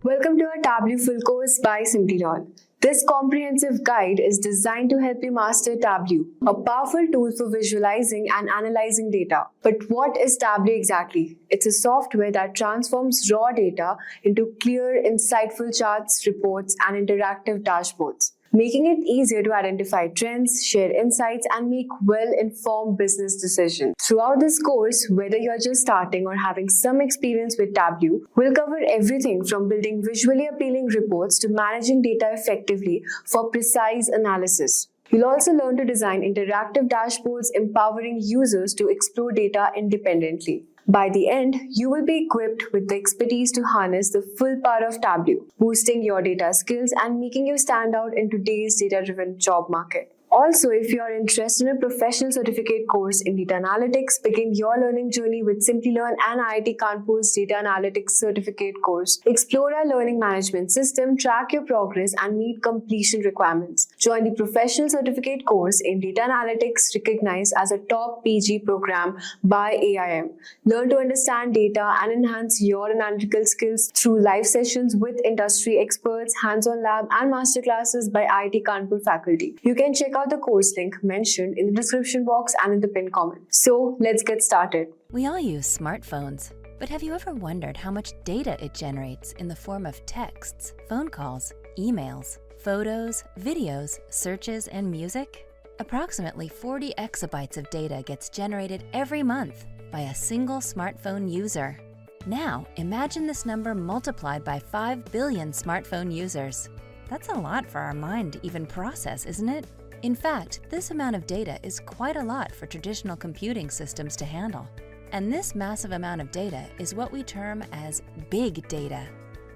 Welcome to our Tableau Full Course by Simplilearn. This comprehensive guide is designed to help you master Tableau, a powerful tool for visualizing and analyzing data. But what is Tableau exactly? It's a software that transforms raw data into clear, insightful charts, reports, and interactive dashboards, making it easier to identify trends, share insights, and make well-informed business decisions. Throughout this course, whether you're just starting or having some experience with Tableau, we'll cover everything from building visually appealing reports to managing data effectively for precise analysis. You'll also learn to design interactive dashboards empowering users to explore data independently. By the end, you will be equipped with the expertise to harness the full power of Tableau, boosting your data skills and making you stand out in today's data-driven job market. Also, if you are interested in a professional certificate course in data analytics, begin your learning journey with Simplilearn and IIT Kanpur's Data Analytics Certificate course. Explore our learning management system, track your progress, and meet completion requirements. Join the professional certificate course in data analytics recognized as a top PG program by AIM. Learn to understand data and enhance your analytical skills through live sessions with industry experts, hands-on lab, and masterclasses by IIT Kanpur faculty. You can check out the course link mentioned in the description box and in the pinned comment. So let's get started. We all use smartphones, but have you ever wondered how much data it generates in the form of texts, phone calls, emails, photos, videos, searches, and music? Approximately 40 exabytes of data gets generated every month by a single smartphone user. Now, imagine this number multiplied by 5 billion smartphone users. That's a lot for our mind to even process, isn't it? In fact, this amount of data is quite a lot for traditional computing systems to handle. And this massive amount of data is what we term as big data.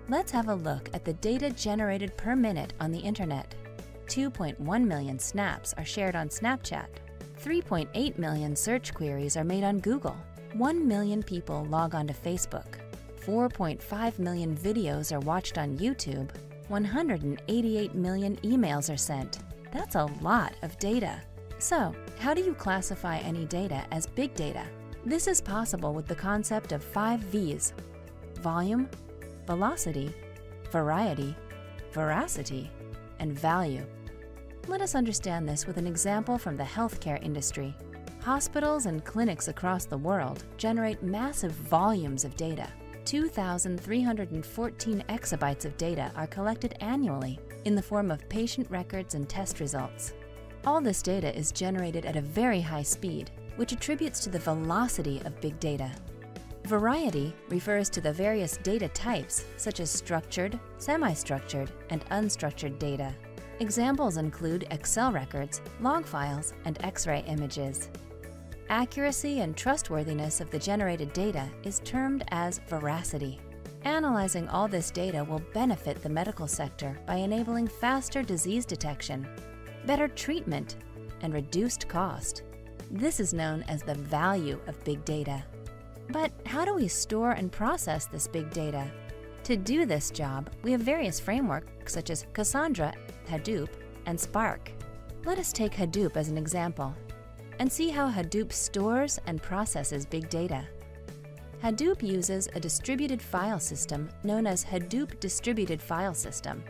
Let's have a look at the data generated per minute on the internet. 2.1 million snaps are shared on Snapchat. 3.8 million search queries are made on Google. 1 million people log on to Facebook. 4.5 million videos are watched on YouTube. 188 million emails are sent. That's a lot of data. So, how do you classify any data as big data? This is possible with the concept of 5 V's: volume, velocity, variety, veracity, and value. Let us understand this with an example from the healthcare industry. Hospitals and clinics across the world generate massive volumes of data. 2,314 exabytes of data are collected annually in the form of patient records and test results. All this data is generated at a very high speed, which attributes to the velocity of big data. Variety refers to the various data types, such as structured, semi-structured, and unstructured data. Examples include Excel records, log files, and X-ray images. Accuracy and trustworthiness of the generated data is termed as veracity. Analyzing all this data will benefit the medical sector by enabling faster disease detection, better treatment, and reduced cost. This is known as the value of big data. But how do we store and process this big data? To do this job, we have various frameworks such as Cassandra, Hadoop, and Spark. Let us take Hadoop as an example and see how Hadoop stores and processes big data. Hadoop uses a distributed file system known as Hadoop Distributed File System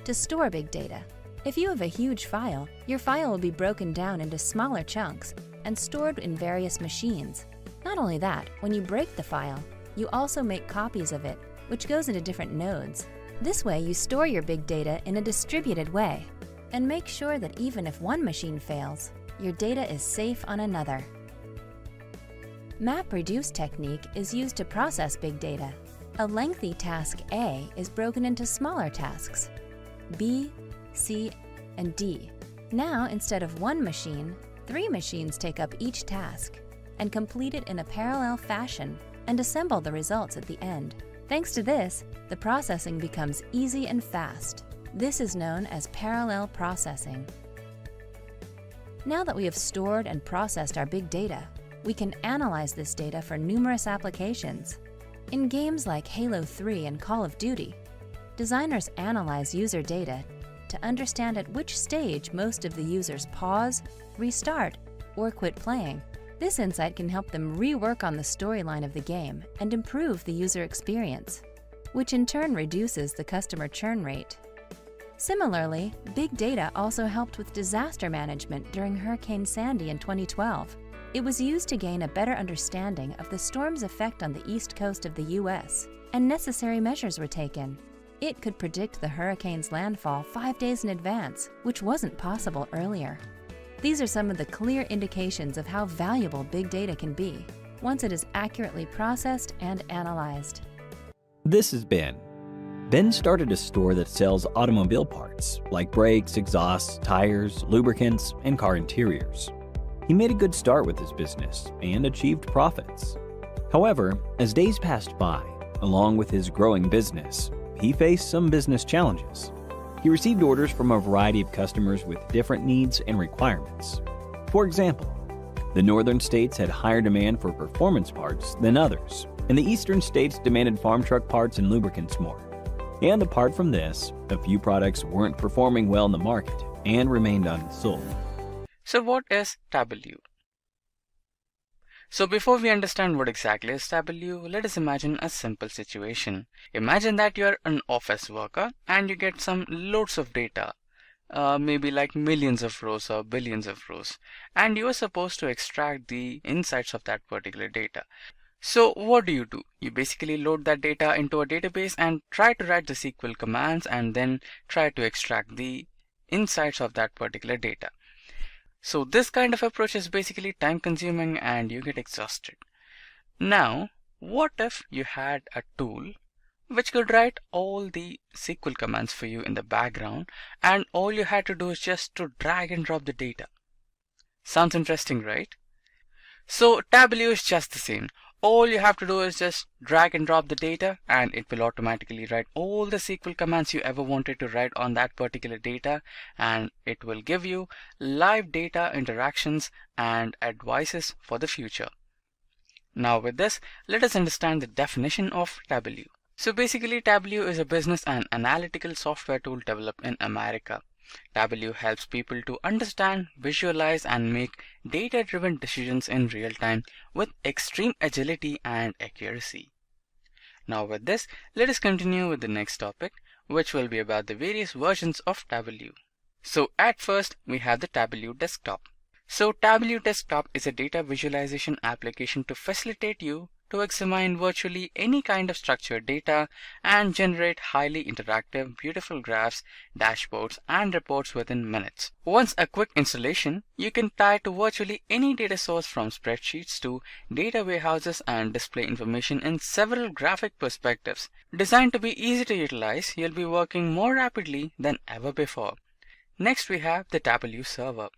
to store big data. If you have a huge file, your file will be broken down into smaller chunks and stored in various machines. Not only that, when you break the file, you also make copies of it, which goes into different nodes. This way, you store your big data in a distributed way and make sure that even if one machine fails, your data is safe on another. MapReduce technique is used to process big data. A lengthy task A is broken into smaller tasks, B, C, and D. Now, instead of one machine, 3 machines take up each task and complete it in a parallel fashion and assemble the results at the end. Thanks to this, the processing becomes easy and fast. This is known as parallel processing. Now that we have stored and processed our big data, we can analyze this data for numerous applications. In games like Halo 3 and Call of Duty, designers analyze user data to understand at which stage most of the users pause, restart, or quit playing. This insight can help them rework on the storyline of the game and improve the user experience. which in turn reduces the customer churn rate. Similarly, big data also helped with disaster management during Hurricane Sandy in 2012. It was used to gain a better understanding of the storm's effect on the east coast of the U.S., and necessary measures were taken. It could predict the hurricane's landfall 5 days in advance, which wasn't possible earlier. These are some of the clear indications of how valuable big data can be once it is accurately processed and analyzed. This is Ben. Ben started a store that sells automobile parts like brakes, exhausts, tires, lubricants, and car interiors. He made a good start with his business and achieved profits. However, as days passed by, along with his growing business, he faced some business challenges. He received orders from a variety of customers with different needs and requirements. For example, the northern states had higher demand for performance parts than others, and the eastern states demanded farm truck parts and lubricants more. And apart from this, a few products weren't performing well in the market and remained unsold. So what is Tableau? So before we understand what exactly is Tableau, let us imagine a simple situation. Imagine that you are an office worker and you get some loads of data, maybe like millions of rows or billions of rows, and you are supposed to extract the insights of that particular data. So what do? You basically load that data into a database and try to write the SQL commands and then try to extract the insights of that particular data. So this kind of approach is basically time consuming and you get exhausted. Now, what if you had a tool which could write all the SQL commands for you in the background and all you had to do is just to drag and drop the data? Sounds interesting, right? So Tableau is just the same. All you have to do is just drag and drop the data and it will automatically write all the SQL commands you ever wanted to write on that particular data, and it will give you live data interactions and advices for the future. Now with this, let us understand the definition of Tableau. So basically Tableau is a business and analytical software tool developed in America. Tableau helps people to understand, visualize, and make data-driven decisions in real time with extreme agility and accuracy. Now with this, let us continue with the next topic, which will be about the various versions of Tableau. So at first, we have the Tableau Desktop. So Tableau Desktop is a data visualization application to facilitate you to examine virtually any kind of structured data and generate highly interactive, beautiful graphs, dashboards, and reports within minutes. Once a quick installation, you can tie to virtually any data source from spreadsheets to data warehouses and display information in several graphic perspectives. Designed to be easy to utilize, you'll be working more rapidly than ever before. Next, we have the Tableau Server.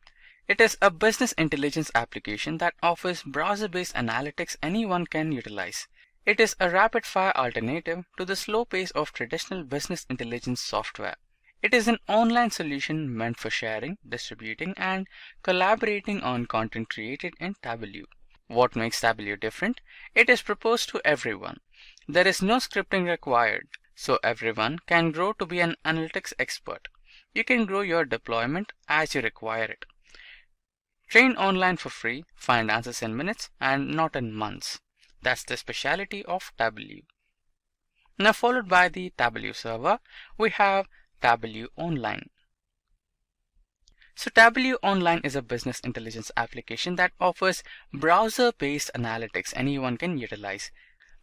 It is a business intelligence application that offers browser-based analytics anyone can utilize. It is a rapid-fire alternative to the slow pace of traditional business intelligence software. It is an online solution meant for sharing, distributing, and collaborating on content created in Tableau. What makes Tableau different? It is proposed to everyone. There is no scripting required, so everyone can grow to be an analytics expert. You can grow your deployment as you require it. Train online for free, find answers in minutes and not in months. That's the speciality of Tableau. Now followed by the Tableau Server, we have Tableau Online. So Tableau Online is a business intelligence application that offers browser-based analytics anyone can utilize.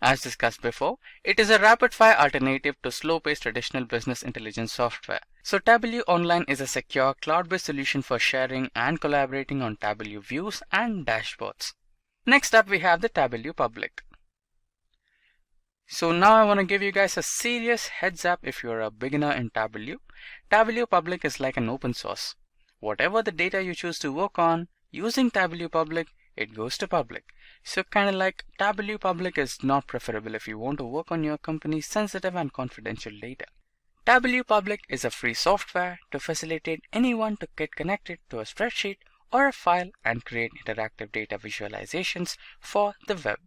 As discussed before, it is a rapid-fire alternative to slow-paced traditional business intelligence software. So Tableau Online is a secure cloud-based solution for sharing and collaborating on Tableau views and dashboards. Next up, we have the Tableau Public. So now I want to give you guys a serious heads up if you're a beginner in Tableau. Tableau Public is like an open source. Whatever the data you choose to work on using Tableau Public, it goes to public. So kind of like Tableau Public is not preferable if you want to work on your company's sensitive and confidential data. Tableau Public is a free software to facilitate anyone to get connected to a spreadsheet or a file and create interactive data visualizations for the web.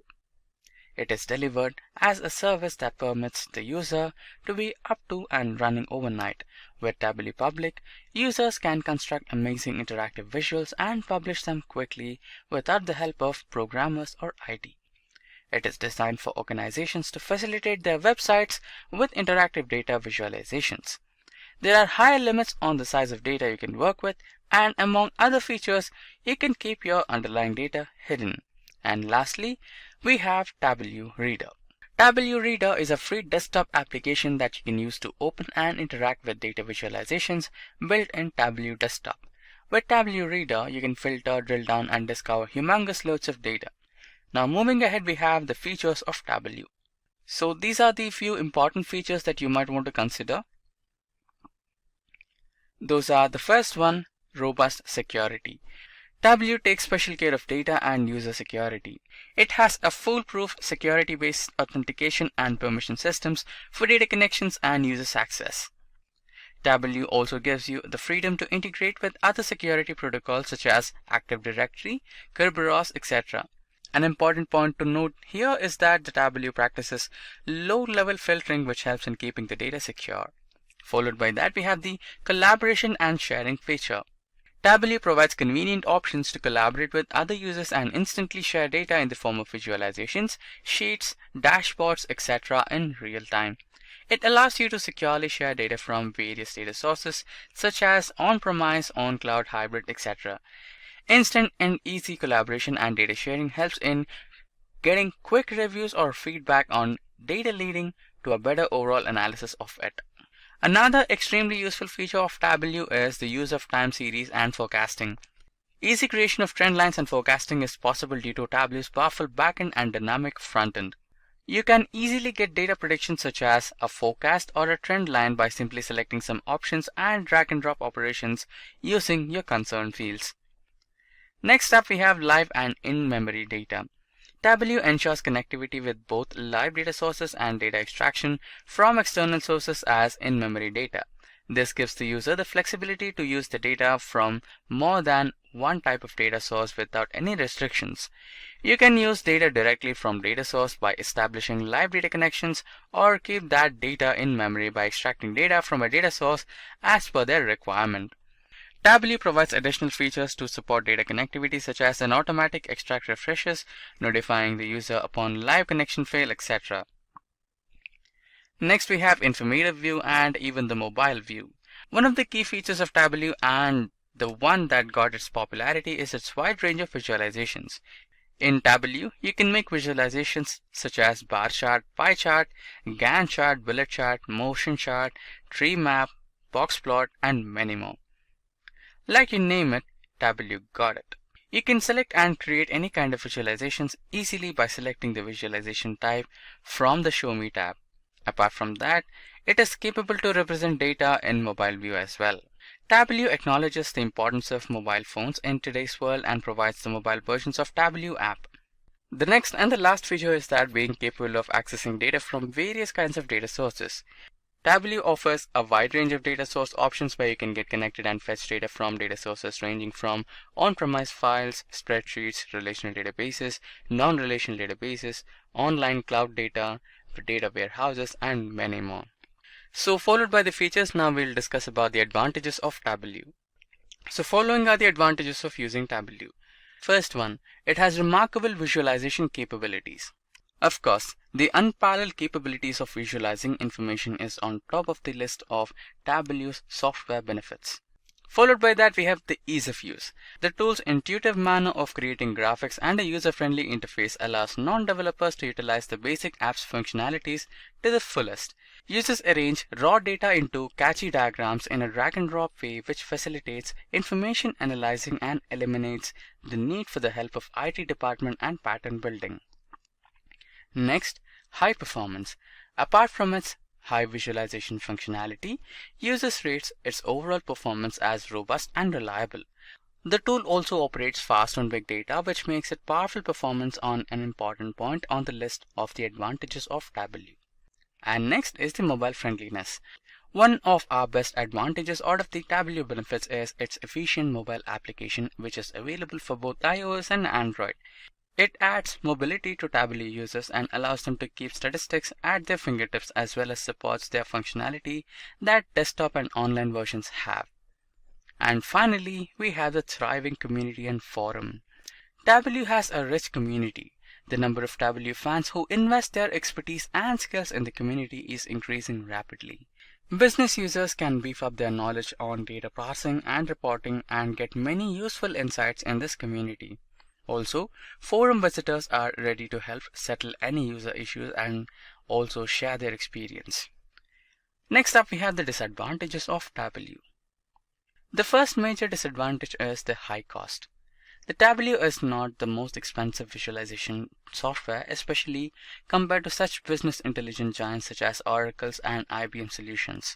It is delivered as a service that permits the user to be up to and running overnight. With Tableau Public, users can construct amazing interactive visuals and publish them quickly without the help of programmers or IT. It is designed for organizations to facilitate their websites with interactive data visualizations. There are higher limits on the size of data you can work with, and among other features, you can keep your underlying data hidden. And lastly, we have Tableau Reader. Tableau Reader is a free desktop application that you can use to open and interact with data visualizations built in Tableau Desktop. With Tableau Reader, you can filter, drill down, and discover humongous loads of data. Now moving ahead, we have the features of Tableau. So these are the few important features that you might want to consider. Those are the first one, robust security. Tableau takes special care of data and user security. It has a foolproof security-based authentication and permission systems for data connections and users access. Tableau also gives you the freedom to integrate with other security protocols such as Active Directory, Kerberos, etc. An important point to note here is that the Tableau practices low-level filtering, which helps in keeping the data secure. Followed by that, we have the collaboration and sharing feature. Tableau provides convenient options to collaborate with other users and instantly share data in the form of visualizations, sheets, dashboards, etc. in real time. It allows you to securely share data from various data sources such as on-premise, on-cloud, hybrid, etc. Instant and easy collaboration and data sharing helps in getting quick reviews or feedback on data, leading to a better overall analysis of it. Another extremely useful feature of Tableau is the use of time series and forecasting. Easy creation of trend lines and forecasting is possible due to Tableau's powerful backend and dynamic frontend. You can easily get data predictions such as a forecast or a trend line by simply selecting some options and drag and drop operations using your concerned fields. Next up, we have live and in-memory data. Tableau ensures connectivity with both live data sources and data extraction from external sources as in-memory data. This gives the user the flexibility to use the data from more than one type of data source without any restrictions. You can use data directly from data source by establishing live data connections, or keep that data in memory by extracting data from a data source as per their requirement. Tableau provides additional features to support data connectivity such as an automatic extract refreshes, notifying the user upon live connection fail, etc. Next, we have informative view and even the mobile view. One of the key features of Tableau, and the one that got its popularity, is its wide range of visualizations. In Tableau, you can make visualizations such as bar chart, pie chart, Gantt chart, bullet chart, motion chart, tree map, box plot, and many more. Like you name it, Tableau got it. You can select and create any kind of visualizations easily by selecting the visualization type from the Show Me tab. Apart from that, it is capable to represent data in mobile view as well. Tableau acknowledges the importance of mobile phones in today's world and provides the mobile versions of Tableau app. The next and the last feature is that being capable of accessing data from various kinds of data sources. Tableau offers a wide range of data source options where you can get connected and fetch data from data sources ranging from on-premise files, spreadsheets, relational databases, non-relational databases, online cloud data warehouses, and many more. So followed by the features, now we'll discuss about the advantages of Tableau. So following are the advantages of using Tableau. First one, it has remarkable visualization capabilities. Of course, the unparalleled capabilities of visualizing information is on top of the list of Tableau's software benefits. Followed by that, we have the ease of use. The tool's intuitive manner of creating graphics and a user-friendly interface allows non-developers to utilize the basic app's functionalities to the fullest. Users arrange raw data into catchy diagrams in a drag-and-drop way, which facilitates information analyzing and eliminates the need for the help of IT department and pattern building. Next, high performance. Apart from its high visualization functionality, users rates its overall performance as robust and reliable. The tool also operates fast on big data, which makes it powerful performance on an important point on the list of the advantages of Tableau. And next is the mobile friendliness. One of our best advantages out of the Tableau benefits is its efficient mobile application, which is available for both iOS and Android. It adds mobility to Tableau users and allows them to keep statistics at their fingertips, as well as supports their functionality that desktop and online versions have. And finally, we have the thriving community and forum. Tableau has a rich community. The number of Tableau fans who invest their expertise and skills in the community is increasing rapidly. Business users can beef up their knowledge on data processing and reporting and get many useful insights in this community. Also, forum visitors are ready to help settle any user issues and also share their experience. Next up, we have the disadvantages of Tableau. The first major disadvantage is the high cost. The Tableau is not the most expensive visualization software, especially compared to such business intelligence giants such as Oracle's and IBM solutions.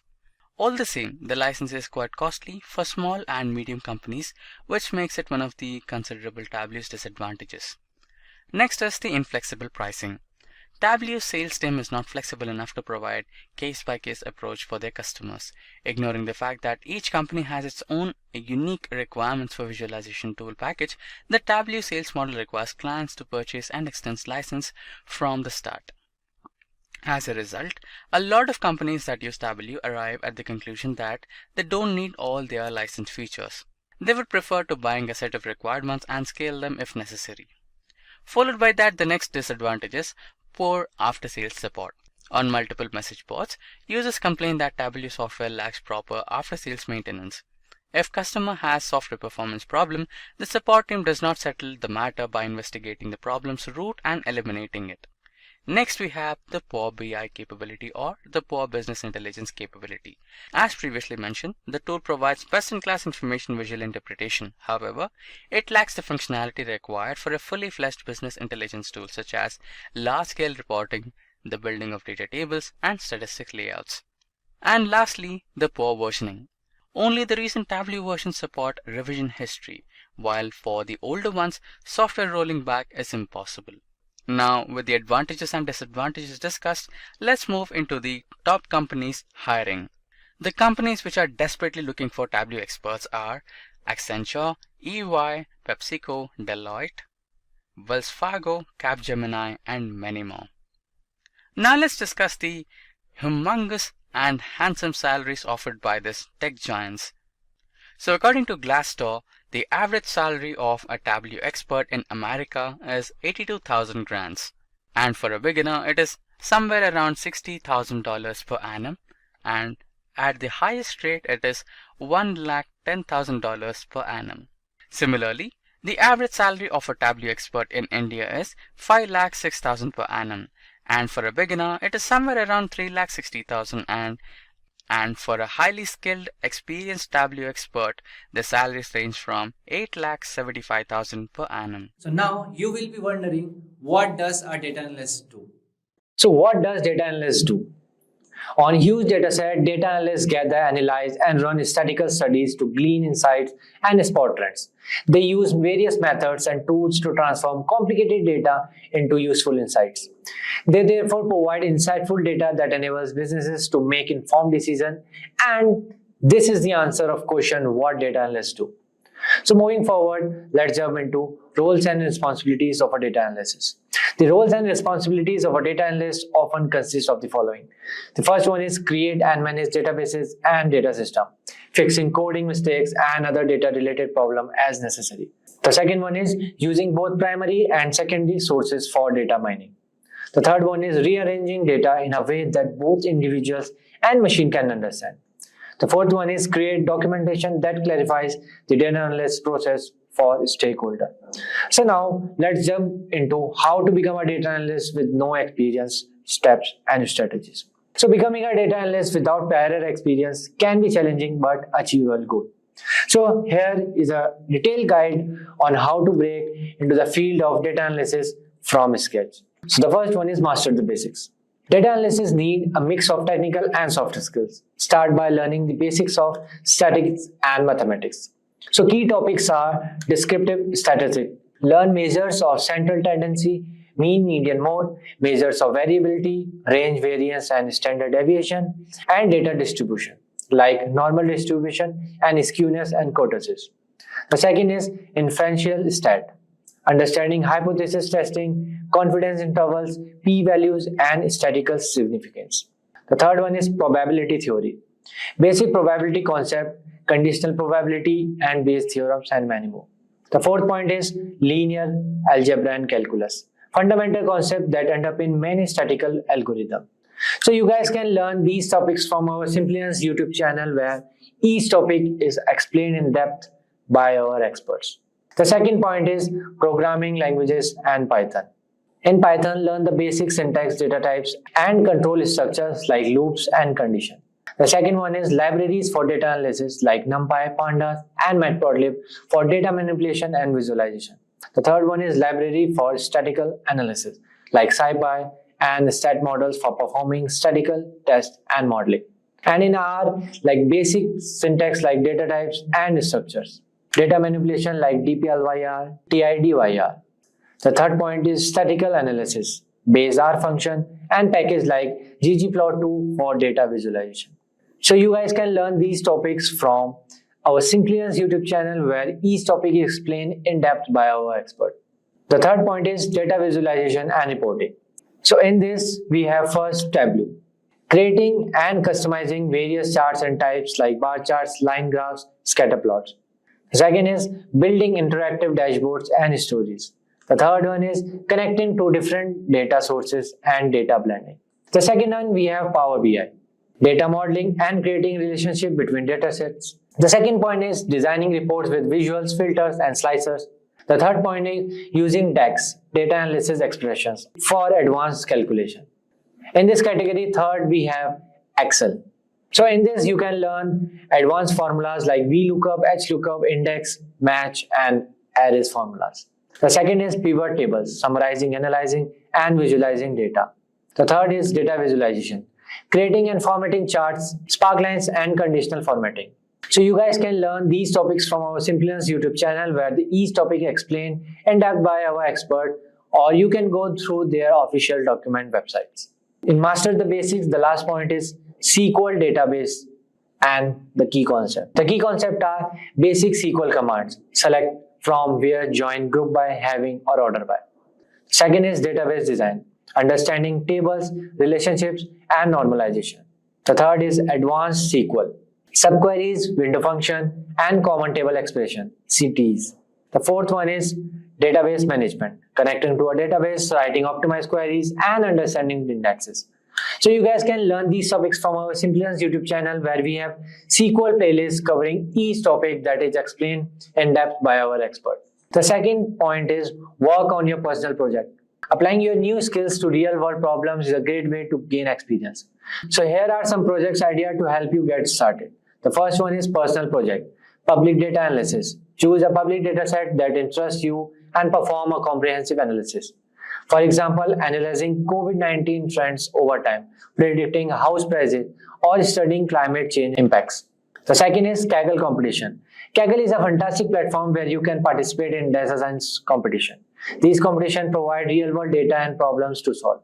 All the same, the license is quite costly for small and medium companies, which makes it one of the considerable Tableau's disadvantages. Next is the inflexible pricing. Tableau's sales team is not flexible enough to provide case-by-case approach for their customers, ignoring the fact that each company has its own unique requirements for visualization tool package. The Tableau sales model requires clients to purchase and extend license from the start. As a result, a lot of companies that use Tableau arrive at the conclusion that they don't need all their licensed features. They would prefer to buying a set of requirements and scale them if necessary. Followed by that, the next disadvantage is poor after-sales support. On multiple message boards, users complain that Tableau software lacks proper after-sales maintenance. If customer has software performance problem, the support team does not settle the matter by investigating the problem's root and eliminating it. Next, we have the poor BI capability or the poor business intelligence capability. As previously mentioned, the tool provides best-in-class information visual interpretation. However, it lacks the functionality required for a fully fledged business intelligence tool such as large-scale reporting, the building of data tables, and statistic layouts. And lastly, the poor versioning. Only the recent Tableau versions support revision history, while for the older ones, software rolling back is impossible. Now, with the advantages and disadvantages discussed, let's move into the top companies hiring. The companies which are desperately looking for Tableau experts are Accenture, EY, PepsiCo, Deloitte, Wells Fargo, Capgemini, and many more. Now let's discuss the humongous and handsome salaries offered by these tech giants. So according to Glassdoor, the average salary of a Tableau expert in America is 82,000 grands, and for a beginner it is somewhere around $60,000 per annum, and at the highest rate it is $110,000 per annum. Similarly, the average salary of a Tableau expert in India is 5,06,000 per annum, and for a beginner it is somewhere around 3,60,000, and for a highly skilled, experienced Tableau expert, the salaries range from 8,75,000 per annum. So now you will be wondering, what does a data analyst do? So what does data analyst do? On huge dataset, data analysts gather, analyze, and run statistical studies to glean insights and spot trends. They use various methods and tools to transform complicated data into useful insights. They therefore provide insightful data that enables businesses to make informed decisions, and this is the answer of question what data analysts do. So moving forward, let's jump into roles and responsibilities of a data analyst. The roles and responsibilities of a data analyst often consist of the following. The first one is create and manage databases and data system, fixing coding mistakes and other data related problems as necessary. The second one is using both primary and secondary sources for data mining. The third one is rearranging data in a way that both individuals and machine can understand. The fourth one is create documentation that clarifies the data analysis process for stakeholder. So now let's jump into how to become a data analyst with no experience, steps and strategies. So becoming a data analyst without prior experience can be challenging but achievable goal. So here is a detailed guide on how to break into the field of data analysis from scratch. So the first one is master the basics. Data analysts need a mix of technical and soft skills. Start by learning the basics of statistics and mathematics. So key topics are descriptive statistics. Learn measures of central tendency, mean, median, mode, measures of variability, range, variance, and standard deviation, and data distribution like normal distribution and skewness and kurtosis. The second is inferential stat. Understanding hypothesis testing, confidence intervals, p-values, and statistical significance. The third one is probability theory. Basic probability concept, conditional probability, and Bayes theorems, and many more. The fourth point is linear algebra and calculus. fundamental concepts that underpin many statistical algorithms. So you guys can learn these topics from our Simplilearn's YouTube channel, where each topic is explained in depth by our experts. The second point is programming languages and Python. In Python, learn the basic syntax, data types, and control structures like loops and condition. The second one is libraries for data analysis like NumPy, Pandas, and Matplotlib for data manipulation and visualization. The third one is library for statistical analysis like SciPy and stat models for performing statistical tests and modeling. And in R, like basic syntax like data types and structures. Data manipulation like dplyr, tidyr. The third point is statistical analysis, base R function, and package like ggplot2 for data visualization. So you guys can learn these topics from our Simplilearn's YouTube channel, where each topic is explained in depth by our expert. The third point is data visualization and reporting. So in this, we have first Tableau, creating and customizing various charts and types like bar charts, line graphs, scatter plots. The second is building interactive dashboards and stories. The third one is connecting to different data sources and data blending. The second one, we have Power BI, data modeling and creating relationship between data sets. The second point is designing reports with visuals, filters, and slicers. The third point is using DAX, data analysis expressions, for advanced calculation. In this category, third, we have Excel. So in this, you can learn advanced formulas like VLOOKUP, HLOOKUP, index, match, and arrays formulas. The second is pivot tables, summarizing, analyzing, and visualizing data. The third is data visualization, creating and formatting charts, sparklines, and conditional formatting. So you guys can learn these topics from our Simplilearn's YouTube channel, where each topic is explained in depth by our expert, or you can go through their official document websites. In Master the Basics, the last point is SQL database and the key concept. The key concept are basic SQL commands, select, from, where, join, group by, having, or order by. Second is database design, understanding tables, relationships, and normalization. The third is advanced SQL, subqueries, window function, and common table expression, CTEs. The fourth one is database management, connecting to a database, writing optimized queries, and understanding the indexes. So you guys can learn these topics from our Simplilearn's YouTube channel, where we have SQL playlists covering each topic that is explained in depth by our expert. The second point is work on your personal project. Applying your new skills to real-world problems is a great way to gain experience. So here are some projects ideas to help you get started. The first one is personal project, public data analysis. Choose a public data set that interests you and perform a comprehensive analysis. For example, analyzing COVID-19 trends over time, predicting house prices, or studying climate change impacts. The second is Kaggle competition. Kaggle is a fantastic platform where you can participate in data science competition. These competitions provide real-world data and problems to solve.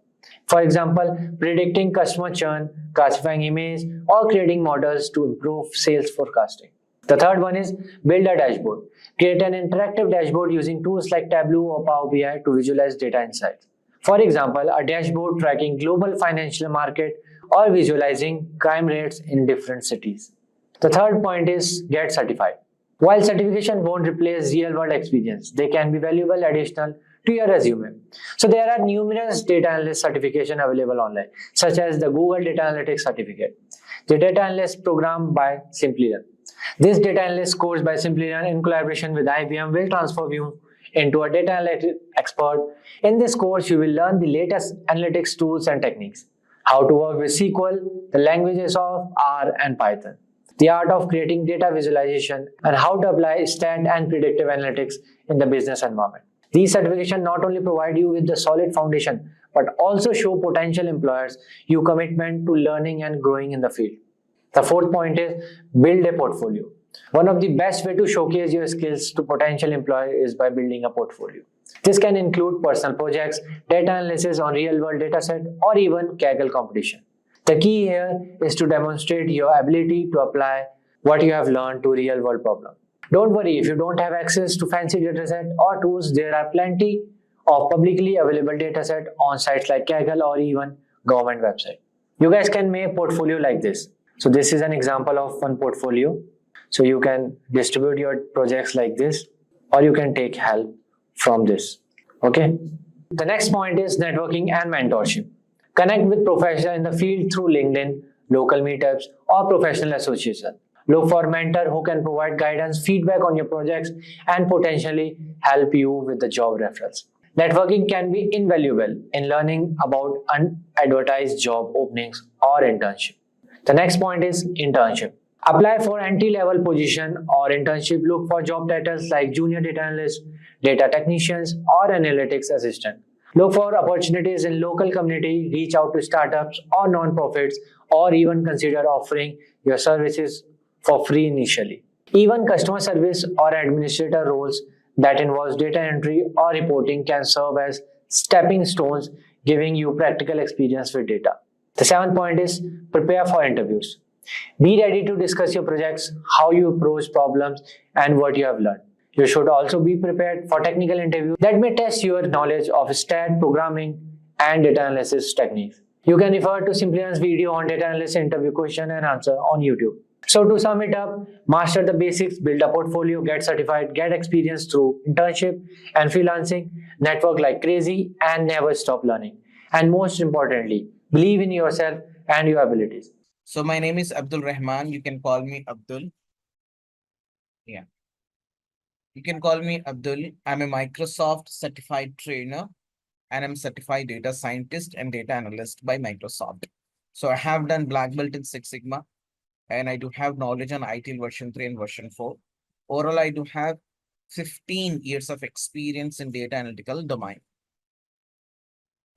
For example, predicting customer churn, classifying emails, or creating models to improve sales forecasting. The third one is build a dashboard. Create an interactive dashboard using tools like Tableau or Power BI to visualize data insights. For example, a dashboard tracking global financial market or visualizing crime rates in different cities. The third point is get certified. While certification won't replace real-world experience, they can be valuable additional to your resume. So there are numerous data analyst certifications available online, such as the Google Data Analytics Certificate, the Data Analyst Program by Simplilearn. This data analyst course by Simplilearn in collaboration with IBM will transform you into a data analytics expert. In this course, you will learn the latest analytics tools and techniques, how to work with SQL, the languages of R and Python, the art of creating data visualization, and how to apply stat and predictive analytics in the business environment. These certifications not only provide you with the solid foundation, but also show potential employers your commitment to learning and growing in the field. The fourth point is build a portfolio. One of the best way to showcase your skills to potential employers is by building a portfolio. This can include personal projects, data analysis on real-world dataset, or even Kaggle competition. The key here is to demonstrate your ability to apply what you have learned to real-world problems. Don't worry if you don't have access to fancy dataset or tools. There are plenty of publicly available dataset on sites like Kaggle or even government website. You guys can make portfolio like this. So this is an example of one portfolio. So you can distribute your projects like this, or you can take help from this. Okay. The next point is networking and mentorship. Connect with professionals in the field through LinkedIn, local meetups, or professional association. Look for a mentor who can provide guidance, feedback on your projects, and potentially help you with the job referrals. Networking can be invaluable in learning about unadvertised job openings or internship. The next point is internship. Apply for entry-level position or internship. Look for job titles like junior data analyst, data technicians, or analytics assistant. Look for opportunities in local community, reach out to startups or non-profits, or even consider offering your services for free initially. Even customer service or administrator roles that involves data entry or reporting can serve as stepping stones, giving you practical experience with data. The seventh point is prepare for interviews. Be ready to discuss your projects, how you approach problems, and what you have learned. You should also be prepared for technical interviews that may test your knowledge of stat, programming, and data analysis techniques. You can refer to Simplilearn's video on data analysis interview question and answer on YouTube. So to sum it up, master the basics, build a portfolio, get certified, get experience through internship and freelancing, network like crazy, and never stop learning. And most importantly, believe in yourself and your abilities. So my name is Abdul Rahman. You can call me Abdul. Yeah. You can call me Abdul. I'm a Microsoft certified trainer and I'm certified data scientist and data analyst by Microsoft. So I have done Black Belt in Six Sigma and I do have knowledge on ITIL version 3 and version 4. Overall, I do have 15 years of experience in data analytical domain.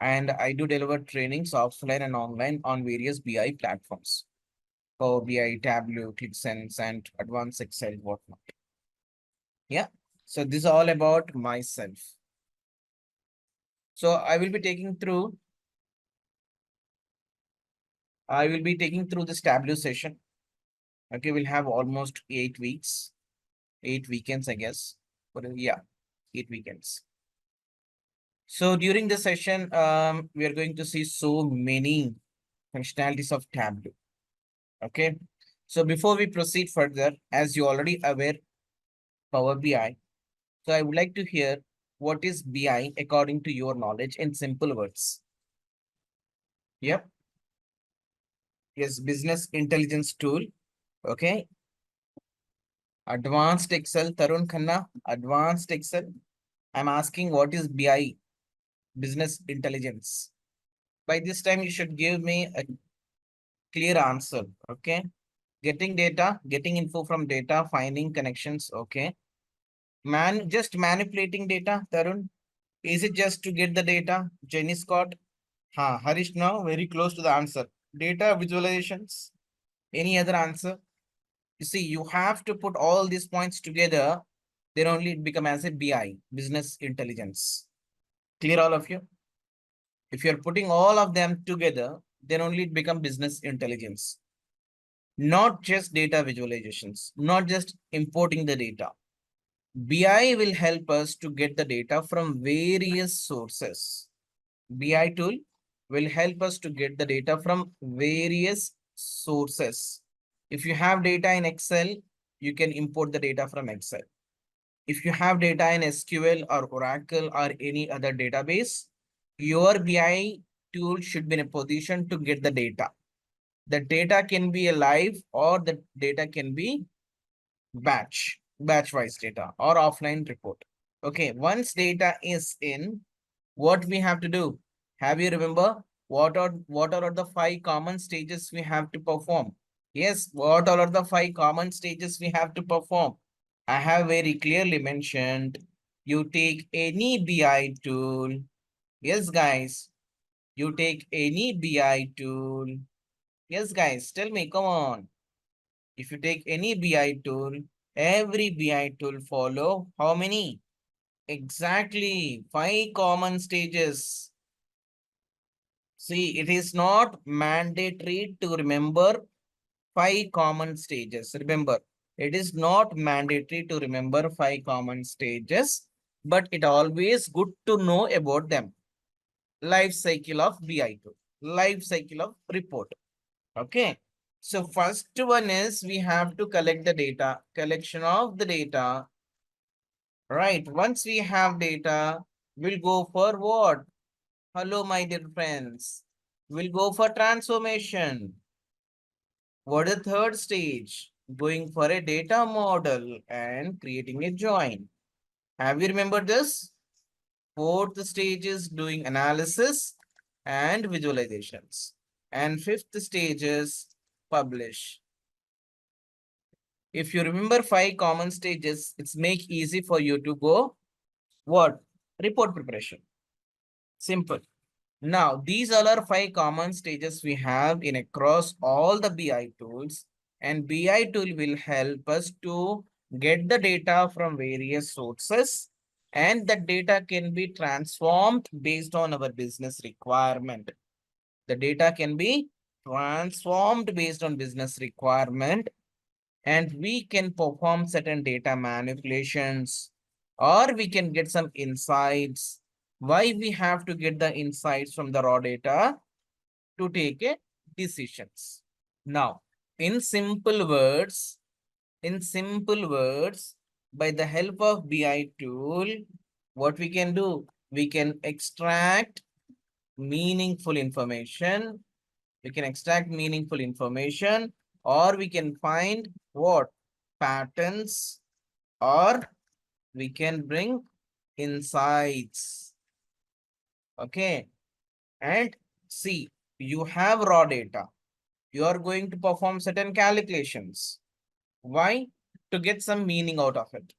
And I do deliver trainings offline and online on various BI platforms. Power BI, Tableau, ClickSense, and Advanced Excel, whatnot. Yeah, so this is all about myself. So I will be taking through this Tableau session. Okay, we'll have almost 8 weeks, 8 weekends, I guess. But yeah, 8 weekends. So during the session, we are going to see so many functionalities of Tableau. Okay, so before we proceed further, as you already aware, Power BI. So I would like to hear what is BI according to your knowledge in simple words. Yep. Yes, business intelligence tool. Okay. Advanced Excel, Tarun Khanna, Advanced Excel. I'm asking what is BI, business intelligence. By this time, you should give me a clear answer. Okay. Getting data, getting info from data, finding connections. Okay. Just manipulating data, Tarun. Is it just to get the data? Jenny Scott. Harish now very close to the answer. Data visualizations. Any other answer? You see, you have to put all these points together. Then only it become as a BI, business intelligence. Clear all of you? If you're putting all of them together, then only it become business intelligence. Not just data visualizations, not just importing the data. BI will help us to get the data from various sources. BI tool will help us to get the data from various sources. If you have data in Excel, you can import the data from Excel. If you have data in SQL or Oracle or any other database, your BI tool should be in a position to get the data. The data can be a live or the data can be batch-wise data or offline report. Okay, once data is in, what we have to do? Have you remember what are the 5 common stages we have to perform? Yes, what are the 5 common stages we have to perform? I have very clearly mentioned, you take any BI tool. Yes, guys, you take any BI tool. Yes, guys, tell me, come on. If you take any BI tool, every BI tool follow how many? Exactly 5 common stages. See, it is not mandatory to remember 5 common stages. Remember, it is not mandatory to remember 5 common stages, but it always good to know about them. Life cycle of BI tool, life cycle of report. Okay. So first one is we have to collect the data, collection of the data. Right. Once we have data, We'll go for what? Hello, my dear friends. We'll go for transformation. What is the third stage? Going for a data model and creating a join. Have you remembered this? Fourth stage is doing analysis and visualizations. And fifth stage is publish. If you remember 5 common stages, it's make easy for you to go what? Report preparation. Simple. Now, these all are 5 common stages we have in across all the BI tools, and BI tool will help us to get the data from various sources, and the data can be transformed based on our business requirement. The data can be transformed based on business requirement, and we can perform certain data manipulations, or we can get some insights. Why we have to get the insights from the raw data? To take a decisions. Now, in simple words, by the help of BI tool, what we can do? We can extract meaningful information. We can extract meaningful information, or we can find what? Patterns, or we can bring insights. Okay. And see, you have raw data. You are going to perform certain calculations. Why? To get some meaning out of it,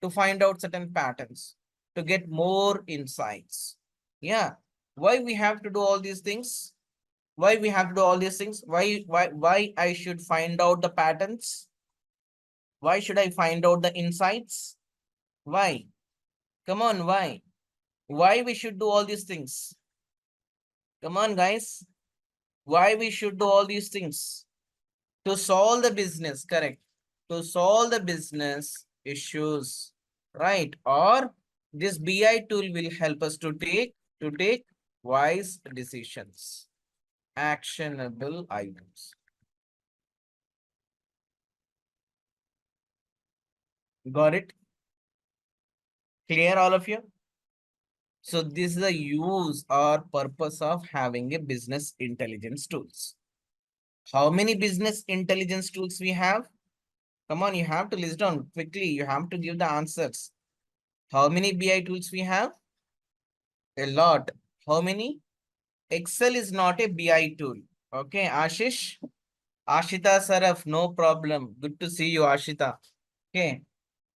to find out certain patterns, to get more insights. Yeah. Why we have to do all these things? Why we have to do all these things? Why I should find out the patterns? Why should I find out the insights? Why? Come on, why? Why we should do all these things? Come on, guys. Why we should do all these things? To solve the business, correct. To solve the business issues, right? Or this BI tool will help us to take wise decisions, actionable items. Got it? Clear, all of you? So this is the use or purpose of having a business intelligence tools. How many business intelligence tools we have? Come on, you have to list down quickly. You have to give the answers. How many BI tools we have? A lot. How many? Excel is not a BI tool. Okay, Ashish? Ashita Saraf, no problem. Good to see you, Ashita. Okay.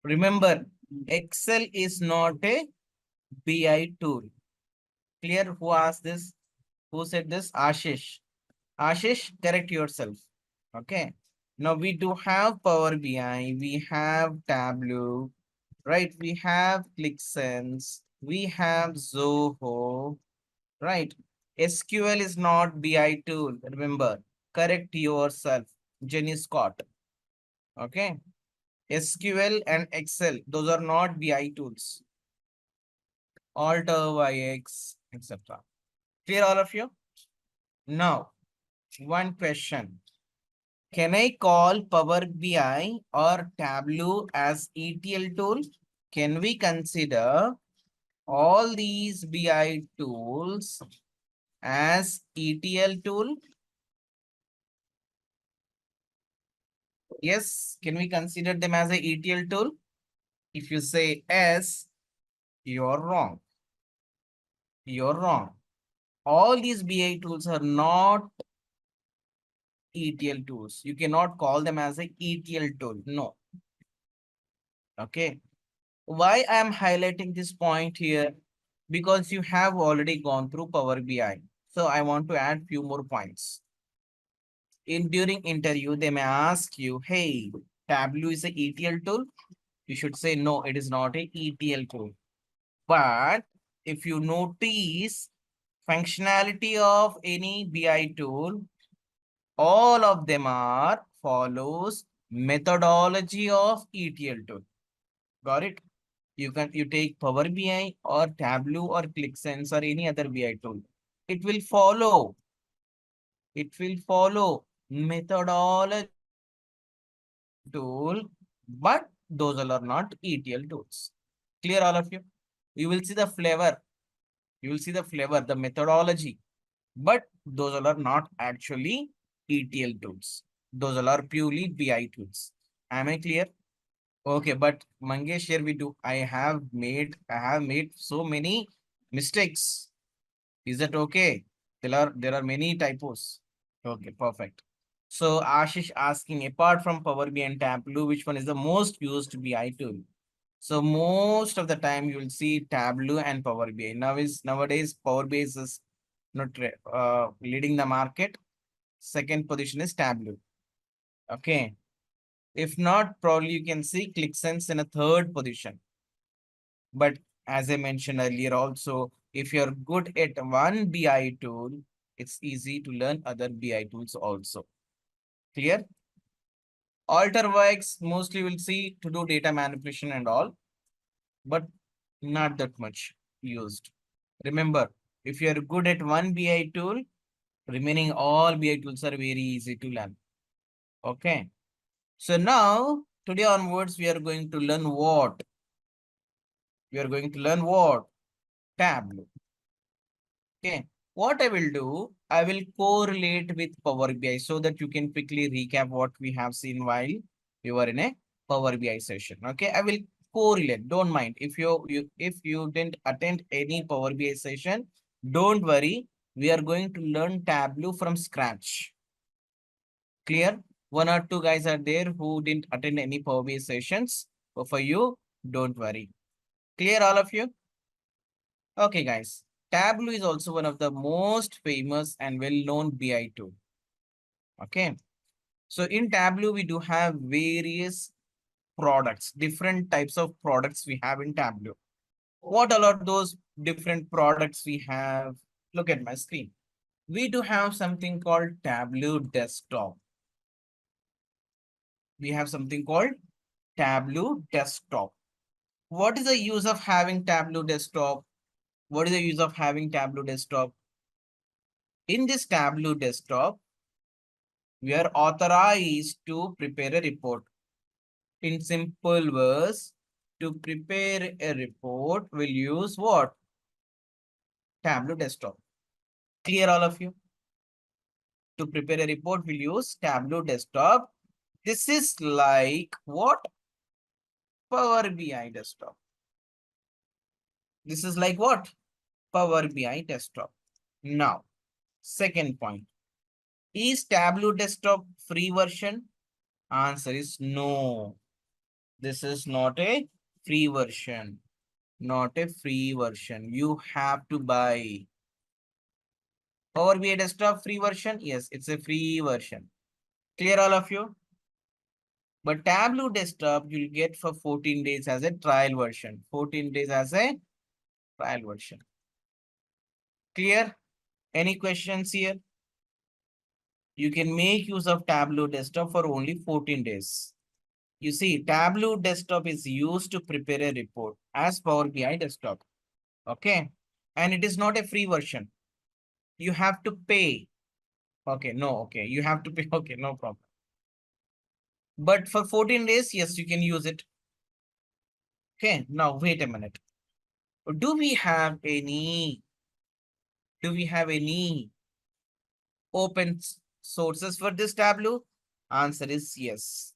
Remember, Excel is not a BI tool. Clear? Who asked this? Who said this? Ashish. Ashish, correct yourself. Okay. Now we do have Power BI, we have Tableau, right? We have ClickSense, we have Zoho, right? SQL is not BI tool. Remember, correct yourself. Jenny Scott. Okay. SQL and Excel, those are not BI tools. Alt YX, etc. Clear, all of you? Now, one question. Can I call Power BI or Tableau as ETL tool? Can we consider all these BI tools as ETL tool? Yes, can we consider them as a ETL tool? If you say yes, you're wrong. You're wrong. All these BI tools are not ETL tools. You cannot call them as a ETL tool. No. Okay. Why I am highlighting this point here? Because you have already gone through Power BI. So I want to add few more points. During interview, they may ask you, hey, Tableau is a ETL tool. You should say, no, it is not a ETL tool. But if you notice functionality of any BI tool, all of them are follows methodology of ETL tool. Got it? You take Power BI or Tableau or ClickSense or any other BI tool. It will follow methodology tool, but those all are not ETL tools. Clear, all of you? You will see the flavor. You will see the flavor, the methodology. But those all are not actually ETL tools. Those all are purely BI tools. Am I clear? Okay, but Mangesh, here we do. I have made so many mistakes. Is that okay? There are many typos. Okay, perfect. So Ashish asking, apart from Power BI and Tableau, which one is the most used BI tool? So most of the time you will see Tableau and Power BI. Nowadays Power BI is not leading the market. Second position is Tableau. Okay. If not, probably you can see ClickSense in a third position. But as I mentioned earlier also, if you're good at one BI tool, it's easy to learn other BI tools also. Clear? Alteryx mostly will see to do data manipulation and all, but not that much used. Remember, if you're good at one BI tool, remaining all BI tools are very easy to learn. Okay. So now, today onwards, we are going to learn what? We are going to learn what? Tableau. Okay. What I will do, I will correlate with Power BI so that you can quickly recap what we have seen while we were in a Power BI session. Okay. I will correlate. Don't mind. If you didn't attend any Power BI session, don't worry. We are going to learn Tableau from scratch. Clear? One or two guys are there who didn't attend any Power BI sessions. But for you, don't worry. Clear, all of you? Okay, guys. Tableau is also one of the most famous and well-known BI tool. Okay. So in Tableau, we do have various products, different types of products we have in Tableau. What are those different products we have? Look at my screen. We do have something called Tableau Desktop. We have something called Tableau Desktop. What is the use of having Tableau Desktop? What is the use of having Tableau Desktop? In this Tableau Desktop, we are authorized to prepare a report. In simple words, to prepare a report, we'll use what? Tableau Desktop. Clear, all of you? To prepare a report, we'll use Tableau Desktop. This is like what? Power BI Desktop. This is like what? Power BI Desktop. Now, second point. Is Tableau Desktop free version? Answer is no. This is not a free version. Not a free version. You have to buy. Power BI Desktop free version? Yes, it's a free version. Clear, all of you? But Tableau Desktop you'll get for 14 days as a trial version. 14 days as a trial version. Clear? Any questions here? You can make use of Tableau Desktop for only 14 days. You see, Tableau Desktop is used to prepare a report as Power BI Desktop. Okay. And it is not a free version. You have to pay. Okay, no, okay. You have to pay. Okay, no problem. But for 14 days, yes, you can use it. Okay, now wait a minute. Do we have any open sources for this Tableau? Answer is yes.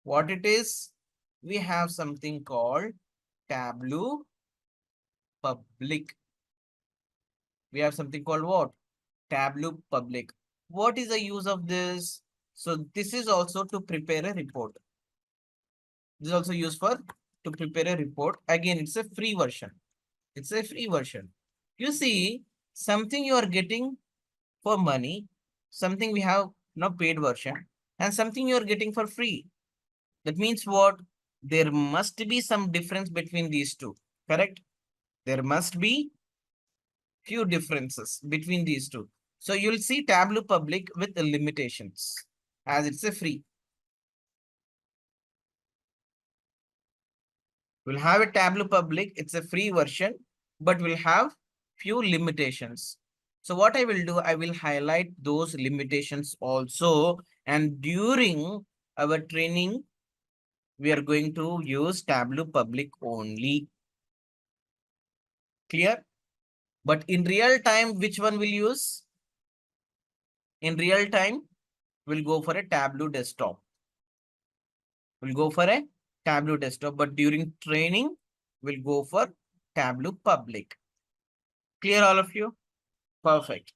What it is? We have something called Tableau Public. We have something called what? Tableau Public. What is the use of this? So this is also to prepare a report. This is also used for to prepare a report. Again, it's a free version. It's a free version. You see, something you are getting for money, something we have no paid version, and something you are getting for free. That means what? There must be some difference between these two. Correct? There must be few differences between these two. So you'll see Tableau Public with the limitations as it's a free. We'll have a Tableau Public, it's a free version, but we'll have few limitations. So what I will do, I will highlight those limitations also. And during our training, we are going to use Tableau Public only. Clear? But in real time, which one will use? In real time, we'll go for a Tableau desktop. We'll go for a Tableau desktop, but during training, we'll go for Tableau public. Clear all of you? Perfect.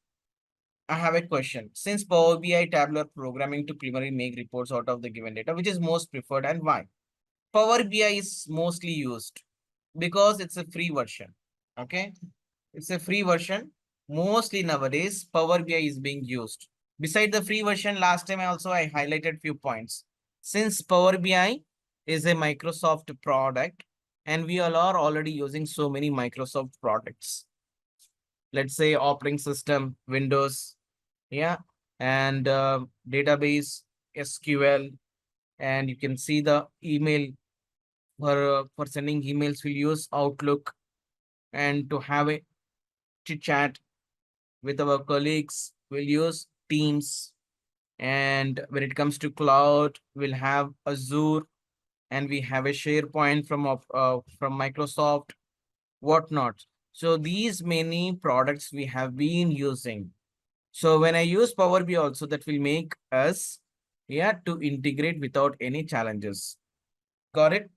I have a question. Since Power BI, Tableau are programming to primarily make reports out of the given data, which is most preferred and why? Power BI is mostly used because it's a free version. Okay. It's a free version. Mostly nowadays, Power BI is being used. Beside the free version, last time I highlighted few points. Since Power BI is a Microsoft product, and we all are already using so many Microsoft products. Let's say operating system, Windows, yeah, and database, SQL, and you can see the email for sending emails. We'll use Outlook, and to have a chit chat with our colleagues, we'll use Teams. And when it comes to cloud, we'll have Azure, and we have a SharePoint from Microsoft, whatnot. So these many products we have been using. So when I use Power BI also, that will make us, yeah, to integrate without any challenges. Got it?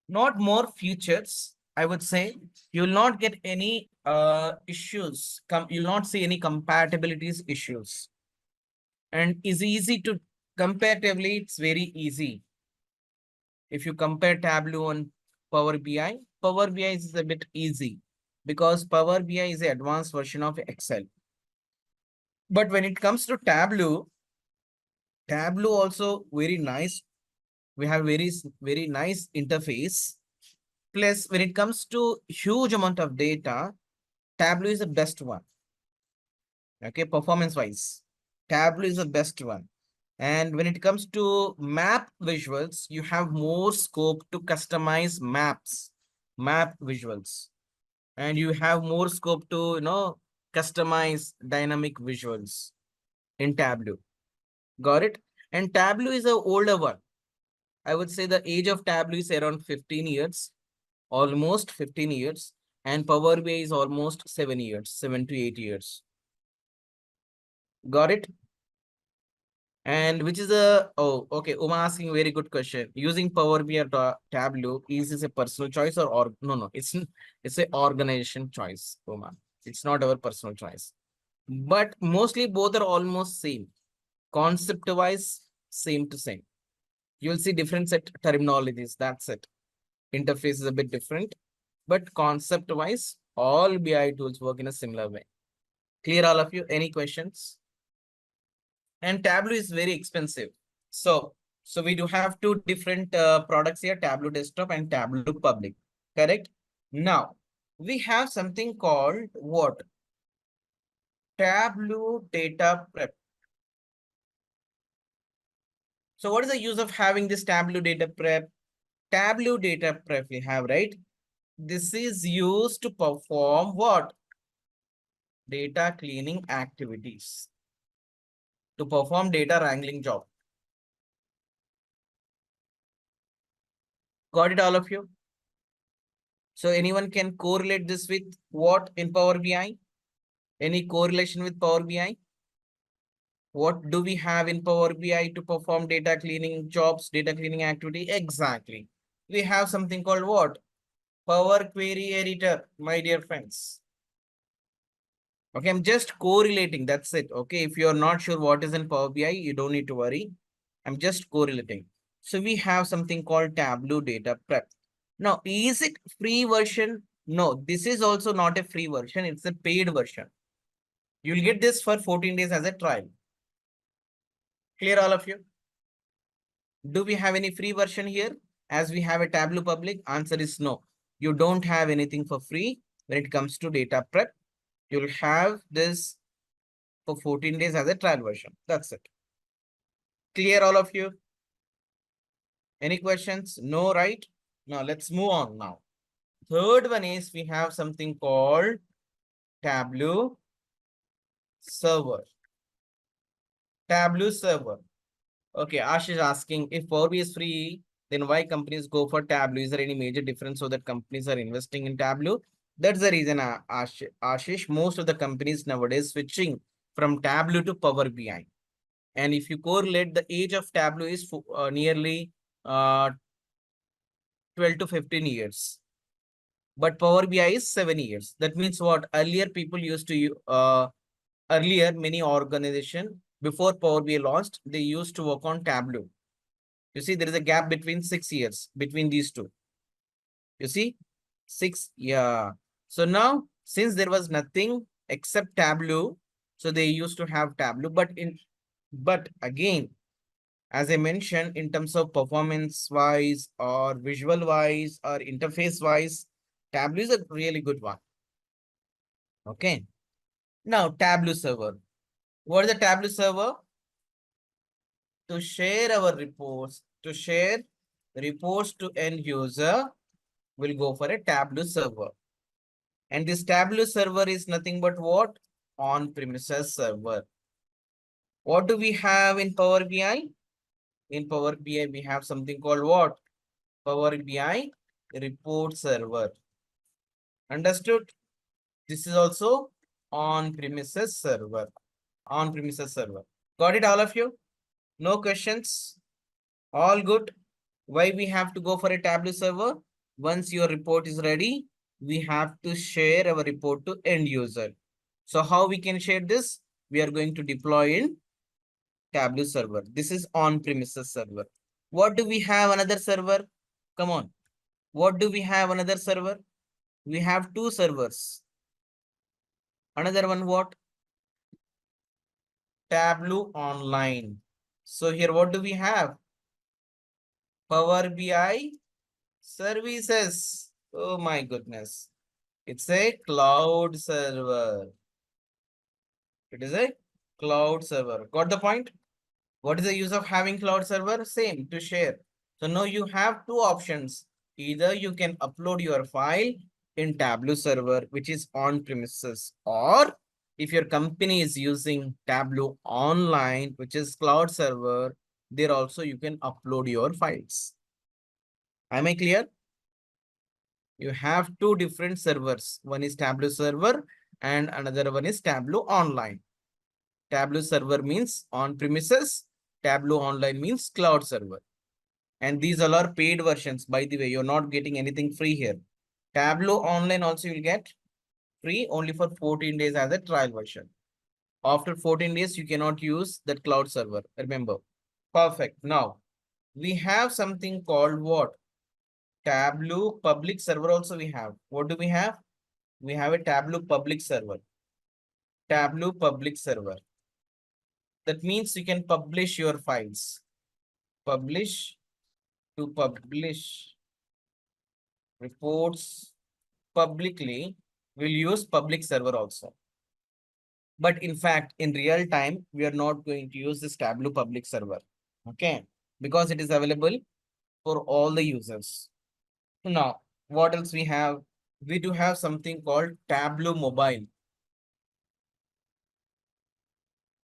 Not more features, I would say. You'll not get any issues. You'll not see any compatibilities issues. And is easy to comparatively, it's very easy. If you compare Tableau and Power BI, Power BI is a bit easy because Power BI is an advanced version of Excel. But when it comes to Tableau, Tableau also very nice. We have very nice interface. Plus, when it comes to huge amount of data, Tableau is the best one. Okay, performance-wise, Tableau is the best one. And when it comes to map visuals, you have more scope to customize map visuals. And you have more scope to, customize dynamic visuals in Tableau. Got it? And Tableau is an older one. I would say the age of Tableau is around 15 years, almost 15 years. And Power BI is almost 7 years, 7 to 8 years. Got it? And which is oh, okay. Uma asking very good question. Using Power BI or Tableau, is this a personal choice or no, it's a organization choice, Uma. It's not our personal choice. But mostly both are almost same. Concept wise, same to same. You'll see different set terminologies. That's it. Interface is a bit different, but concept wise, all BI tools work in a similar way. Clear all of you? Any questions? And Tableau is very expensive. So we do have two different products here, Tableau Desktop and Tableau Public, correct? Now, we have something called what? Tableau Data Prep. So what is the use of having this Tableau Data Prep? Tableau Data Prep we have, right? This is used to perform what? Data cleaning activities. To perform data wrangling job. Got it, all of you? So anyone can correlate this with what in Power BI? Any correlation with Power BI? What do we have in Power BI to perform data cleaning jobs, data cleaning activity? Exactly. We have something called what? Power Query Editor, my dear friends. Okay, I'm just correlating. That's it. Okay, if you're not sure what is in Power BI, you don't need to worry. I'm just correlating. So we have something called Tableau Data Prep. Now, is it free version? No, this is also not a free version. It's a paid version. You'll get this for 14 days as a trial. Clear all of you? Do we have any free version here? As we have a Tableau public, answer is no. You don't have anything for free when it comes to data prep. You'll have this for 14 days as a trial version. That's it. Clear all of you? Any questions? No, right? Now let's move on now. Third one is we have something called Tableau Server. Tableau Server. Okay, Ash is asking if Power BI is free, then why companies go for Tableau? Is there any major difference so that companies are investing in Tableau? That's the reason, Ashish, most of the companies nowadays switching from Tableau to Power BI. And if you correlate, the age of Tableau is nearly 12 to 15 years. But Power BI is 7 years. That means what? Earlier people used to, earlier many organization before Power BI launched, they used to work on Tableau. You see, there is a gap between 6 years between these two. You see, 6, yeah. So now, since there was nothing except Tableau, so they used to have Tableau. But again, as I mentioned, in terms of performance wise or visual wise or interface wise, Tableau is a really good one. Okay. Now, Tableau server. What is the Tableau server? To share our reports, to share reports to end user, we'll go for a Tableau server. And this Tableau server is nothing but what? On-premises server. What do we have in Power BI? In Power BI, we have something called what? Power BI report server. Understood? This is also on-premises server. On-premises server. Got it, all of you? No questions? All good? Why we have to go for a Tableau server? Once your report is ready, we have to share our report to end user. So how we can share this? We are going to deploy in Tableau server. This is on-premises server. What do we have another server? Come on. What do we have another server? We have two servers. Another one what? Tableau Online. So here what do we have? Power BI services. Oh my goodness. It's a cloud server. It is a cloud server. Got the point? What is the use of having cloud server? Same, to share. So now you have two options. Either you can upload your file in Tableau server, which is on premises, or if your company is using Tableau online, which is cloud server, there also you can upload your files. Am I clear? You have two different servers. One is Tableau server and another one is Tableau online. Tableau server means on premises. Tableau online means cloud server. And these all are paid versions. By the way, you're not getting anything free here. Tableau online also you'll get free only for 14 days as a trial version. After 14 days, you cannot use that cloud server. Remember. Perfect. Now, we have something called what? Tableau public server also we have. What do we have? We have a Tableau public server. Tableau public server. That means you can publish your files. Publish to publish reports publicly. We'll use public server also. But in fact, in real time, we are not going to use this Tableau public server. Okay. Because it is available for all the users. Now, what else we have? We do have something called Tableau mobile.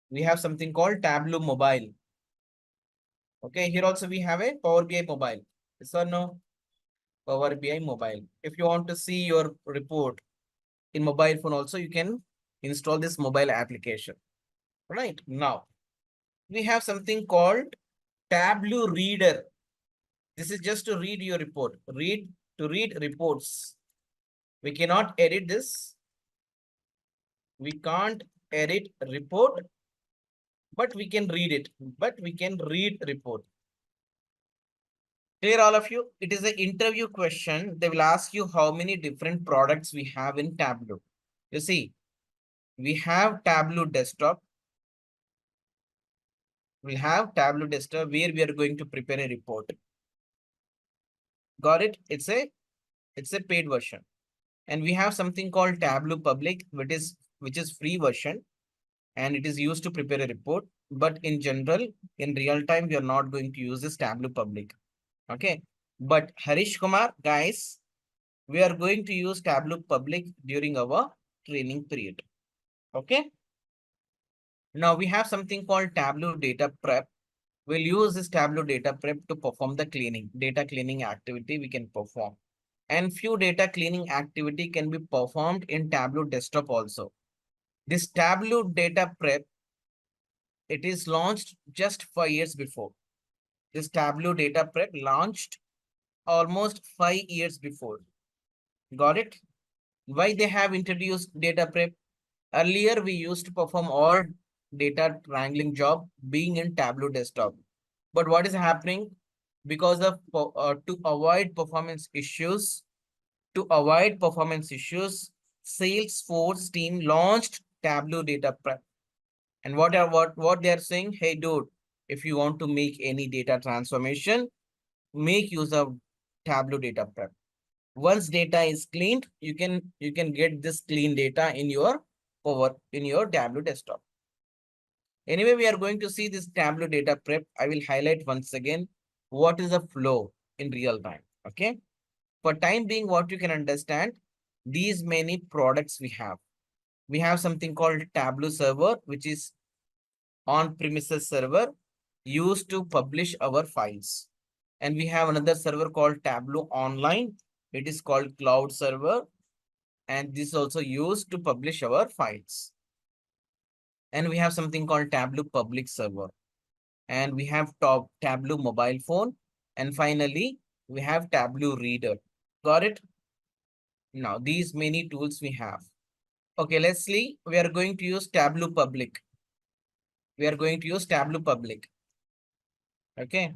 We have something called Tableau mobile. Okay, here also we have a Power BI mobile. Yes or no? Power BI mobile. If you want to see your report in mobile phone also, you can install this mobile application. Right now, we have something called Tableau reader. This is just to read your report. To read reports. We cannot edit this. We can't edit report, but we can read it. But we can read report. Clear all of you? It is an interview question. They will ask you how many different products we have in Tableau. You see, we have Tableau desktop. We have Tableau desktop where we are going to prepare a report. Got it? It's a paid version. And we have something called Tableau public, which is free version, and it is used to prepare a report. But in general, in real time, we are not going to use this Tableau public. Okay. But Harish Kumar, guys, we are going to use Tableau public during our training period. Okay. Now we have something called Tableau data prep. We'll use this Tableau data prep to perform the cleaning, data cleaning activity we can perform. and few data cleaning activity can be performed in Tableau desktop also. This Tableau data prep, it is launched just 5 years before. This Tableau data prep launched almost 5 years before. Got it? Why they have introduced data prep? Earlier, we used to perform all data wrangling job being in Tableau desktop. But what is happening? Because of to avoid performance issues, Salesforce team launched Tableau data prep. And what they are saying? Hey, dude, if you want to make any data transformation, make use of Tableau data prep. Once data is cleaned, you can get this clean data in your Tableau desktop. Anyway, we are going to see this Tableau data prep. I will highlight once again what is the flow in real time. Okay. For time being, what you can understand, these many products we have. We have something called Tableau server, which is on-premises server used to publish our files. And we have another server called Tableau Online. It is called cloud server. And this is also used to publish our files. And we have something called Tableau public server. And we have Tableau mobile phone. And finally, we have Tableau reader. Got it? Now, these many tools we have. Okay, let's see. We are going to use Tableau public. Okay.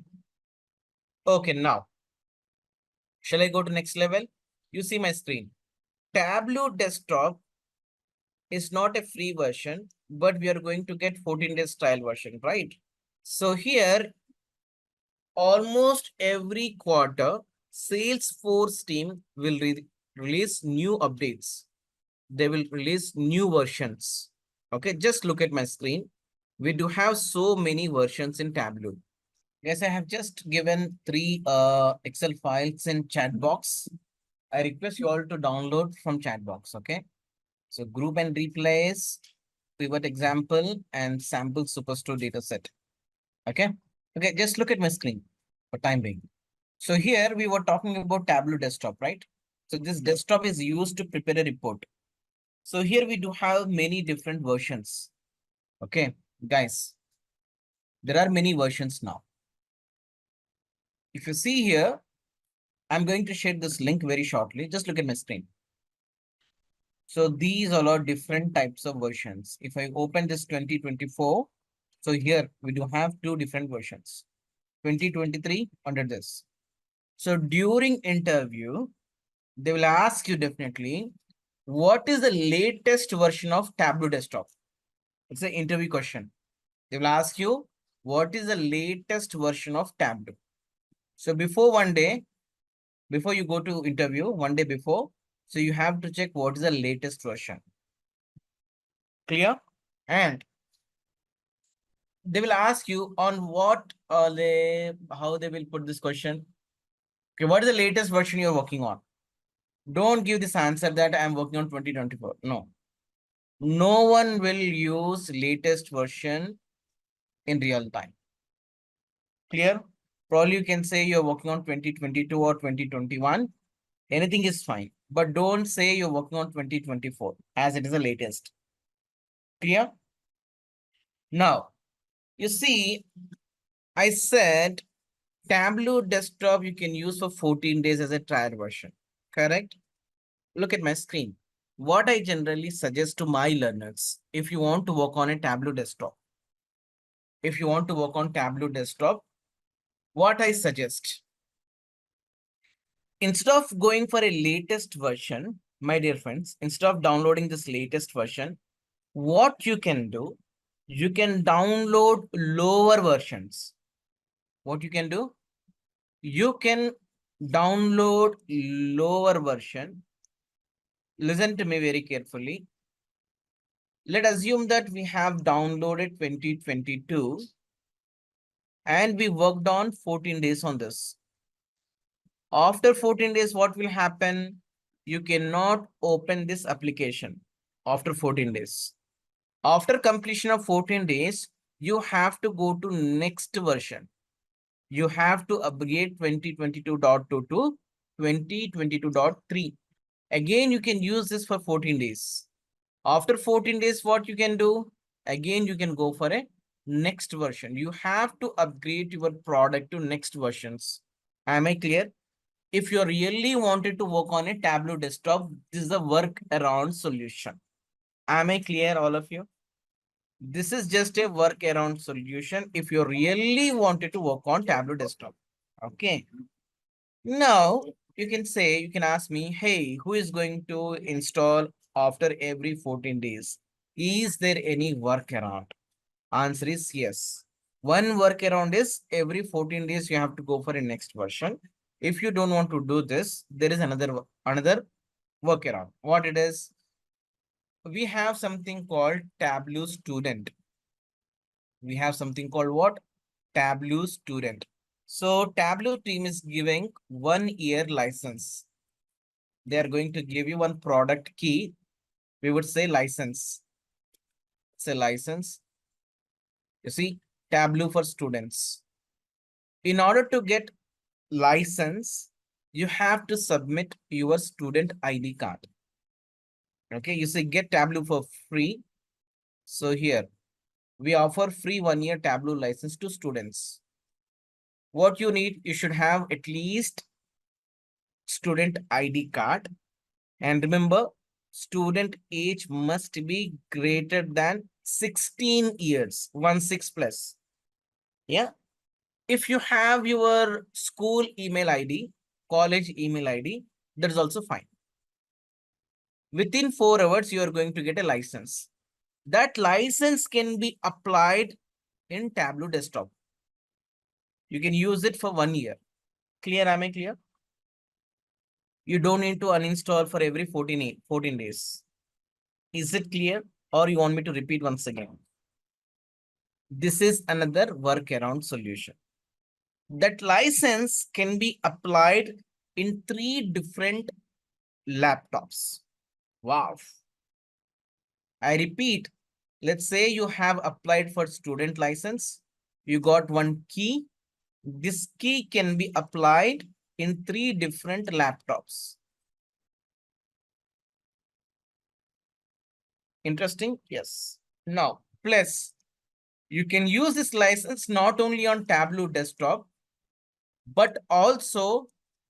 Okay, now, shall I go to next level? You see my screen. Tableau desktop is not a free version, but we are going to get 14 days trial version, right? So here, almost every quarter, Salesforce team will release new updates. They will release new versions. Okay, just look at my screen. We do have so many versions in Tableau. Yes, I have just given 3 Excel files in chat box. I request you all to download from chat box. Okay. So group and replace, pivot example, and sample superstore data set. Okay. Okay, just look at my screen for time being. So here we were talking about Tableau desktop, right? So this desktop is used to prepare a report. So here we do have many different versions. Okay, guys, there are many versions now. If you see here, I'm going to share this link very shortly. Just look at my screen. So these all are different types of versions. If I open this 2024, so here we do have 2 different versions. 2023 under this. So during interview, they will ask you definitely, what is the latest version of Tableau desktop? It's an interview question. They will ask you, what is the latest version of Tableau? So before you go to interview, one day before, so you have to check what is the latest version. Clear? And they will ask you on what how they will put this question. Okay, what is the latest version you're working on? Don't give this answer that I'm working on 2024. No. No one will use latest version in real time. Clear? Probably you can say you're working on 2022 or 2021. Anything is fine. But don't say you're working on 2024 as it is the latest. Clear? Now, you see, I said Tableau desktop you can use for 14 days as a trial version. Correct? Look at my screen. What I generally suggest to my learners, if you want to work on a Tableau desktop, what I suggest, instead of going for a latest version, my dear friends, instead of downloading this latest version, what you can do, you can download lower versions. What you can do? You can download lower version. Listen to me very carefully. Let's assume that we have downloaded 2022 and we worked on 14 days on this. After 14 days, what will happen? You cannot open this application after 14 days. After completion of 14 days, you have to go to next version. You have to upgrade 2022.2 to 2022.3. Again, you can use this for 14 days. After 14 days, what you can do? Again, you can go for a next version. You have to upgrade your product to next versions. Am I clear? If you really wanted to work on a Tableau desktop, this is a workaround solution. Am I clear, all of you? This is just a workaround solution if you really wanted to work on Tableau desktop. Okay. Now, you can say, you can ask me, hey, who is going to install after every 14 days? Is there any workaround? Answer is yes. One workaround is every 14 days you have to go for a next version. If you don't want to do this, there is another workaround. What it is? We have something called Tableau Student. We have something called what? Tableau Student. So Tableau team is giving 1 year license. They are going to give you one product key. We would say license. Say license. You see, Tableau for students. In order to get license, you have to submit your student ID card. Okay, you say get Tableau for free. So here, we offer free 1 year Tableau license to students. What you need, you should have at least student ID card. And remember, student age must be greater than 16 years, 16 plus. Yeah. If you have your school email ID, college email ID, that is also fine. Within 4 hours, you are going to get a license. That license can be applied in Tableau desktop. You can use it for 1 year. Clear? Am I clear? You don't need to uninstall for every 14 days. Is it clear? Or you want me to repeat once again? This is another workaround solution. That license can be applied in 3 different laptops. Wow. I repeat, let's say you have applied for student license. You got one key. This key can be applied in 3 different laptops. Interesting? Yes. Now, plus, you can use this license not only on Tableau desktop, but also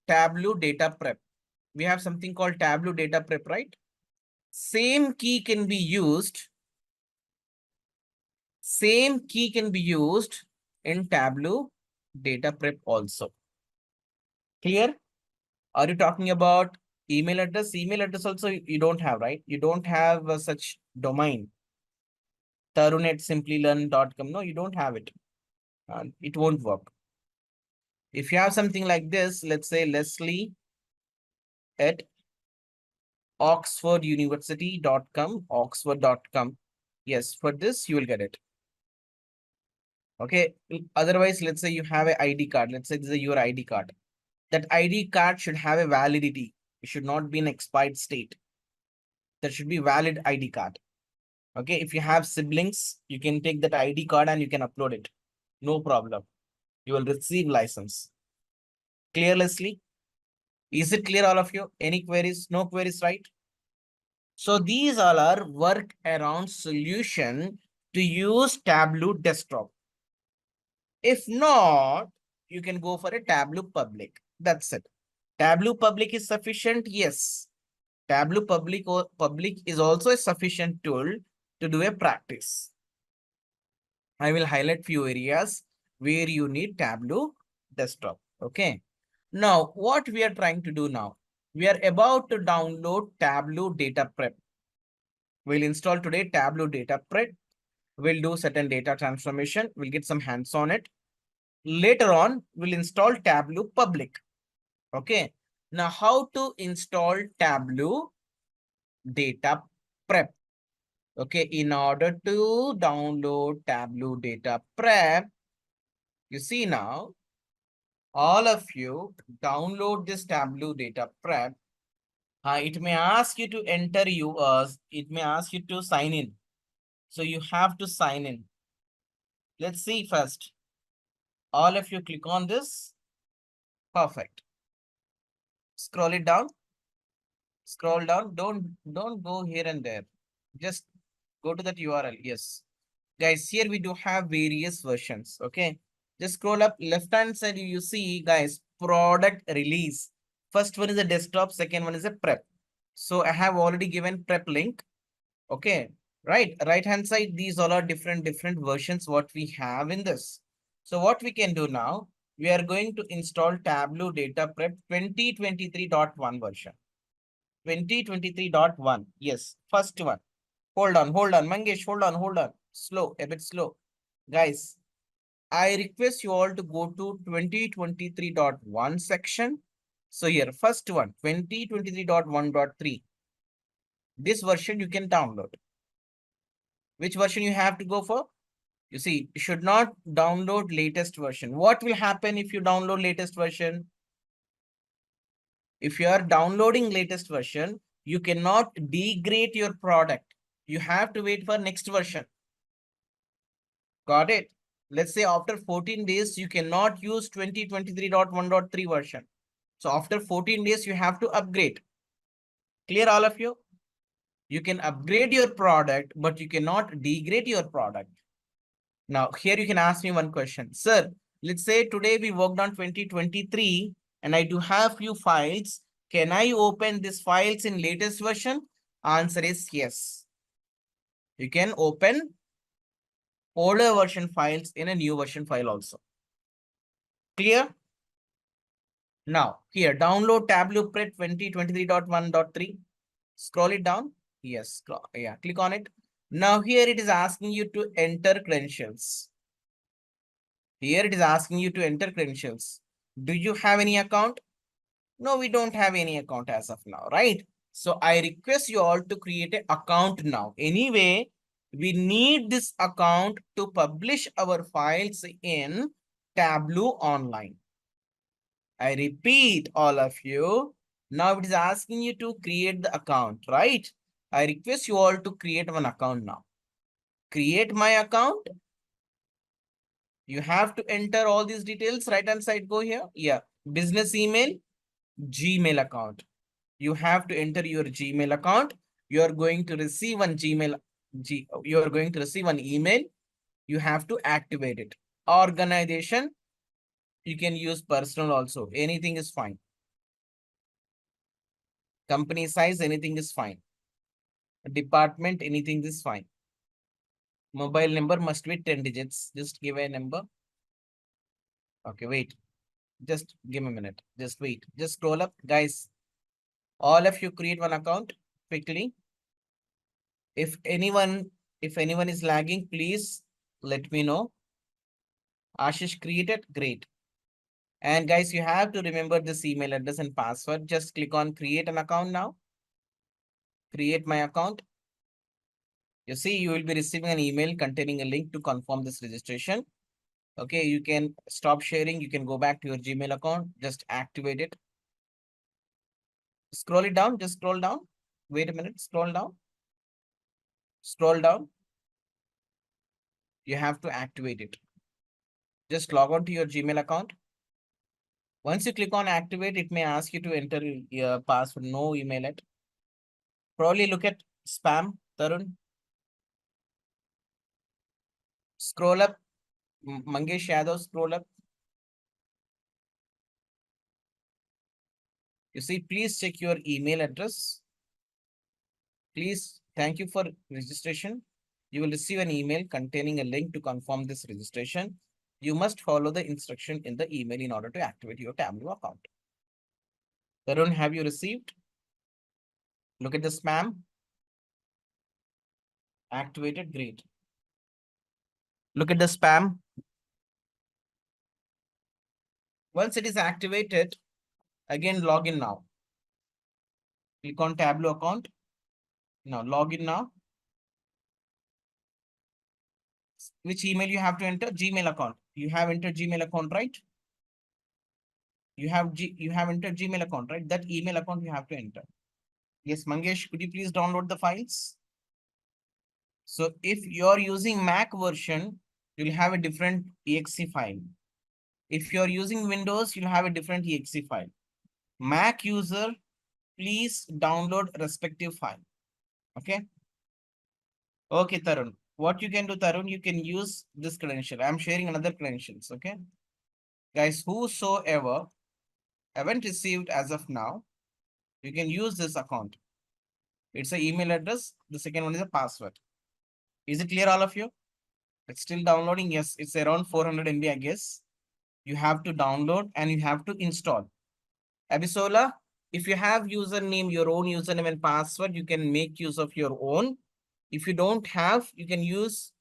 Tableau data prep. We have something called Tableau data prep, right? Same key can be used. Same key can be used in Tableau data prep also. Clear? Are you talking about email address? Email address also you don't have, right? You don't have such domain. tarun@simplilearn.com. No, you don't have it. It won't work. If you have something like this, let's say Leslie at oxforduniversity.com, oxford.com. Yes, for this, you will get it. Okay. Otherwise, let's say you have an ID card. Let's say this is your ID card. That ID card should have a validity. It should not be an expired state. That should be valid ID card. Okay. If you have siblings, you can take that ID card and you can upload it. No problem. You will receive license. Clear, Leslie? Is it clear, all of you? Any queries? No queries, right? So these all are work around solution to use Tableau desktop. If not, you can go for a Tableau public. That's it. Tableau public is sufficient. Yes. Tableau public is also a sufficient tool to do a practice. I will highlight few areas where you need Tableau desktop. Okay. Now, what we are trying to do now, we are about to download Tableau data prep. We'll install today Tableau data prep. We'll do certain data transformation. We'll get some hands on it. Later on, we'll install Tableau public. Okay. Now, how to install Tableau data prep? Okay. In order to download Tableau data prep, you see now, all of you download this Tableau data prep. It may ask you to enter it may ask you to sign in. So you have to sign in. Let's see first. All of you click on this. Perfect. Scroll it down. Scroll down. Don't go here and there. Just go to that URL. Yes. Guys, here we do have various versions. Okay. Just scroll up left hand side. You see, guys, product release. First one is a desktop. Second one is a prep. So I have already given prep link. Okay. Right hand side, these all are different versions what we have in this. So what we can do now, we are going to install Tableau Data Prep 2023.1 version. 2023.1. Yes, first one. Hold on, Mangesh, hold on. Slow, a bit slow. Guys, I request you all to go to 2023.1 section. So here, first one, 2023.1.3. This version you can download. Which version you have to go for? You see, you should not download latest version. What will happen if you download latest version? If you are downloading latest version, you cannot degrade your product. You have to wait for next version. Got it? Let's say after 14 days, you cannot use 2023.1.3 version. So after 14 days, you have to upgrade. Clear all of you? You can upgrade your product, but you cannot degrade your product. Now, here you can ask me one question. Sir, let's say today we worked on 2023 and I do have few files. Can I open these files in latest version? Answer is yes. You can open older version files in a new version file also. Clear? Now, here, download Tableau Prep 2023.1.3. Scroll it down. Yes, yeah, click on it. Now, here it is asking you to enter credentials. Here it is asking you to enter credentials. Do you have any account? No, we don't have any account as of now, right? So I request you all to create an account now. Anyway, we need this account to publish our files in Tableau Online. I repeat, all of you. Now it is asking you to create the account, right? I request you all to create one account now. Create my account. You have to enter all these details. Right hand side, go here. Yeah. Business email, Gmail account. You have to enter your Gmail account. You are going to receive one you are going to receive an email. You have to activate it. Organization, you can use personal also. Anything is fine. Company size, anything is fine. Department, anything is fine. Mobile number must be 10 digits. Just give a number. Okay, wait. Just give me a minute. Just wait. Just scroll up. Guys, all of you create one account quickly. If anyone is lagging, please let me know. Ashish created, great. And guys, you have to remember this email address and password. Just click on create an account now. Create my account. You see, you will be receiving an email containing a link to confirm this registration. Okay, you can stop sharing. You can go back to your Gmail account. Just activate it. Scroll it down. Just scroll down. Wait a minute. Scroll down. Scroll down. You have to activate it. Just log on to your Gmail account. Once you click on activate, it may ask you to enter your password. No email it. Probably look at spam, Tarun. Scroll up. Mangesh Yadav, scroll up. You see, please check your email address. Please, thank you for registration. You will receive an email containing a link to confirm this registration. You must follow the instruction in the email in order to activate your Tableau account. Tarun, have you received? Look at the spam. Activated, great. Look at the spam. Once it is activated, again log in now. Click on Tableau account. Now log in now. Which email you have to enter? Gmail account. You have entered Gmail account, right? You have entered Gmail account, right? That email account you have to enter. Yes, Mangesh, could you please download the files? So if you're using Mac version, you'll have a different exe file. If you're using Windows, you'll have a different exe file. Mac user, please download respective file. Okay. Okay, Tarun. What you can do, Tarun, you can use this credential. I'm sharing another credentials. Okay. Guys, whosoever haven't received as of now, you can use this account. It's an email address. The second one is a password. Is it clear, all of you? It's still downloading. Yes, it's around 400 MB, I guess. You have to download and you have to install. Abisola, if you have username, your own username and password, you can make use of your own. If you don't have, you can use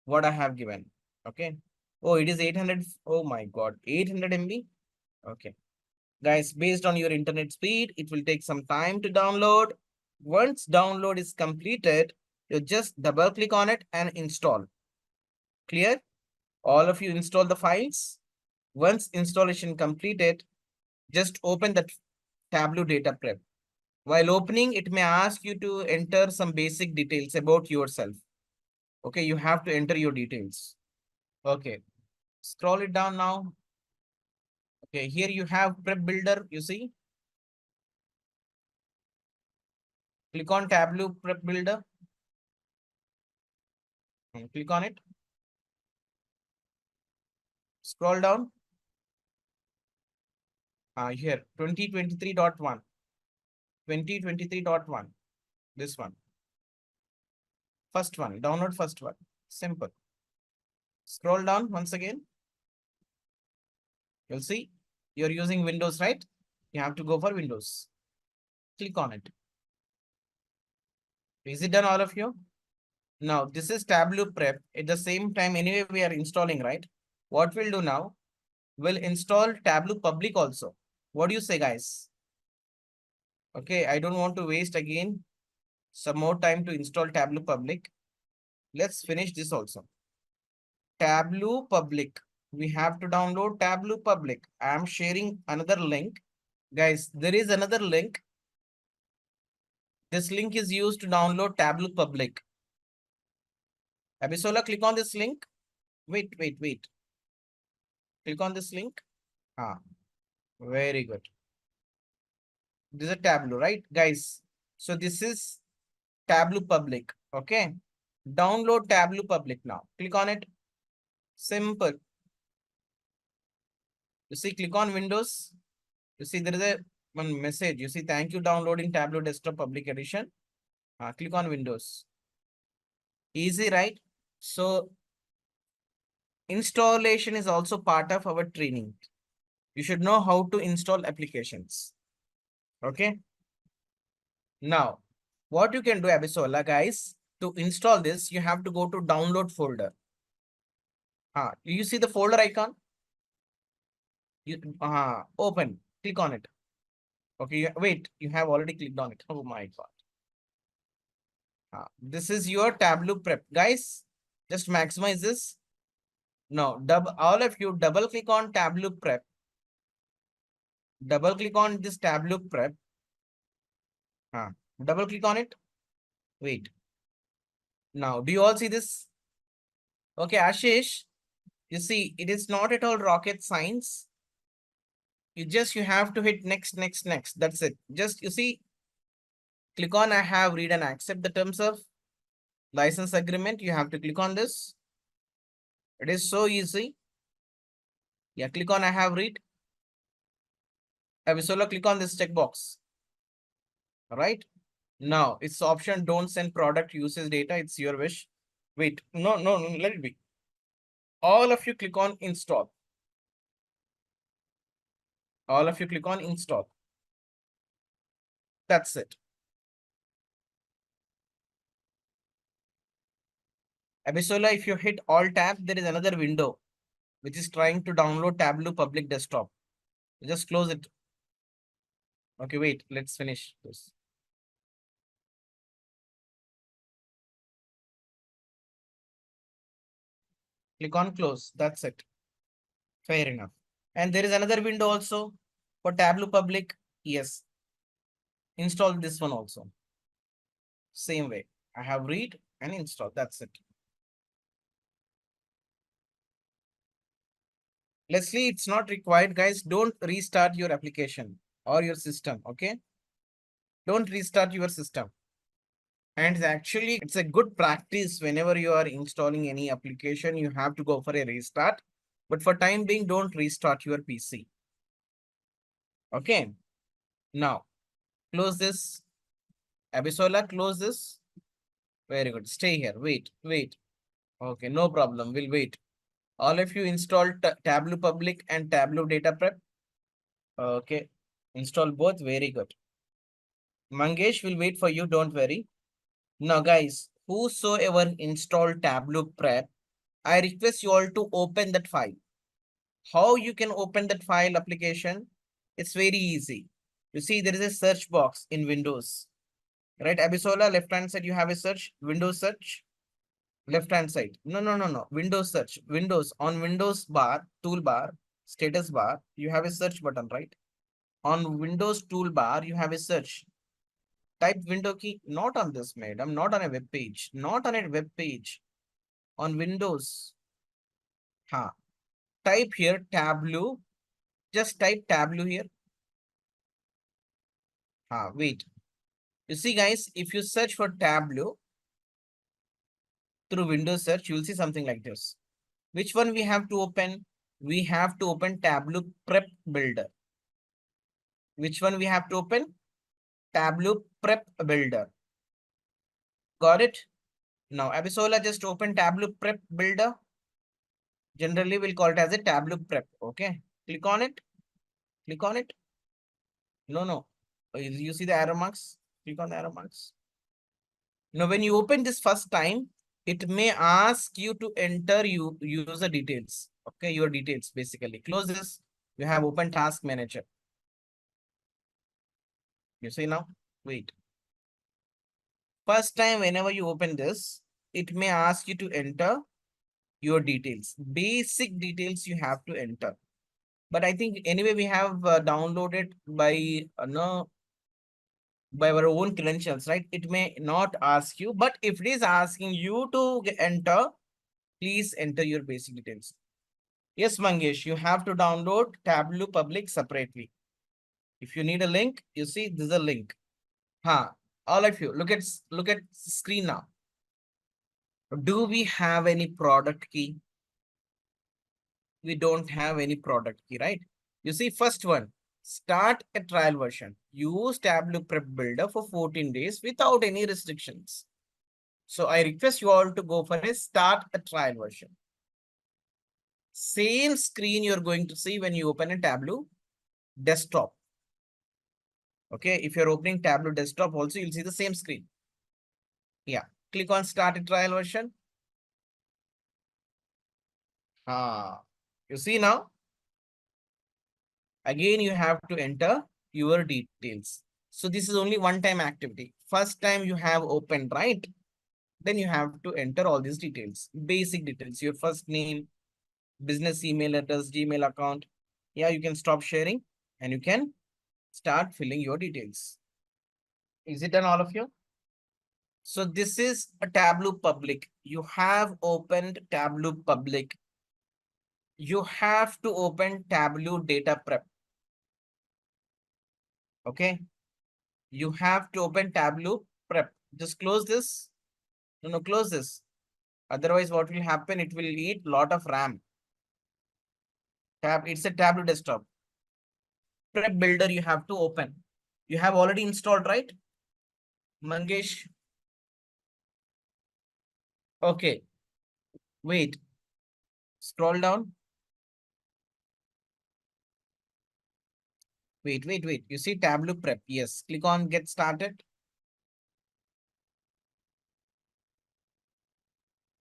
what I have given. Okay. Oh, it is 800. Oh my God, 800 MB. Okay. Guys, based on your internet speed, it will take some time to download. Once download is completed, you just double click on it and install. Clear? All of you install the files. Once installation completed, just open the Tableau data prep. While opening, it may ask you to enter some basic details about yourself. Okay, you have to enter your details. Okay, scroll it down now. Okay, here you have prep builder, you see. Click on Tableau prep builder. And click on it. Scroll down. Here, 2023.1. 2023.1. This one. First one, download first one. Simple. Scroll down once again. You'll see you're using Windows, right? You have to go for Windows. Click on it. Is it done, all of you? Now, this is Tableau prep. At the same time, anyway, we are installing, right? What we'll do now, we'll install Tableau public also. What do you say, guys? Okay, I don't want to waste again some more time to install Tableau public. Let's finish this also. Tableau public. We have to download Tableau public. I am sharing another link. Guys, there is another link. This link is used to download Tableau public. Abisola, click on this link. Wait. Click on this link. Very good. This is a Tableau, right, guys? So this is Tableau public. Okay. Download Tableau public now. Click on it. Simple. You see, click on Windows. You see, there is a one message. You see, thank you downloading Tableau Desktop Public Edition. Click on Windows. Easy, right? So installation is also part of our training. You should know how to install applications. Okay. Now, what you can do, Abisola, guys, to install this, you have to go to download folder. Do you see the folder icon? You open, click on it. Okay, wait, you have already clicked on it. Oh my God. This is your Tableau prep. Guys, just maximize this. Now, all of you double click on Tableau prep. Double click on this Tableau prep. Double click on it. Wait. Now, do you all see this? Okay, Ashish, you see, it is not at all rocket science. You have to hit next. That's it. Just, you see, click on I have read and accept the terms of license agreement. You have to click on this. It is so easy. Yeah, click on I have read. Abisola, click on this checkbox. All right. Now it's option don't send product usage data. It's your wish. Wait, no, let it be. All of you click on install. All of you click on install. That's it. Abisola, if you hit all tab, there is another window which is trying to download Tableau public desktop. Just close it. Okay, wait, let's finish this. Click on close. That's it. Fair enough. And there is another window also for Tableau public. Yes. Install this one also. Same way. I have read and install. That's it. Leslie, it's not required, guys. Don't restart your application. or your system. Okay. Don't restart your system. And actually, it's a good practice whenever you are installing any application, you have to go for a restart. But for time being, don't restart your PC. Okay. Now, close this. Abisola, close this. Very good. Stay here. Wait. Okay, no problem. We'll wait. All of you install Tableau Public and Tableau Data Prep. Okay. Install both. Very good. Mangesh will wait for you. Don't worry. Now, guys, whosoever installed Tableau Prep, I request you all to open that file. How you can open that file application? It's very easy. You see, there is a search box in Windows. Right, Abisola, left hand side, you have a search, Windows search. Left hand side. No. Windows search. Windows. On Windows bar, toolbar, status bar, you have a search button, right? On Windows toolbar, you have a search. Type window key, not on this, madam, not on a web page, not on a web page. On Windows. Type here Tableau. Just type Tableau here. Wait. You see, guys, if you search for Tableau through Windows search, you will see something like this. Which one we have to open? We have to open Tableau Prep Builder. Which one we have to open? Tableau Prep Builder. Got it? Now, Abisola, just open Tableau Prep Builder. Generally, we'll call it as a Tableau Prep. Okay. Click on it. Click on it. No. You see the arrow marks? Click on the arrow marks. Now, when you open this first time, it may ask you to enter user details. Okay, your details basically. Close this. You have open Task Manager. You see now? Wait. First time, whenever you open this, it may ask you to enter your details. Basic details you have to enter. But I think anyway, we have downloaded by by our own credentials, right? It may not ask you, but if it is asking you to enter, please enter your basic details. Yes, Mangesh, you have to download Tableau Public separately. If you need a link, you see this is a link. All of you, look at screen now. Do we have any product key? We don't have any product key, right? You see, first one, start a trial version. Use Tableau Prep Builder for 14 days without any restrictions. So I request you all to go for a start a trial version. Same screen you're going to see when you open a Tableau desktop. Okay, if you're opening Tableau desktop also, you'll see the same screen. Yeah, click on start a trial version. You see now? Again, you have to enter your details. So this is only one-time activity. First time you have opened, right? Then you have to enter all these details, basic details, your first name, business email address, Gmail account. Yeah, you can stop sharing and you can start filling your details. Is it done, all of you? So this is a Tableau Public. You have opened Tableau Public. You have to open Tableau Data Prep. Okay. You have to open Tableau Prep. Just close this. No, close this. Otherwise, what will happen? It will eat a lot of RAM. It's a Tableau desktop. Prep Builder you have to open. You have already installed, right? Mangesh. Okay. Wait. Scroll down. Wait. You see Tableau Prep. Yes. Click on Get Started.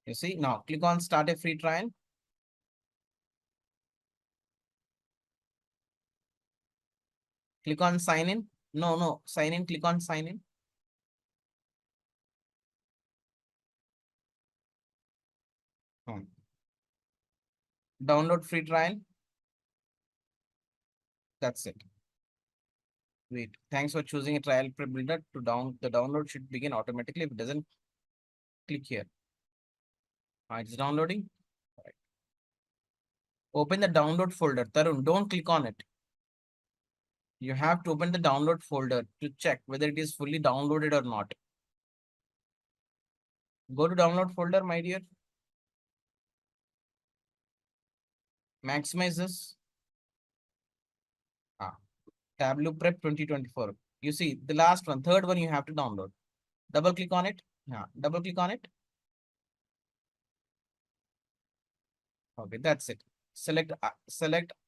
You see now. Click on Start a Free Trial. Click on Sign In. No. Sign in. Click on Sign In. Download free trial. That's it. Wait. Thanks for choosing a trial prep builder to the download should begin automatically. If it doesn't, click here. It's downloading. Right. Open the download folder. Tarun, don't click on it. You have to open the download folder to check whether it is fully downloaded or not. Go to download folder, my dear. Maximize this. Tableau Prep 2024. You see the last one, third one you have to download. Double click on it. Yeah, double click on it. Okay, that's it. Select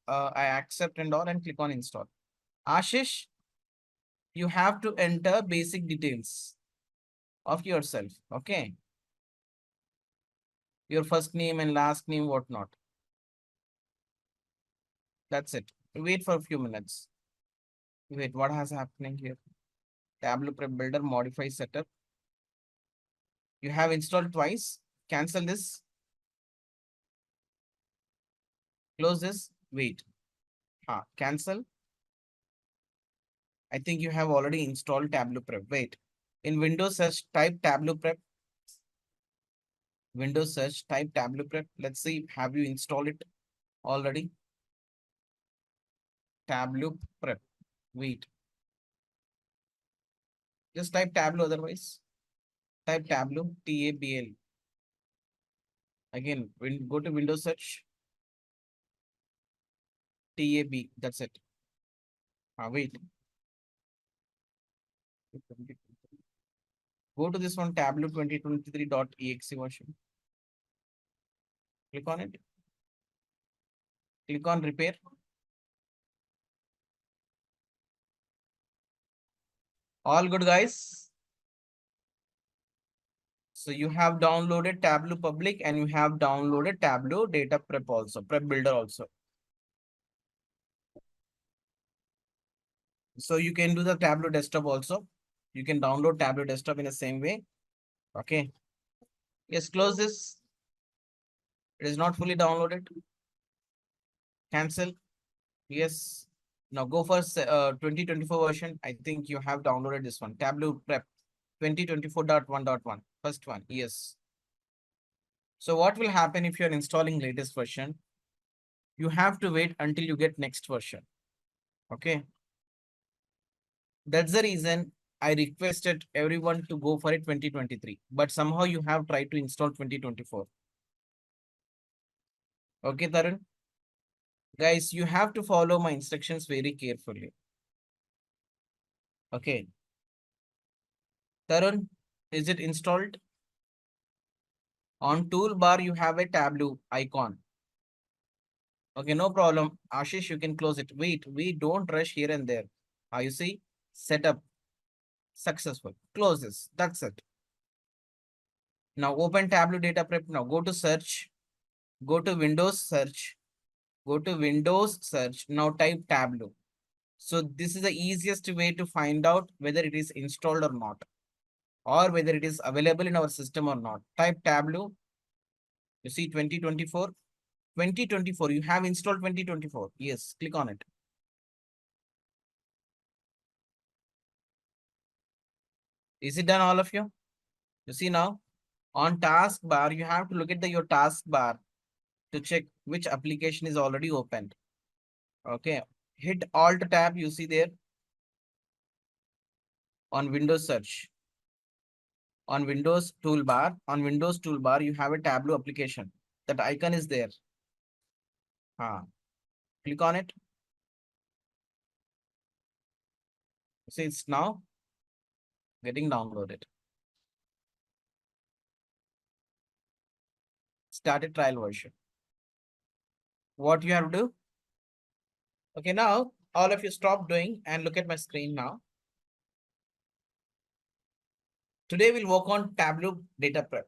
I accept and all and click on install. Ashish, you have to enter basic details of yourself. Okay. Your first name and last name, whatnot. That's it. Wait for a few minutes. Wait, what has happening here? Tableau Prep Builder modify setup. You have installed twice. Cancel this. Close this. Wait. Cancel. I think you have already installed Tableau Prep. Wait. In Windows search, type Tableau Prep. Windows search, type Tableau Prep. Let's see, have you installed it already? Tableau Prep. Wait. Just type Tableau otherwise. Type Tableau, T-A-B-L. Again, go to Windows search. T-A-B, that's it. Wait. Go to this one, Tableau 2023.exe version. Click on it. Click on repair. All good, guys. So you have downloaded Tableau Public and you have downloaded Tableau Data Prep also, Prep Builder also. So you can do the Tableau Desktop also. You can download Tableau Desktop in the same way. Okay. Yes, close this. It is not fully downloaded. Cancel. Yes. Now go for 2024 version. I think you have downloaded this one. Tableau Prep 2024.1.1. First one. Yes. So what will happen if you're installing latest version? You have to wait until you get next version. Okay. That's the reason I requested everyone to go for it 2023. But somehow you have tried to install 2024. Okay, Tarun? Guys, you have to follow my instructions very carefully. Okay. Tarun, is it installed? On toolbar, you have a Tableau icon. Okay, no problem. Ashish, you can close it. Wait, we don't rush here and there. You see? Setup. Successful. Close this. That's it. Now open Tableau Data Prep. Now go to search. Go to Windows search. Go to Windows search. Now type Tableau. So this is the easiest way to find out whether it is installed or not, or whether it is available in our system or not. Type Tableau. You see 2024. 2024. You have installed 2024. Yes, click on it. Is it done, all of you? You see now, on taskbar, you have to look at your taskbar to check which application is already opened. Okay, hit Alt tab, you see there on Windows search. On Windows toolbar, you have a Tableau application. That icon is there. Click on it. See, it's now getting downloaded. Start a trial version. What you have to do? Okay, now all of you stop doing and look at my screen now. Today we'll work on Tableau Data Prep.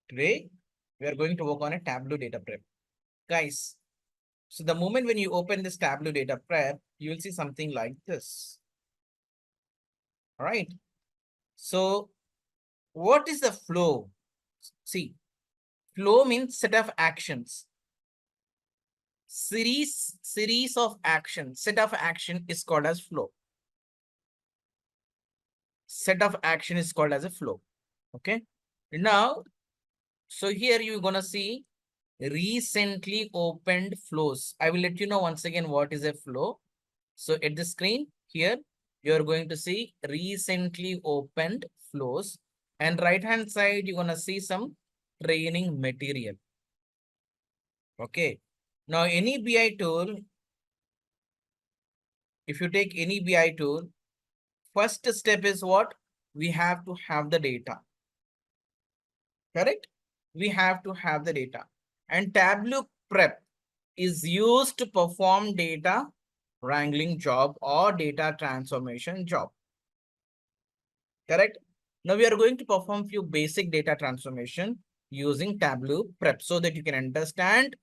Today we are going to work on a Tableau Data Prep. Guys, so the moment when you open this Tableau Data Prep, you will see something like this. All right. So what is the flow? See, flow means set of actions. Series of actions. Set of action is called as flow. Set of action is called as a flow. Okay. Now, so here you're gonna see recently opened flows. I will let you know once again what is a flow. So at the screen here, you're going to see recently opened flows, and right hand side, you're going to see some training material. Okay. Now any BI tool, if you take any BI tool, first step is what? We have to have the data. Correct? We have to have the data. And Tableau prep is used to perform data wrangling job or data transformation job. Correct? Now we are going to perform few basic data transformation using Tableau prep so that you can understand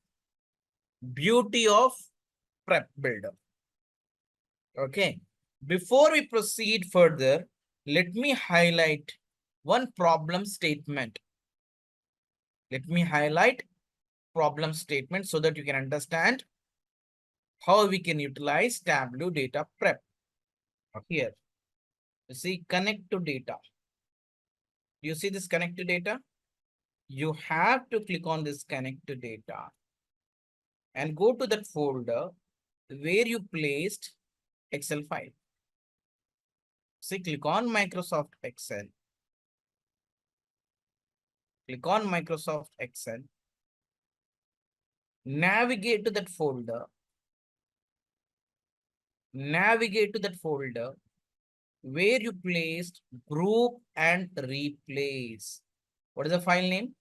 beauty of prep builder. Okay. Before we proceed further, let me highlight one problem statement. Let me highlight problem statement so that you can understand how we can utilize Tableau data prep. Here, you see connect to data. You see this connect to data? You have to click on this connect to data and go to that folder where you placed Excel file. See, click on Microsoft Excel. Click on Microsoft Excel. Navigate to that folder. Navigate to that folder where you placed group and replace. What is the file name?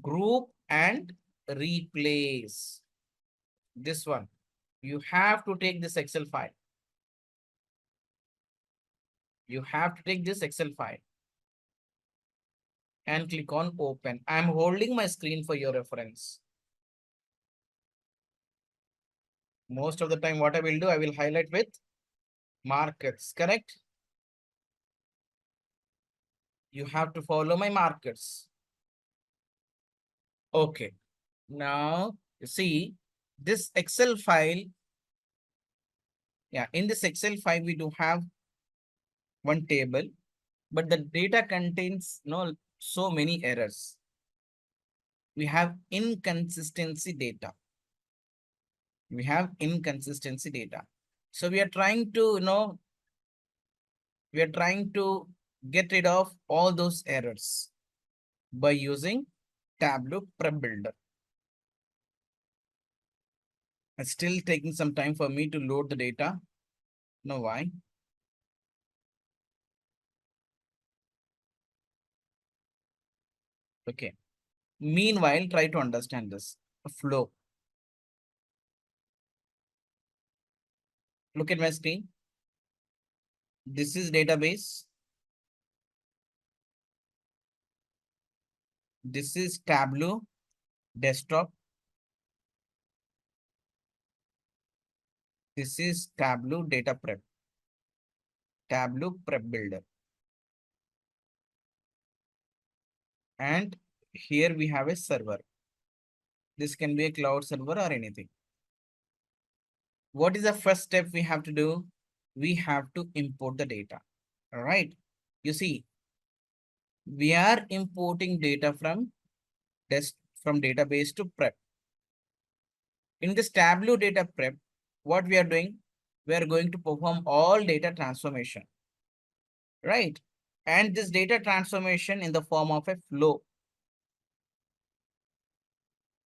Group and replace. This one. You have to take this Excel file. You have to take this Excel file and click on open. I'm holding my screen for your reference. Most of the time, what I will do, I will highlight with markers, correct? You have to follow my markers. Okay. Now, you see this Excel file. Yeah, in this Excel file, we do have one table, but the data contains so many errors. We have inconsistency data. We have inconsistency data. So we are trying to, we are trying to get rid of all those errors by using Tableau Prep Builder. It's still taking some time for me to load the data. Know why? Okay. Meanwhile, try to understand this flow. Look at my screen. This is database. This is Tableau desktop. This is Tableau data prep. Tableau prep builder. And here we have a server. This can be a cloud server or anything. What is the first step we have to do? We have to import the data. All right. You see, we are importing data from database to prep. In this Tableau data prep, what we are doing? We are going to perform all data transformation. Right. And this data transformation in the form of a flow.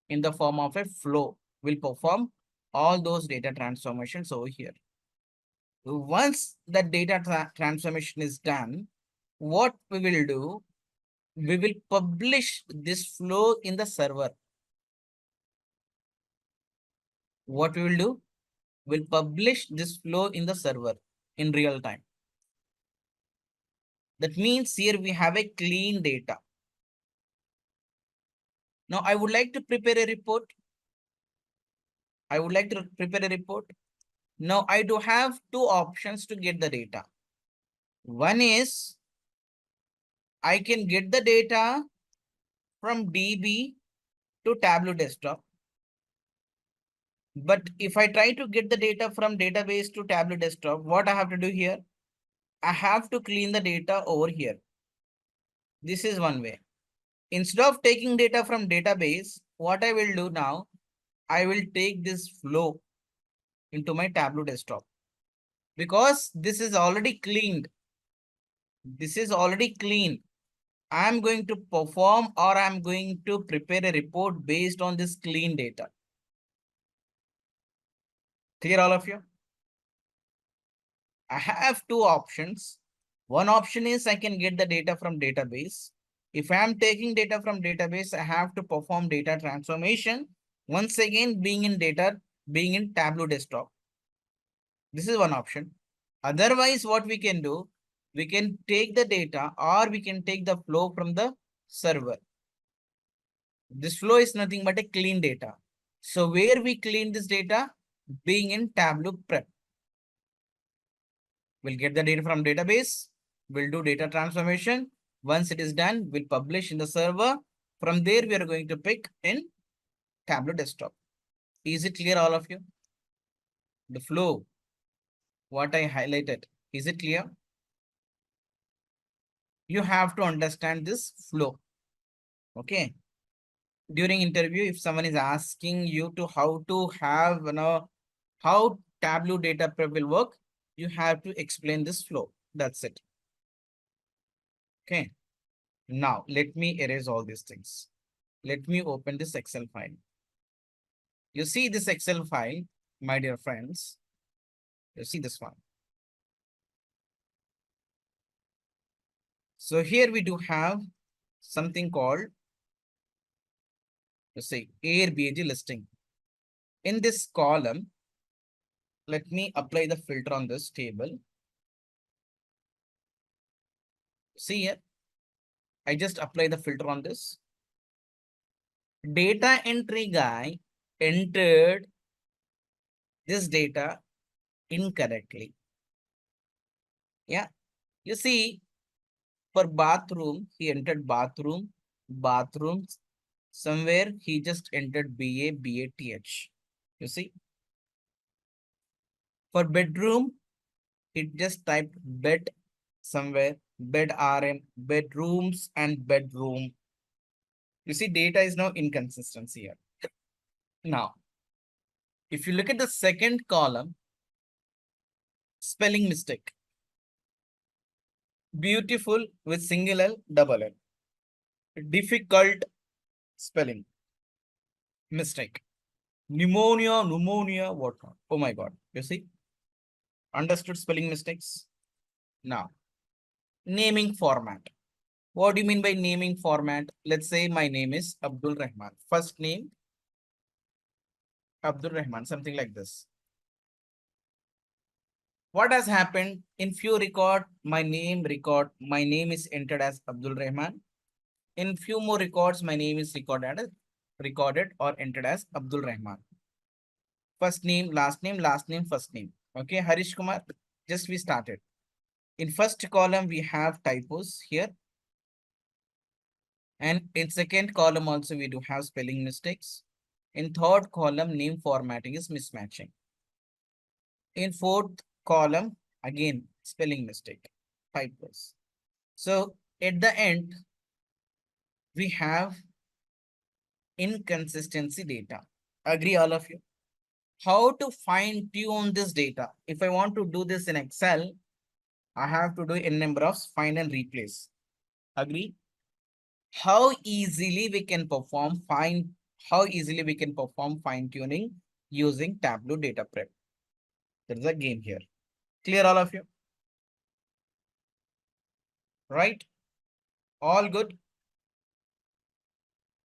In the form of a flow, will perform all those data transformations over here. Once the data transformation is done, what we will do, we will publish this flow in the server. What we will do, we'll publish this flow in the server in real time. That means here we have a clean data. Now I would like to prepare a report. Now I do have two options to get the data. One is I can get the data from DB to Tableau desktop. But if I try to get the data from database to Tableau desktop, what I have to do here? I have to clean the data over here. This is one way. Instead of taking data from database, what I will do now, I will take this flow into my Tableau desktop because this is already cleaned. This is already clean. I'm going to perform or I'm going to prepare a report based on this clean data. Clear all of you? I have two options. One option is I can get the data from database. If I am taking data from database, I have to perform data transformation. Once again, being in Tableau desktop. This is one option. Otherwise, what we can do, we can take the data or we can take the flow from the server. This flow is nothing but a clean data. So where we clean this data? Being in Tableau prep. We'll get the data from database. We'll do data transformation. Once it is done, we'll publish in the server. From there, we are going to pick in Tableau desktop. Is it clear, all of you? The flow, what I highlighted, is it clear? You have to understand this flow. Okay. During interview, if someone is asking you to how to have, how Tableau data prep will work, you have to explain this flow. That's it. Okay. Now, let me erase all these things. Let me open this Excel file. You see this Excel file, my dear friends. You see this one. So here we do have something called, let's say, Airbnb listing. In this column, let me apply the filter on this table. See here, I just apply the filter on this. Data entry guy entered this data incorrectly. Yeah, you see, for bathroom, he entered bathrooms. Somewhere he just entered BATH. You see, for bedroom, it just typed bed somewhere, bed RM, bedrooms and bedroom. You see, data is now inconsistency here. Now, if you look at the second column, spelling mistake. Beautiful with single L, double L. Difficult spelling mistake. Pneumonia, whatnot. Oh my God. You see? Understood spelling mistakes? Now, naming format. What do you mean by naming format? Let's say my name is Abdul Rahman. First name, Abdul Rahman, something like this. What has happened in few record, my name is entered as Abdul Rahman. In few more records, my name is recorded or entered as Abdul Rahman. First name, last name, first name. Okay, Harish Kumar, just we started. In first column, we have typos here. And in second column also, we do have spelling mistakes. In third column, name formatting is mismatching. In fourth column, again, spelling mistake, typos. So at the end, we have inconsistency data. Agree, all of you? How to fine tune this data? If I want to do this in Excel, I have to do n number of find and replace. Agree? How easily we can perform fine tuning using Tableau data prep. There is a game here. Clear, all of you? Right? All good?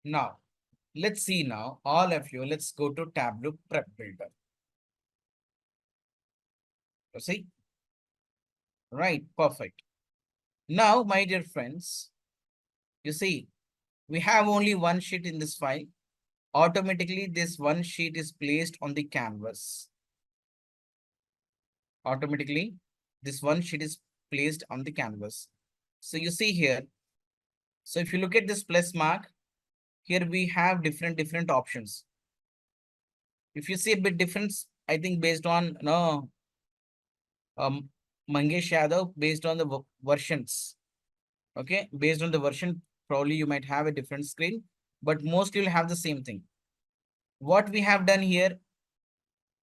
Now, let's see now, all of you, let's go to Tableau Prep Builder. You see? Right, perfect. Now, my dear friends, you see, we have only one sheet in this file. Automatically, this one sheet is placed on the canvas. Automatically, this one sheet is placed on the canvas. So you see here, so if you look at this plus mark, here we have different options. If you see a bit difference, I think based on Mangesh Yadav, based on the versions. Okay, based on the version, probably you might have a different screen, but mostly you'll have the same thing. What we have done here,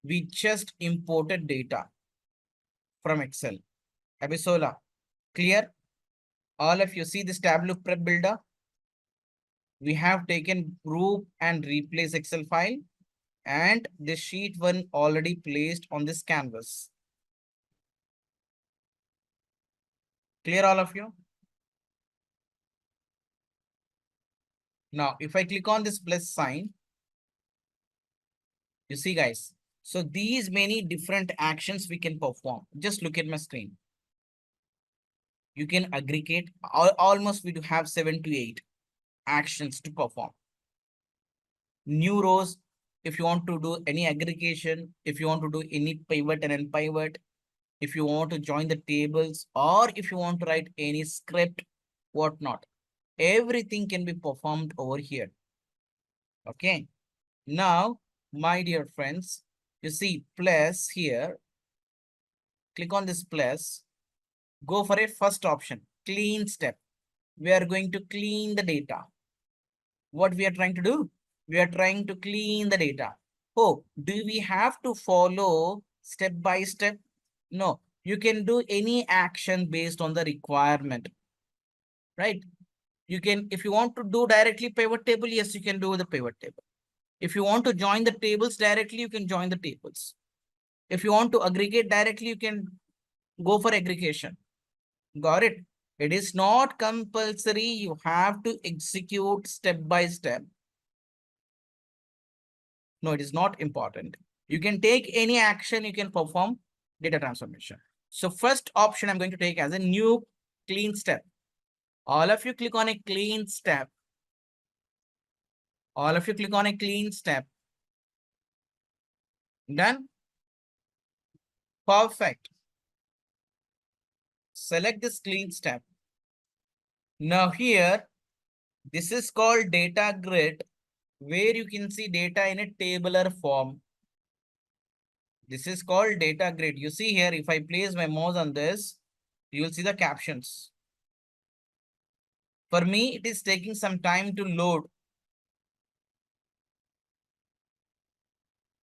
We just imported data from Excel. Abisola, clear? All of you see this Tableau Prep Builder? We have taken group and replace Excel file, and the sheet one already placed on this canvas. Clear, all of you? Now, if I click on this plus sign, you see, guys, so these many different actions we can perform. Just look at my screen. You can aggregate, almost we do have 7 to 8 actions to perform. New rows, if you want to do any aggregation, if you want to do any pivot and unpivot, if you want to join the tables, or if you want to write any script, whatnot, everything can be performed over here. Okay. Now, my dear friends, you see plus here, click on this plus, go for a first option, clean step. We are going to clean the data. What we are trying to do? We are trying to clean the data. Oh, do we have to follow step by step? No, you can do any action based on the requirement, right? You can, if you want to do directly pivot table, yes, you can do the pivot table. If you want to join the tables directly, you can join the tables. If you want to aggregate directly, you can go for aggregation. Got it? It is not compulsory. You have to execute step by step. No, it is not important. You can take any action, you can perform data transformation. So first option I'm going to take as a new clean step. All of you click on a clean step. All of you click on a clean step. Done? Perfect. Select this clean step. Now here, this is called data grid, where you can see data in a tabular form. This is called data grid. You see here, if I place my mouse on this, you will see the captions. For me, it is taking some time to load.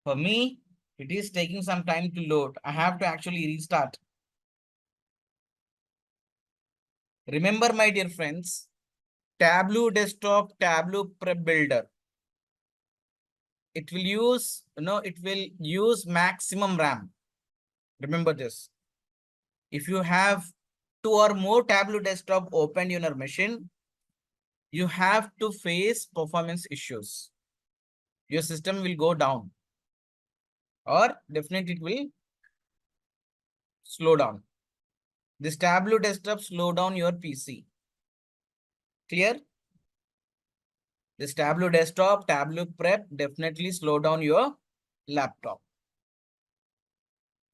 For me, it is taking some time to load. I have to actually restart. Remember, my dear friends, Tableau Desktop, Tableau Prep Builder. It will use, it will use maximum RAM. Remember this. If you have 2 or more Tableau Desktop opened in your machine, you have to face performance issues. Your system will go down, or definitely it will slow down. This Tableau Desktop slow down your PC. Clear? This Tableau Desktop, Tableau Prep definitely slow down your laptop.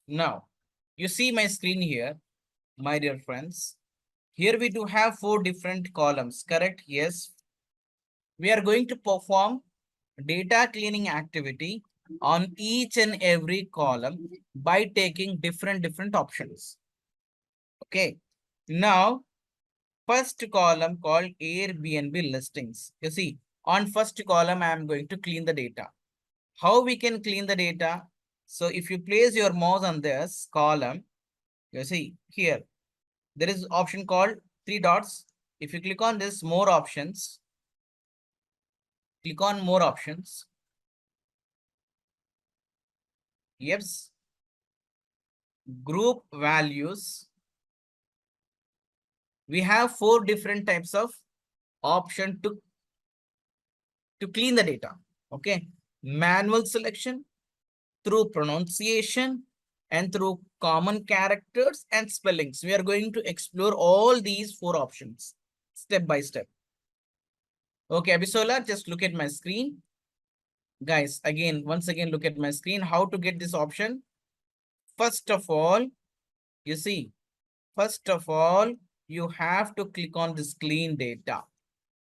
Now, you see my screen here, my dear friends. Here we do have 4 different columns, correct? Yes. We are going to perform data cleaning activity on each and every column by taking different options. Okay. Now, first column called Airbnb listings. You see, on first column, I am going to clean the data. How we can clean the data? So if you place your mouse on this column, you see here, there is option called 3 dots. If you click on this, more options, click on more options. Yes. Group values. We have 4 different types of option to clean the data. Okay. Manual selection, through pronunciation, and through common characters and spellings. We are going to explore all these 4 options step by step. Okay, Abisola, just look at my screen. Guys, once again, look at my screen. How to get this option? First of all, you see, first of all, you have to click on this clean data.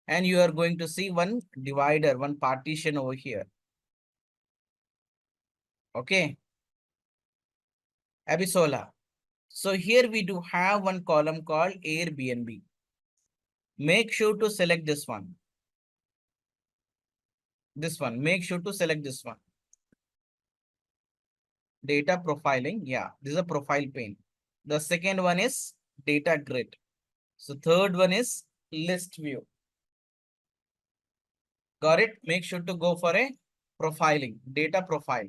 And you are going to see one divider, one partition over here. Okay. Abisola. So here we do have one column called Airbnb. Make sure to select this one. This one. Make sure to select this one. Data profiling. Yeah, this is a profile pane. The second one is data grid. So third one is list view. Got it? Make sure to go for a profiling, data profile.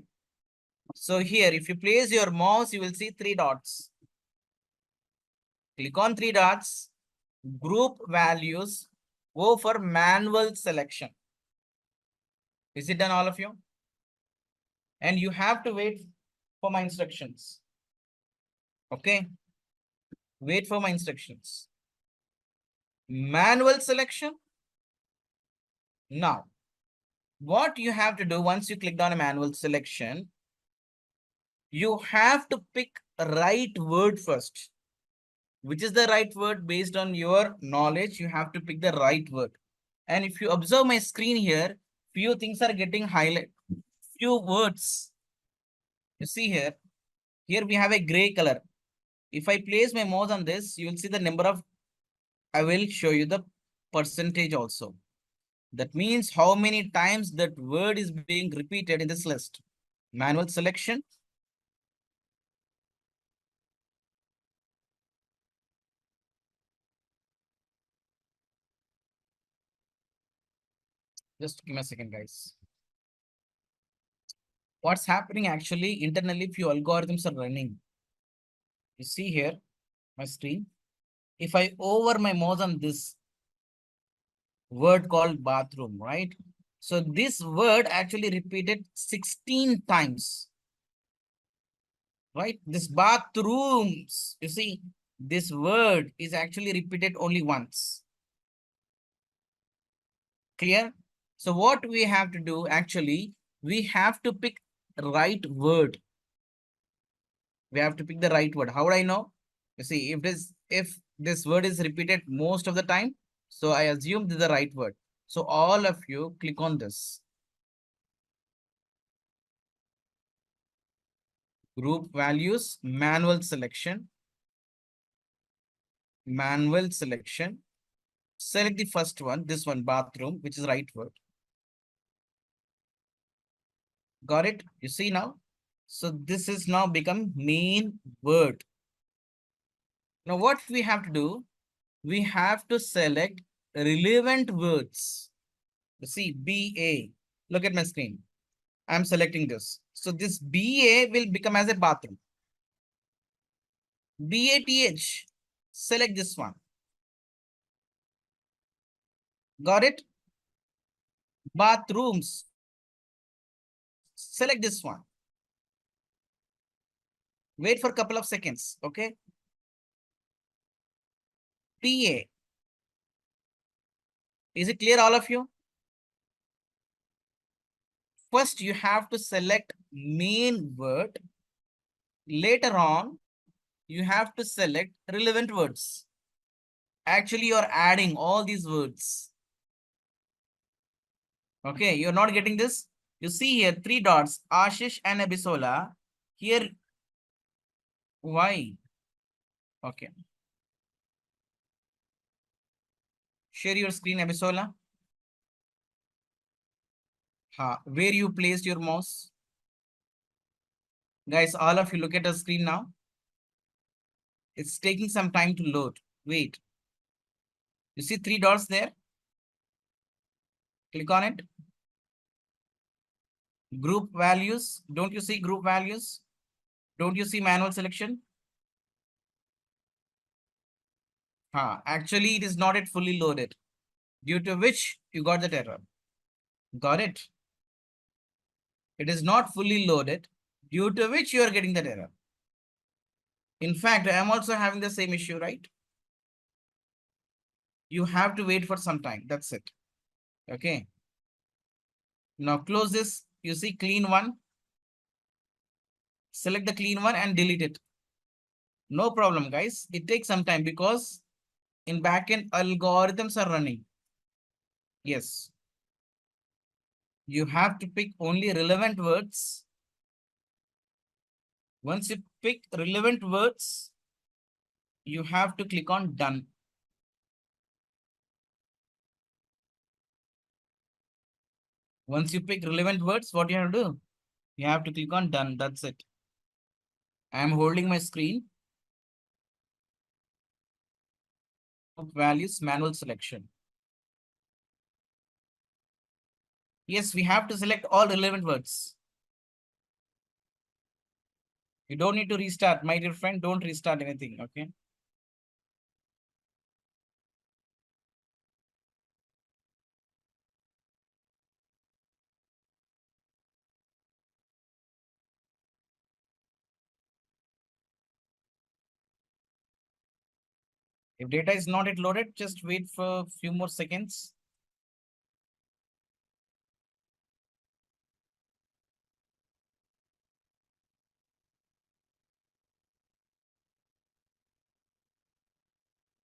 So here, if you place your mouse, you will see three dots. Click on three dots, group values, go for manual selection. Is it done, all of you? And you have to wait for my instructions. Okay. Wait for my instructions. Manual selection. Now, what you have to do once you clicked on a manual selection, you have to pick a right word first. Which is the right word based on your knowledge? You have to pick the right word. And if you observe my screen here, few things are getting highlighted. Few words. You see here. Here we have a gray color. If I place my mouse on this, you will see the number of. I will show you the percentage also. That means how many times that word is being repeated in this list. Manual selection. Just give me a second, guys. What's happening actually internally, few algorithms are running. You see here, my screen. If I over my mouse on this word called bathroom, right? So this word actually repeated 16 times, right? This bathrooms, you see, this word is actually repeated only once. Clear? So what we have to do actually, we have to pick right word. We have to pick the right word. How would I know? You see, if this word is repeated most of the time, so I assume this is the right word. So all of you click on this. Group values, manual selection. Manual selection. Select the first one, this one, bathroom, which is right word. Got it? You see now? So this is now become main word. Now what we have to do? We have to select relevant words. You see, BA. Look at my screen. I'm selecting this. So this BA will become as a bathroom. BATH. Select this one. Got it? Bathrooms. Select this one. Wait for a couple of seconds. Okay. TA. Is it clear, all of you? First, you have to select main word. Later on, you have to select relevant words. Actually, you're adding all these words. Okay, you're not getting this? You see here, three dots, Ashish and Abisola. Here, why? Okay. Share your screen, Abisola. Where you placed your mouse? Guys, all of you look at the screen now. It's taking some time to load. Wait. You see three dots there? Click on it. Group values. Don't you see group values? Don't you see manual selection? Actually, it is not yet fully loaded, due to which you got that error. Got it? It is not fully loaded, due to which you are getting that error. In fact, I am also having the same issue, right? You have to wait for some time. That's it. Okay. Now close this. You see clean one. Select the clean one and delete it. No problem, guys. It takes some time because in backend algorithms are running. Yes. You have to pick only relevant words. Once you pick relevant words, you have to click on done. Once you pick relevant words, what you have to do? You have to click on done. That's it. I am holding my screen. Values, manual selection. Yes, we have to select all relevant words. You don't need to restart, my dear friend. Don't restart anything, okay? If data is not yet loaded, just wait for a few more seconds.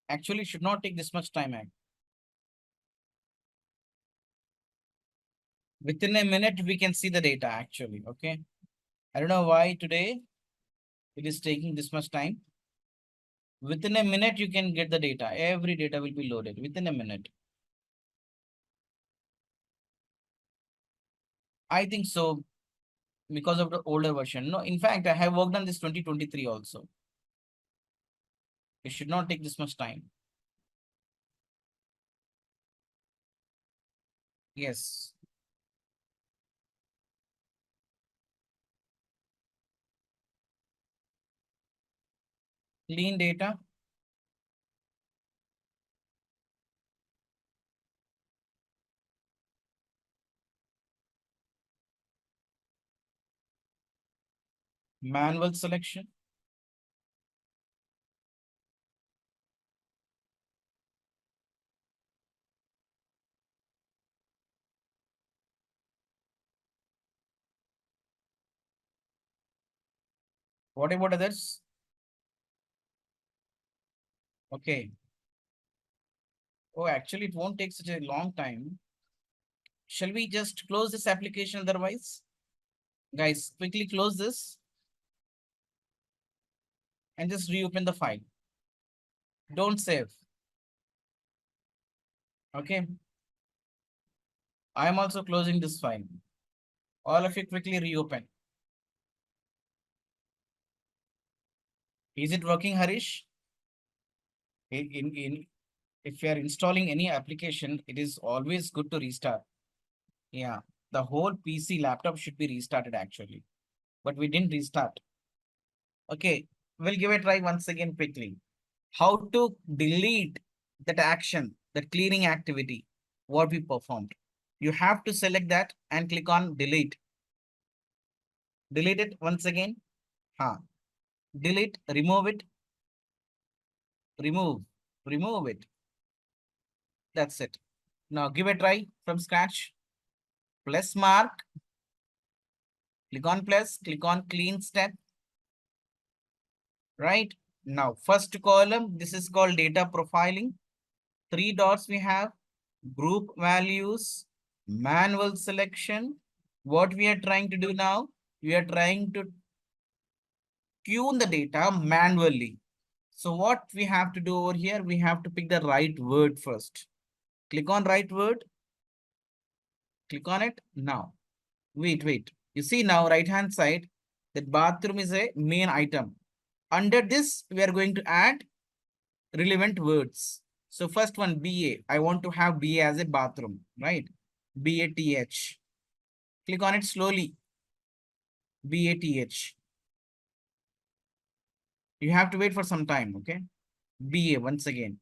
Actually, it should not take this much time. Within a minute, we can see the data actually, okay? I don't know why today it is taking this much time. Within a minute, you can get the data. Every data will be loaded within a minute. I think so because of the older version. No, in fact, I have worked on this 2023 also. It should not take this much time. Yes. Clean data. Manual selection. What about others? Okay. Oh, actually, it won't take such a long time. Shall we just close this application otherwise? Guys, quickly close this and just reopen the file. Don't save. Okay. I am also closing this file. All of you quickly reopen. Is it working, Harish? If you are installing any application, it is always good to restart. Yeah, the whole PC laptop should be restarted actually, but we didn't restart. Okay, we'll give it a try once again quickly. How to delete that action, that cleaning activity, what we performed. You have to select that and click on delete. Delete it once again. Delete, remove it, remove, remove it. That's it. Now give a try from scratch. Plus mark. Click on plus, click on clean step. Right. Now, first column, this is called data profiling. 3 dots we have, group values, manual selection. What we are trying to do now, we are trying to tune the data manually. So what we have to do over here, we have to pick the right word first. Click on right word. Click on it now. Wait. You see now right hand side, that bathroom is a main item. Under this, we are going to add relevant words. So first one, BA. I want to have BA as a bathroom, right? BATH. Click on it slowly. BATH. You have to wait for some time, okay? BA once again.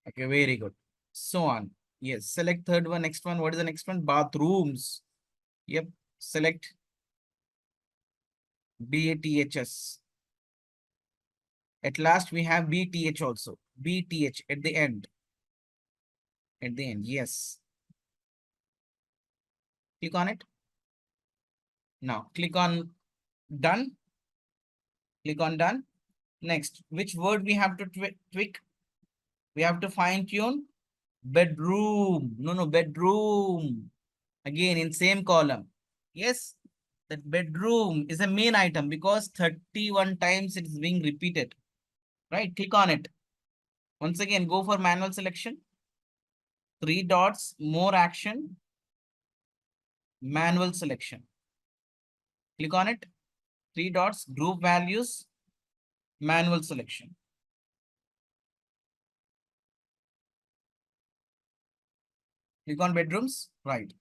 Okay, very good. So on. Yes, select third one, next one. What is the next one? Bathrooms. Yep, select BATHS. At last, we have BTH also. BTH at the end. At the end, yes. Click on it. Now, click on done. Click on done. Next, which word we have to tweak? We have to fine tune bedroom. No, bedroom. Again, in same column. Yes, that bedroom is a main item because 31 times it is being repeated. Right, click on it. Once again, go for manual selection. 3 dots, more action, manual selection. Click on it. 3 dots, group values, manual selection. Click on bedrooms, right.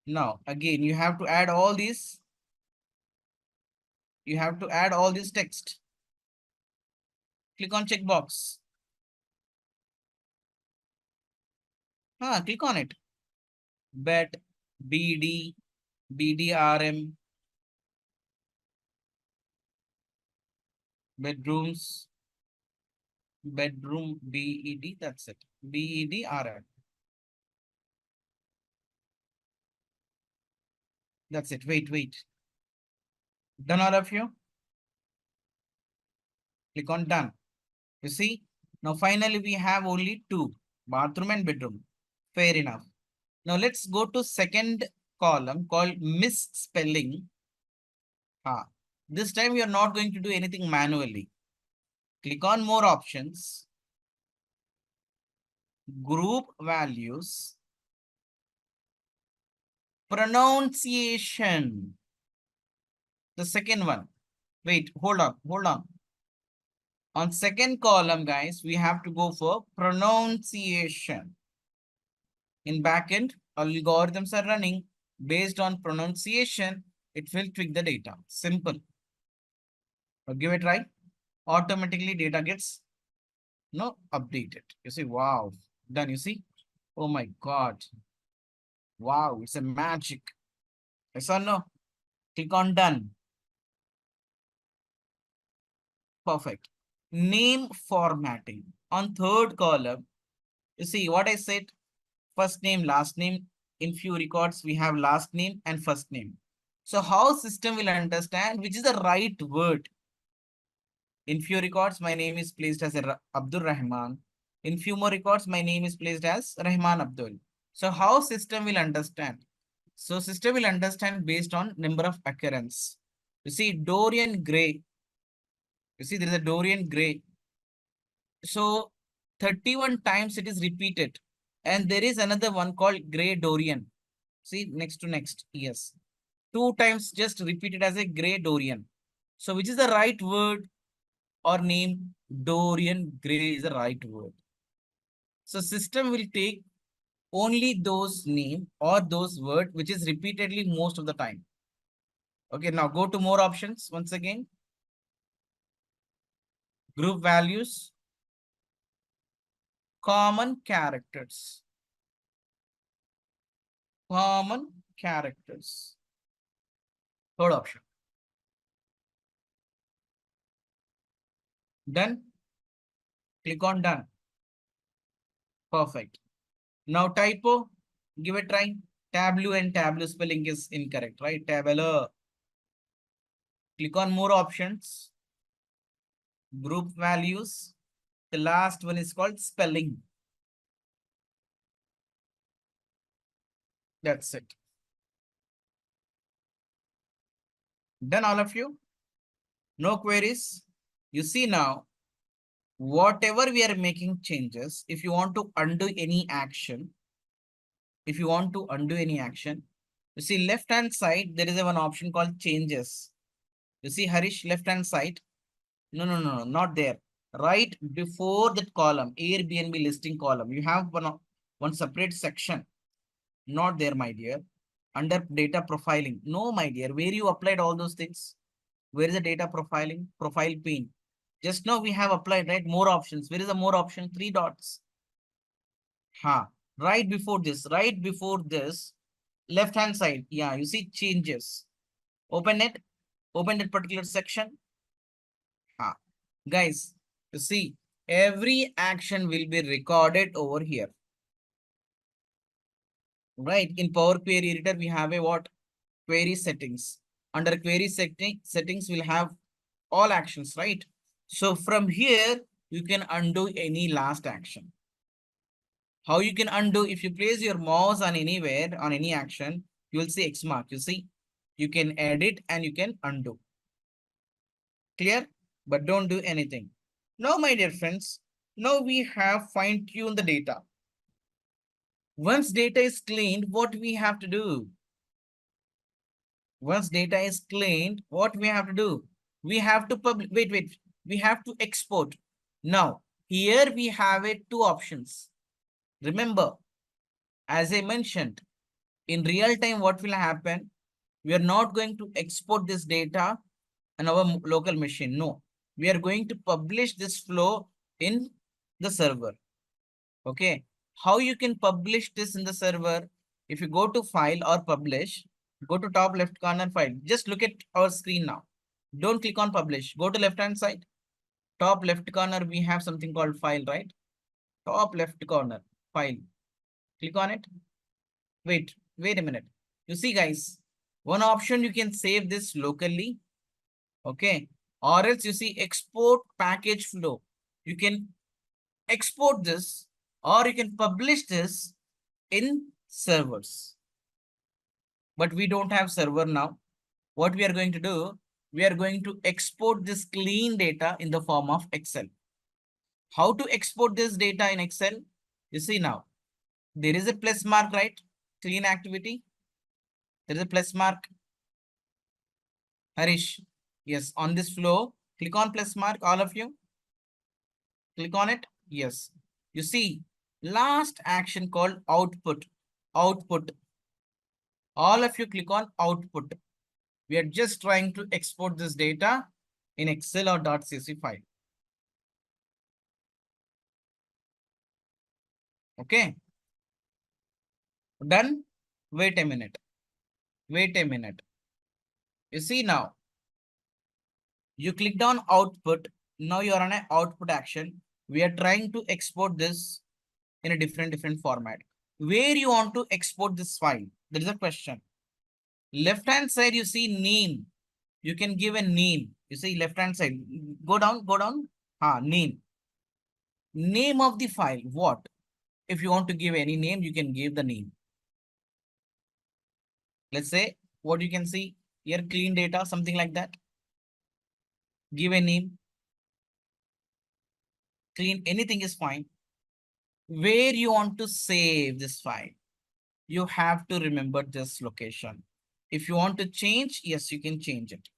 Now, again, you have to add all these. You have to add all this text. Click on checkbox. Click on it. Bet, BD, BDRM, bedrooms, bedroom, BED, that's it. BEDRM. That's it. Wait. Done, all of you? Click on done. You see, now finally we have only two, bathroom and bedroom. Fair enough. Now let's go to second column called misspelling. This time we are not going to do anything manually. Click on more options, group values, pronunciation. The second one. Wait, hold on. On second column, guys, we have to go for pronunciation. In backend, algorithms are running based on pronunciation. It will tweak the data. Simple. Now give it a try. Automatically data gets updated. You see, wow, done. You see, oh my God, wow, it's a magic. Yes or no? Click on done. Perfect. Name formatting. On third column, you see what I said, first name, last name. In few records, we have last name and first name. So how system will understand which is the right word? In few records, my name is placed as Abdul Rahman. In few more records, my name is placed as Rahman Abdul. So how system will understand? So system will understand based on number of occurrence. You see Dorian Gray. You see there is a Dorian Gray. So 31 times it is repeated. And there is another one called Gray Dorian. See next to next. Yes. 2 times just repeated as a Gray Dorian. So which is the right word or name? Dorian Gray is the right word. So system will take only those name or those word which is repeatedly most of the time. Okay, now go to more options once again. Group values, common characters. Common characters. Third option. Done. Click on done. Perfect. Now typo, give it a try. Tableau and Tableau spelling is incorrect, right? Tableau. Click on more options. Group values. The last one is called spelling. That's it. Done, all of you? No queries? You see now, whatever we are making changes, if you want to undo any action, you see left hand side, there is one option called changes. You see Harish, left hand side. No, not there. Right before that column, Airbnb listing column, you have one separate section. Not there, my dear. Under data profiling. No, my dear. Where you applied all those things? Where is the data profiling? Profile pane. Just now we have applied, right? More options. Where is the more option? 3 dots. Right before this, left hand side. Yeah, you see changes. Open it. Open that particular section. Guys, you see every action will be recorded over here. Right, in Power Query Editor, we have a what? Query settings. Under query settings, we'll have all actions, right? So from here, you can undo any last action. How you can undo? If you place your mouse on anywhere, on any action, you will see X mark. You see, you can edit and you can undo. Clear? But don't do anything. Now, my dear friends, now we have fine-tuned the data. Once data is cleaned, what we have to do? Once data is cleaned, what we have to do? We have to wait. We have to export. Now, here we have two options. Remember, as I mentioned, in real time, what will happen? We are not going to export this data on our local machine. No, we are going to publish this flow in the server. Okay. How you can publish this in the server? If you go to file or publish, go to top left corner file. Just look at our screen now. Don't click on publish. Go to left hand side. Top left corner, we have something called file, right? Top left corner, file. Click on it. Wait a minute. You see, guys, one option you can save this locally. Okay. Or else you see export package flow. You can export this or you can publish this in servers. But we don't have server now. What we are going to do, we are going to export this clean data in the form of Excel. How to export this data in Excel? You see now, there is a plus mark, right? Clean activity. There is a plus mark. Harish, yes, on this flow, click on plus mark, all of you. Click on it. Yes. You see, last action called output. Output. All of you click on output. We are just trying to export this data in Excel or .csv file. Okay. Done. Wait a minute. Wait a minute. You see now, you clicked on output. Now you are on an output action. We are trying to export this in a different format. Where you want to export this file? There is a question. Left hand side, you see name. You can give a name. You see left hand side. Go down. Name. Name of the file. What? If you want to give any name, you can give the name. Let's say what you can see here, clean data, something like that. Give a name. Clean, anything is fine. Where you want to save this file, you have to remember this location. If you want to change, yes, you can change it.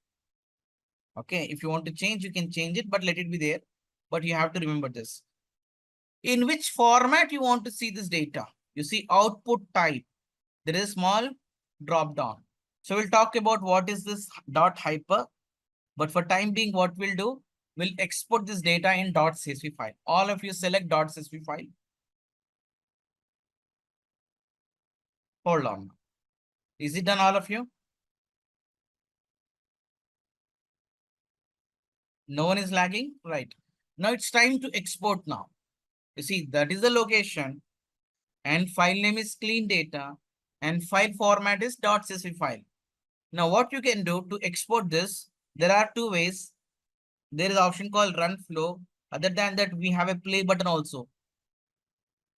Okay, if you want to change, you can change it, but let it be there. But you have to remember this. In which format you want to see this data? You see output type. There is a small drop down. So we'll talk about what is this dot hyper. But for time being, what we'll do, we'll export this data in .csv file. All of you select .csv file. Hold on. Is it done, all of you? No one is lagging, right? Now it's time to export now. You see, that is the location and file name is clean data and file format is .csv file. Now what you can do to export this, there are two ways. There is option called run flow. Other than that, we have a play button also.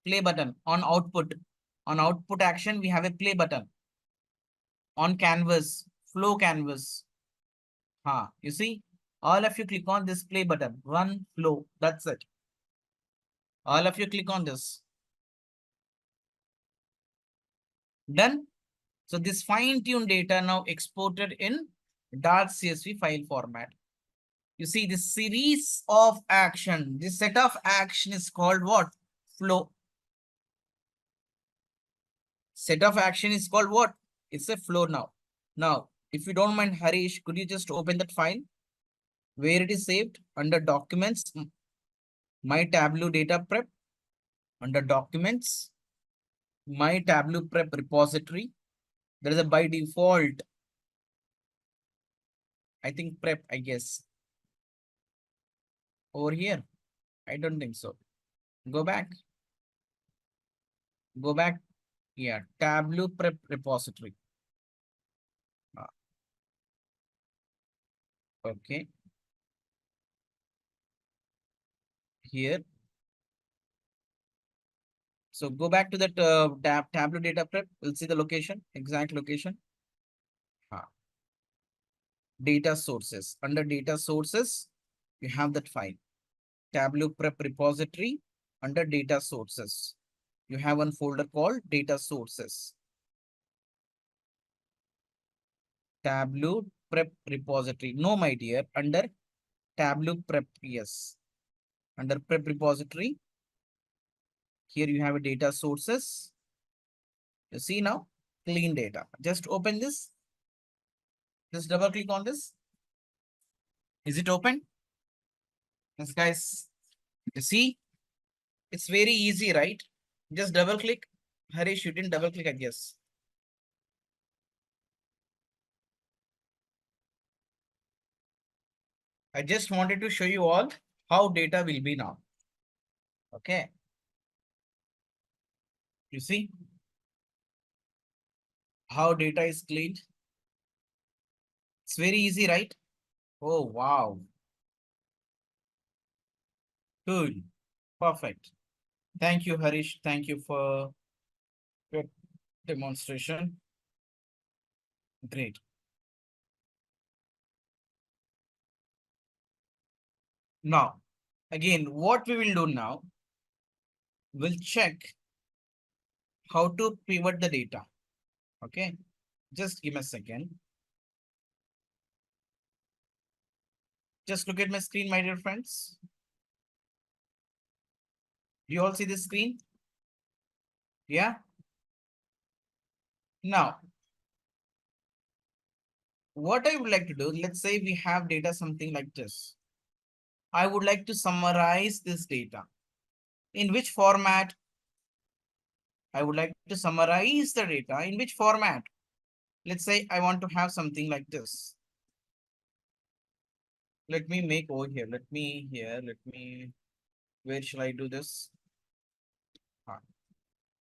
Play button on output. On output action, we have a play button. On canvas, flow canvas. You see, all of you click on this play button, run flow. That's it. All of you click on this. Done. So this fine-tuned data now exported in .csv file format. You see this series of action, this set of action is called what? Flow. Set of action is called what? It's a flow now. Now, if you don't mind, Harish, could you just open that file? Where it is saved? Under documents, my Tableau data prep. Under documents, my Tableau prep repository. There is a by default, I think prep, I guess. Over here, I don't think so. Go back. Go back. Yeah, Tableau prep repository. Okay. Here. So go back to that Tableau data prep. We'll see the location, exact location. Data sources. Under data sources, you have that file. Tableau prep repository. Under data sources, you have one folder called data sources. Tableau prep repository. No, my dear, under Tableau prep, yes. Under prep repository, here you have a data sources. You see now, clean data. Just open this. Just double click on this. Is it open? Yes, guys. You see, it's very easy, right? Just double click. Harish, you didn't double click, I guess. I just wanted to show you all how data will be now. Okay. You see how data is cleaned? It's very easy, right? Oh, wow. Good. Perfect. Thank you, Harish. Thank you for your demonstration. Great. Now, again, what we will do now, we'll check how to pivot the data. Okay. Just give me a second. Just look at my screen, my dear friends. Do you all see the screen? Yeah. Now, what I would like to do, let's say we have data something like this. I would like to summarize this data. In which format? I would like to summarize the data. In which format? Let's say I want to have something like this. Let me make over here. Where shall I do this?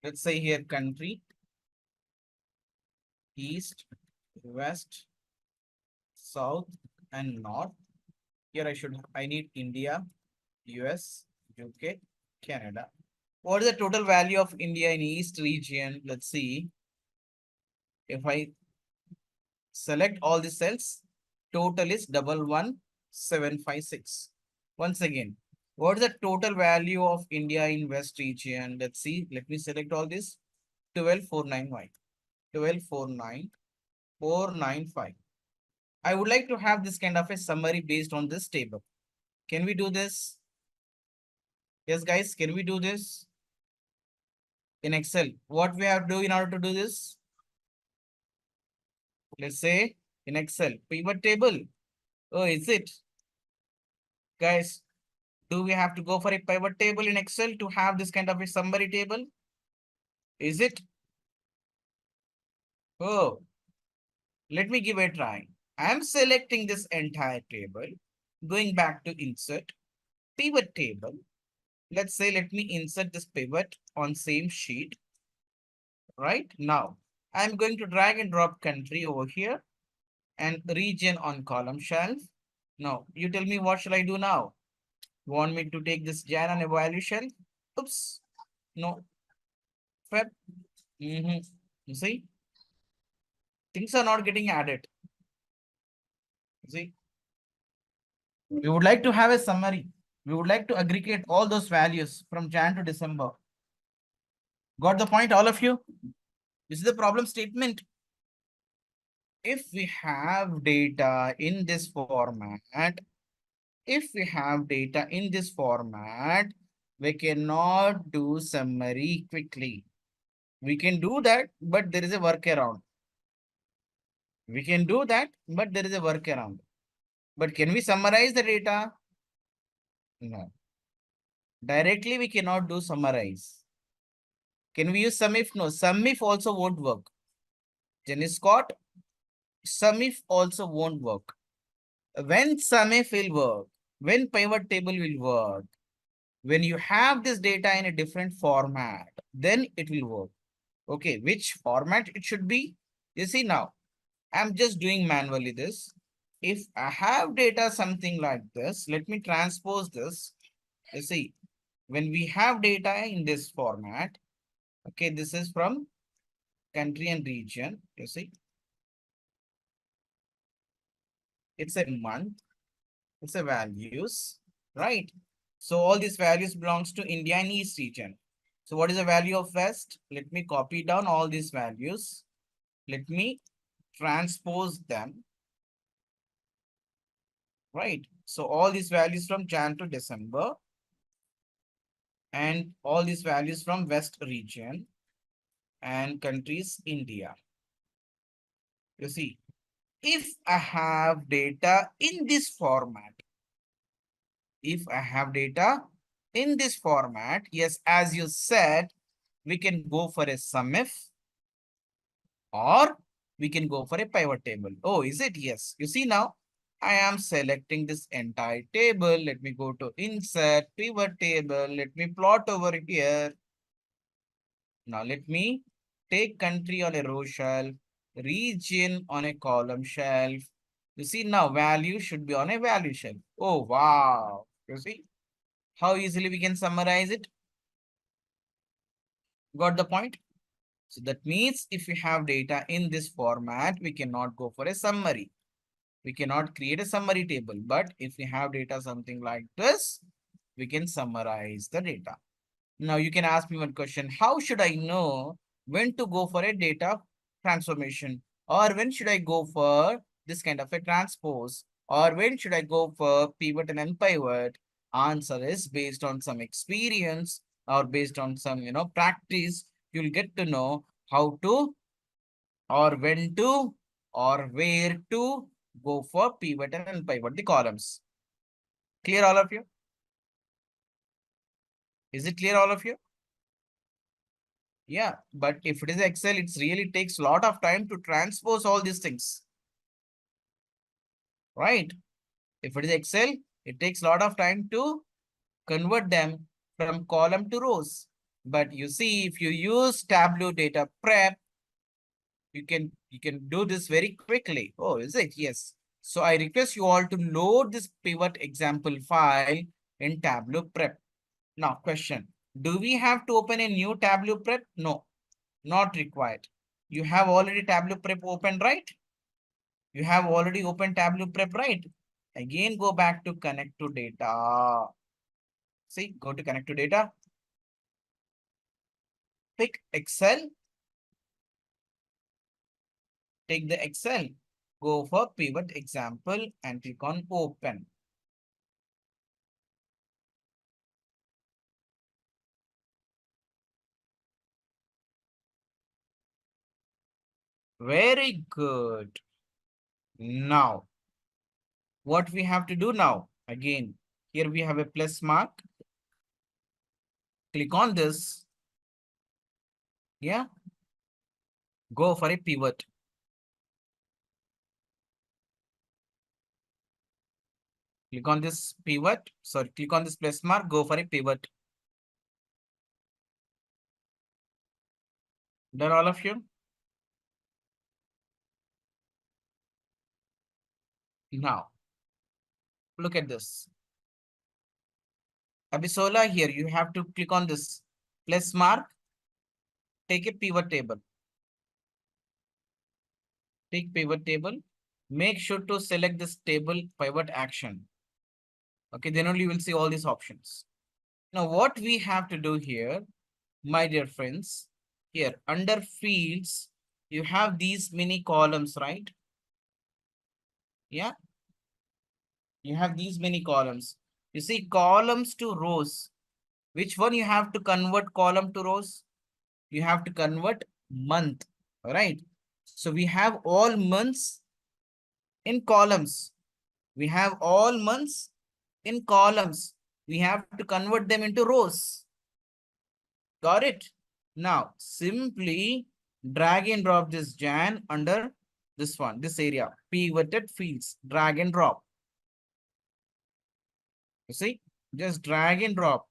Let's say here country, east, west, south, and north. Here I need India, US, UK, Canada. What is the total value of India in east region? Let's see. If I select all the cells, total is 11756. Once again, what is the total value of India in west region? Let's see. Let me select all this. 12495. 1249495. I would like to have this kind of a summary based on this table. Can we do this? Yes, guys, can we do this? In Excel, what we have to do in order to do this? Let's say in Excel, pivot table. Oh, is it? Guys, do we have to go for a pivot table in Excel to have this kind of a summary table? Is it? Oh, let me give it a try. I am selecting this entire table, going back to insert, pivot table. Let's say, let me insert this pivot on same sheet. Right now, I'm going to drag and drop country over here and region on column shelf. Now, you tell me what shall I do now? You want me to take this Jan and evaluation? Oops, no. Feb. You see, things are not getting added. You see, we would like to have a summary. We would like to aggregate all those values from Jan to December. Got the point, all of you? This is the problem statement. If we have data in this format, we cannot do summary quickly. We can do that, but there is a workaround. We can do that, but there is a workaround. But can we summarize the data? No. Directly, we cannot do summarize. Can we use SUMIF? No, SUMIF also won't work. Jenny Scott, SUMIF also won't work. When SUMIF will work, when pivot table will work, when you have this data in a different format, then it will work. Okay, which format it should be? You see now, I'm just doing manually this. If I have data something like this, let me transpose this. You see, when we have data in this format, okay, this is from country and region, you see. It's a month, it's a values, right? So all these values belongs to India and East region. So what is the value of West? Let me copy down all these values. Let me transpose them, right? So all these values from Jan to December and all these values from West region and countries India. You see, if I have data in this format, yes, as you said, we can go for a sum if or we can go for a pivot table. Oh, is it? Yes. You see now, I am selecting this entire table. Let me go to insert pivot table. Let me plot over here. Now let me take country on a row shelf, region on a column shelf. You see now value should be on a value shelf. Oh, wow. You see how easily we can summarize it? Got the point? So that means if we have data in this format, we cannot go for a summary. We cannot create a summary table. But if we have data something like this, we can summarize the data. Now you can ask me one question. How should I know when to go for a data transformation? Or when should I go for this kind of a transpose? Or when should I go for pivot and unpivot? Answer is based on some experience or based on some, practice. You'll get to know how to or when to or where to go for pivot and unpivot the columns. Clear all of you? Is it clear all of you? Yeah, but if it is Excel, it really takes a lot of time to transpose all these things, right? If it is Excel, it takes a lot of time to convert them from column to rows. But you see, if you use Tableau data prep, you can do this very quickly. Oh, is it? Yes. So I request you all to load this pivot example file in Tableau prep. Now, question. Do we have to open a new Tableau prep? No, not required. You have already Tableau prep open, right? You have already opened Tableau prep, right? Again, go back to connect to data. See, go to connect to data. Pick Excel. Take the Excel. Go for pivot example and click on open. Very good. Now, what we have to do now? Again, here we have a plus mark. Click on this. Yeah. Go for a pivot. Click on this pivot. Sorry, click on this plus mark. Go for a pivot. Done all of you? Now, look at this. Abisola, here you have to click on this plus mark. Take a pivot table. Take pivot table. Make sure to select this table pivot action. Okay, then only you will see all these options. Now, what we have to do here, my dear friends, here under fields, you have these many columns, right? Yeah, you have these many columns. You see columns to rows. Which one you have to convert column to rows? You have to convert month, all right? So we have all months in columns. We have all months in columns. We have to convert them into rows. Got it? Now, simply drag and drop this Jan under this one, this area, pivoted fields, drag and drop. You see, just drag and drop.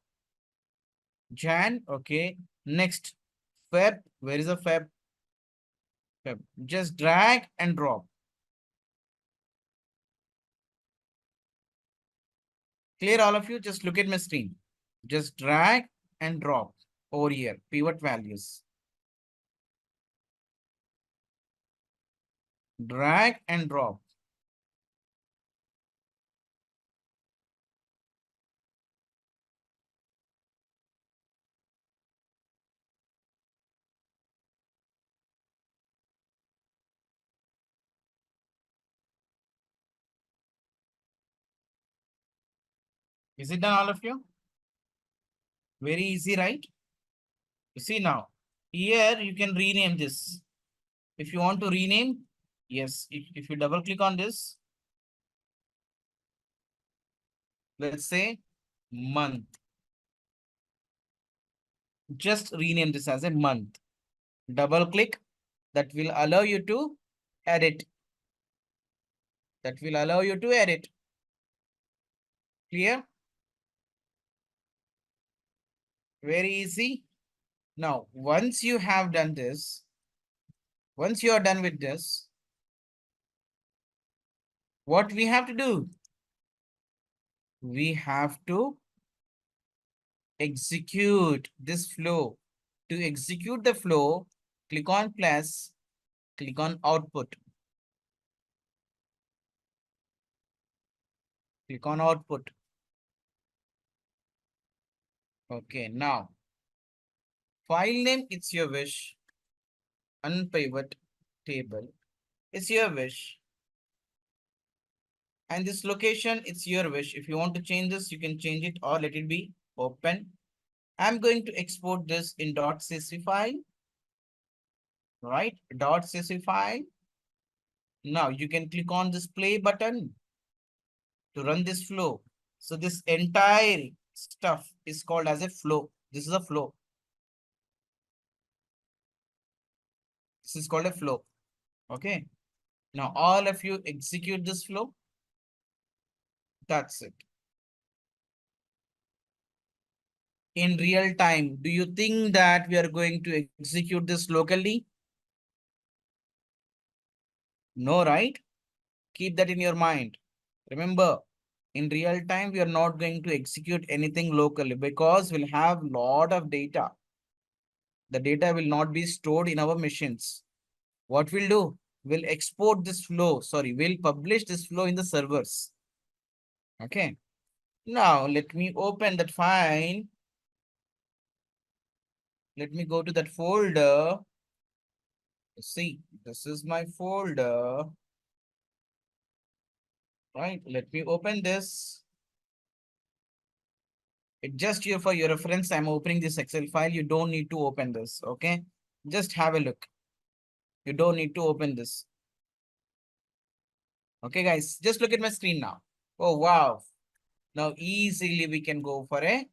Jan, okay. Next, Feb, where is the Feb? Feb. Just drag and drop. Clear all of you? Just look at my screen. Just drag and drop over here, pivot values. Drag and drop. Is it done, all of you? Very easy, right? You see now, here you can rename this. If you want to rename, yes, if you double click on this, let's say month. Just rename this as a month. Double click, that will allow you to edit. That will allow you to edit. Clear? Very easy. Now, once you have done this, once you are done with this, what we have to do? We have to execute this flow. To execute the flow, click on plus, click on output. Click on output. Okay, now file name, it's your wish. Unpivot table, it's your wish. And this location, it's your wish. If you want to change this, you can change it or let it be open. I'm going to export this in .csv file, right? .csv file. Now you can click on this play button to run this flow. So this entire stuff is called as a flow. This is a flow. This is called a flow. Okay. Now all of you execute this flow. That's it. In real time, do you think that we are going to execute this locally? No, right? Keep that in your mind. Remember, in real time, we are not going to execute anything locally because we'll have a lot of data. The data will not be stored in our machines. What we'll do? We'll export this flow. Sorry, we'll publish this flow in the servers. Okay. Now, let me open that file. Let me go to that folder. See, this is my folder. Right, let me open this. It just here for your reference, I'm opening this Excel file. You don't need to open this, okay? Just have a look. You don't need to open this. Okay, guys, just look at my screen now. Oh, wow. Now, easily we can go for a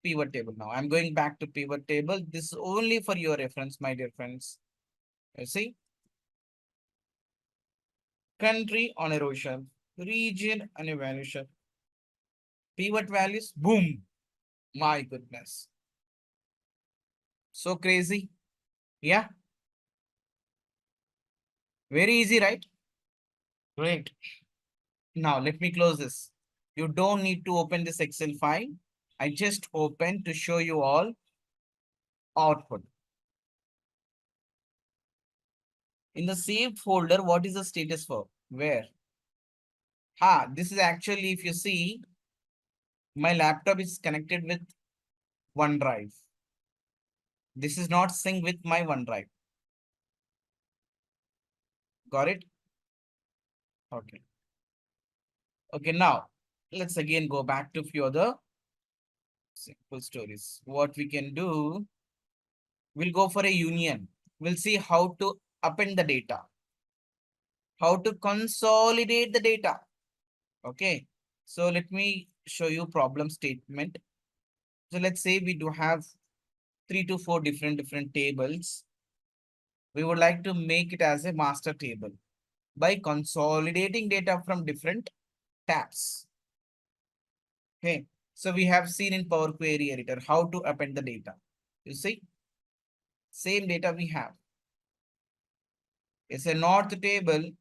pivot table now. I'm going back to pivot table. This is only for your reference, my dear friends. You see? Country on erosion, region on evaluation. Pivot values, boom. My goodness. So crazy. Yeah. Very easy, right? Great. Now let me close this. You don't need to open this Excel file. I just opened to show you all output. In the saved folder, what is the status for? Where? This is actually, if you see, my laptop is connected with OneDrive. This is not synced with my OneDrive. Got it? Okay. Okay, now let's again go back to a few other simple stories. What we can do, we'll go for a union. We'll see how to append the data, how to consolidate the data. Okay, so let me show you problem statement. So let's say we do have 3 to 4 different tables. We would like to make it as a master table by consolidating data from different tabs. Okay, so we have seen in Power Query Editor how to append the data. You see, same data we have. It's a north table,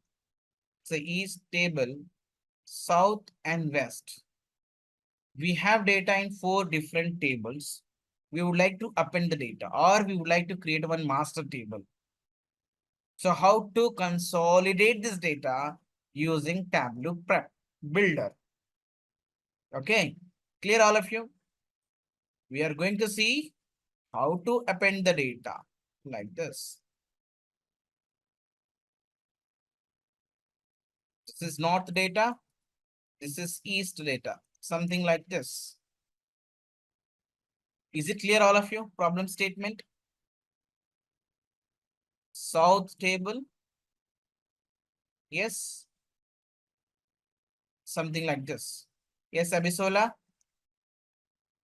it's a east table, south and west. We have data in 4 different tables. We would like to append the data, or we would like to create one master table. So how to consolidate this data using Tableau Prep Builder. Okay, clear all of you? We are going to see how to append the data like this. This is north data. This is east data. something like this. Is it clear, all of you? Problem statement. South table. Yes. Something like this. Yes, Abisola.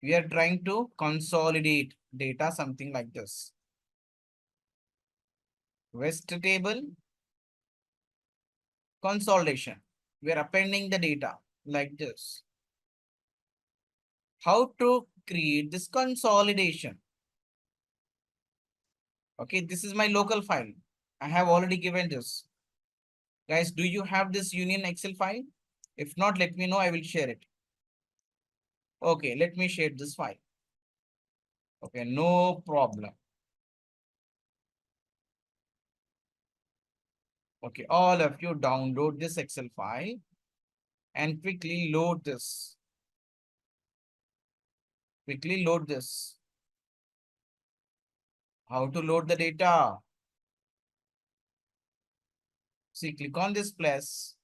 We are trying to consolidate data, something like this. West table. Consolidation. We are appending the data like this. How to create this consolidation? Okay, this is my local file. I have already given this. Guys, do you have this union Excel file? If not, let me know. I will share it. Okay, let me share this file. Okay, no problem. Okay, all of you download this Excel file and quickly load this. Quickly load this. How to load the data? See, click on this plus.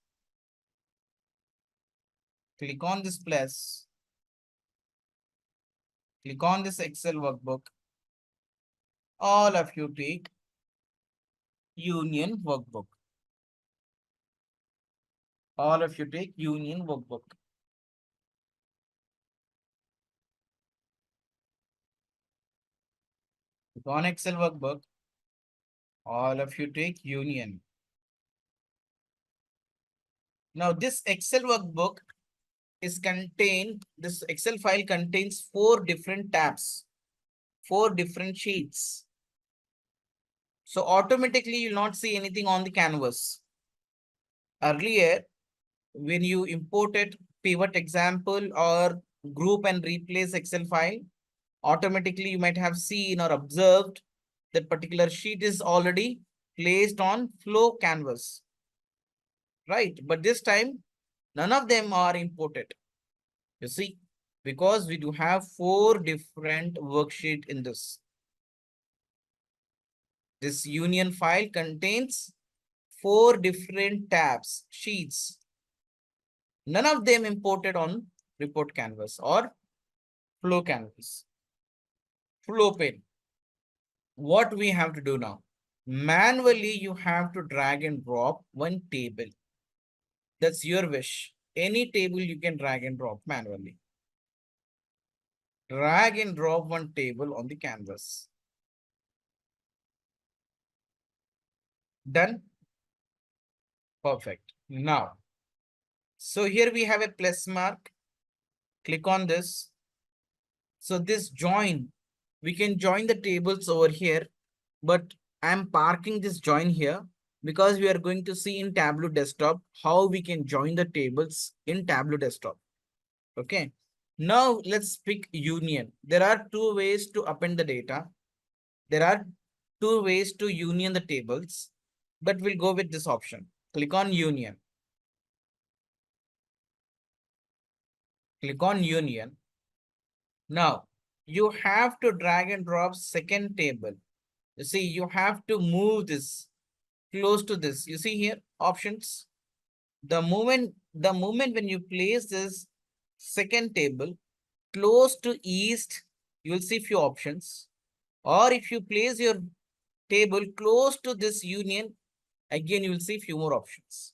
Click on this plus. Click on this Excel workbook. All of you take Union workbook. All of you take Union workbook. Click on Excel workbook. All of you take Union. Now this Excel workbook is contained, this Excel file contains 4 different tabs, 4 different sheets. So automatically you'll not see anything on the canvas. Earlier, when you imported pivot example or group and replace Excel file, automatically you might have seen or observed that particular sheet is already placed on flow canvas. Right? But this time, none of them are imported. You see, because we do have 4 different worksheet in this. This union file contains 4 different tabs, sheets. None of them imported on report canvas or flow canvas. Flow pane. What we have to do now? Manually, you have to drag and drop one table. That's your wish. Any table you can drag and drop manually. Drag and drop one table on the canvas. Done? Perfect. Now, so here we have a plus mark. Click on this. So this join, we can join the tables over here, but I'm parking this join here because we are going to see in Tableau desktop how we can join the tables in Tableau desktop. Okay. Now let's pick union. There are 2 ways to append the data. There are 2 ways to union the tables, but we'll go with this option. Click on union. Click on union. Now you have to drag and drop second table. You see, you have to move this close to this. You see here options. The moment when you place this second table close to east, you will see few options. Or if you place your table close to this union, again you will see few more options.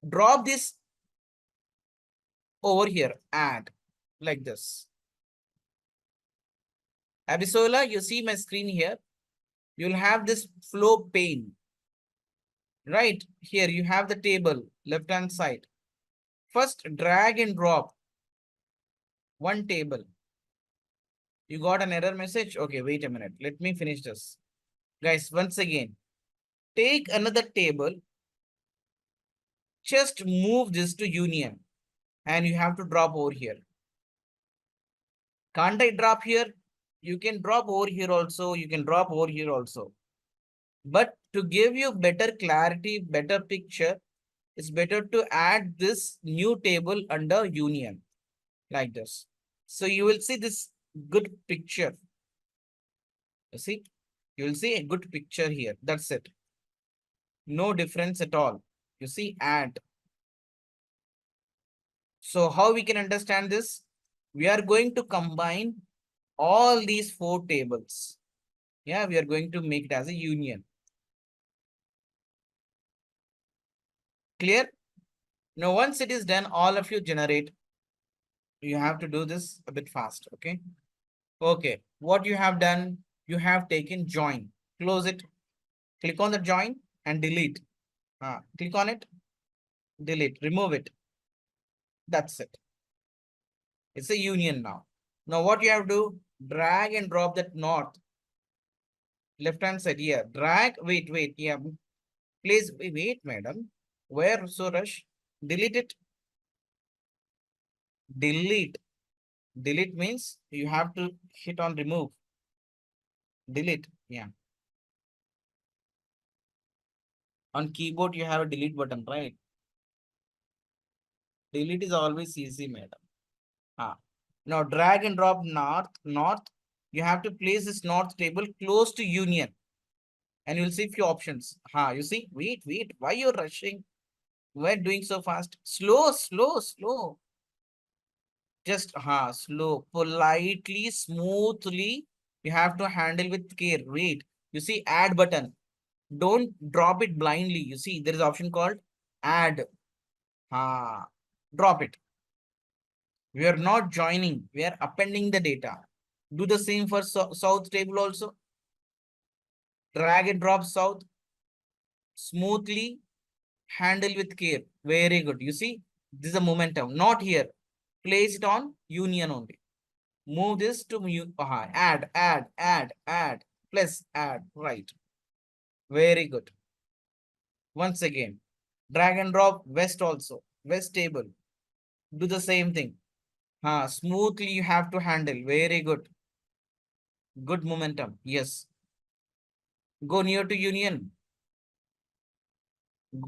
Drop this over here, add like this. Abisola, you see my screen here. You'll have this flow pane. Right here, you have the table left hand side. First, drag and drop one table. You got an error message? Okay, wait a minute. Let me finish this. Guys, once again, take another table. Just move this to union and you have to drop over here. Can't I drop here? You can drop over here also. You can drop over here also. But to give you better clarity, better picture, it's better to add this new table under union like this. So you will see this good picture. You see, you will see a good picture here. That's it. No difference at all. You see, add. So how we can understand this? We are going to combine all these 4 tables. Yeah, we are going to make it as a union. Clear? Now, once it is done, all of you generate. You have to do this a bit fast, okay? Okay, what you have done, you have taken join. Close it. Click on the join and delete. Click on it, delete, remove it. That's it. It's a union now. Now what you have to do, drag and drop that north. Left hand side here. Drag, wait, yeah. Please wait, madam. Where so rush? Delete it. Delete. Delete means you have to hit on remove. Delete. Yeah. On keyboard, you have a delete button, right? Delete is always easy, madam. Now drag and drop north. You have to place this north table close to union. And you'll see few options. You see, wait, why you're rushing? Why doing so fast? Slow. Just slow, politely, smoothly. You have to handle with care. Wait, you see add button. Don't drop it blindly. You see there is option called add. Drop it. We are not joining. We are appending the data. Do the same for south table also. Drag and drop south. Smoothly, handle with care. Very good. You see, this is a momentum. Not here. Place it on union only. Move this to add, plus add, right. Very good. Once again, drag and drop west also, west table. Do the same thing. Smoothly you have to handle. Very good. Good momentum. Yes. Go near to union.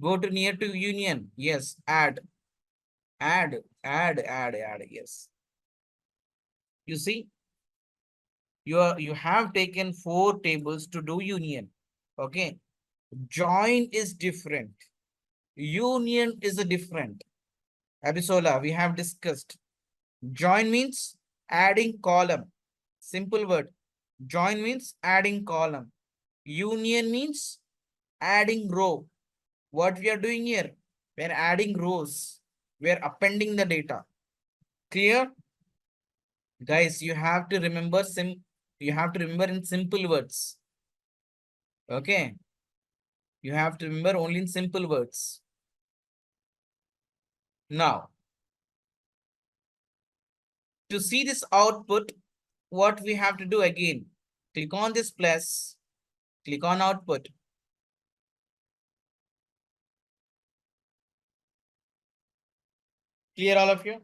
Go to near to union. Yes. Add. Yes. You see, you have taken 4 tables to do union. Okay. Join is different. Union is a different. Abisola, we have discussed. Join means adding column. Simple word. Join means adding column. Union means adding row. What we are doing here? We are adding rows. We are appending the data. Clear? Guys, you have to remember in simple words. Okay. You have to remember only in simple words. Now, to see this output, what we have to do again? Click on this plus, click on output. Clear all of you?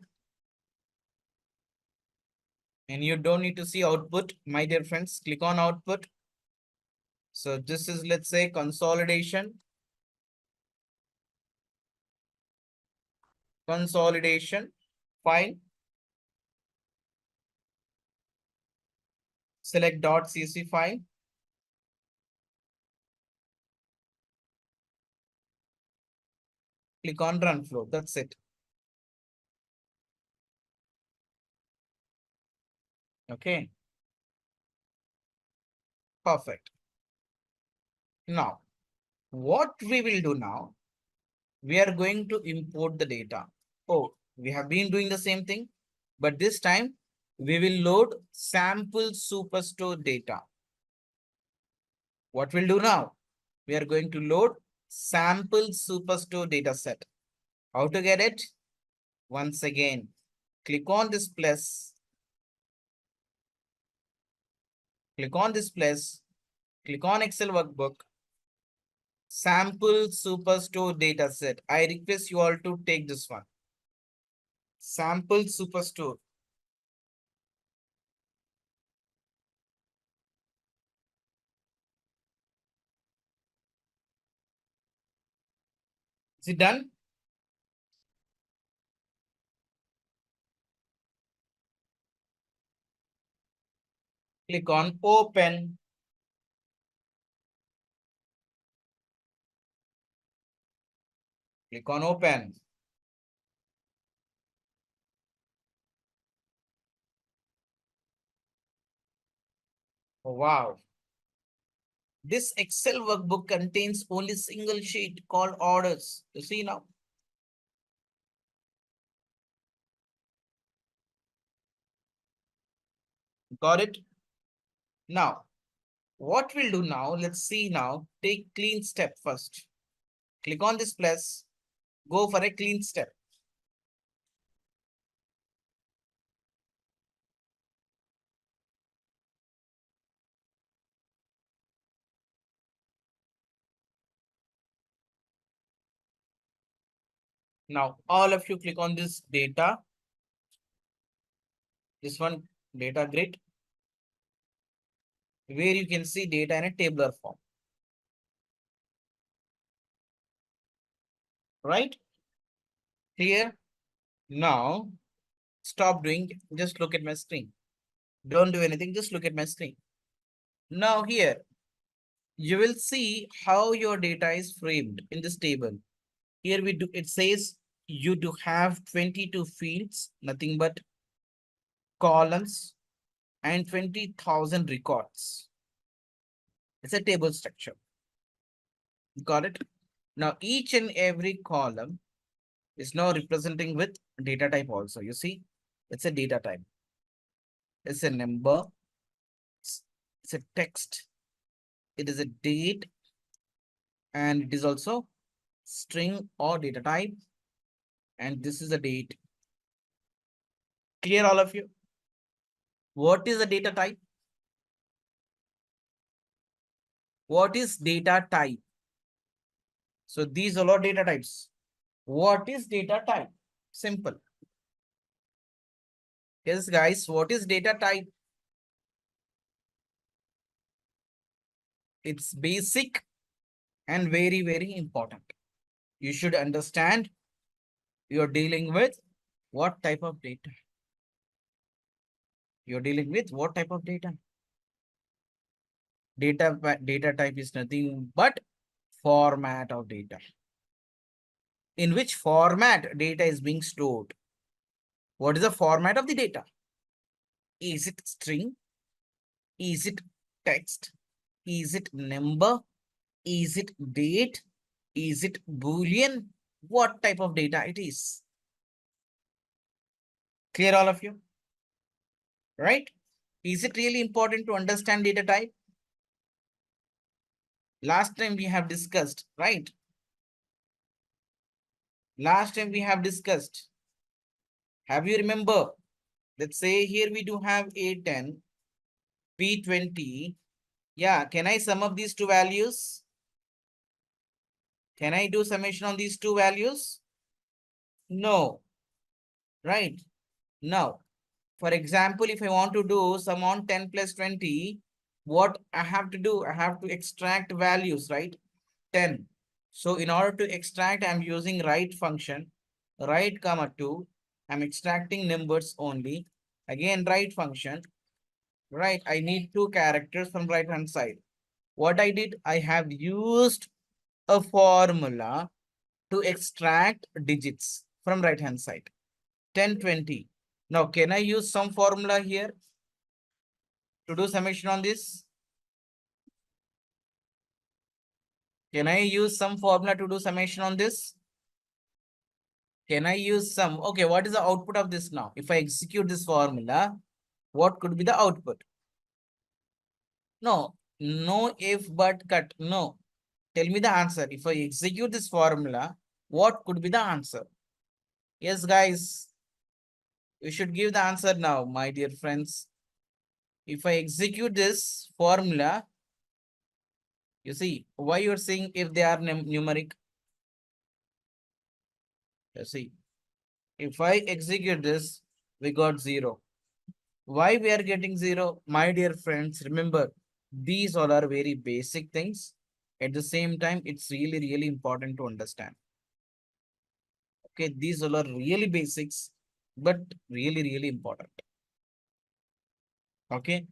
And you don't need to see output, my dear friends. Click on output. So this is, let's say, consolidation. Consolidation file. Select .cc file. Click on run flow. That's it. Okay. Perfect. Now, what we will do now, we are going to import the data. Oh, we have been doing the same thing, but this time we will load sample superstore data. What we'll do now? We are going to load sample superstore data set. How to get it? Once again, click on this plus. Click on this plus. Click on Excel workbook. Sample superstore data set. I request you all to take this one. Sample superstore. Is it done? Click on open. Click on open. Wow. This Excel workbook contains only single sheet called orders. You see now? Got it? Now, what we'll do now, let's see now, take clean step first. Click on this plus, go for a clean step. Now, all of you click on this data. This one, data grid, where you can see data in a tabular form. Right? Clear? Now, stop doing, just look at my screen. Don't do anything, just look at my screen. Now here, you will see how your data is framed in this table. Here we do, it says you do have 22 fields, nothing but columns and 20,000 records. It's a table structure. Got it? Now each and every column is now representing with data type also. You see, it's a data type. It's a number. It's a text. It is a date. And it is also string or data type. And this is a date. Clear all of you? What is the data type? What is data type? So these are all data types. What is data type? Simple. Yes, guys, what is data type? It's basic and very, very important. You should understand you're dealing with what type of data. You're dealing with what type of data? Data type is nothing but format of data. In which format data is being stored? What is the format of the data? Is it string? Is it text? Is it number? Is it date? Is it Boolean? What type of data it is? Clear all of you? Right? Is it really important to understand data type? Last time we have discussed, right? Last time we have discussed. Have you remember? Let's say here we do have A10, B20. Yeah, can I sum up these two values? Can I do summation on these two values? No. Right? Now, for example, if I want to do sum on 10 plus 20, what I have to do? I have to extract values, right? 10. So in order to extract, I'm using write function, write comma 2. I'm extracting numbers only. Again, write function, right? I need two characters from right hand side. What I did, I have used a formula to extract digits from right hand side. 10, 20. Now, can I use some formula here to do summation on this? Can I use some formula to do summation on this? Can I use some? Okay, what is the output of this now? If I execute this formula, what could be the output? No, no if but cut. No. Tell me the answer. If I execute this formula, what could be the answer? Yes, guys. You should give the answer now, my dear friends. If I execute this formula, you see, why you're saying if they are numeric? You see, if I execute this, we got 0. Why we are getting 0? My dear friends, remember, these all are very basic things. At the same time, it's really, really important to understand. Okay, these all are really basics, but really, really important. Okay,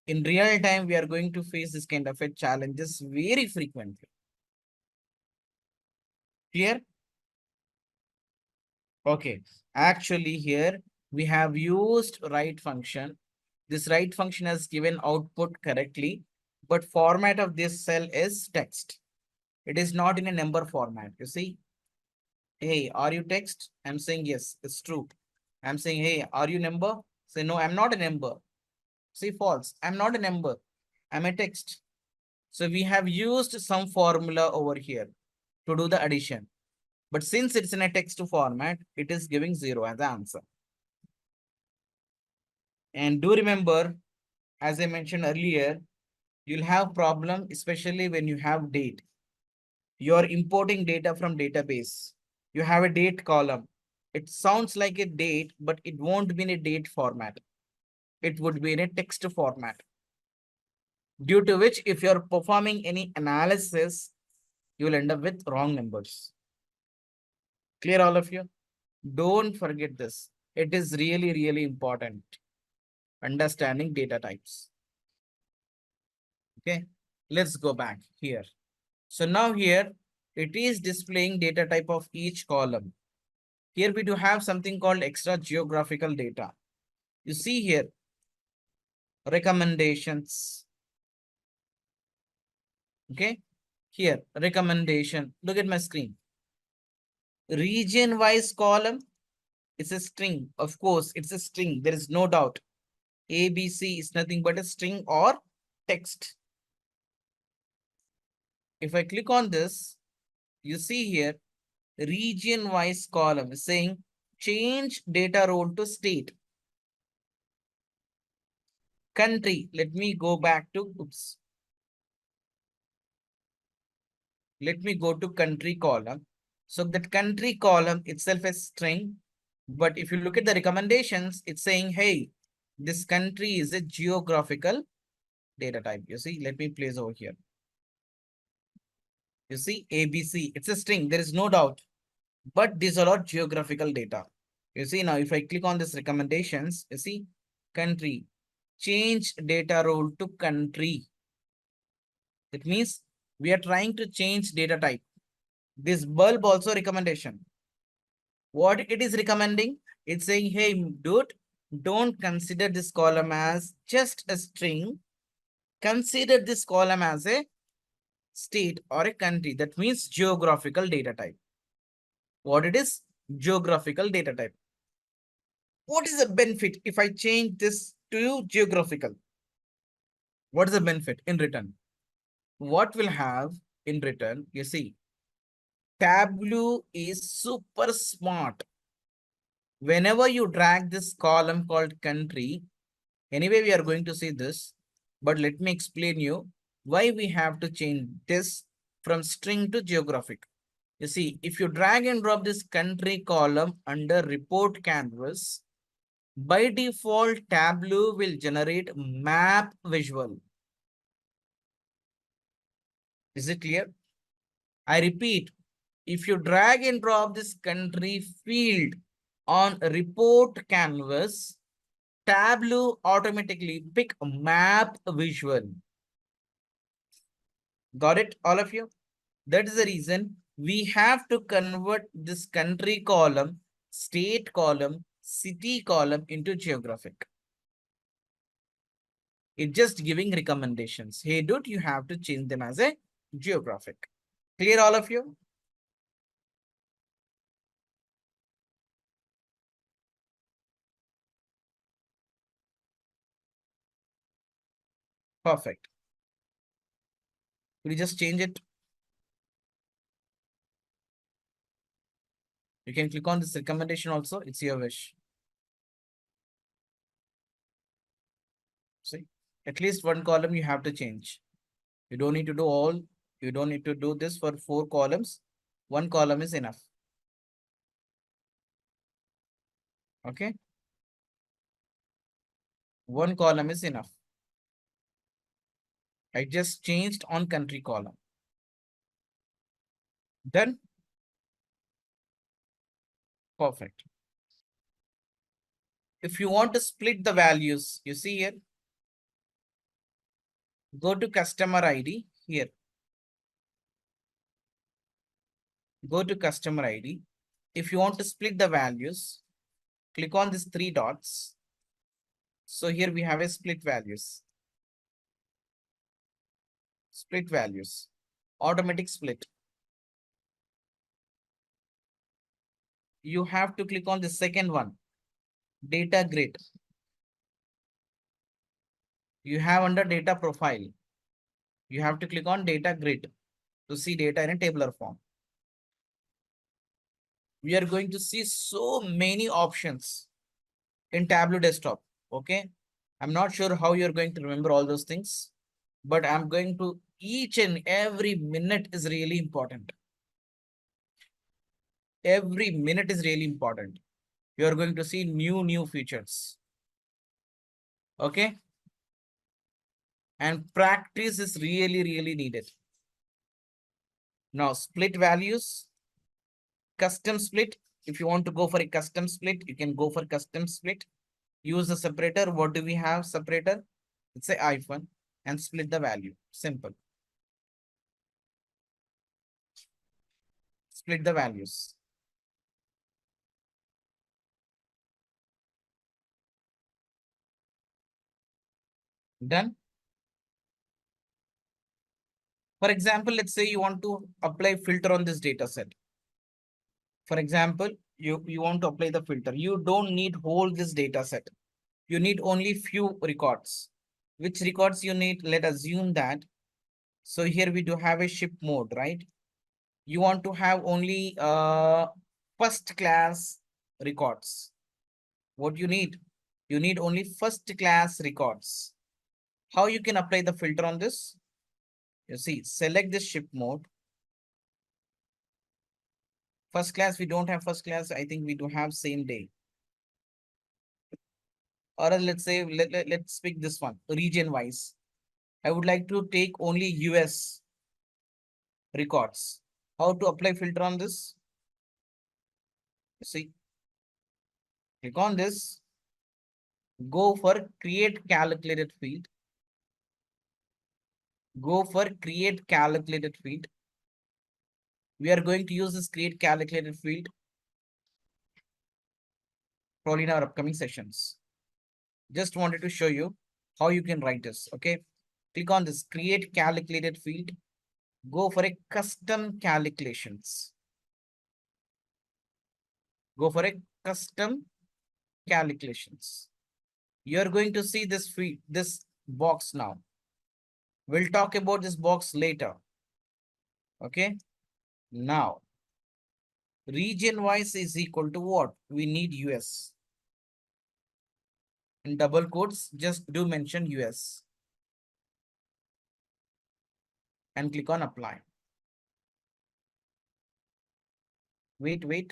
in real time, we are going to face this kind of a challenges very frequently. Clear? Okay, actually here we have used write function. This write function has given output correctly, but format of this cell is text. It is not in a number format. You see, hey, are you text? I'm saying yes, it's true. I'm saying, hey, are you number? Say, no, I'm not a number. Say false. I'm not a number. I'm a text. So we have used some formula over here to do the addition. But since it's in a text format, it is giving 0 as the answer. And do remember, as I mentioned earlier, you'll have problem, especially when you have date. You're importing data from database. You have a date column. It sounds like a date, but it won't be in a date format. It would be in a text format. Due to which, if you're performing any analysis, you will end up with wrong numbers. Clear, all of you? Don't forget this. It is really, really important. Understanding data types. Okay, let's go back here. So now here, it is displaying data type of each column. Here we do have something called extra geographical data. You see here, recommendations. Okay, here, recommendation. Look at my screen. Region-wise column, it's a string. Of course, it's a string. There is no doubt. ABC is nothing but a string or text. If I click on this, you see here, region-wise column is saying change data role to state. Country, let me go back to, oops. Let me go to country column. So that country column itself is string. But if you look at the recommendations, it's saying, hey, this country is a geographical data type. You see, let me place over here. You see, ABC, it's a string. There is no doubt. But these are all geographical data. You see, now if I click on this recommendations, you see, country, change data role to country. It means we are trying to change data type. This bulb also recommendation. What it is recommending? It's saying, hey, dude, don't consider this column as just a string. Consider this column as a state or a country. That means geographical data type. What it is? Geographical data type. What is the benefit if I change this to geographical? What is the benefit in return? What will have in return? You see, Tableau is super smart. Whenever you drag this column called country, anyway, we are going to see this, but let me explain you why we have to change this from string to geographic. You see, if you drag and drop this country column under report canvas, by default, Tableau will generate map visual. Is it clear? I repeat, if you drag and drop this country field on report canvas, Tableau automatically pick map visual. Got it, all of you? That is the reason we have to convert this country column, state column, city column into geographic. It's just giving recommendations. Hey, dude, you have to change them as a geographic. Clear, all of you? Perfect. Will you just change it? You can click on this recommendation also. It's your wish. See, at least one column you have to change. You don't need to do all. You don't need to do this for 4 columns. One column is enough. Okay. One column is enough. I just changed on country column. Done. Perfect. If you want to split the values, you see here, go to customer ID here. Go to customer ID. If you want to split the values, click on these 3 dots. So here we have a split values. Split values. Automatic split. You have to click on the second one. Data grid. You have under data profile. You have to click on data grid to see data in a tabular form. We are going to see so many options in Tableau desktop. Okay. I'm not sure how you're going to remember all those things, but I'm going to each and every minute is really important. Every minute is really important. You're going to see new features. Okay. And practice is really needed. Now split values, custom split. If you want to go for a custom split, you can go for custom split. Use the separator. What do we have? Separator. It's a hyphen and split the value. Simple. Split the values. Done. For example, let's say you want to apply filter on this data set. For example, you want to apply the filter. You don't need whole this data set. You need only few records. Which records you need? Let us assume that. So here we do have a ship mode, right? You want to have only first class records. What you need? You need only first class records. How you can apply the filter on this? You see, select this ship mode. First class, we don't have first class. I think we do have same day. Or let's say, let's pick this one, region wise. I would like to take only US records. How to apply filter on this? You see, click on this. Go for create calculated field. Go for create calculated field. We are going to use this create calculated field probably in our upcoming sessions. Just wanted to show you how you can write this. Okay. Click on this create calculated field. Go for a custom calculations. Go for a custom calculations. You're going to see this field, this box now. We'll talk about this box later. Okay. Now, region wise is equal to what? We need US. In double quotes, just do mention US. And click on apply. Wait.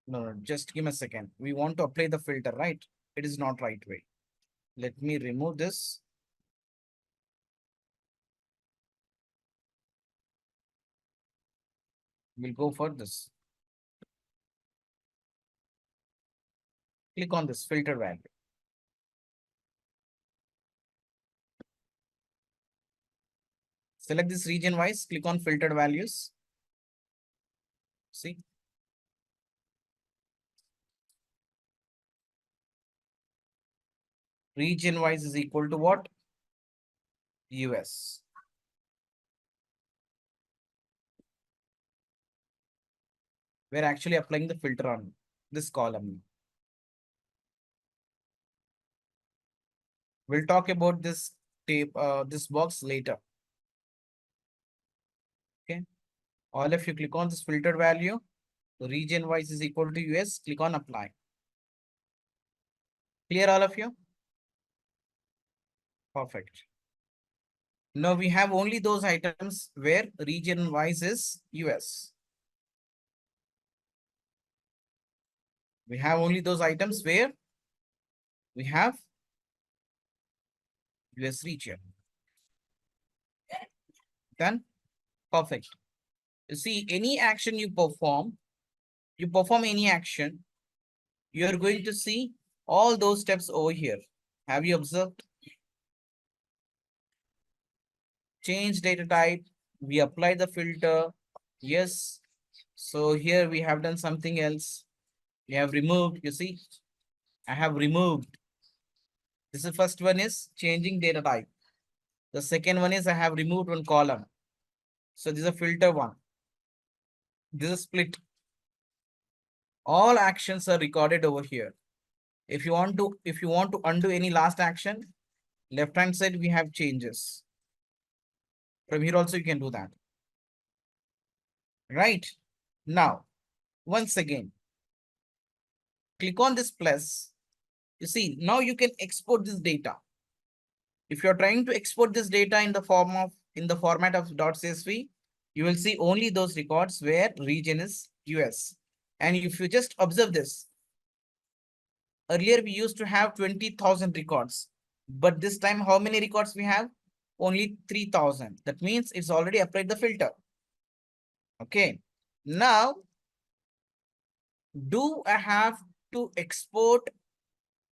No, just give me a second. We want to apply the filter, right? It is not right way. Let me remove this. We'll go for this. Click on this filter value. Select this region wise, click on filtered values. See? Region wise is equal to what? US. We're actually applying the filter on this column. We'll talk about this this box later. Okay. All of you click on this filtered value. Region wise is equal to US. Click on apply. Clear all of you? Perfect. Now we have only those items where region wise is US. We have only those items where we have US region. Then perfect. You see, any action you perform any action, you're going to see all those steps over here. Have you observed? Change data type. We apply the filter. Yes. So here we have done something else. We have removed, you see. I have removed. This is first one is changing data type. The second one is I have removed one column. So this is a filter one. This is split. All actions are recorded over here. If you want to undo any last action, left hand side we have changes. From here also you can do that. Right. Now, once again, click on this plus. You see, now you can export this data. If you're trying to export this data in the format of .csv, you will see only those records where region is US. And if you just observe this, earlier we used to have 20,000 records, but this time how many records we have? Only 3,000. That means it's already applied the filter. Okay. Now, do I have to export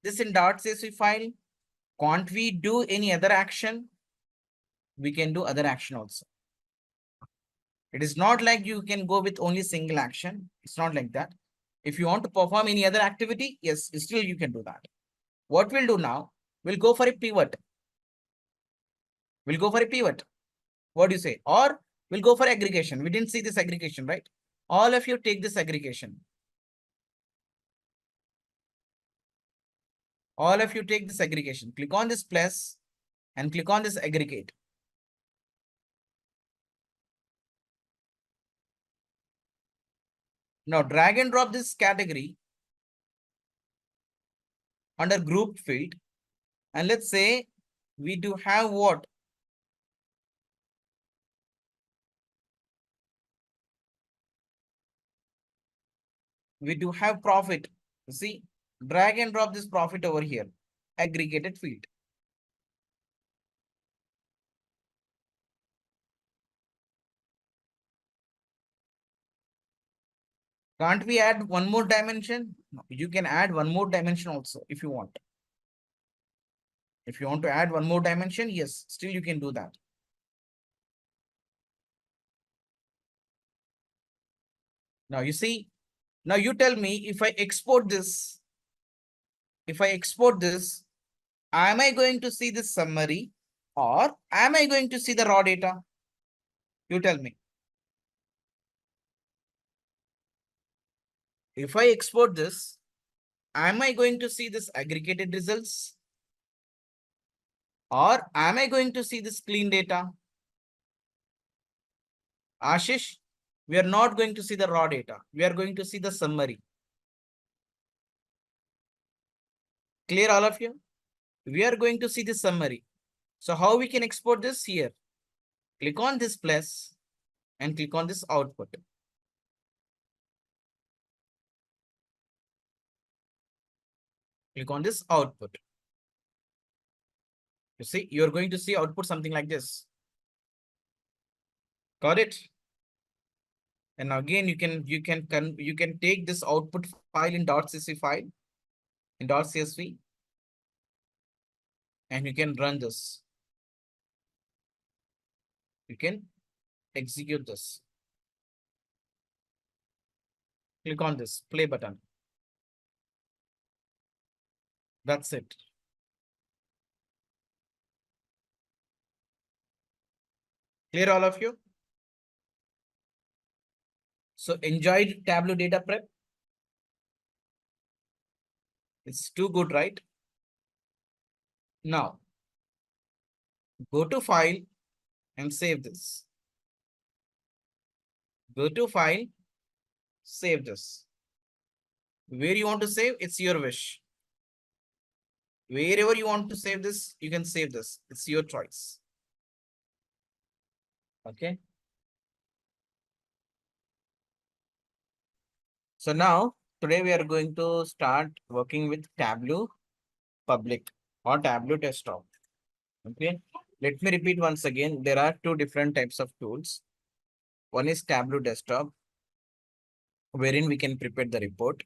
this in .csv file? Can't we do any other action? We can do other action also. It is not like you can go with only single action. It's not like that. If you want to perform any other activity, yes, still you can do that. What we'll do now, we'll go for a pivot. We'll go for a pivot. What do you say? Or we'll go for aggregation. We didn't see this aggregation, right? All of you take this aggregation. All of you take this aggregation. Click on this plus and click on this aggregate. Now drag and drop this category under group field. And let's say we do have what? We do have profit. See, drag and drop this profit over here. Aggregated field. Can't we add one more dimension? No, you can add one more dimension also if you want. If you want to add one more dimension, yes, still you can do that. Now you see, now you tell me if I export this, am I going to see this summary or am I going to see the raw data? You tell me. If I export this, am I going to see this aggregated results? Or am I going to see this clean data? Ashish, we are not going to see the raw data. We are going to see the summary. Clear all of you? We are going to see the summary. So how we can export this here? Click on this plus and click on this output. Click on this output. You see, you're going to see output something like this. Got it? And again, you can take this output file in .csv file, in .csv, and you can run this. You can execute this. Click on this play button. That's it. Clear all of you? So enjoyed Tableau data prep? It's too good, right? Now, go to file and save this. Go to file, save this. Where you want to save, it's your wish. Wherever you want to save this, you can save this. It's your choice. Okay. So now, today we are going to start working with Tableau Public or Tableau Desktop. Okay. Let me repeat once again. There are two different types of tools. One is Tableau Desktop, wherein we can prepare the report,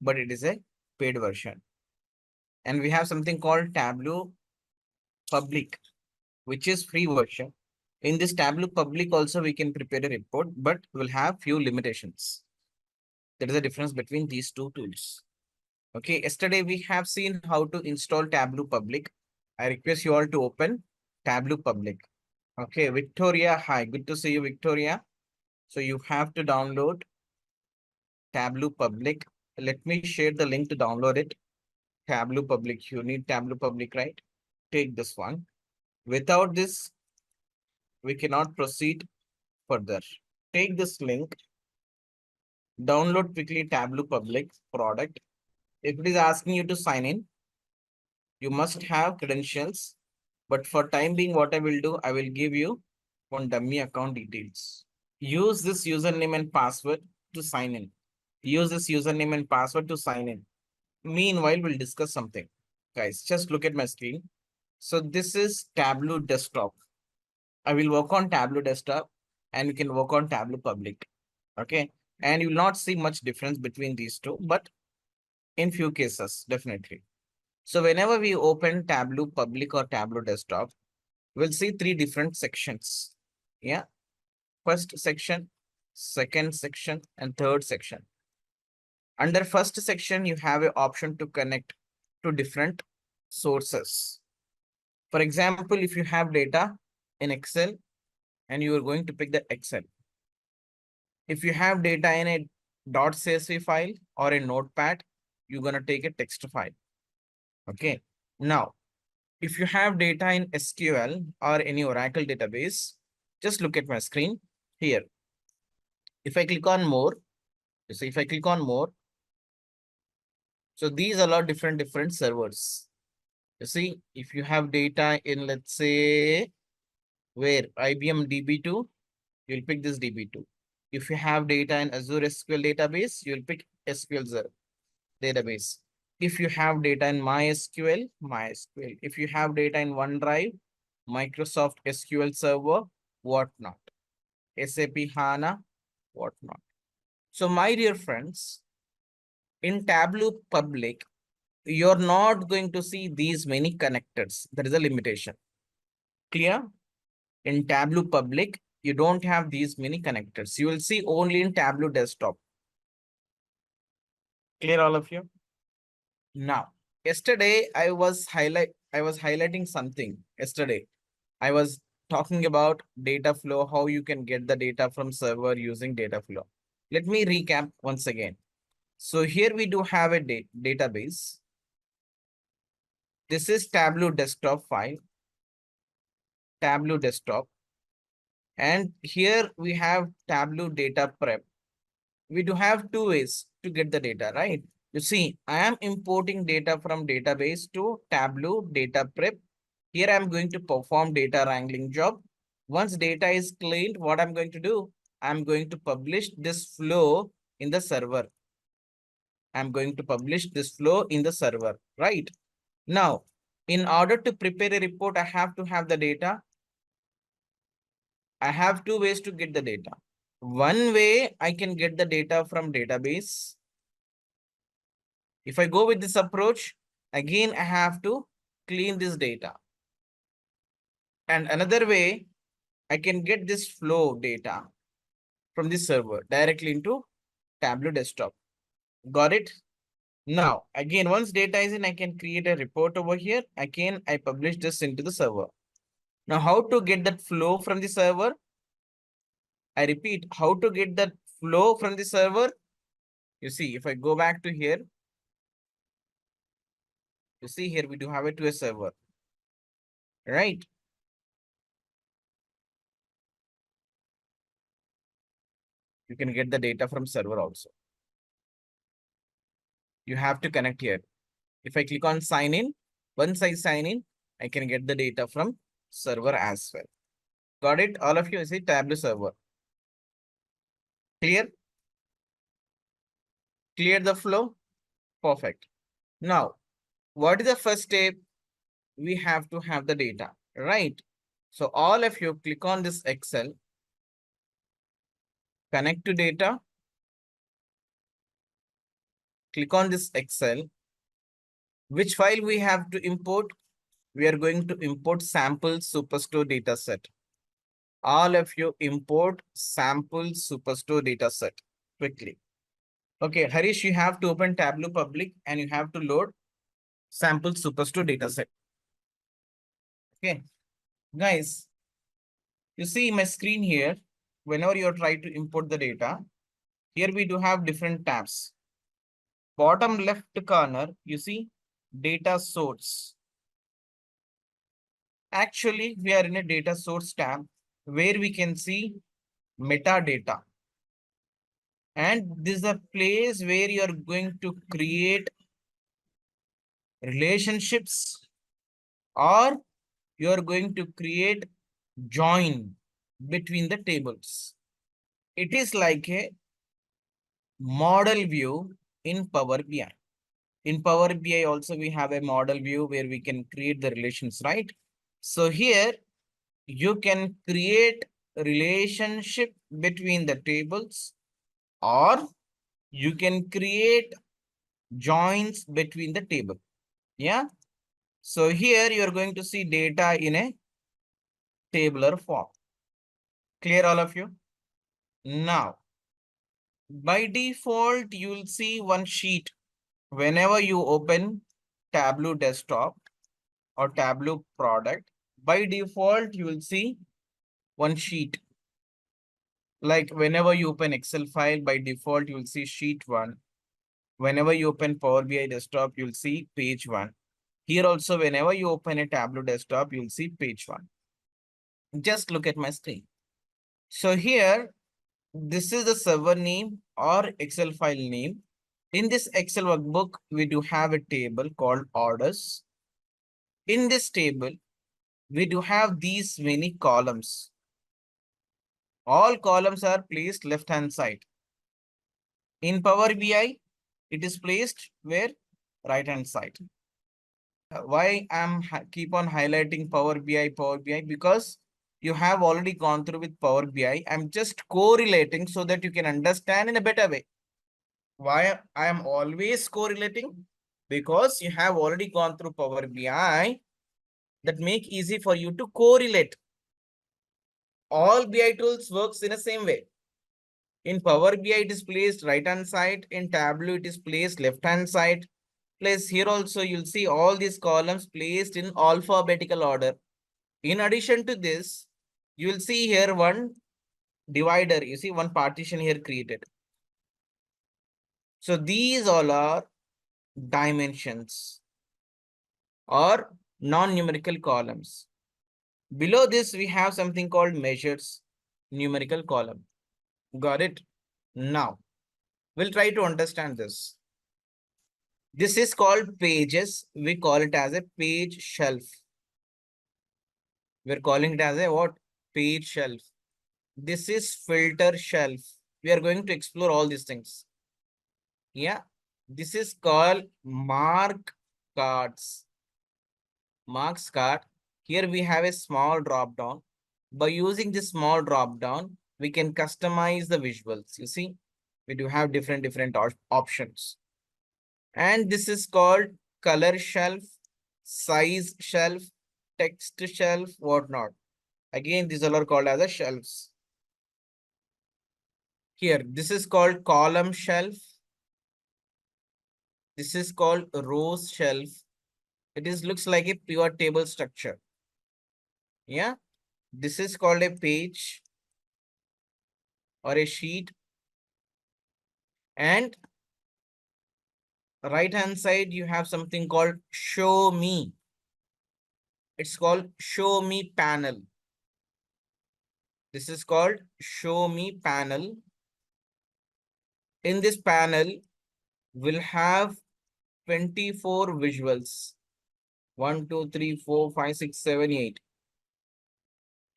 but it is a paid version. And we have something called Tableau Public, which is free version. In this Tableau Public also we can prepare a report, but we'll have few limitations. There is a difference between these two tools. Okay, yesterday we have seen how to install Tableau Public. I request you all to open Tableau Public. Okay, Victoria, hi, good to see you, Victoria. So you have to download Tableau Public. Let me share the link to download it. Tableau Public, you need Tableau Public, right? Take this one. Without this, we cannot proceed further. Take this link, download quickly Tableau Public product. If it is asking you to sign in, you must have credentials. But for time being, what I will do, I will give you one dummy account details. Use this username and password to sign in. Use this username and password to sign in. Meanwhile, we'll discuss something. Guys, just look at my screen. So this is Tableau Desktop. I will work on Tableau Desktop and you can work on Tableau Public. Okay. And you will not see much difference between these two, but in few cases, definitely. So whenever we open Tableau Public or Tableau Desktop, we'll see three different sections. Yeah. First section, second section, and third section. Under first section, you have an option to connect to different sources. For example, if you have data in Excel and you are going to pick the Excel. If you have data in a .csv file or a notepad, you're going to take a text file. Okay. Now, if you have data in SQL or any Oracle database, just look at my screen here. If I click on more, you see, if I click on more, so these are all different servers. You see, if you have data in, let's say, where IBM DB2, you'll pick this DB2. If you have data in Azure SQL database, you'll pick SQL database. If you have data in MySQL, MySQL. If you have data in OneDrive, Microsoft SQL Server, whatnot. SAP HANA, whatnot. So my dear friends, in Tableau Public, you're not going to see these many connectors. There is a limitation. Clear? In Tableau Public, you don't have these many connectors. You will see only in Tableau Desktop. Clear, all of you? Now, yesterday I was highlighting something. Yesterday, I was talking about data flow, how you can get the data from server using data flow. Let me recap once again. So here we do have a database. This is Tableau Desktop file. Tableau Desktop. And here we have Tableau Data Prep. We do have two ways to get the data, right? You see, I am importing data from database to Tableau Data Prep. Here I'm going to perform data wrangling job. Once data is cleaned, what I'm going to do? I'm going to publish this flow in the server. I'm going to publish this flow in the server, right? Now, in order to prepare a report, I have to have the data. I have two ways to get the data. One way I can get the data from database. If I go with this approach, again, I have to clean this data. And another way, I can get this flow data from this server directly into Tableau Desktop. Got it? Now, again, once data is in, I can create a report over here. Again, I publish this into the server. Now, how to get that flow from the server? I repeat, how to get that flow from the server? You see, if I go back to here, you see here we do have it to a server, right? You can get the data from server also. You have to connect here. If I click on sign in, once I sign in, I can get the data from server as well. Got it? All of you see Tableau server. Clear? Clear the flow? Perfect. Now, what is the first step? We have to have the data, right? So all of you click on this Excel, connect to data, click on this Excel. Which file we have to import? We are going to import sample superstore data set. All of you import sample superstore data set quickly. Okay, Harish, you have to open Tableau Public and you have to load sample superstore dataset. Okay, guys, you see my screen here. Whenever you are trying to import the data, here we do have different tabs. Bottom left corner, you see data source. Actually, we are in a data source tab where we can see metadata. And this is a place where you are going to create relationships or you are going to create join between the tables. It is like a model view in Power BI. In Power BI also we have a model view where we can create the relations, right? So here you can create a relationship between the tables or you can create joins between the table. Yeah. So here you are going to see data in a tabular form. Clear all of you? Now, by default, you'll see one sheet. Whenever you open Tableau desktop or Tableau product, by default, you will see one sheet. Like whenever you open Excel file, by default, you will see sheet 1. Whenever you open Power BI desktop, you'll see page 1. Here also, whenever you open a Tableau desktop, you'll see page 1. Just look at my screen. So here, this is the server name or Excel file name. In this Excel workbook, we do have a table called orders. In this table, we do have these many columns. All columns are placed left-hand side. In Power BI, it is placed where? Right-hand side. Why I'm keep on highlighting Power BI, because you have already gone through with Power BI. I'm just correlating so that you can understand in a better way. Why I am always correlating? Because you have already gone through Power BI, that make easy for you to correlate. All BI tools works in the same way. In Power BI, it is placed right-hand side. In Tableau, it is placed left-hand side. Plus here also, you'll see all these columns placed in alphabetical order. In addition to this, you will see here one divider. You see one partition here created. So these all are dimensions or non-numerical columns. Below this, we have something called measures, numerical column. Got it? Now, we'll try to understand this. This is called pages. We call it as a page shelf. We're calling it as a what? Page shelf. This is filter shelf. We are going to explore all these things. Yeah. This is called mark cards. Marks card. Here we have a small drop down. By using this small drop down, we can customize the visuals. You see, we do have different options. And this is called color shelf, size shelf, text shelf, whatnot. Again, these all are called as a shelves. Here, this is called column shelf. This is called rows shelf. It is looks like a pivot table structure. Yeah. This is called a page or a sheet. And right hand side, you have something called show me. It's called show me panel. This is called show me panel. In this panel, we'll have 24 visuals. 1, 2, 3, 4, 5, 6, 7, 8.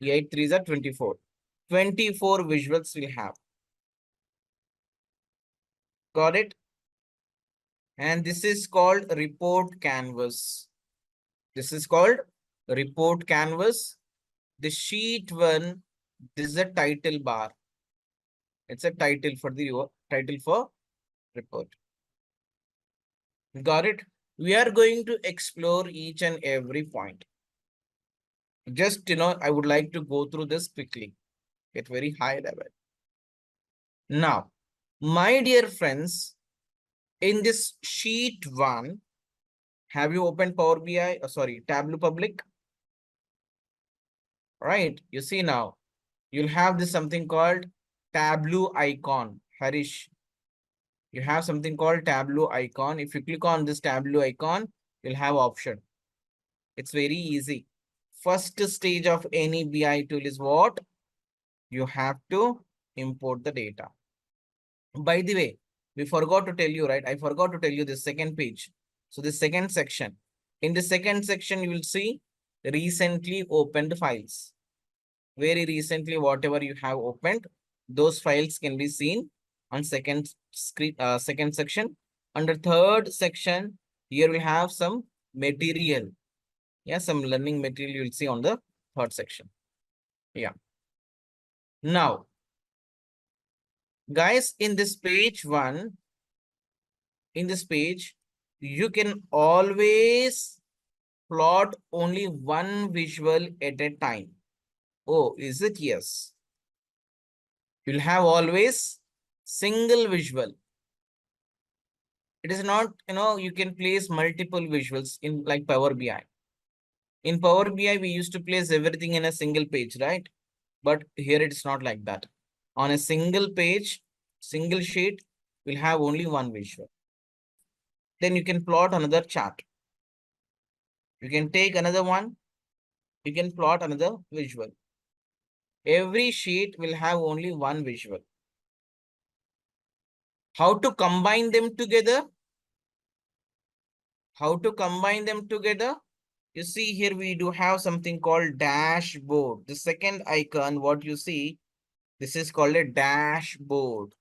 8 3s are 24. 24 visuals we have. Got it? And this is called report canvas. This is called report canvas. The sheet 1, this is a title bar. It's a title for the title for report. Got it? We are going to explore each and every point. Just, I would like to go through this quickly at very high level. Now, my dear friends, In this sheet 1, have you opened Power BI? Sorry, Tableau Public? Right. You see now, you'll have this something called Tableau icon. Harish, you have something called Tableau icon. If you click on this Tableau icon, you'll have option. It's very easy. First stage of any BI tool is what? You have to import the data. By the way, we forgot to tell you, right? I forgot to tell you this second page. So the second section. In the second section, you will see recently opened files. Very recently, whatever you have opened, those files can be seen on second screen, second section. Under third section, here we have some material. Yeah, some learning material you'll see on the third section. Yeah. Now, guys, in this page 1, in this page, you can always plot only one visual at a time. Oh, is it? Yes. You'll have always single visual. It is not, you can place multiple visuals in like Power BI. In Power BI, we used to place everything in a single page, right? But here it's not like that. On a single page, single sheet, we'll have only one visual. Then you can plot another chart. You can take another one. You can plot another visual. Every sheet will have only one visual. How to combine them together? How to combine them together? You see here we do have something called dashboard. The second icon, what you see, this is called a dashboard.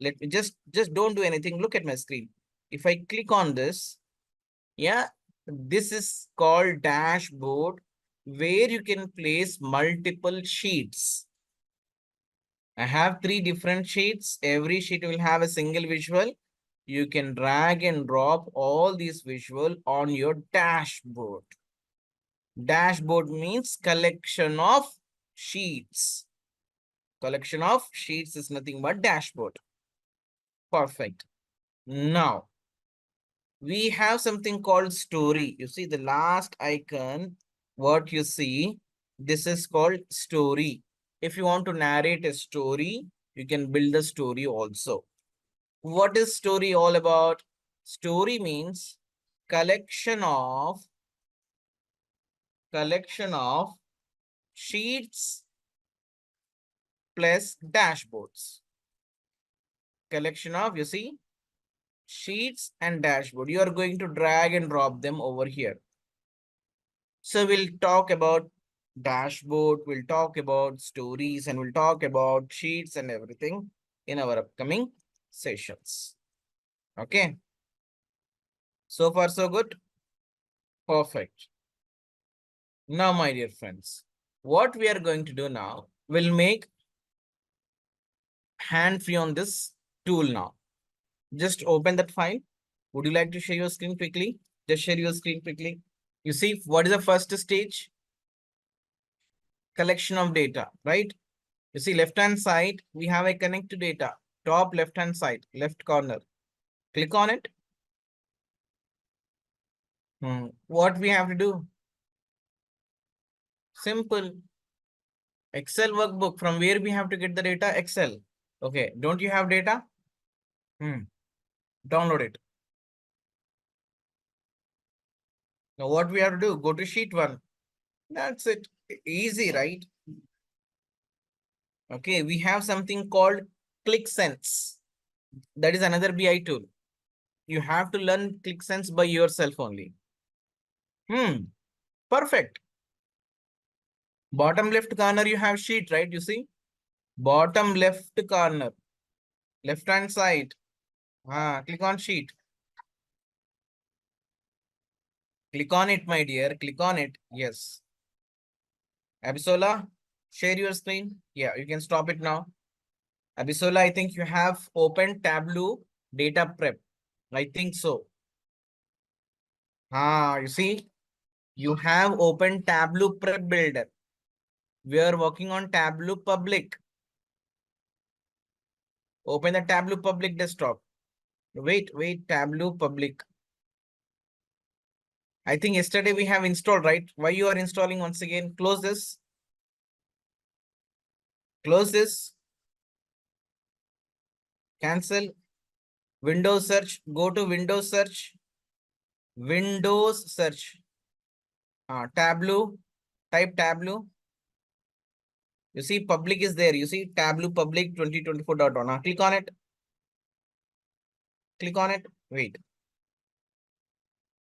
Let me just don't do anything. Look at my screen. If I click on this, yeah, this is called dashboard, where you can place multiple sheets. I have 3 different sheets. Every sheet will have a single visual. You can drag and drop all these visual on your dashboard. Dashboard means collection of sheets. Collection of sheets is nothing but dashboard. Perfect. Now, we have something called story. You see the last icon, what you see, this is called story. If you want to narrate a story, you can build a story also. What is story all about? Story means collection of sheets plus dashboards. Collection of, you see, sheets and dashboard. You are going to drag and drop them over here. So we'll talk about dashboard, we'll talk about stories, and we'll talk about sheets and everything in our upcoming sessions. Okay. So far, so good. Perfect. Now, my dear friends, what we are going to do now, we'll make hand free on this tool now. Just open that file. Would you like to share your screen quickly? Just share your screen quickly. You see, what is the first stage? Collection of data, right? You see, left-hand side, we have a connect to data. Top left-hand side, left corner. Click on it. What we have to do? Simple. Excel workbook. From where we have to get the data? Excel. Okay. Don't you have data? Download it. Now what we have to do? Go to sheet 1. That's it. Easy, right? Okay. We have something called ClickSense. That is another BI tool. You have to learn ClickSense by yourself only. Perfect. Bottom left corner, you have sheet, right? You see? Bottom left corner. Left hand side. Click on sheet. Click on it, my dear. Click on it. Yes. Abisola, share your screen. Yeah, you can stop it now. Abisola, I think you have opened Tableau data prep. I think so. You see? You have opened Tableau prep builder. We are working on Tableau public. Open the Tableau public desktop. Wait, Tableau public. I think yesterday we have installed, right? Why you are installing once again? Close this. Close this. Cancel. Windows search. Go to Windows search. Windows search. Tableau. Type Tableau. You see public is there. You see Tableau public 2024.1. Click on it. Click on it. Wait.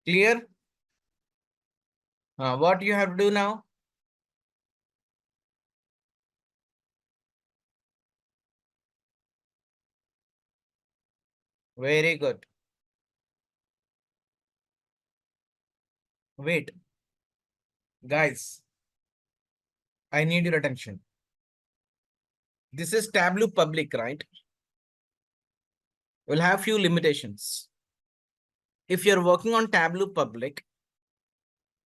Clear? What you have to do now? Very good. Wait. Guys, I need your attention. This is Tableau public, right? We'll have few limitations. If you're working on Tableau public,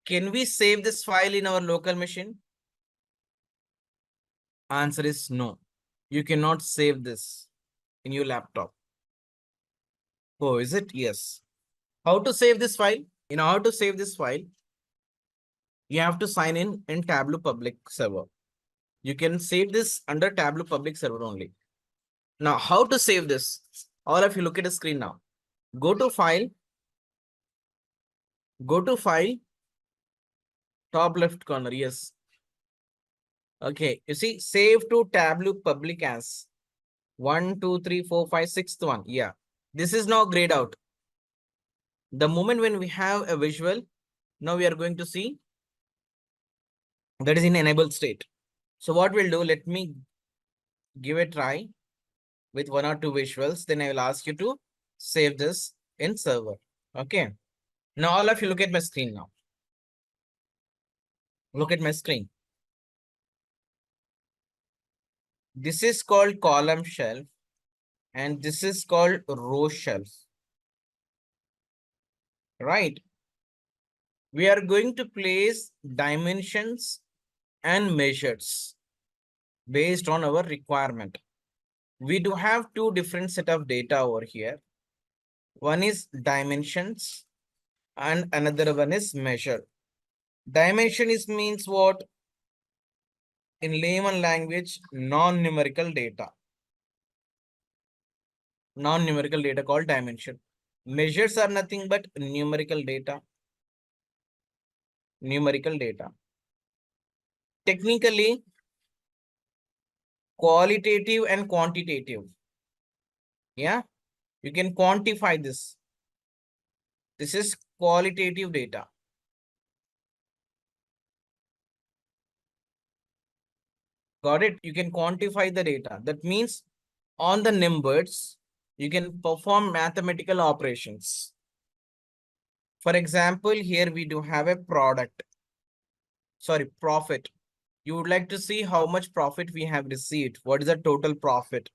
can we save this file in our local machine? Answer is no. You cannot save this in your laptop. Oh, is it? Yes. How to save this file? In order to save this file, you have to sign in Tableau public server. You can save this under Tableau public server only. Now, how to save this? All of you look at the screen now. Go to file. Go to file. Top left corner. Yes. Okay. You see, save to Tableau public as 1, 2, 3, 4, 5, 6th one. Yeah. This is now grayed out. The moment when we have a visual, now we are going to see that is in enabled state. So what we'll do, let me give a try with 1 or 2 visuals. Then I will ask you to save this in server. Okay. Now all of you look at my screen now. Look at my screen. This is called column shelf and this is called row shelf. Right. We are going to place dimensions and measures based on our requirement. We do have 2 different set of data over here. One is dimensions and another one is measure. Dimension is means what? In layman language, non-numerical data. Non-numerical data called dimension. Measures are nothing but numerical data. Numerical data. Technically, qualitative and quantitative. Yeah, you can quantify this. This is qualitative data. Got it? You can quantify the data. That means on the numbers, you can perform mathematical operations. For example, here we do have a product. Sorry, profit. You would like to see how much profit we have received. What is the total profit?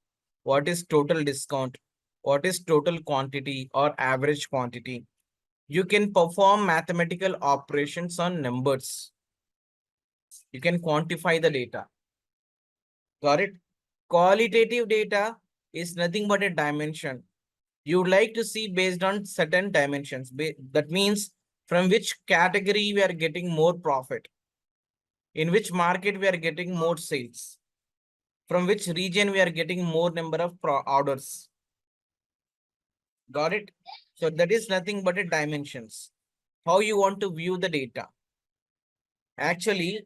What is total discount? What is total quantity or average quantity? You can perform mathematical operations on numbers. You can quantify the data. Got it? Qualitative data is nothing but a dimension. You would like to see based on certain dimensions. That means from which category we are getting more profit. In which market we are getting more sales. From which region we are getting more number of orders. Got it? So that is nothing but a dimensions. How you want to view the data. Actually,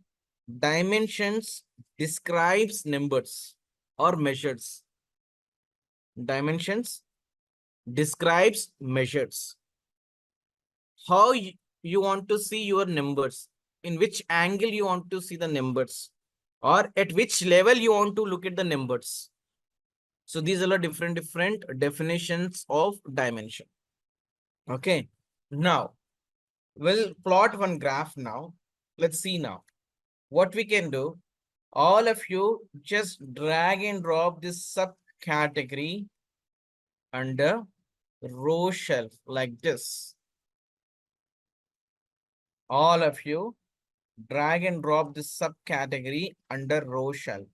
dimensions describes numbers or measures. Dimensions describes measures. How you want to see your numbers, in which angle you want to see the numbers, or at which level you want to look at the numbers. So these are different definitions of dimension. Okay. Now, we'll plot one graph now. Let's see now. What we can do, all of you just drag and drop this subcategory under row shelf like this. All of you drag and drop this subcategory under row shelf. .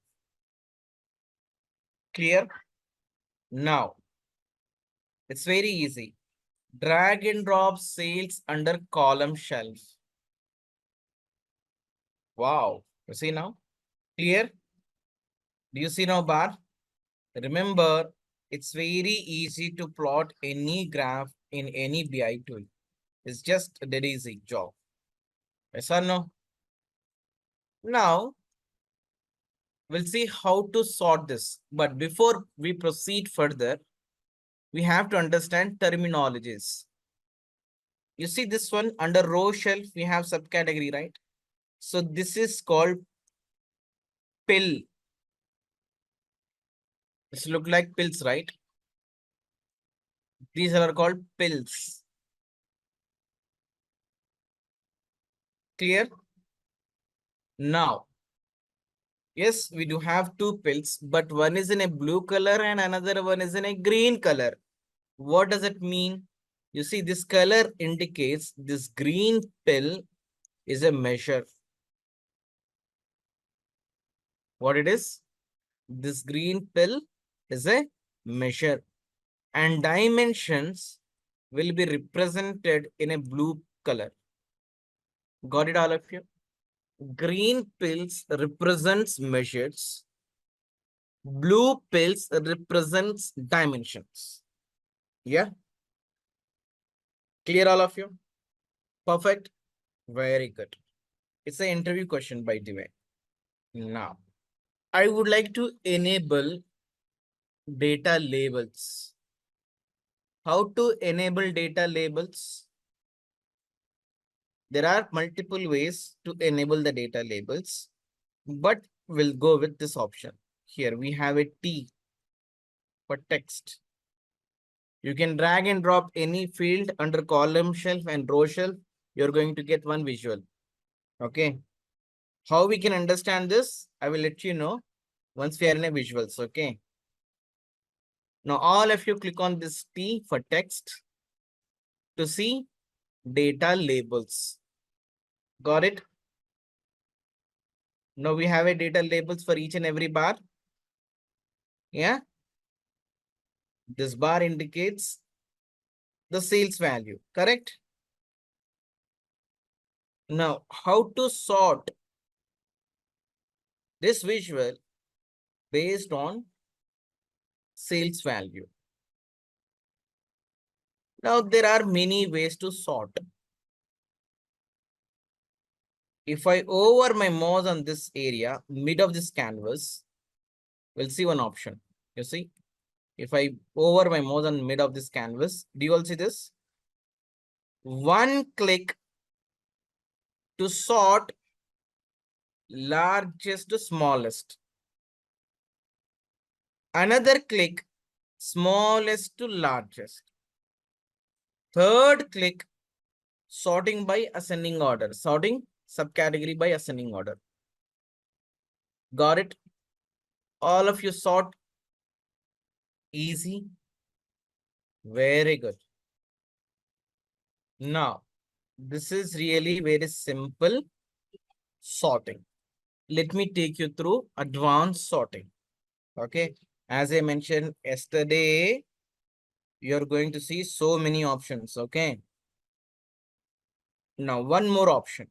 Clear? Now, It's very easy. Drag and drop sales under column shelf. Wow. You see now? Clear? Do you see now, bar? Remember, it's very easy to plot any graph in any BI tool. It's just a dead easy job. Yes or no? Now, we'll see how to sort this. But before we proceed further, we have to understand terminologies. You see this one under row shelf, we have subcategory, right? So this is called pill. This look like pills, right? These are called pills. Clear? Now, yes, we do have two pills, but one is in a blue color and another one is in a green color. What does it mean? You see, this color indicates this green pill is a measure. What it is? This green pill is a measure. And dimensions will be represented in a blue color. Got it, all of you? Green pills represents measures. Blue pills represents dimensions. Yeah. Clear, all of you? Perfect. Very good. It's an interview question, by the way. Now, I would like to enable data labels. How to enable data labels? There are multiple ways to enable the data labels, but we'll go with this option. Here we have a T for text. You can drag and drop any field under column shelf and row shelf. You're going to get one visual. Okay. How we can understand this, I will let you know once we are in a visuals. Okay. Now all of you click on this T for text to see data labels. Got it? Now we have a data labels for each and every bar. Yeah. This bar indicates the sales value, correct? Now, how to sort this visual based on sales value? Now, there are many ways to sort. If I hover my mouse on this area, mid of this canvas, we'll see one option. You see, if I hover my mouse on mid of this canvas, do you all see this? One click to sort largest to smallest. Another click, smallest to largest. Third click, sorting by ascending order. Sorting subcategory by ascending order. Got it? All of you sort easy. Very good. Now, this is really very simple sorting. Let me take you through advanced sorting. Okay. As I mentioned yesterday, you're going to see so many options. Okay. Now, one more option.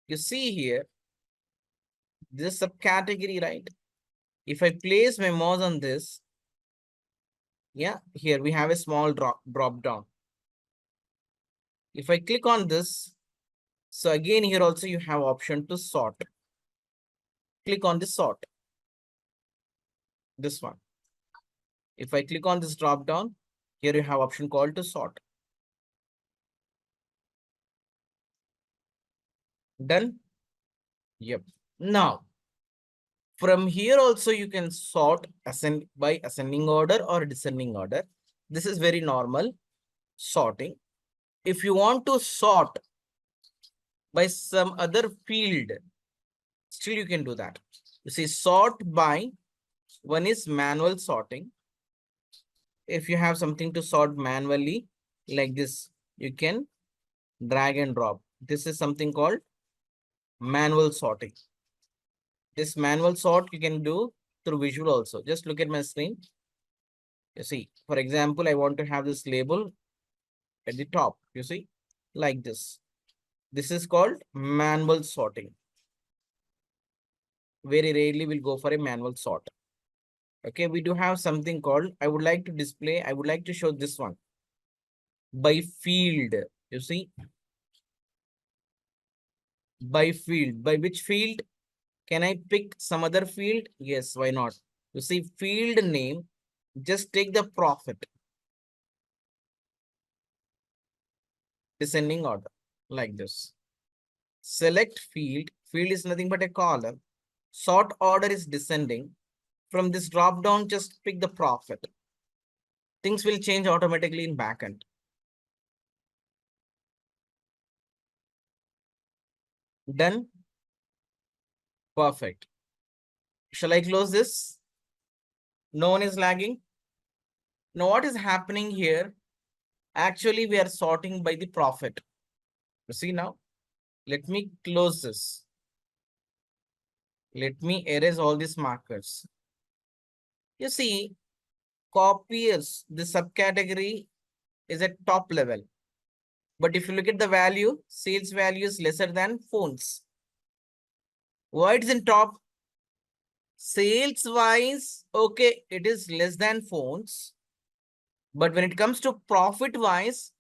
You see here, this subcategory, right? If I place my mouse on this, yeah, here we have a small drop down. If I click on this, so again here also you have option to sort. Click on the sort. This one. If I click on this drop down, here you have option called to sort. Done? Yep. Now, from here also you can sort by ascending order or descending order. This is very normal sorting. If you want to sort by some other field, still you can do that. You see, sort by, one is manual sorting. If you have something to sort manually like this, you can drag and drop. This is something called manual sorting. This manual sort you can do through visual also. Just look at my screen. You see, for example, I want to have this label at the top, you see, like this. This is called manual sorting. Very rarely we'll go for a manual sort. Okay, we do have something called, I would like to show this one. By field, you see. By field, by which field? Can I pick some other field? Yes, why not? You see, field name, just take the profit. Descending order, like this. Select field, field is nothing but a column. Sort order is descending. From this drop down, just pick the profit. Things will change automatically in backend. Done? Perfect. Shall I close this? No one is lagging. Now what is happening here? Actually, we are sorting by the profit. You see now? Let me close this. Let me erase all these markers. You see, copiers, the subcategory is at top level. But if you look at the value, sales value is lesser than phones. Why it is in top? Sales wise, okay, it is less than phones. But when it comes to profit wise,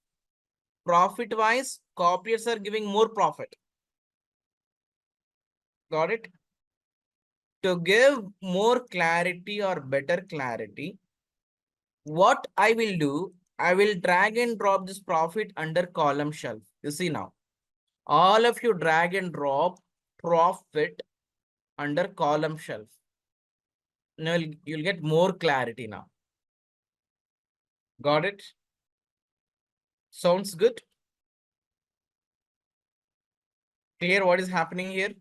copiers are giving more profit. Got it? To give more clarity or better clarity, what I will do, I will drag and drop this profit under column shelf. You see now, all of you drag and drop profit under column shelf. Now you'll get more clarity now. Got it? Sounds good? Clear what is happening here?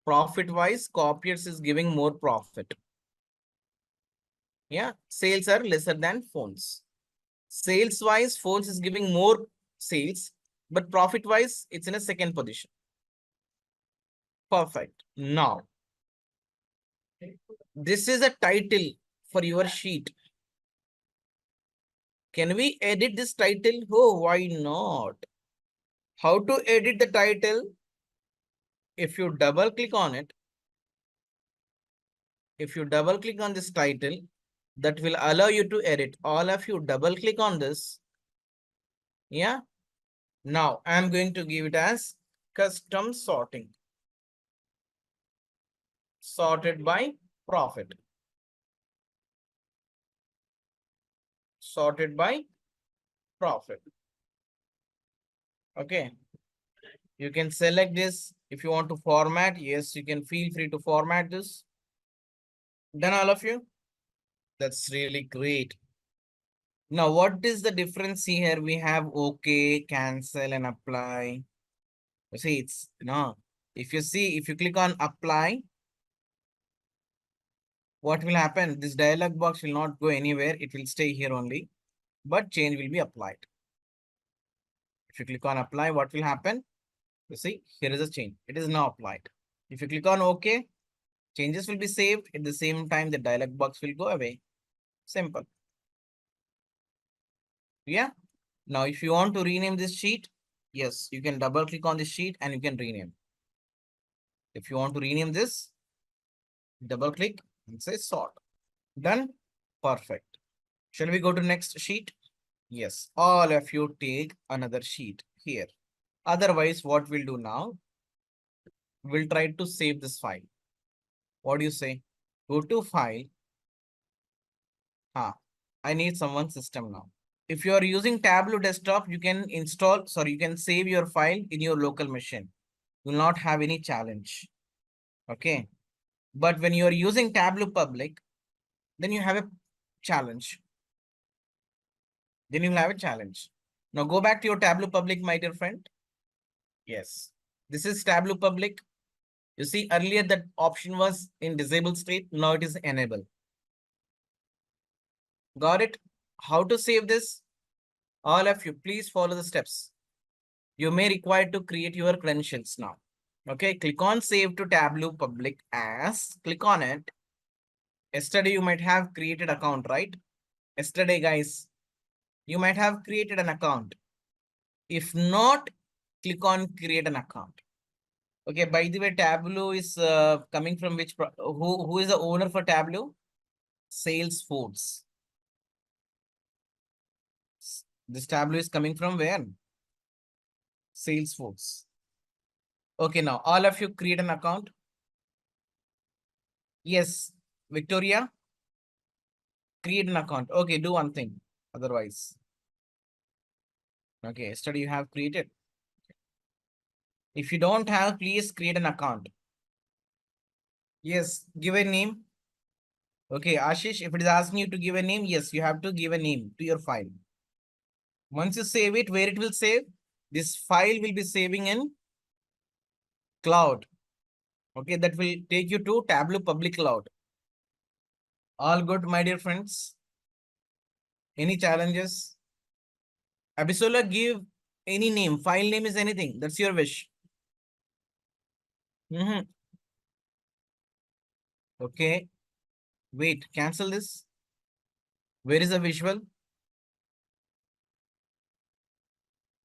Profit wise, copiers is giving more profit. Yeah, sales are lesser than phones. Sales wise, phones is giving more sales, but profit wise, it's in a second position. Perfect. Now, this is a title for your sheet. Can we edit this title? Oh, why not? How to edit the title? If you double click on it, if you double click on this title, that will allow you to edit. All of you double click on this. Yeah. Now I'm going to give it as custom sorting. Sorted by profit. Sorted by profit. Okay. You can select this. If you want to format, yes, you can feel free to format this. Done, all of you? That's really great. Now, what is the difference here? We have OK, cancel, and apply. You see, it's no. If you click on apply, what will happen? This dialog box will not go anywhere. It will stay here only, but change will be applied. If you click on apply, what will happen? You see, here is a change. It is now applied. If you click on OK, changes will be saved. At the same time, the dialog box will go away. Simple. Yeah. Now, if you want to rename this sheet, yes, you can double click on this sheet and you can rename. If you want to rename this, double click and say sort. Done. Perfect. Shall we go to next sheet? Yes. All of you take another sheet here. Otherwise, what we'll do now, we'll try to save this file. What do you say? Go to file. I need someone's system now. If you are using Tableau desktop, you can you can save your file in your local machine. You will not have any challenge. Okay. But when you are using Tableau public, then you have a challenge. Now go back to your Tableau public, my dear friend. Yes. This is Tableau public. You see, earlier that option was in disabled state. Now it is enable. Got it? How to save this? All of you, please follow the steps. You may require to create your credentials now. Okay, click on save to Tableau public as, click on it. Yesterday you might have created account, right? Yesterday, guys, you might have created an account. If not, click on create an account. Okay, by the way, Tableau is coming from which, who is the owner for Tableau? Salesforce. This Tableau is coming from where? Salesforce. Okay, now all of you create an account. Yes, Victoria, create an account. Okay, do one thing. Otherwise, okay, yesterday you have created. If you don't have, please create an account. Yes, give a name. Okay, Ashish, if it is asking you to give a name, yes, you have to give a name to your file. Once you save it, where it will save? This file will be saving in cloud. Okay, that will take you to Tableau public cloud. All good, my dear friends. Any challenges? Abisola, give any name. File name is anything. That's your wish. Okay. Wait, cancel this. Where is the visual?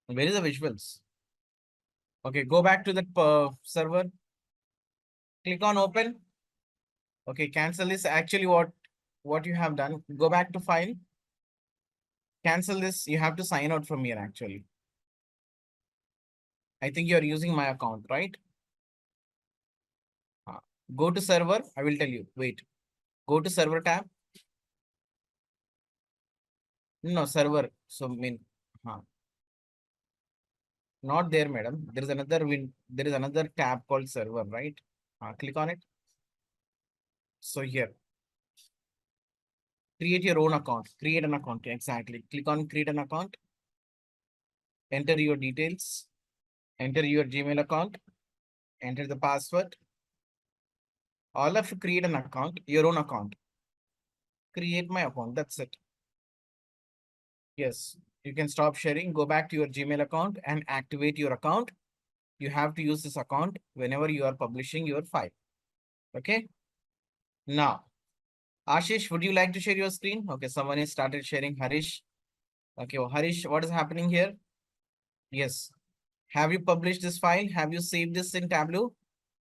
Where is the visuals? Okay, go back to that server. Click on open. Okay, cancel this. Actually, what you have done, go back to file. Cancel this. You have to sign out from here actually. I think you're using my account, right? Go to server. I will tell you. Wait. Go to server tab. No, server. So not there, madam. There is another tab called server, right? Click on it. So here, create your own account. Create an account. Exactly. Click on create an account. Enter your details. Enter your Gmail account. Enter the password. All of you create an account, your own account. Create my account. That's it. Yes, you can stop sharing. Go back to your Gmail account and activate your account. You have to use this account whenever you are publishing your file. Okay. Now, Ashish, would you like to share your screen? Okay, someone has started sharing. Harish. Okay, well, Harish, what is happening here? Yes. Have you published this file? Have you saved this in Tableau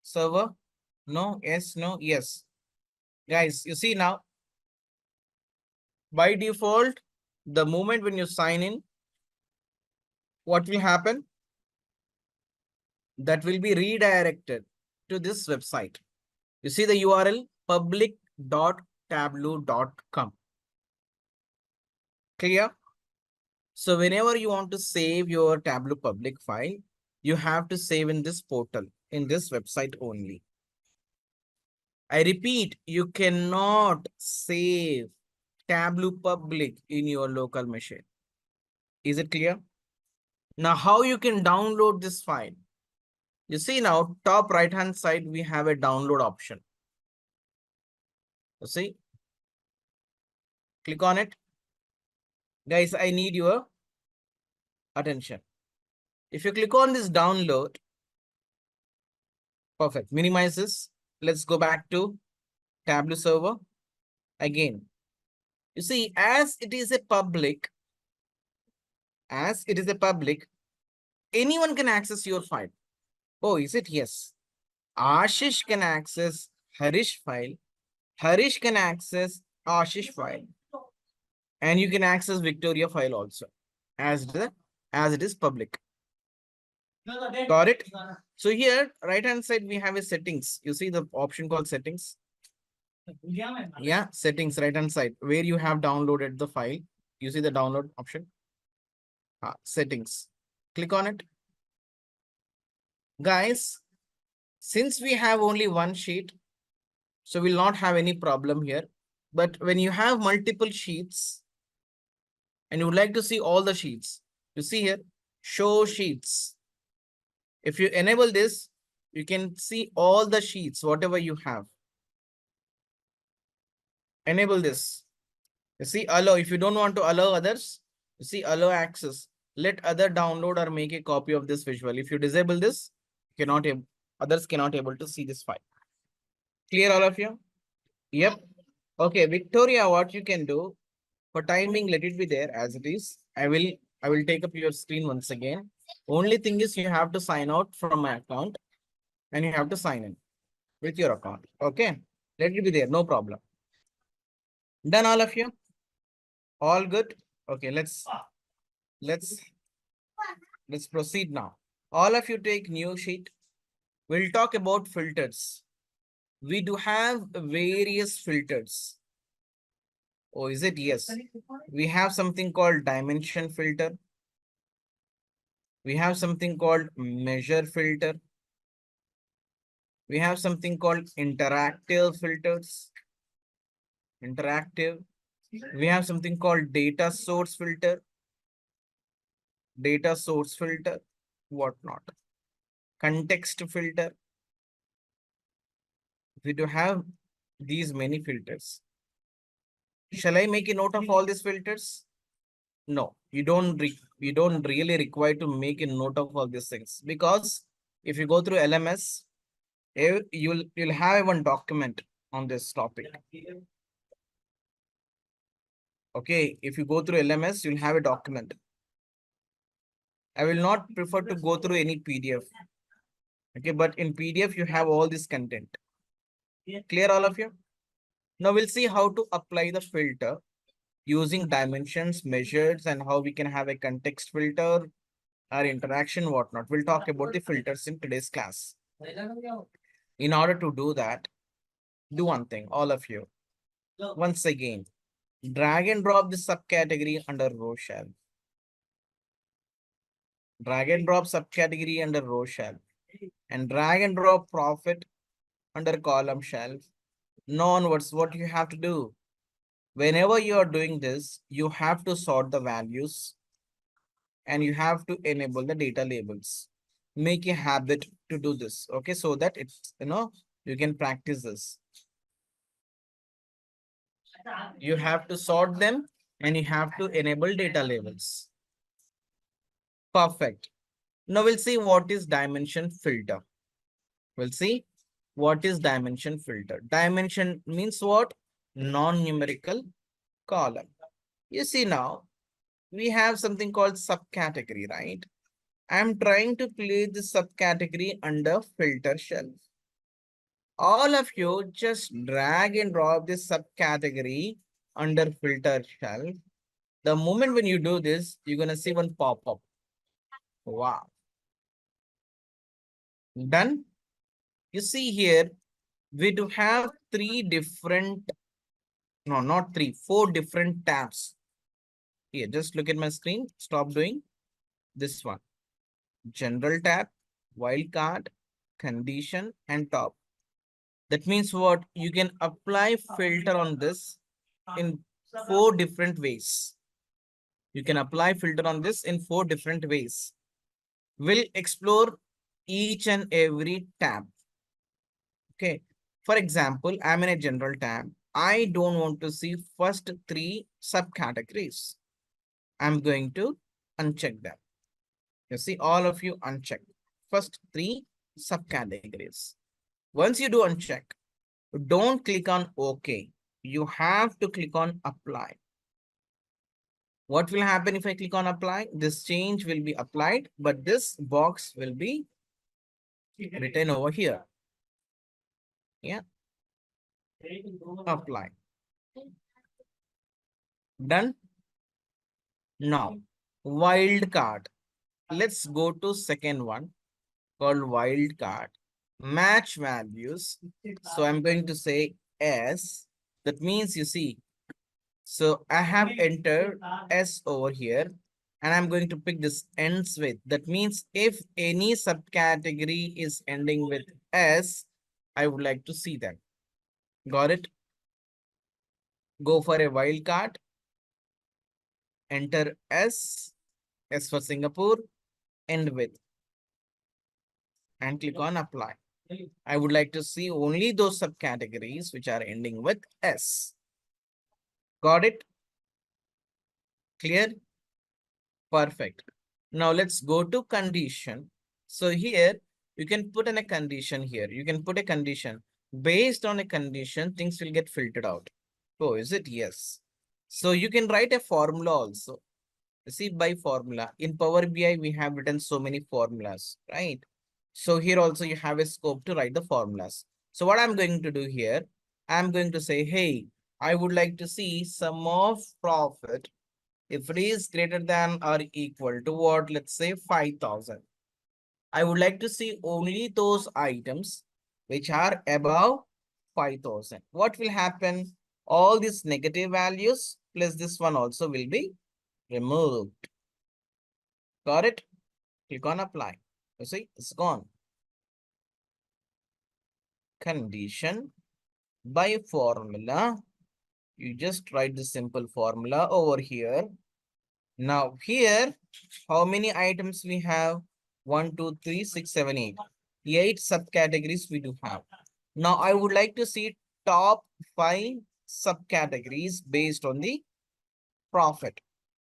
server? No, yes, no, yes. Guys, you see now, by default, the moment when you sign in, what will happen? That will be redirected to this website. You see the URL public.tableau.com. Clear? So whenever you want to save your Tableau public file, you have to save in this portal, in this website only. I repeat, you cannot save Tableau public in your local machine. Is it clear? Now, how you can download this file? You see now, top right hand side, we have a download option. You see? Click on it. Guys, I need your attention. If you click on this download, perfect. Minimize this. Let's go back to Tableau server. Again, you see, as it is a public, anyone can access your file. Oh, is it? Yes. Ashish can access Harish file. Harish can access Ashish file. And you can access Victoria file also as it is public. Got it? So here, right hand side, we have a settings. You see the option called settings. Yeah, settings, right hand side, where you have downloaded the file. You see the download option. Settings. Click on it. Guys, since we have only one sheet, so we'll not have any problem here. But when you have multiple sheets and you would like to see all the sheets, you see here, show sheets. If you enable this, you can see all the sheets, whatever you have. Enable this. You see, allow. If you don't want to allow others, you see, allow access. Let other download or make a copy of this visual. If you disable this, others cannot able to see this file. Clear, all of you? Yep. Okay, Victoria, what you can do, For time being, let it be there as it is. I will take up your screen once again. Only thing is you have to sign out from my account and you have to sign in with your account. Okay. Let it be there. No problem. Done all of you? All good? Okay, let's let's proceed now. All of you take new sheet. We'll talk about filters. We do have various filters. Oh, is it? Yes. We have something called dimension filter. We have something called measure filter. We have something called interactive filters. Interactive. We have something called data source filter. Data source filter. Whatnot. Context filter. We do have these many filters. Shall I make a note of all these filters? No, you don't really require to make a note of all these things, because if you go through LMS, you'll have one document on this topic. Okay, if you go through LMS, you'll have a document. I will not prefer to go through any PDF. Okay, but in PDF you have all this content. Clear, all of you? Now we'll see how to apply the filter using dimensions, measures, and how we can have a context filter, our interaction, whatnot. We'll talk about the filters in today's class. In order to do that, do one thing, all of you. Once again, drag and drop the subcategory under row shelf. Drag and drop subcategory under row shelf. And drag and drop profit under column shelf. Now onwards, what you have to do? Whenever you are doing this, you have to sort the values and you have to enable the data labels. Make a habit to do this, okay? So that it's, you can practice this. You have to sort them and you have to enable data labels. Perfect. Now we'll see what is dimension filter. We'll see what is dimension filter. Dimension means what? Non-numerical column. You see now, we have something called subcategory, right? I'm trying to place the subcategory under filter shelf. All of you just drag and drop this subcategory under filter shelf. The moment when you do this, you're going to see one pop up. Wow. Done. You see here, we do have four different tabs. Here, just look at my screen. Stop doing this one. General tab, wildcard, condition, and top. That means what? You can apply filter on this in four different ways. You can apply filter on this in four different ways. We'll explore each and every tab. Okay. For example, I'm in a general tab. I don't want to see first three subcategories. I'm going to uncheck them. You see, all of you uncheck first three subcategories. Once you do uncheck, don't click on OK. You have to click on apply. What will happen if I click on apply? This change will be applied, but this box will be written over here. Yeah. Apply. Done. Now, wildcard. Let's go to second one called wildcard. Match values. So I'm going to say S. That means you see. So I have entered S over here and I'm going to pick this ends with. That means if any subcategory is ending with S, I would like to see that. Got it? Go for a wildcard. Enter S. S for Singapore. End with. And click on apply. I would like to see only those subcategories which are ending with S. Got it? Clear? Perfect. Now let's go to condition. So here you can put in a condition here. You can put a condition. Based on a condition, things will get filtered out. Oh, is it? Yes. So you can write a formula also. See, by formula in Power BI, we have written so many formulas, right? So here also you have a scope to write the formulas. So what I'm going to do here, I'm going to say, hey, I would like to see sum of profit if it is greater than or equal to what, let's say 5,000. I would like to see only those items which are above 5,000. What will happen? All these negative values plus this one also will be removed. Got it? Click on apply. You see, it's gone. Condition by formula. You just write the simple formula over here. Now here, how many items we have? 1, 2, 3, 6, 7, 8. 8 subcategories we do have. Now I would like to see top 5 subcategories based on the profit.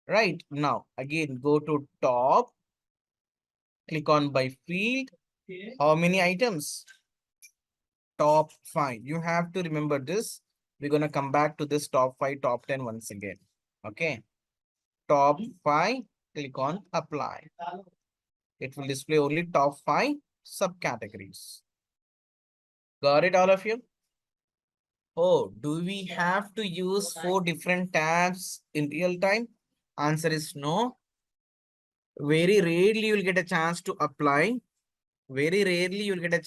Right now, again, go to top, click on by field. How many items? Top 5. You have to remember this. We're going to come back to this top 5, top 10 once again. Okay. Top 5, click on apply. It will display only top 5 subcategories. Got it, all of you? Oh, do we have to use 4 different tabs in real time? Answer is no. Very rarely you will get a chance to apply. Very rarely you will get a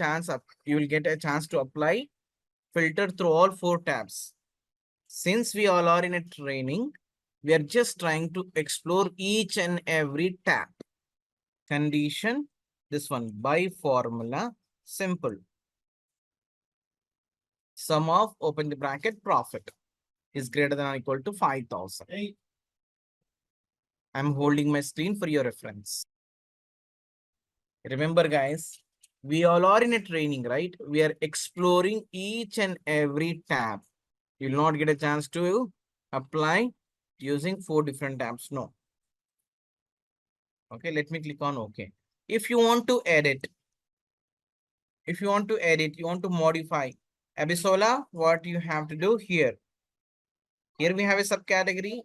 chance to apply filter through all 4 tabs. Since we all are in a training, we are just trying to explore each and every tab. Condition, this one by formula, simple. Sum of open the bracket profit is greater than or equal to 5,000. I'm holding my screen for your reference. Remember guys, we all are in a training, right? We are exploring each and every tab. You will not get a chance to apply using 4 different tabs. No. Okay, let me click on OK. If you want to edit, you want to modify Abisola, what you have to do here. Here we have a subcategory.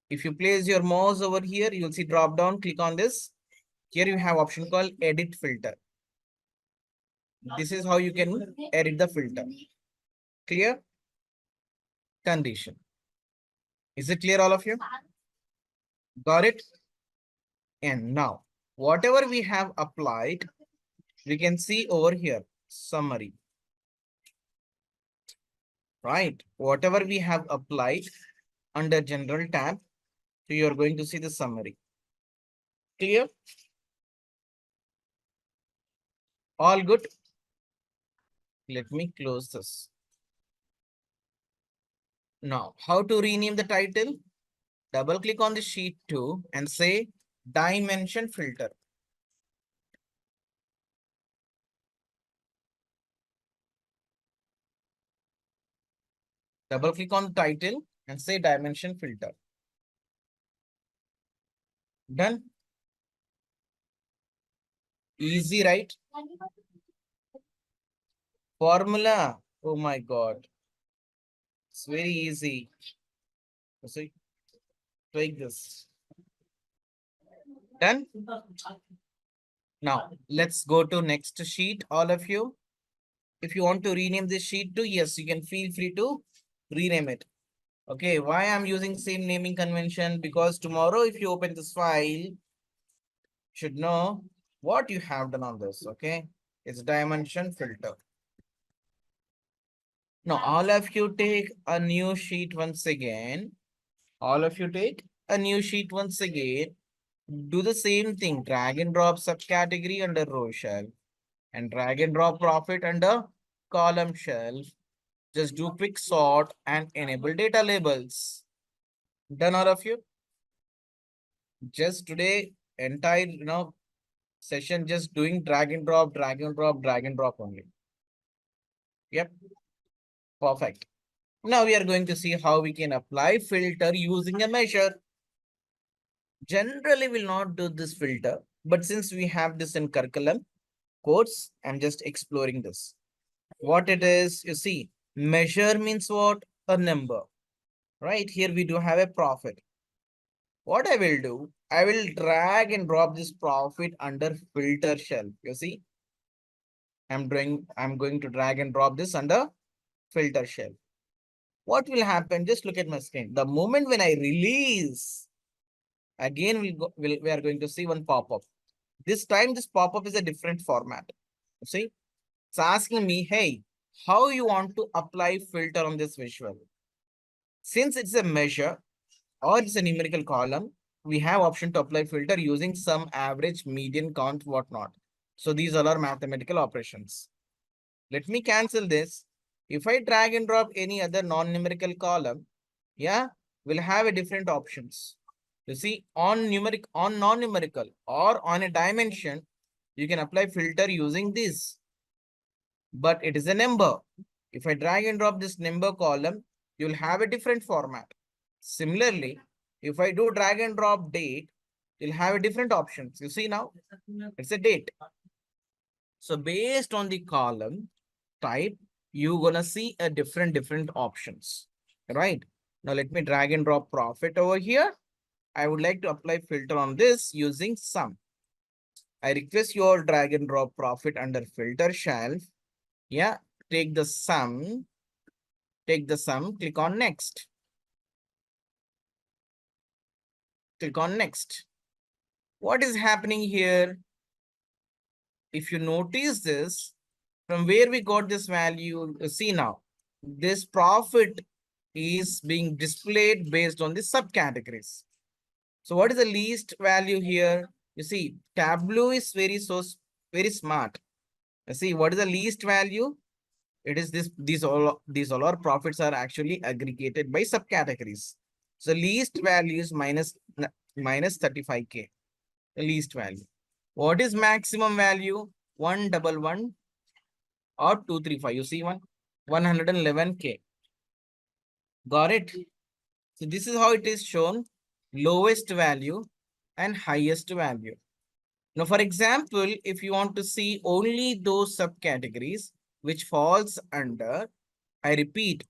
If you place your mouse over here, you'll see drop down, click on this. Here you have option called edit filter. This is how you can edit the filter. Clear? Condition. Is it clear, all of you? Got it? And now, whatever we have applied, we can see over here, summary. Right? Whatever we have applied under general tab, so you are going to see the summary. Clear? All good? Let me close this. Now, how to rename the title? Double click on the sheet 2 and say dimension filter. Double click on the title and say dimension filter. Done? Easy, right? Formula. Oh my God. It's very easy. See, take this. Done? Now, let's go to next sheet, all of you. If you want to rename this sheet to, yes, you can feel free to rename it. Okay, why I'm using same naming convention? Because tomorrow, if you open this file, you should know what you have done on this. Okay, it's dimension filter. Now, all of you take a new sheet once again. All of you take a new sheet once again. Do the same thing. Drag and drop subcategory under row shelf and drag and drop profit under column shelf. Just do quick sort and enable data labels. Done, all of you? Just today, entire session just doing drag and drop, drag and drop, drag and drop only. Yep. Perfect. Now we are going to see how we can apply filter using a measure. Generally, we'll not do this filter, but since we have this in curriculum course, I'm just exploring this. What it is, you see, measure means what? A number, right? Here we do have a profit. What I will do, I will drag and drop this profit under filter shelf. You see, I'm going to drag and drop this under filter shelf. What will happen? Just look at my screen. The moment when I release, again we are going to see one pop-up. This time this pop-up is a different format. You see, it's asking me, hey, how you want to apply filter on this visual? Since it's a measure or it's a numerical column, we have option to apply filter using sum, average, median, count, whatnot. So these are our mathematical operations. Let me cancel this. If I drag and drop any other non-numerical column, yeah, we'll have a different options. You see, on non-numerical or on a dimension, you can apply filter using this. But it is a number. If I drag and drop this number column, you'll have a different format. Similarly, if I do drag and drop date, you'll have a different options. You see now, it's a date. So based on the column type, you're gonna see a different options, right? Now let me drag and drop profit over here. I would like to apply filter on this using sum. I request you all drag and drop profit under filter shelf. Yeah, take the sum, click on next. Click on next. What is happening here? If you notice this, from where we got this value, see now, this profit is being displayed based on the subcategories. So what is the least value here? You see, Tableau is very smart. You see, what is the least value? It is this, these all our profits are actually aggregated by subcategories. So least value is minus 35K, the least value. What is maximum value? 111 or 235. You see 111K. Got it? So this is how it is shown, lowest value and highest value. Now, for example, if you want to see only those subcategories which falls under, I repeat,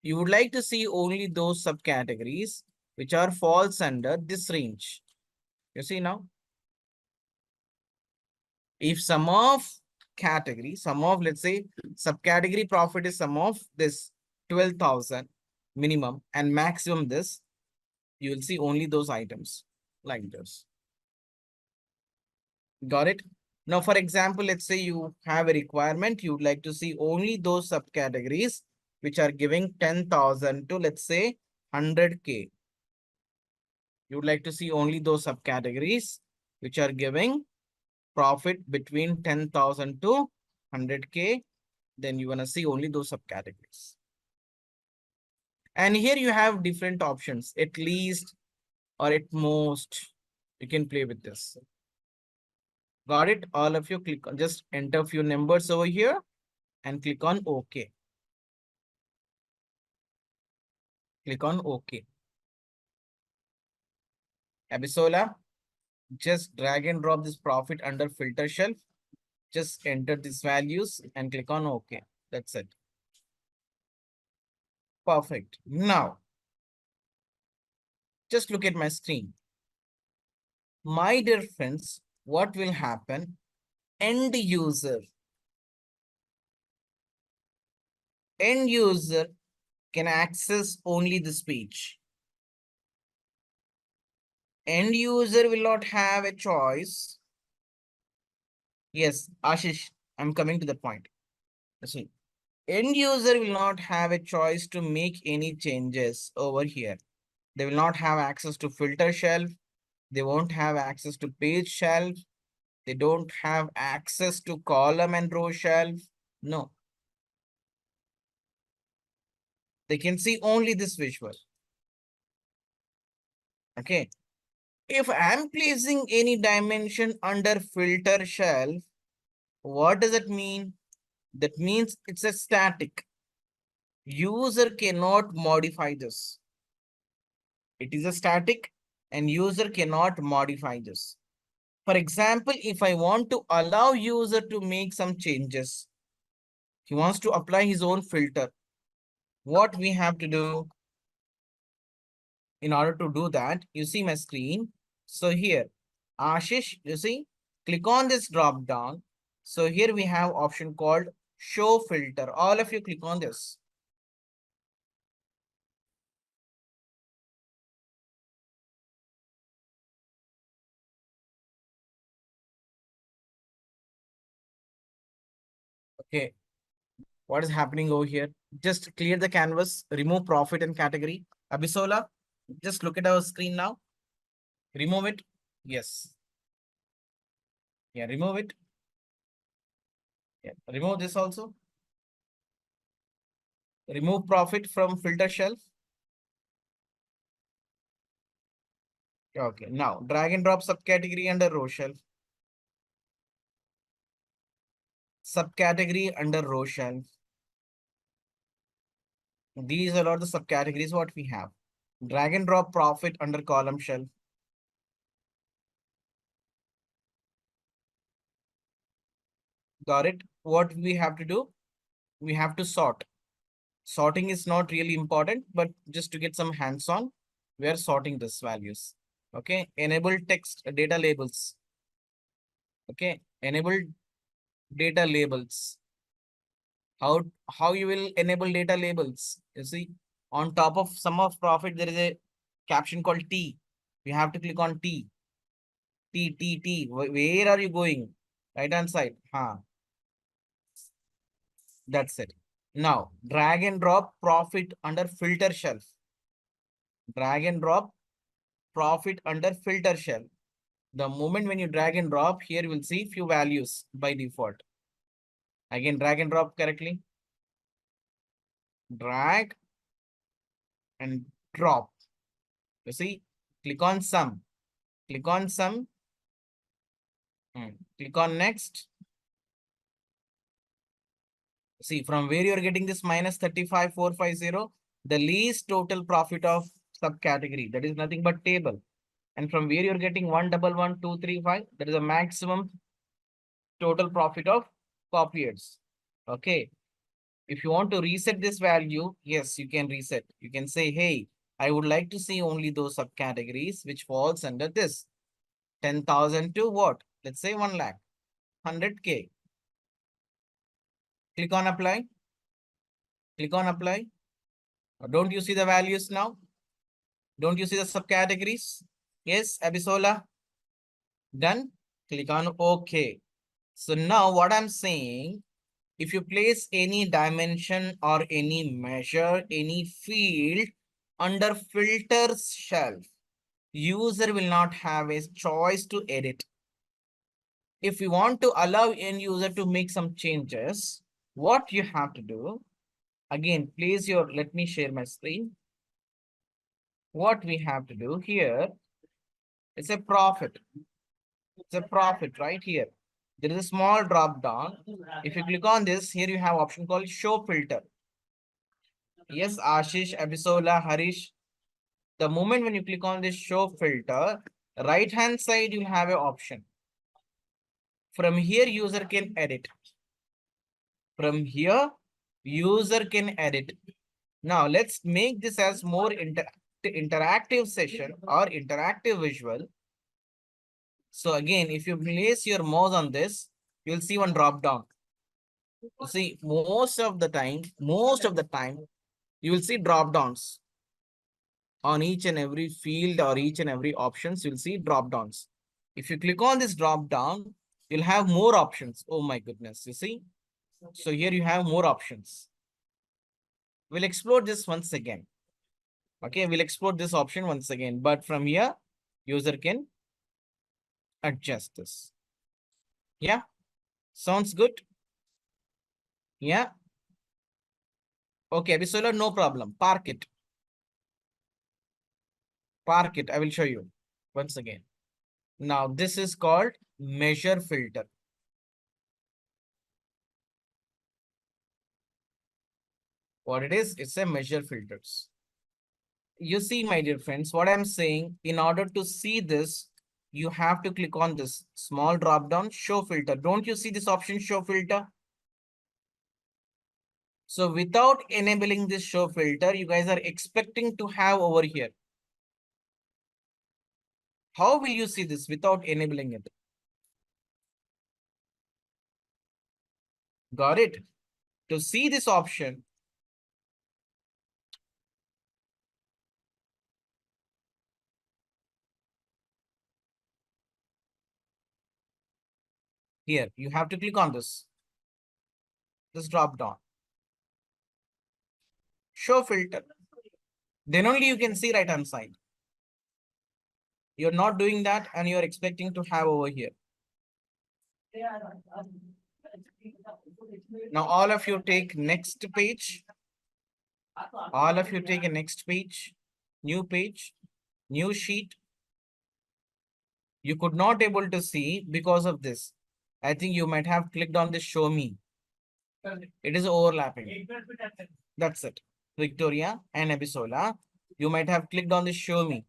you would like to see only those subcategories which are falls under this range. You see now, if sum of category, sum of, let's say, subcategory profit is sum of this 12,000 minimum and maximum this, you will see only those items like this. Got it? Now, for example, let's say you have a requirement, you would like to see only those subcategories which are giving 10,000 to, let's say, 100K. You would like to see only those subcategories which are giving profit between 10,000 to 100K. Then you want to see only those subcategories. And here you have different options, at least or at most. You can play with this. Got it? All of you click on, just enter a few numbers over here and click on OK. Click on OK. Abisola, just drag and drop this profit under filter shelf. Just enter these values and click on OK. That's it. Perfect. Now, just look at my screen. My dear friends, what will happen? End user can access only this page. End user will not have a choice. Yes, Ashish, I'm coming to the point. See, end user will not have a choice to make any changes over here. They will not have access to filter shelf. They won't have access to page shelf. They don't have access to column and row shelf. No. They can see only this visual. Okay. If I'm placing any dimension under filter shelf, what does it mean? That means it's a static. User cannot modify this. It is a static and user cannot modify this. For example, if I want to allow user to make some changes, he wants to apply his own filter. What we have to do? in order to do that, you see my screen. So here, Ashish, you see, click on this drop down. So here we have option called show filter. All of you click on this. Okay, what is happening over here? Just clear the canvas, remove profit and category. Abisola, just look at our screen now. Remove it. Yes. Yeah, remove it. Yeah, remove this also. Remove profit from filter shelf. Okay, now drag and drop subcategory under row shelf. Subcategory under row shelf. These are all the subcategories what we have. Drag and drop profit under column shelf. Got it? What we have to do? We have to sort. Sorting is not really important, but just to get some hands-on, we are sorting these values. Okay, enable text data labels. Okay, enable data labels. How you will enable data labels? You see, on top of sum of profit, there is a caption called T. We have to click on T. T. Where are you going? Right hand side. That's it. Now drag and drop profit under filter shelf. Drag and drop profit under filter shelf. The moment when you drag and drop, here you will see few values by default. Again, drag and drop correctly. Drag and drop. You see, click on sum. Click on sum. Click on next. See, from where you are getting this minus 35,450, the least total profit of subcategory. That is nothing but table. And from where you're getting 111,235, that is a maximum total profit of copiers. Okay. If you want to reset this value, yes, you can reset. You can say, hey, I would like to see only those subcategories which falls under this. 10,000 to what? Let's say 1 lakh, 100K. Click on apply. Click on apply. Don't you see the values now? Don't you see the subcategories? Yes, Abisola. Done. Click on OK. So now what I'm saying, if you place any dimension or any measure, any field under filters shelf, user will not have a choice to edit. If you want to allow end user to make some changes, what you have to do, again, place your, let me share my screen. What we have to do here, it's a profit. It's a profit right here. There is a small drop down. If you click on this, here you have option called show filter. Yes, Ashish, Abisola, Harish. The moment when you click on this show filter, right hand side, you have an option. From here, user can edit. From here, user can edit. Now, let's make this as more interactive session or interactive visual. So again, if you place your mouse on this, you'll see one drop down. You see, most of the time, you will see drop downs. On each and every field or each and every options, you'll see drop downs. If you click on this drop down, you'll have more options. Oh my goodness, you see? So here you have more options. We'll explore this once again. Okay, we'll explore this option once again. But from here, user can adjust this. Yeah, sounds good. Yeah. Okay, Abisola, no problem. Park it. Park it. I will show you once again. Now, this is called measure filter. What it is, it's a measure filters. You see, my dear friends, what I'm saying, in order to see this, you have to click on this small drop down, show filter. Don't you see this option, show filter? So without enabling this show filter, you guys are expecting to have over here. How will you see this without enabling it? Got it? To see this option, here, you have to click on this drop down. Show filter. Then only you can see right hand side. You're not doing that and you're expecting to have over here. Now all of you take next page. All of you take a next page, new sheet. You could not able to see because of this. I think you might have clicked on this show me. It is overlapping. That's it. Victoria and Abisola, you might have clicked on this show me,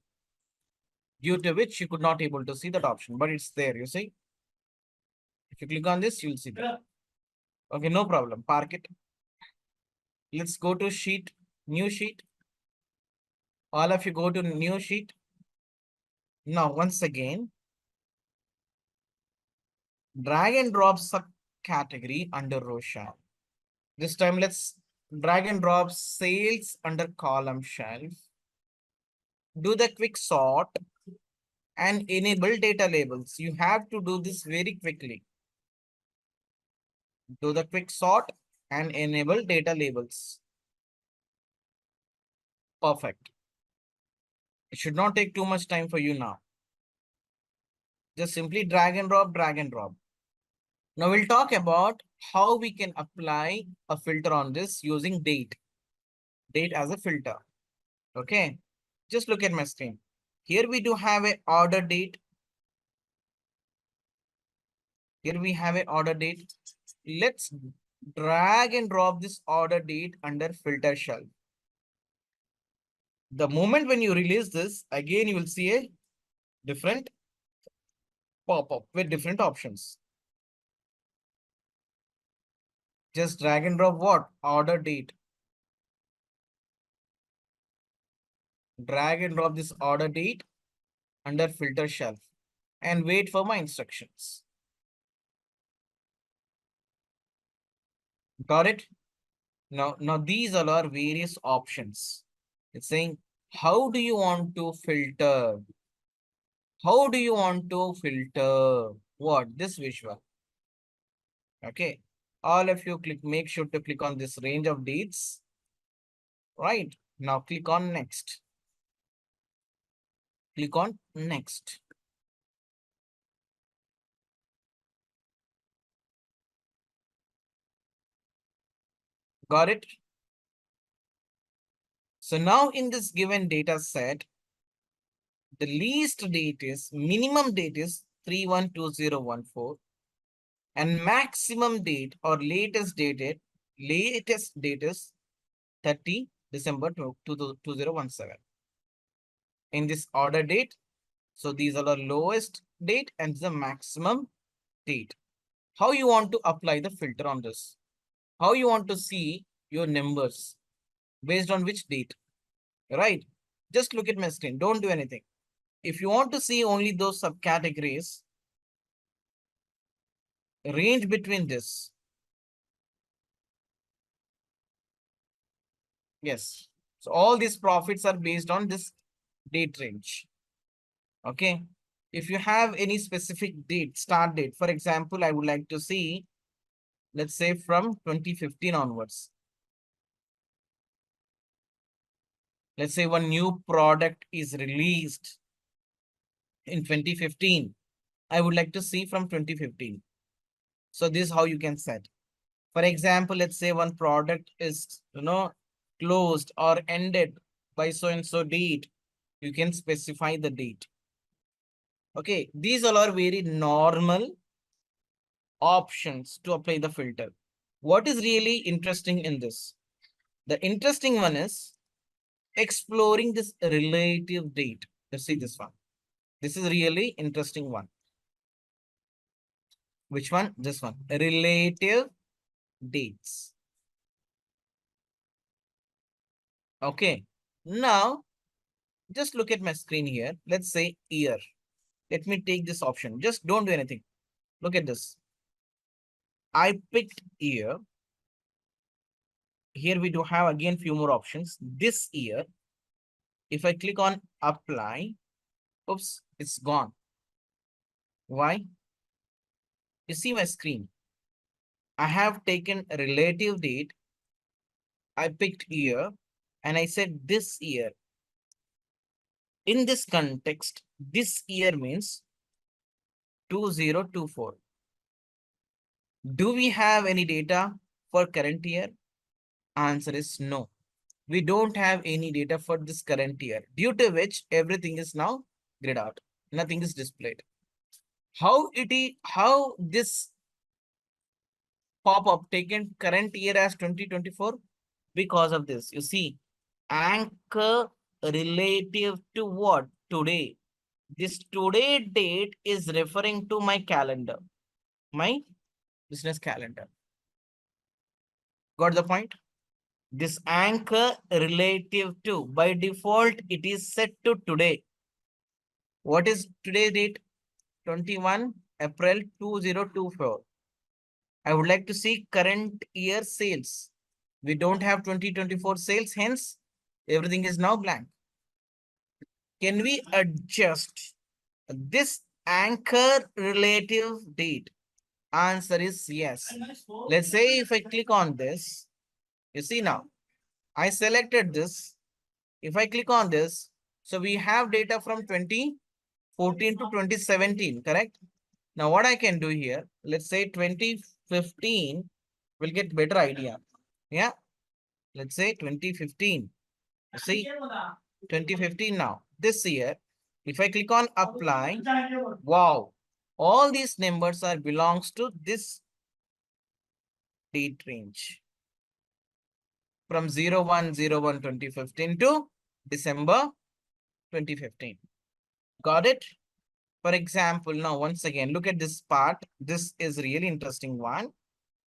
due to which you could not able to see that option, but it's there, you see. If you click on this, you'll see that. Okay, no problem. Park it. Let's go to sheet, new sheet. All of you go to new sheet. Now, once again, drag and drop subcategory under row shelf. This time, let's drag and drop sales under column shelf. Do the quick sort and enable data labels. You have to do this very quickly. Do the quick sort and enable data labels. Perfect. It should not take too much time for you now. Just simply drag and drop, drag and drop. Now we'll talk about how we can apply a filter on this using date. Date as a filter. Okay. Just look at my screen. Here we do have a order date. Here we have a order date. Let's drag and drop this order date under filter shelf. The moment when you release this, again, you will see a different pop-up with different options. Just drag and drop what? Order date. Drag and drop this order date under filter shelf and wait for my instructions. Got it? Now these all are various options. It's saying, how do you want to filter? How do you want to filter? What? This visual. Okay. All of you make sure to click on this range of dates. Right. Now click on next. Click on next. Got it? So now in this given data set, the least date is, minimum date is 312014 and maximum date or latest date is 30 December 2017. In this order date, so these are the lowest date and the maximum date. How you want to apply the filter on this? How you want to see your numbers based on which date, right? Just look at my screen. Don't do anything. If you want to see only those subcategories, range between this. Yes. So all these profits are based on this date range. Okay. If you have any specific date, start date, for example, I would like to see, let's say from 2015 onwards. Let's say one new product is released in 2015. I would like to see from 2015. So this is how you can set. For example, let's say one product is, closed or ended by so and so date. You can specify the date. Okay, these all are very normal options to apply the filter. What is really interesting in this? The interesting one is exploring this relative date. Let's see this one. This is really interesting one. Which one? This one. Relative dates. Okay. Now, just look at my screen here. Let's say year. Let me take this option. Just don't do anything. Look at this. I picked year. Here we do have again few more options. This year, if I click on apply, oops, it's gone. Why? You see my screen. I have taken a relative date. I picked year and I said this year. In this context, this year means 2024. Do we have any data for current year? Answer is no. We don't have any data for this current year, due to which everything is now grayed out. Nothing is displayed. How this pop-up taken current year as 2024? Because of this. You see, anchor relative to what? Today. This today date is referring to my calendar, my business calendar. Got the point? This anchor relative to, by default, it is set to today. What is today's date? 21 April 2024. I would like to see current year sales. We don't have 2024 sales, hence everything is now blank. Can we adjust this anchor relative date? Answer is yes. Let's say if I click on this, you see now, I selected this. If I click on this, so we have data from 2014 to 2017, correct? Now what I can do here, let's say 2015, we'll get better idea. Yeah, let's say 2015. You see, 2015 now. This year, if I click on apply, wow, all these numbers are belongs to this date range. From 01/01/2015 to December 2015. Got it? For example, now once again, look at this part. This is really interesting one.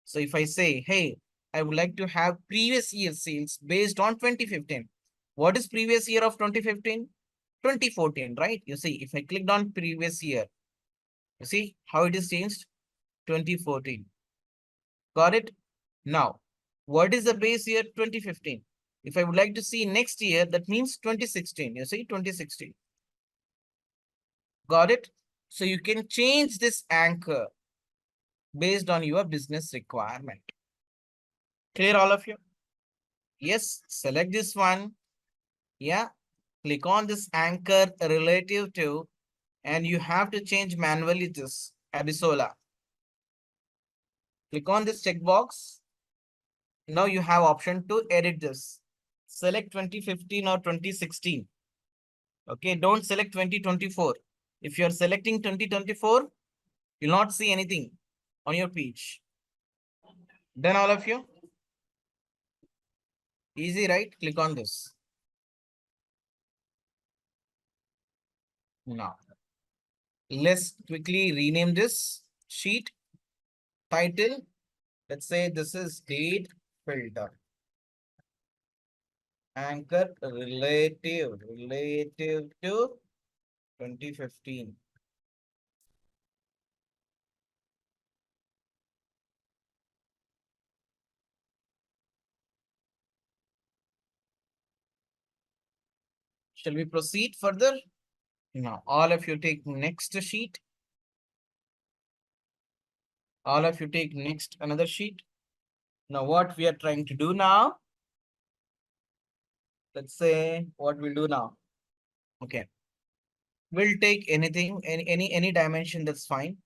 So if I say, hey, I would like to have previous year sales based on 2015. What is previous year of 2015? 2014, right? You see, if I clicked on previous year, you see how it is changed? 2014. Got it? Now, what is the base year? 2015. If I would like to see next year, that means 2016. You see, 2016. Got it? So you can change this anchor based on your business requirement. Clear all of you? Yes, select this one. Yeah, click on this anchor relative to, and you have to change manually this Abisola. Click on this checkbox. Now you have option to edit this. Select 2015 or 2016. Okay, don't select 2024. If you're selecting 2024, you'll not see anything on your page. Then all of you? Easy, right? Click on this. Now, let's quickly rename this sheet. Title, let's say this is date filter. Anchor relative to 2015. Shall we proceed further? Now, all of you take next sheet. All of you take next another sheet. Now, what we are trying to do now? Let's say what we'll do now. Okay. We'll take anything, any dimension, that's fine.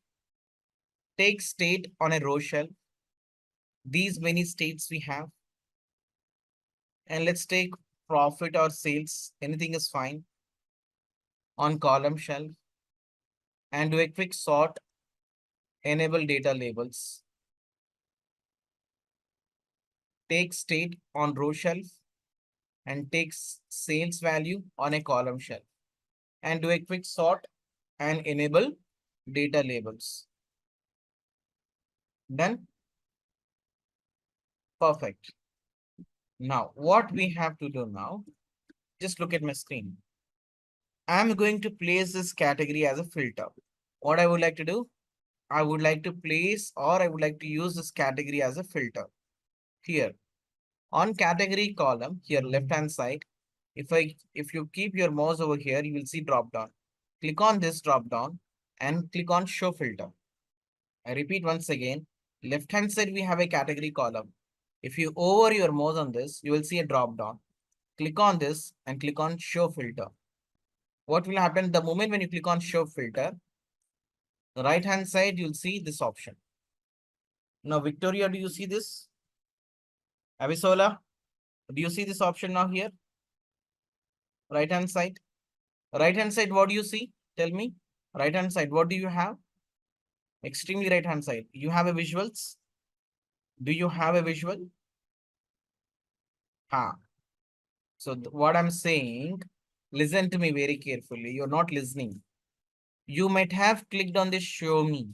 Take state on a row shelf. These many states we have. And let's take profit or sales. Anything is fine. On column shelf. And do a quick sort. Enable data labels. Take state on row shelf and takes sales value on a column shelf, and do a quick sort and enable data labels. Done. Perfect. Now, what we have to do now, just look at my screen. I'm going to place this category as a filter. What I would like to do, I would like to place or I would like to use this category as a filter. Here on category column, here left hand side, if you keep your mouse over here, you will see drop down. Click on this drop down and click on show filter. I repeat once again, left hand side we have a category column. If you hover your mouse on this, you will see a drop down. Click on this and click on show filter. What will happen the moment when you click on show filter? The right hand side, you'll see this option. Now, Victoria, do you see this? Avisola, do you see this option now here? Right hand side. Right hand side, what do you see? Tell me. Right hand side, what do you have? Extremely right hand side. You have a visuals? Do you have a visual? So what I'm saying, listen to me very carefully. You're not listening. You might have clicked on this show me.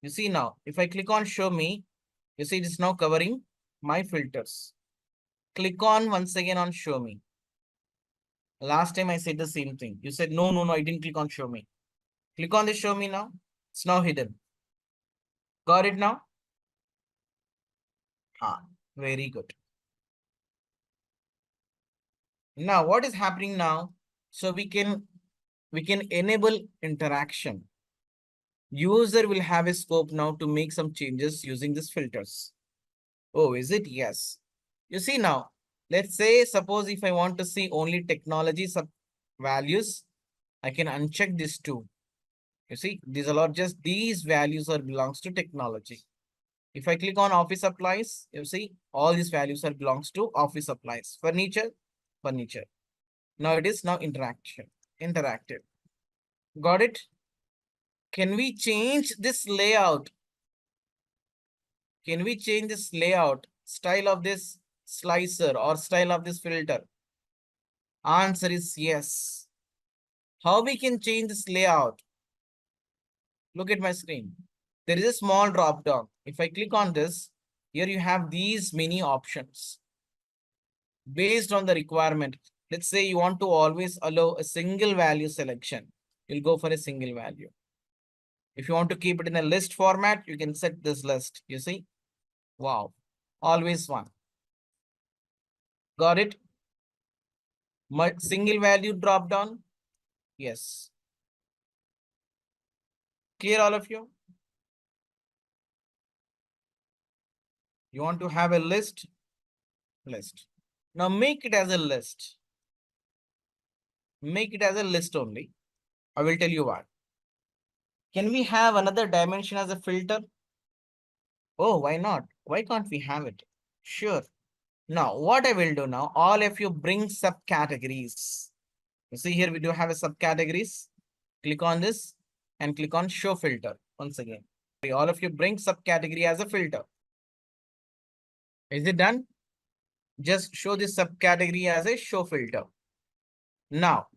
You see now, if I click on show me, you see it is now covering my filters. Click on once again on show me. Last time I said the same thing. You said, no, I didn't click on show me. Click on this show me now. It's now hidden. Got it now? Very good. Now, what is happening now? So we can enable interaction. User will have a scope now to make some changes using these filters. Oh, is it? Yes. You see now, let's say, suppose if I want to see only technology sub values, I can uncheck this too. You see, these are not just these values are belongs to technology. If I click on office supplies, you see all these values are belongs to office supplies. Furniture. Now it is now interactive. Got it? Can we change this layout? Can we change this layout, style of this slicer or style of this filter? Answer is yes. How we can change this layout? Look at my screen. There is a small drop down. If I click on this, here you have these many options. Based on the requirement, let's say you want to always allow a single value selection. You'll go for a single value. If you want to keep it in a list format, you can set this list. You see? Wow. Always one. Got it? My single value drop down? Yes. Clear all of you? You want to have a list? List. Now make it as a list. Make it as a list only. I will tell you what. Can we have another dimension as a filter? Oh, why not? Why can't we have it? Sure. Now, what I will do now, all of you bring subcategories. You see here we do have a subcategories. Click on this and click on show filter once again. All of you bring subcategory as a filter. Is it done? Just show this subcategory as a show filter. Now,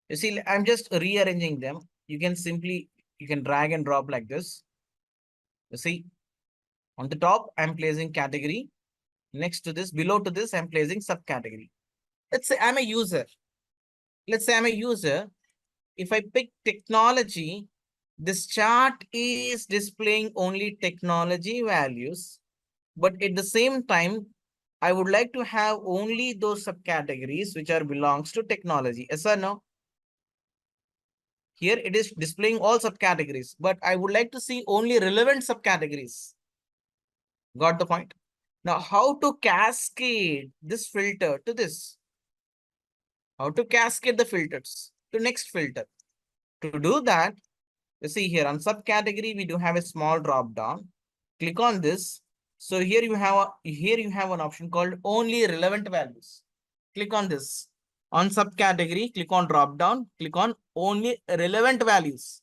you see, I'm just rearranging them. You can drag and drop like this. You see, on the top, I'm placing category. Next to this, below to this, I'm placing subcategory. Let's say I'm a user. If I pick technology, this chart is displaying only technology values. But at the same time, I would like to have only those subcategories which are belongs to technology. Yes or no? Here it is displaying all subcategories, but I would like to see only relevant subcategories. Got the point? Now, how to cascade this filter to this? How to cascade the filters to next filter? To do that, you see here on subcategory, we do have a small drop down. Click on this. So here you have an option called only relevant values. Click on this. On subcategory, click on drop down, click on only relevant values.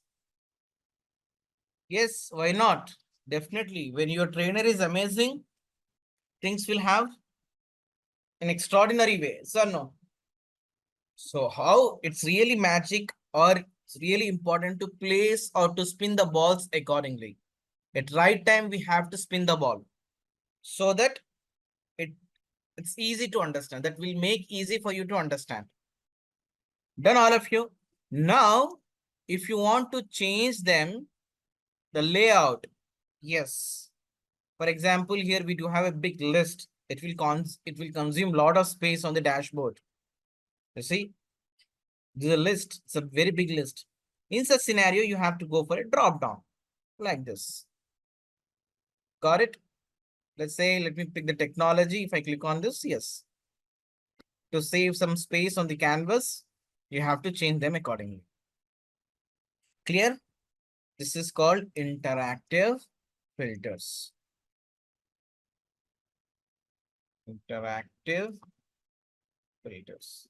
Yes, why not? Definitely. When your trainer is amazing, things will have an extraordinary way. So no. So how it's really magic or it's really important to place or to spin the balls accordingly. At right time, we have to spin the ball so that it's easy to understand. That will make easy for you to understand. Done, all of you? Now, if you want to change them, the layout, yes. For example, here we do have a big list. It will consume a lot of space on the dashboard. You see, this is a list. It's a very big list. In such scenario, you have to go for a drop down like this. Got it? Let's say, let me pick the technology. If I click on this, yes. To save some space on the canvas, you have to change them accordingly. Clear? This is called interactive filters. Interactive filters.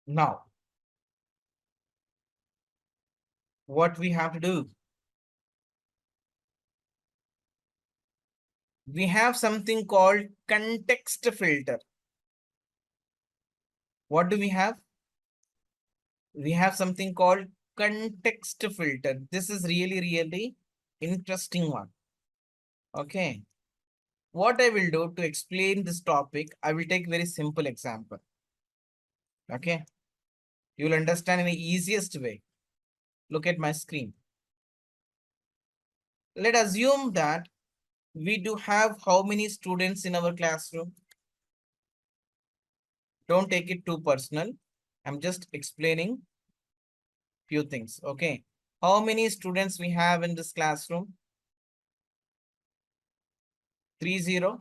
Now, what we have to do? We have something called context filter. What do we have? We have something called context filter. This is really interesting one. Okay. What I will do to explain this topic, I will take very simple example. Okay. You will understand in the easiest way. Look at my screen. Let us assume that we do have how many students in our classroom? Don't take it too personal. I'm just explaining few things. Okay. How many students we have in this classroom? 30.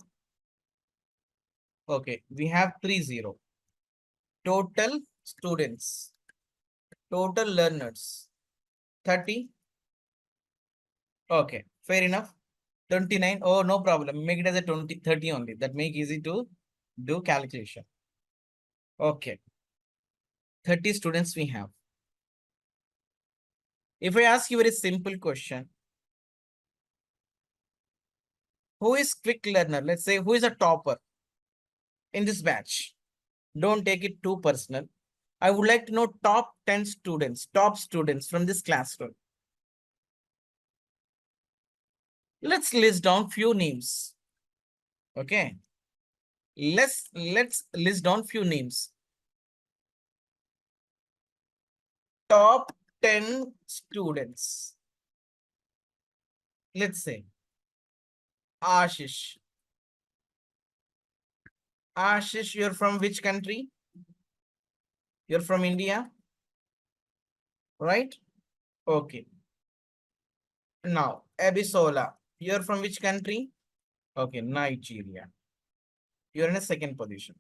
Okay. We have 30. Total students. Total learners. 30. Okay. Fair enough. 29. Oh, no problem. Make it as a 30 only. That make easy to do calculation. Okay. 30 students we have. If I ask you a very simple question, who is quick learner? Let's say who is a topper in this batch? Don't take it too personal. I would like to know top 10 students, top students from this classroom. Let's list down few names. Okay. Let's list down few names. Top 10 students. Let's say Ashish. Ashish, you're from which country? You're from India, right? Okay. Now, Abisola, you're from which country? Okay, Nigeria. You're in a second position.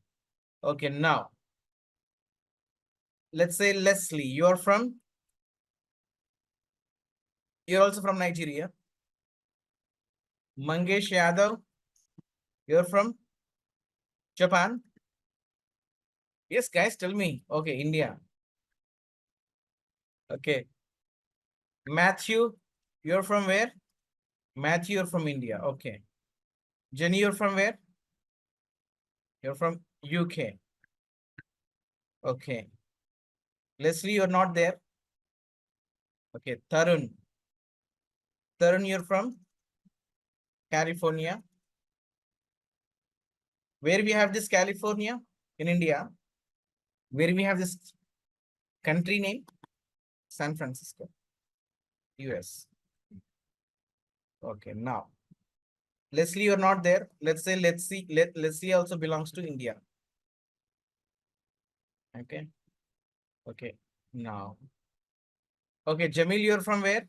Okay, now, let's say Leslie, you're also from Nigeria. Mangesh Yadav, you're from Japan. Yes, guys, tell me. Okay, India. Okay. Matthew, you're from where? Matthew, you're from India. Okay. Jenny, you're from where? You're from UK. Okay. Leslie, you're not there. Okay. Tarun. Tarun, you're from California. Where we have this California? In India. Where we have this country name? San Francisco, US. Okay, now. Leslie, you're not there. Let's say Leslie also belongs to India. Okay. Okay. Now. Okay, Jamil, you're from where?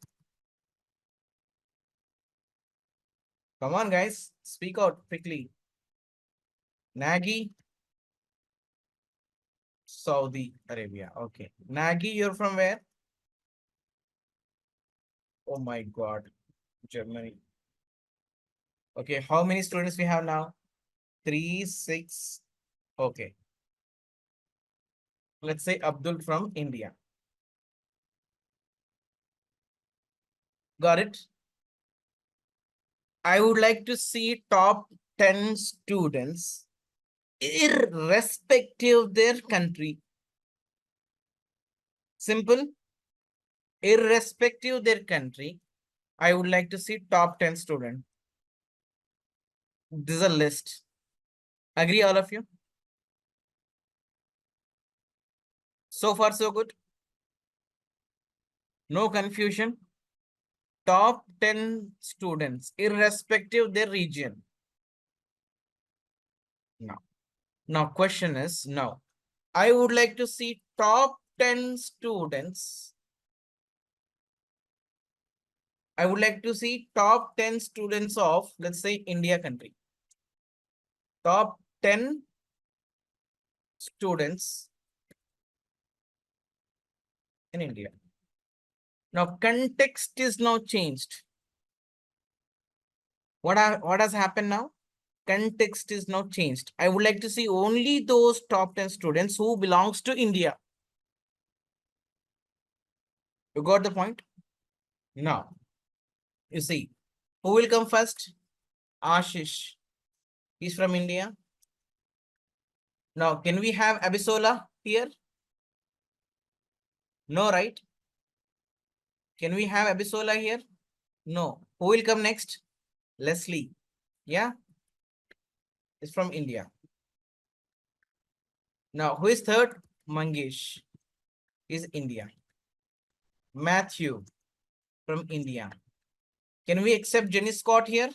Come on, guys. Speak out quickly. Nagy, Saudi Arabia. Okay. Nagy, you're from where? Oh my God. Germany. Okay. How many students we have now? 3, 6. Okay. Let's say Abdul from India. Got it? I would like to see top 10 students irrespective of their country. Simple. irrespective their country, I would like to see top 10 students. This is a list. Agree, all of you? So far, so good. No confusion. Top 10 students, irrespective their region. Now question is, now, I would like to see top 10 students. I would like to see top 10 students of, let's say, India country. Top 10 students in India. Now, context is now changed. What has happened now? Context is now changed. I would like to see only those top 10 students who belongs to India. You got the point? Now, you see, who will come first? Ashish. He's from India. Now, can we have Abisola here? No, right? Can we have Abisola here? No. Who will come next? Leslie. Yeah? Is from India. Now, who is third? Mangesh is India. Matthew from India. Can we accept Jenny Scott here?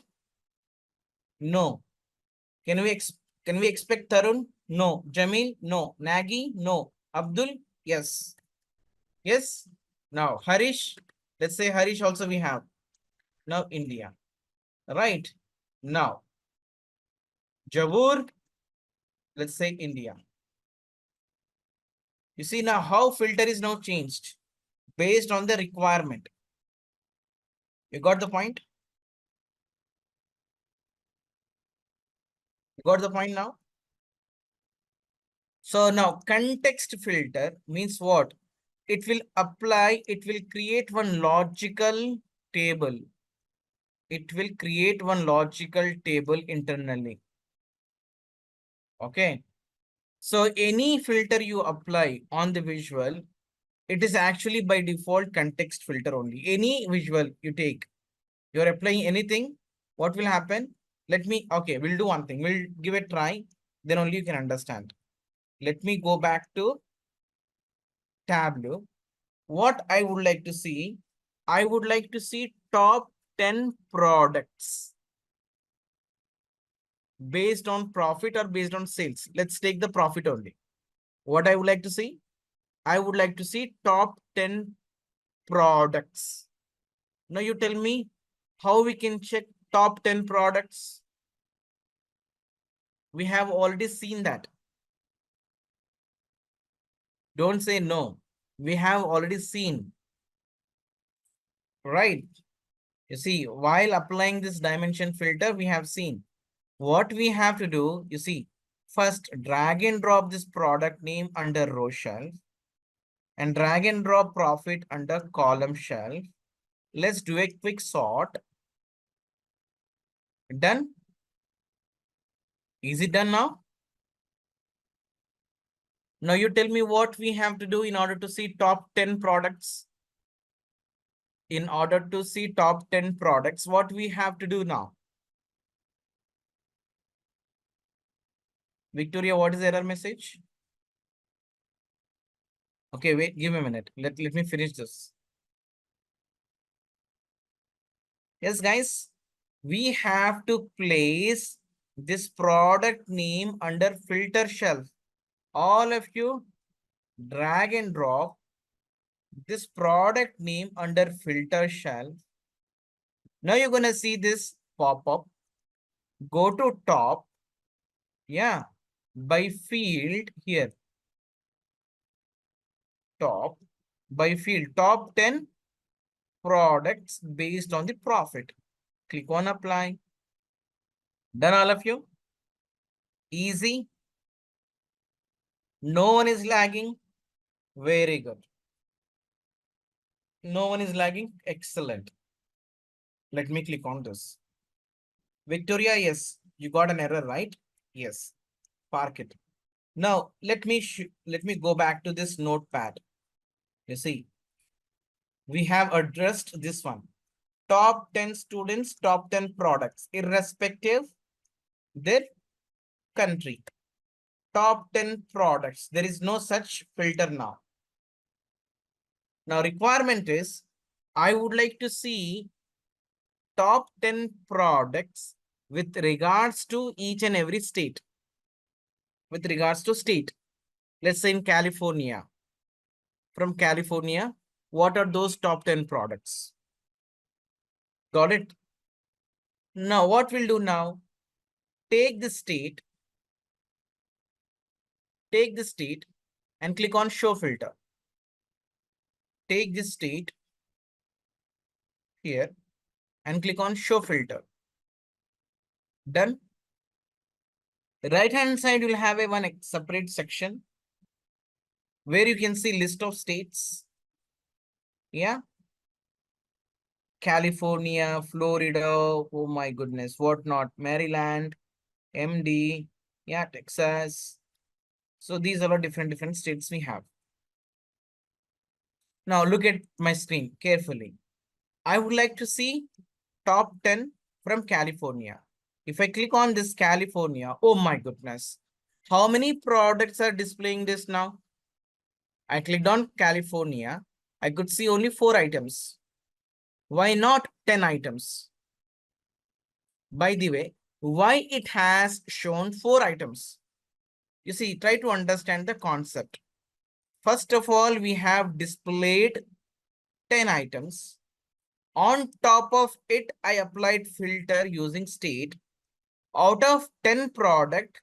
No. Can we expect Tarun? No. Jamil? No. Nagy? No. Abdul? Yes. Yes. Now, Harish. Let's say Harish also we have. Now, India. Right. Now, Jabur. Let's say India. You see now how filter is now changed based on the requirement. You got the point? You got the point now? So now context filter means what? It will apply, it will create one logical table. It will create one logical table internally. Okay. So any filter you apply on the visual, it is actually by default context filter only. Any visual you take, you're applying anything, what will happen? Okay, we'll do one thing. We'll give it a try. Then only you can understand. Let me go back to Tableau. What I would like to see, I would like to see top 10 products based on profit or based on sales. Let's take the profit only. What I would like to see? I would like to see top 10 products. Now you tell me how we can check top 10 products. We have already seen that. Don't say no. We have already seen. Right? You see, while applying this dimension filter, we have seen. What we have to do, you see, first drag and drop this product name under row shelf and drag and drop profit under column shelf. Let's do a quick sort. Done? Is it done now? Now you tell me what we have to do in order to see top 10 products. In order to see top 10 products, what we have to do now? Victoria, what is the error message? Okay, wait, give me a minute. Let me finish this. Yes, guys, we have to place this product name under filter shelf. All of you drag and drop this product name under filter shelf. Now you're going to see this pop up. Go to top. Yeah. By field here. Top. By field. Top 10 products based on the profit. Click on apply. Done, all of you? Easy. No one is lagging. Very good. No one is lagging. Excellent. Let me click on this. Victoria, yes, you got an error, right? Yes. Park it. Now, let me go back to this notepad. You see, We have addressed this one. Top 10 students, top 10 products, irrespective their country. Top 10 products. There is no such filter now. Now requirement is, I would like to see top 10 products with regards to each and every state. With regards to state. Let's say in California. From California, what are those top 10 products? Got it? Now what we'll do now? Take the state and click on show filter. Take this state here and click on show filter. Done. Right hand side will have a one separate section where you can see list of states. Yeah. California, Florida, oh my goodness, what not, Maryland, MD, yeah, Texas. So these are different states we have. Now look at my screen carefully. I would like to see top 10 from California. If I click on this California, oh my goodness, how many products are displaying this now? I clicked on California. I could see only 4 items. Why not 10 items? By the way, why it has shown 4 items? You see, try to understand the concept. First of all, we have displayed 10 items. On top of it, I applied filter using state. Out of 10 product,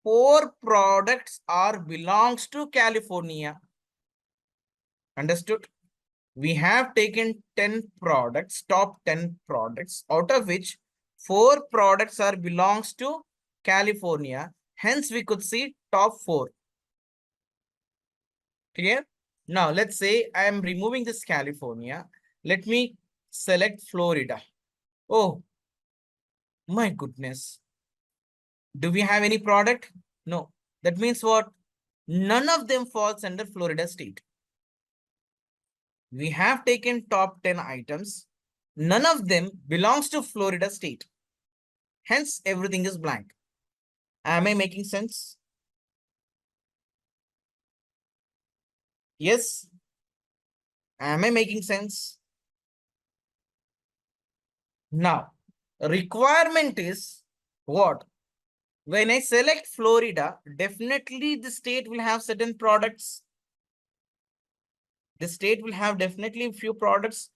4 products are belongs to California. Understood? We have taken 10 products, top 10 products, out of which 4 products are belongs to California. Hence, we could see top 4. Clear? Now, let's say I am removing this California. Let me select Florida. Oh, my goodness. Do we have any product? No. That means what? None of them falls under Florida state. We have taken top 10 items. None of them belongs to Florida state. Hence, everything is blank. Am I making sense? Yes. Am I making sense? Now, requirement is what? When I select Florida, definitely the state will have certain products. The state will have definitely a few products.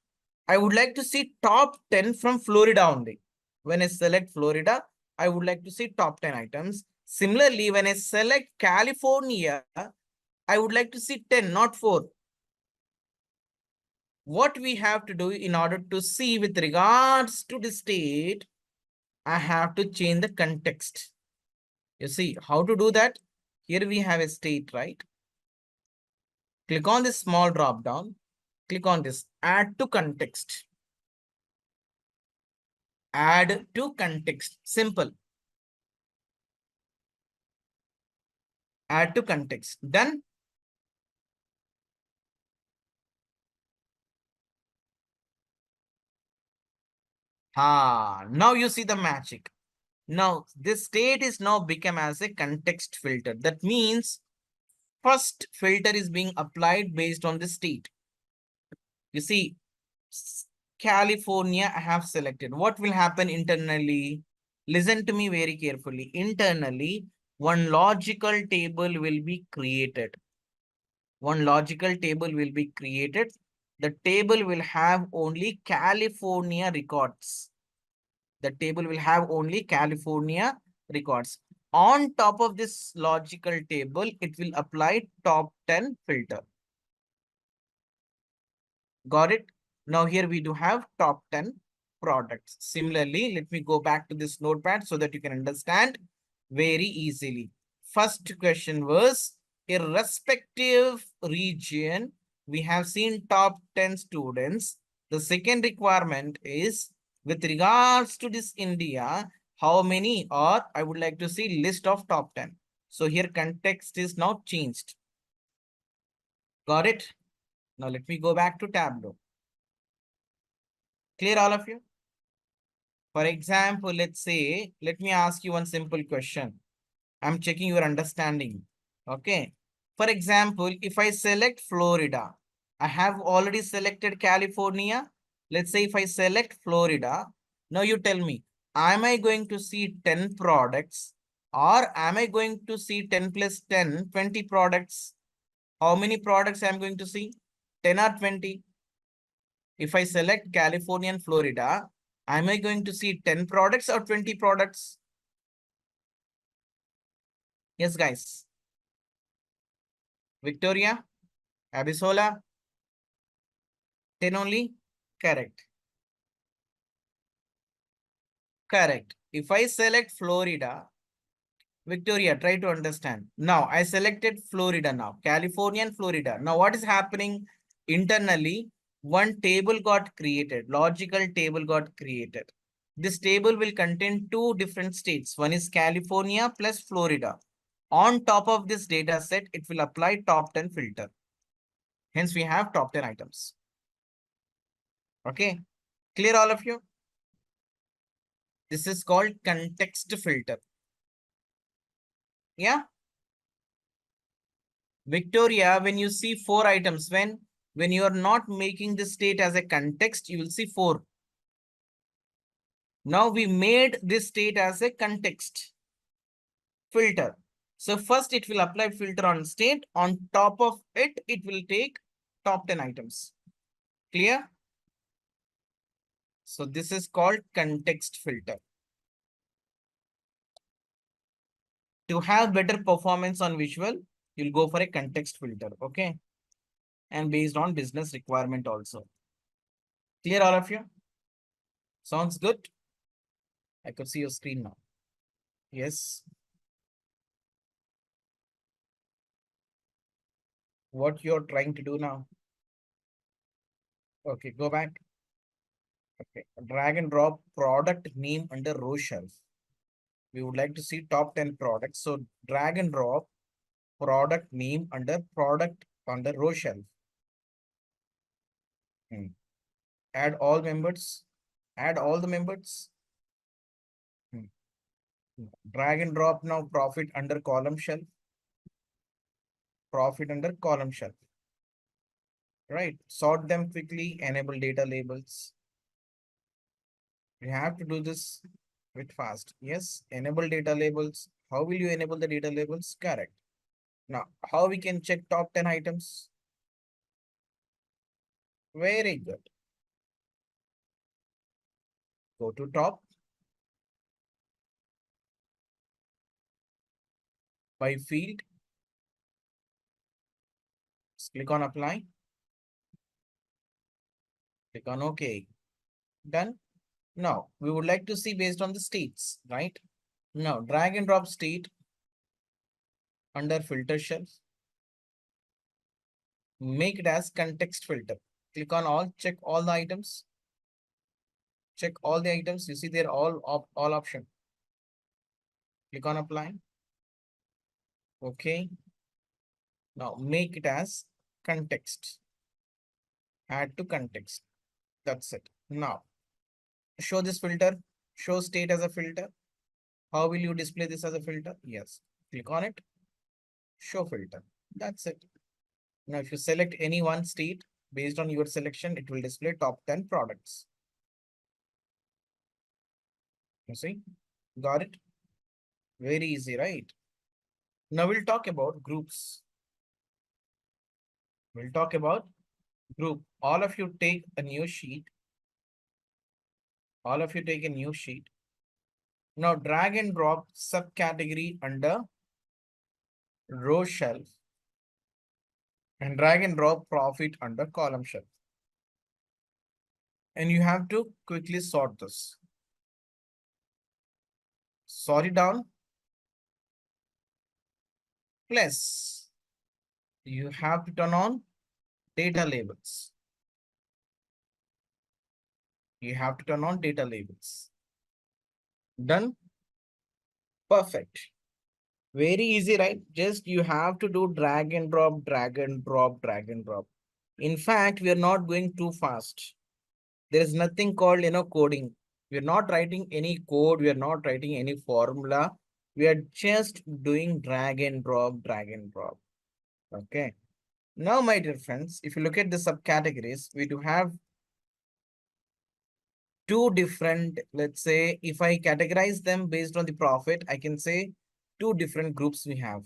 I would like to see top 10 from Florida only. When I select Florida, I would like to see top 10 items. Similarly, when I select California, I would like to see 10, not 4. What we have to do in order to see with regards to the state, I have to change the context. You see how to do that? Here we have a state, right? Click on this small drop down. Click on this, add to context. Add to context, simple. Add to context, done. Now you see the magic. Now this state is now become as a context filter. That means first filter is being applied based on the state. You see, California I have selected. What will happen internally? Listen to me very carefully. Internally, one logical table will be created. One logical table will be created. The table will have only California records. The table will have only California records. On top of this logical table, it will apply top 10 filter. Got it? Now here we do have top 10 products. Similarly, let me go back to this notepad so that you can understand very easily. First question was, irrespective region, we have seen top 10 students. The second requirement is, with regards to this India, how many, or I would like to see list of top 10. So here context is now changed. Got it? Now let me go back to Tableau. Clear, all of you? For example, let's say, let me ask you one simple question. I'm checking your understanding. Okay. For example, if I select Florida, I have already selected California. Let's say if I select Florida, now you tell me, am I going to see 10 products or am I going to see 10 plus 10, 20 products? How many products I'm going to see? 10 or 20? If I select California and Florida, am I going to see 10 products or 20 products? Yes, guys. Victoria, Abisola, 10 only? Correct. Correct. If I select Florida, Victoria, try to understand. Now, I selected Florida now, California and Florida. Now, what is happening internally? One table got created, logical table got created. This table will contain two different states. One is California plus Florida. On top of this data set, it will apply top 10 filter. Hence, we have top 10 items. Okay, clear all of you? This is called context filter. Yeah. Victoria, when you see 4 items, when you are not making the state as a context, you will see 4. Now we made this state as a context filter. So first it will apply filter on state. On top of it, it will take top 10 items. Clear? So this is called context filter. To have better performance on visual, you'll go for a context filter. Okay. And based on business requirement also. Clear, all of you? Sounds good? I could see your screen now. Yes. What you're trying to do now? Okay, go back. Okay, drag and drop product name under row shelf. We would like to see top 10 products. So drag and drop product name under product under row shelf. Add all members. Add all the members. Drag and drop now profit under column shelf. Profit under column shelf. Right. Sort them quickly. Enable data labels. We have to do this bit fast. Yes. Enable data labels. How will you enable the data labels? Correct. Now, how we can check top 10 items? Very good. Go to top. By field. Click on apply. Click on OK. Done. Now, we would like to see based on the states, right? Now, drag and drop state under filter shelf. Make it as context filter. Click on all, check all the items. Check all the items. You see they're all option. Click on apply. Okay. Now make it as context. Add to context. That's it. Now show this filter. Show state as a filter. How will you display this as a filter? Yes. Click on it. Show filter. That's it. Now if you select any one state based on your selection, it will display top 10 products. You see? Got it? Very easy, right? Now we'll talk about groups. We'll talk about group. All of you take a new sheet. All of you take a new sheet. Now drag and drop subcategory under row shelf and drag and drop profit under column shelf. And you have to quickly sort this. Sort it down. Plus, you have to turn on data labels. You have to turn on data labels. Done? Perfect. Very easy, right? Just you have to do drag and drop, drag and drop, drag and drop. In fact, we are not going too fast. There is nothing called, coding. We are not writing any code. We are not writing any formula. We are just doing drag and drop, drag and drop. Okay. Now, my dear friends, if you look at the subcategories, we do have two different, let's say, if I categorize them based on the profit, I can say two different groups we have.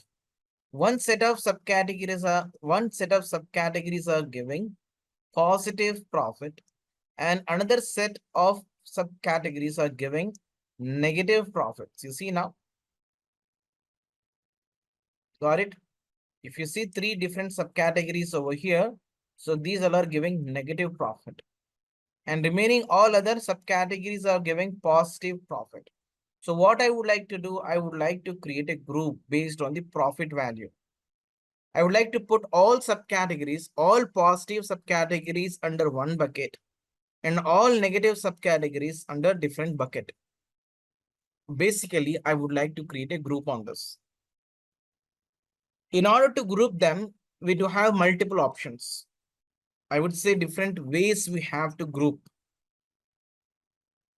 One set of subcategories are giving positive profit, and another set of subcategories are giving negative profits. You see now? Got it? If you see three different subcategories over here, so these all are giving negative profit. And remaining all other subcategories are giving positive profit. So what I would like to do, I would like to create a group based on the profit value. I would like to put all subcategories, all positive subcategories under one bucket and all negative subcategories under different bucket. Basically, I would like to create a group on this. In order to group them, we do have multiple options. I would say different ways we have to group.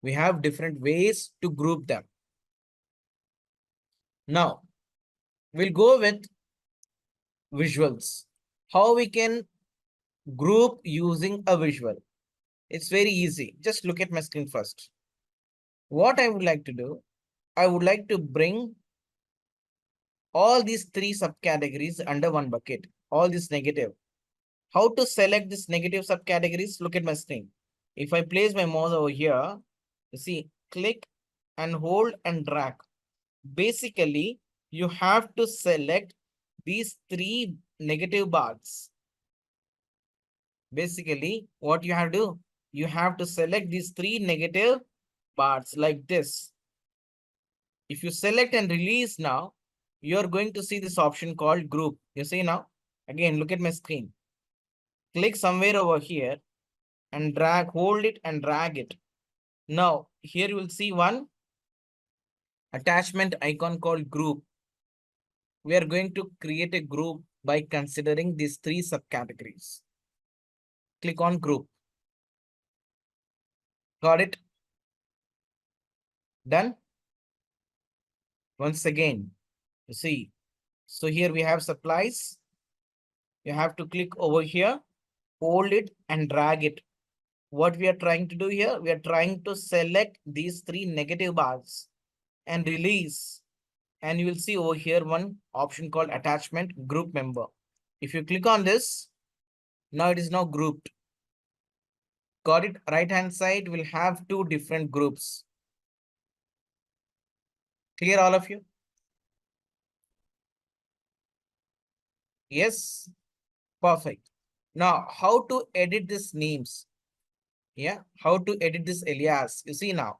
We have different ways to group them. Now, we'll go with visuals. How we can group using a visual. It's very easy. Just look at my screen first. What I would like to do, I would like to bring all these three subcategories under one bucket, all this negative. How to select this negative subcategories? Look at my screen. If I place my mouse over here, you see, click and hold and drag. Basically, you have to select these three negative bars. Basically, what you have to do, you have to select these three negative bars like this. If you select and release now, you're going to see this option called group. You see now? Again, look at my screen. Click somewhere over here and drag, hold it and drag it. Now, here you will see one attachment icon called group. We are going to create a group by considering these three subcategories. Click on group. Got it? Done? Once again, you see. So here we have supplies. You have to click over here, hold it and drag it. What we are trying to do here, we are trying to select these three negative bars and release. And you will see over here one option called attachment group member. If you click on this, now it is now grouped. Got it? Right hand side will have two different groups. Clear all of you? Yes, perfect. Now, how to edit these names? Yeah, how to edit this alias? You see now,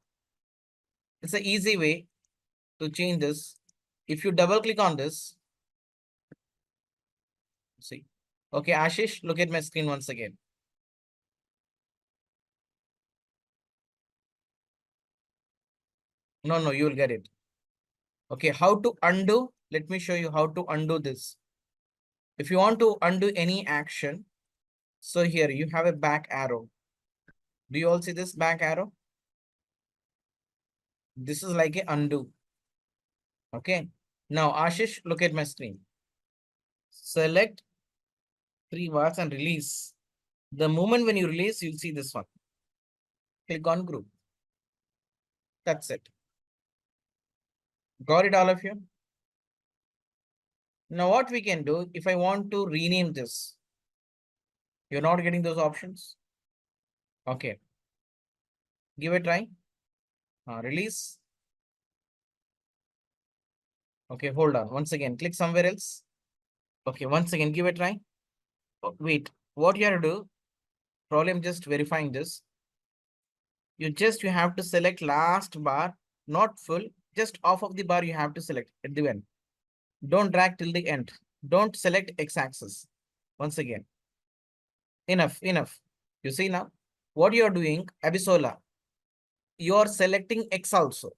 it's an easy way to change this. If you double click on this, see. Okay, Ashish, look at my screen once again. No, you will get it. Okay, how to undo? Let me show you how to undo this. If you want to undo any action, so here you have a back arrow. Do you all see this back arrow? This is like a undo. Okay. Now, Ashish, look at my screen. Select three bars and release. The moment when you release, you'll see this one. Click on group. That's it. Got it, all of you? Now, what we can do, if I want to rename this, you're not getting those options. Okay. Give it a try. Release. Okay, hold on. Once again, click somewhere else. Okay, once again, give it a try. Oh, wait, what you have to do? Probably I'm just verifying this. You have to select last bar, not full, just off of the bar you have to select at the end. Don't drag till the end. Don't select x-axis. Once again. Enough. You see now, what you are doing, Abisola, you are selecting X also.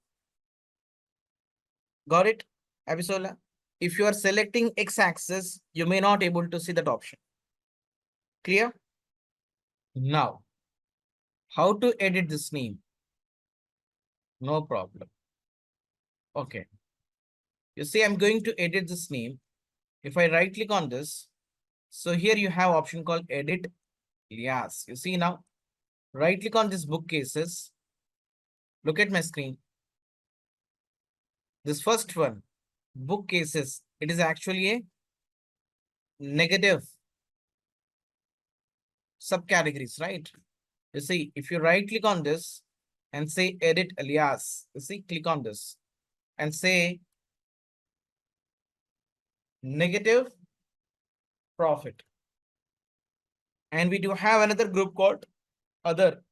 Got it, Abisola? If you are selecting X-axis, you may not able to see that option. Clear? Now, How to edit this name? No problem. Okay. You see, I'm going to edit this name. If I right click on this, so here you have option called edit alias. You see now, right click on this bookcases. Look at my screen. This first one, bookcases, it is actually a negative subcategories, right? You see, if you right click on this and say edit alias, you see, click on this and say negative profit. And we do have another group called other.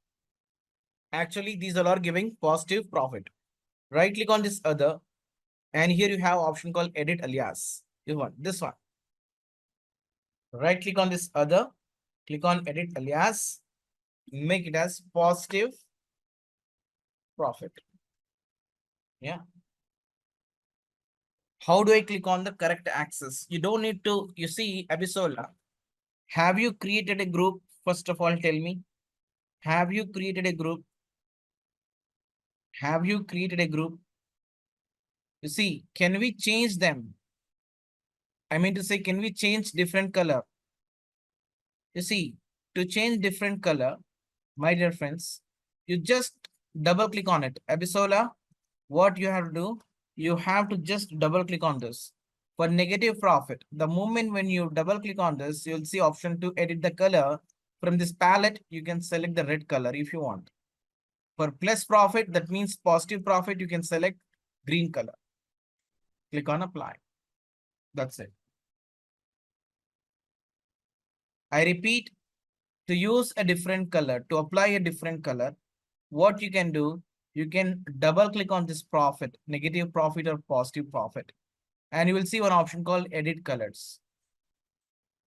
Actually, these all are giving positive profit. Right click on this other, and here you have option called edit alias. You want this one. Right click on this other, click on edit alias, make it as positive profit. Yeah. How do I click on the correct axis? You don't need to, you see, Abisola, have you created a group? First of all, tell me, have you created a group? Have you created a group? You see, can we change them? I mean to say, can we change different color? You see, to change different color, my dear friends, you just double click on it. Abisola, what you have to do, you have to just double click on this. For negative profit, the moment when you double click on this, you'll see option to edit the color. From this palette, you can select the red color if you want. For plus profit, that means positive profit, you can select green color. Click on apply. That's it. I repeat, to use a different color, to apply a different color, what you can do, you can double click on this profit, negative profit or positive profit. And you will see one option called edit colors.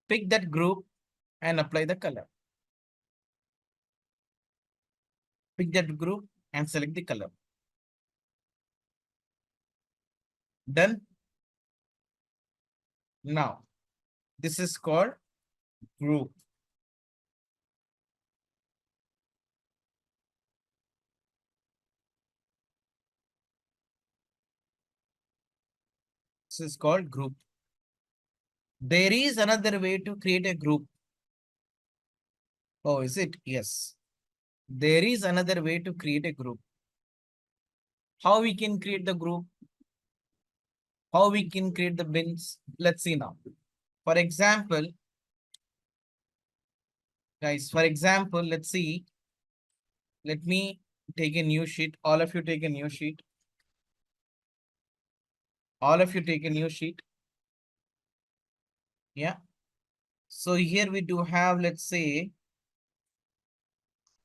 Pick that group and apply the color. Pick that group and select the color. Done. Now, this is called group. This is called group. There is another way to create a group. Oh, is it? Yes. There is another way to create a group. How we can create the group? How we can create the bins? Let's see now. For example, guys, for example, let's see. Let me take a new sheet. All of you take a new sheet. All of you take a new sheet. Yeah. So here we do have, let's say,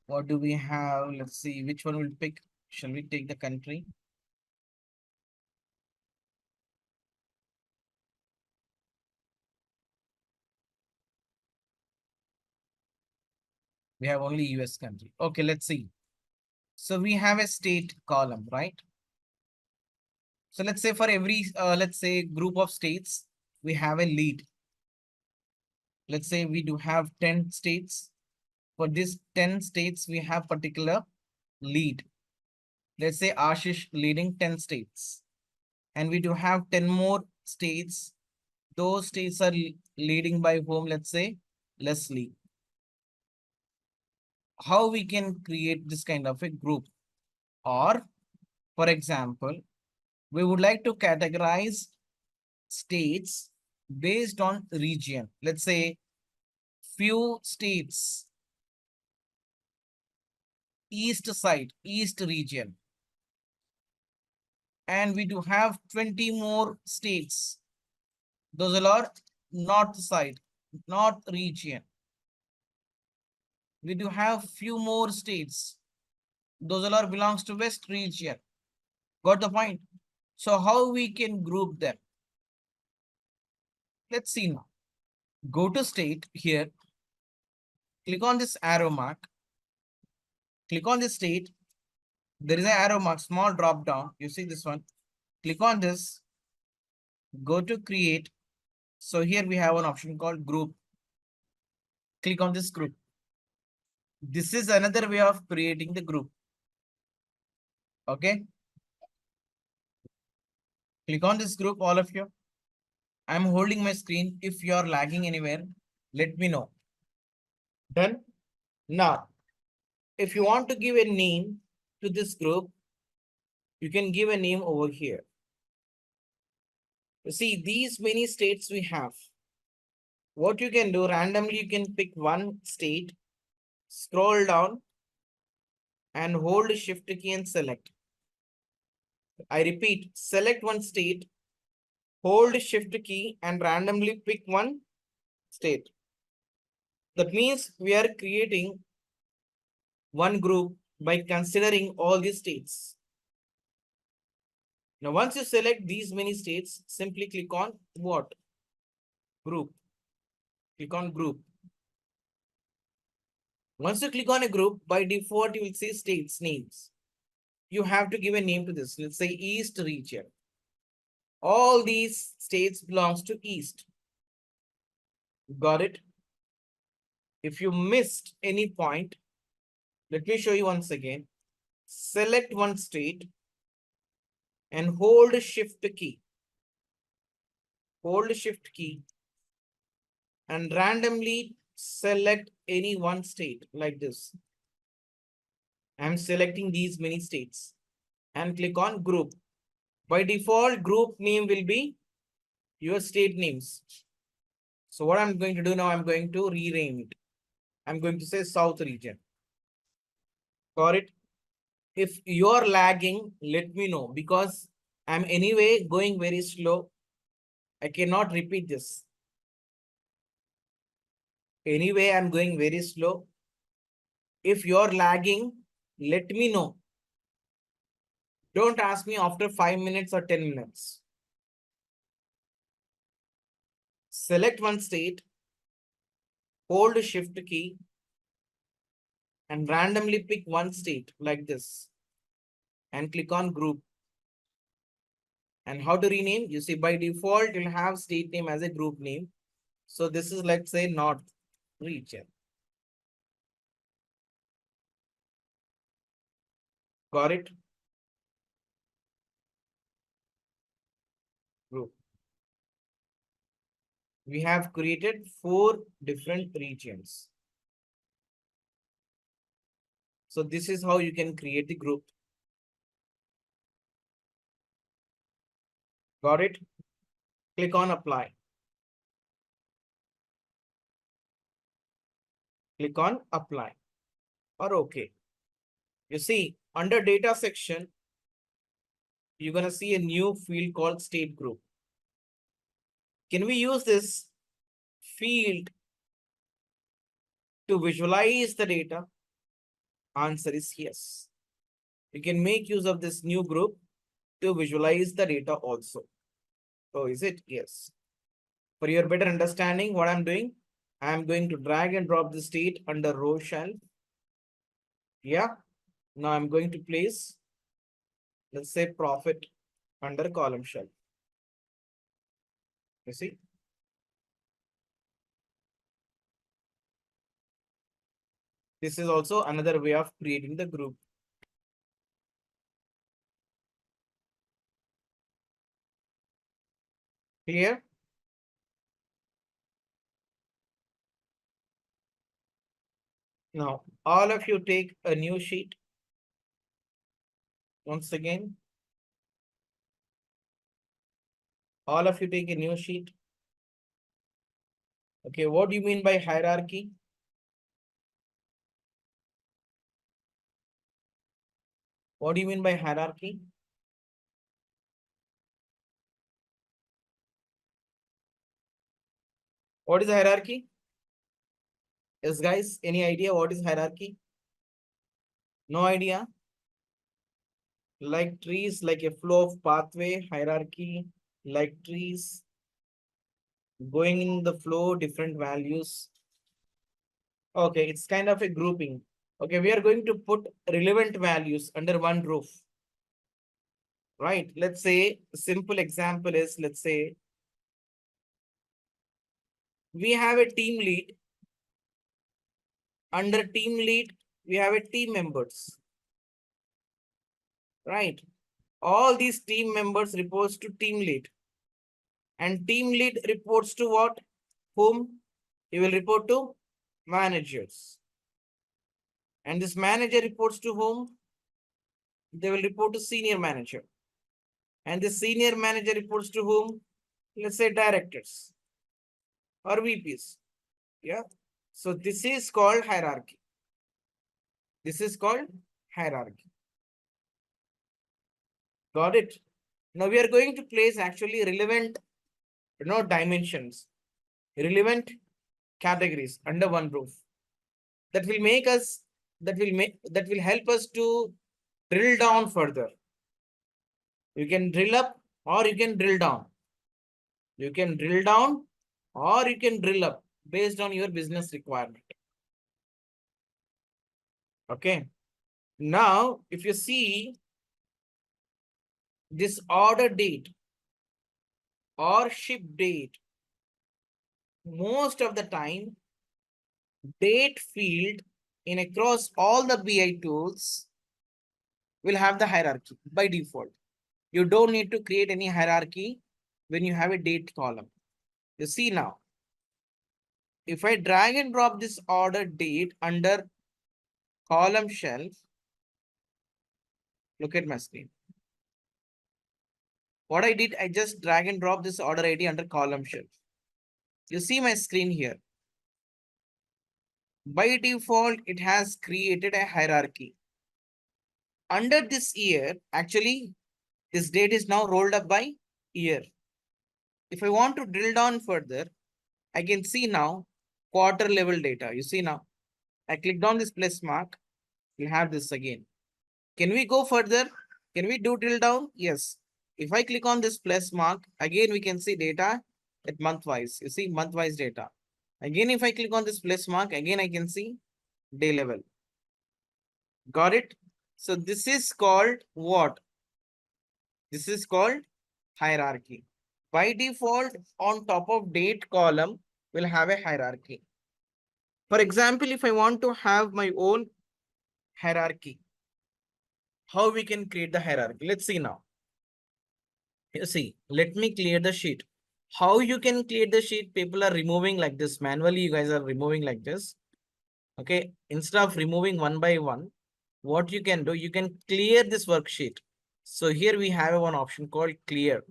what do we have? Let's see which one will pick. Shall we take the country? We have only US country. Okay, let's see. So we have a state column, right? So let's say for every, let's say group of states, we have a lead. Let's say we do have 10 states. For this 10 states, we have particular lead. Let's say Ashish leading 10 states. And we do have 10 more states. Those states are leading by whom? Let's say Leslie. How we can create this kind of a group? Or, for example, we would like to categorize states based on region. Let's say few states, east side, east region. And we do have 20 more states. Those are north side, north region. We do have few more states. Those are belongs to west region. Got the point? So how we can group them? Let's see now. Go to state here. Click on this arrow mark. Click on this state. There is an arrow mark, small drop down. You see this one. Click on this. Go to create. So here we have an option called group. Click on this group. This is another way of creating the group. Okay. Click on this group, all of you. I'm holding my screen. If you are lagging anywhere, let me know. Done. Now, if you want to give a name to this group, you can give a name over here. You see, these many states we have. What you can do, randomly you can pick one state, scroll down and hold shift key and select. I repeat, select one state, hold shift key and randomly pick one state. That means we are creating one group by considering all these states. Now, once you select these many states, simply click on what? Group. Click on group. Once you click on a group, by default, you will see states names. You have to give a name to this. Let's say East region. All these states belongs to East. Got it? If you missed any point, let me show you once again. Select one state and hold shift key. Hold shift key and randomly select any one state like this. I'm selecting these many states and click on group. By default, group name will be your state names. So what I'm going to do now, I'm going to rename it. I'm going to say South region. Got it? If you're lagging, let me know because I'm anyway going very slow. I cannot repeat this. Anyway, I'm going very slow. If you're lagging, let me know. Don't ask me after 5 minutes or 10 minutes. Select one state, hold shift key and randomly pick one state like this and click on group. And how to rename? You see, by default, you'll have state name as a group name. So this is, let's say, North region. Got it? Group. We have created 4 different regions. So this is how you can create the group. Got it? Click on apply. Click on apply or OK. You see, under data section, you're going to see a new field called state group. Can we use this field to visualize the data? Answer is yes. You can make use of this new group to visualize the data also. So is it? Yes. For your better understanding, what I'm doing, I'm going to drag and drop the state under row shelf. Yeah. Now I'm going to place, let's say, profit under column shelf. You see? This is also another way of creating the group. Clear? Now, all of you take a new sheet. Once again, all of you take a new sheet. Okay, what do you mean by hierarchy? What do you mean by hierarchy? What is hierarchy? Yes, guys, any idea what is hierarchy? No idea? Like trees, like a flow of pathway, hierarchy, like trees, going in the flow, different values. Okay, it's kind of a grouping. Okay, we are going to put relevant values under one roof. Right, let's say a simple example is, let's say, we have a team lead Under team lead, we have a team members, right? All these team members reports to team lead, and team lead reports to what? Whom? He will report to managers. And this manager reports to whom? They will report to senior manager. And the senior manager reports to whom? Let's say directors or VPs. Yeah. So this is called hierarchy. This is called hierarchy. Got it? Now we are going to place actually relevant, dimensions, relevant categories under one roof. That will make us, that will help us to drill down further. You can drill up or you can drill down. You can drill down or you can drill up based on your business requirement. Okay. Now, if you see this order date or ship date, most of the time, date field in across all the BI tools will have the hierarchy by default. You don't need to create any hierarchy when you have a date column. You see now, if I drag and drop this order date under column shelf, look at my screen. What I did, I just drag and drop this order ID under column shelf. You see my screen here. By default, it has created a hierarchy. Under this year, actually, this date is now rolled up by year. If I want to drill down further, I can see now quarter level data. You see now, I clicked on this plus mark. We'll have this again. Can we go further? Can we do drill down? Yes. If I click on this plus mark, again, we can see data at month wise. You see month wise data. Again, if I click on this plus mark, again, I can see day level. Got it? So this is called what? This is called hierarchy. By default, on top of date column, we'll have a hierarchy. For example, if I want to have my own hierarchy, how we can create the hierarchy? Let's see now. You see, let me clear the sheet. How you can clear the sheet? People are removing like this manually. You guys are removing like this. Okay. Instead of removing one by one, what you can do, you can clear this worksheet. So here we have one option called clear.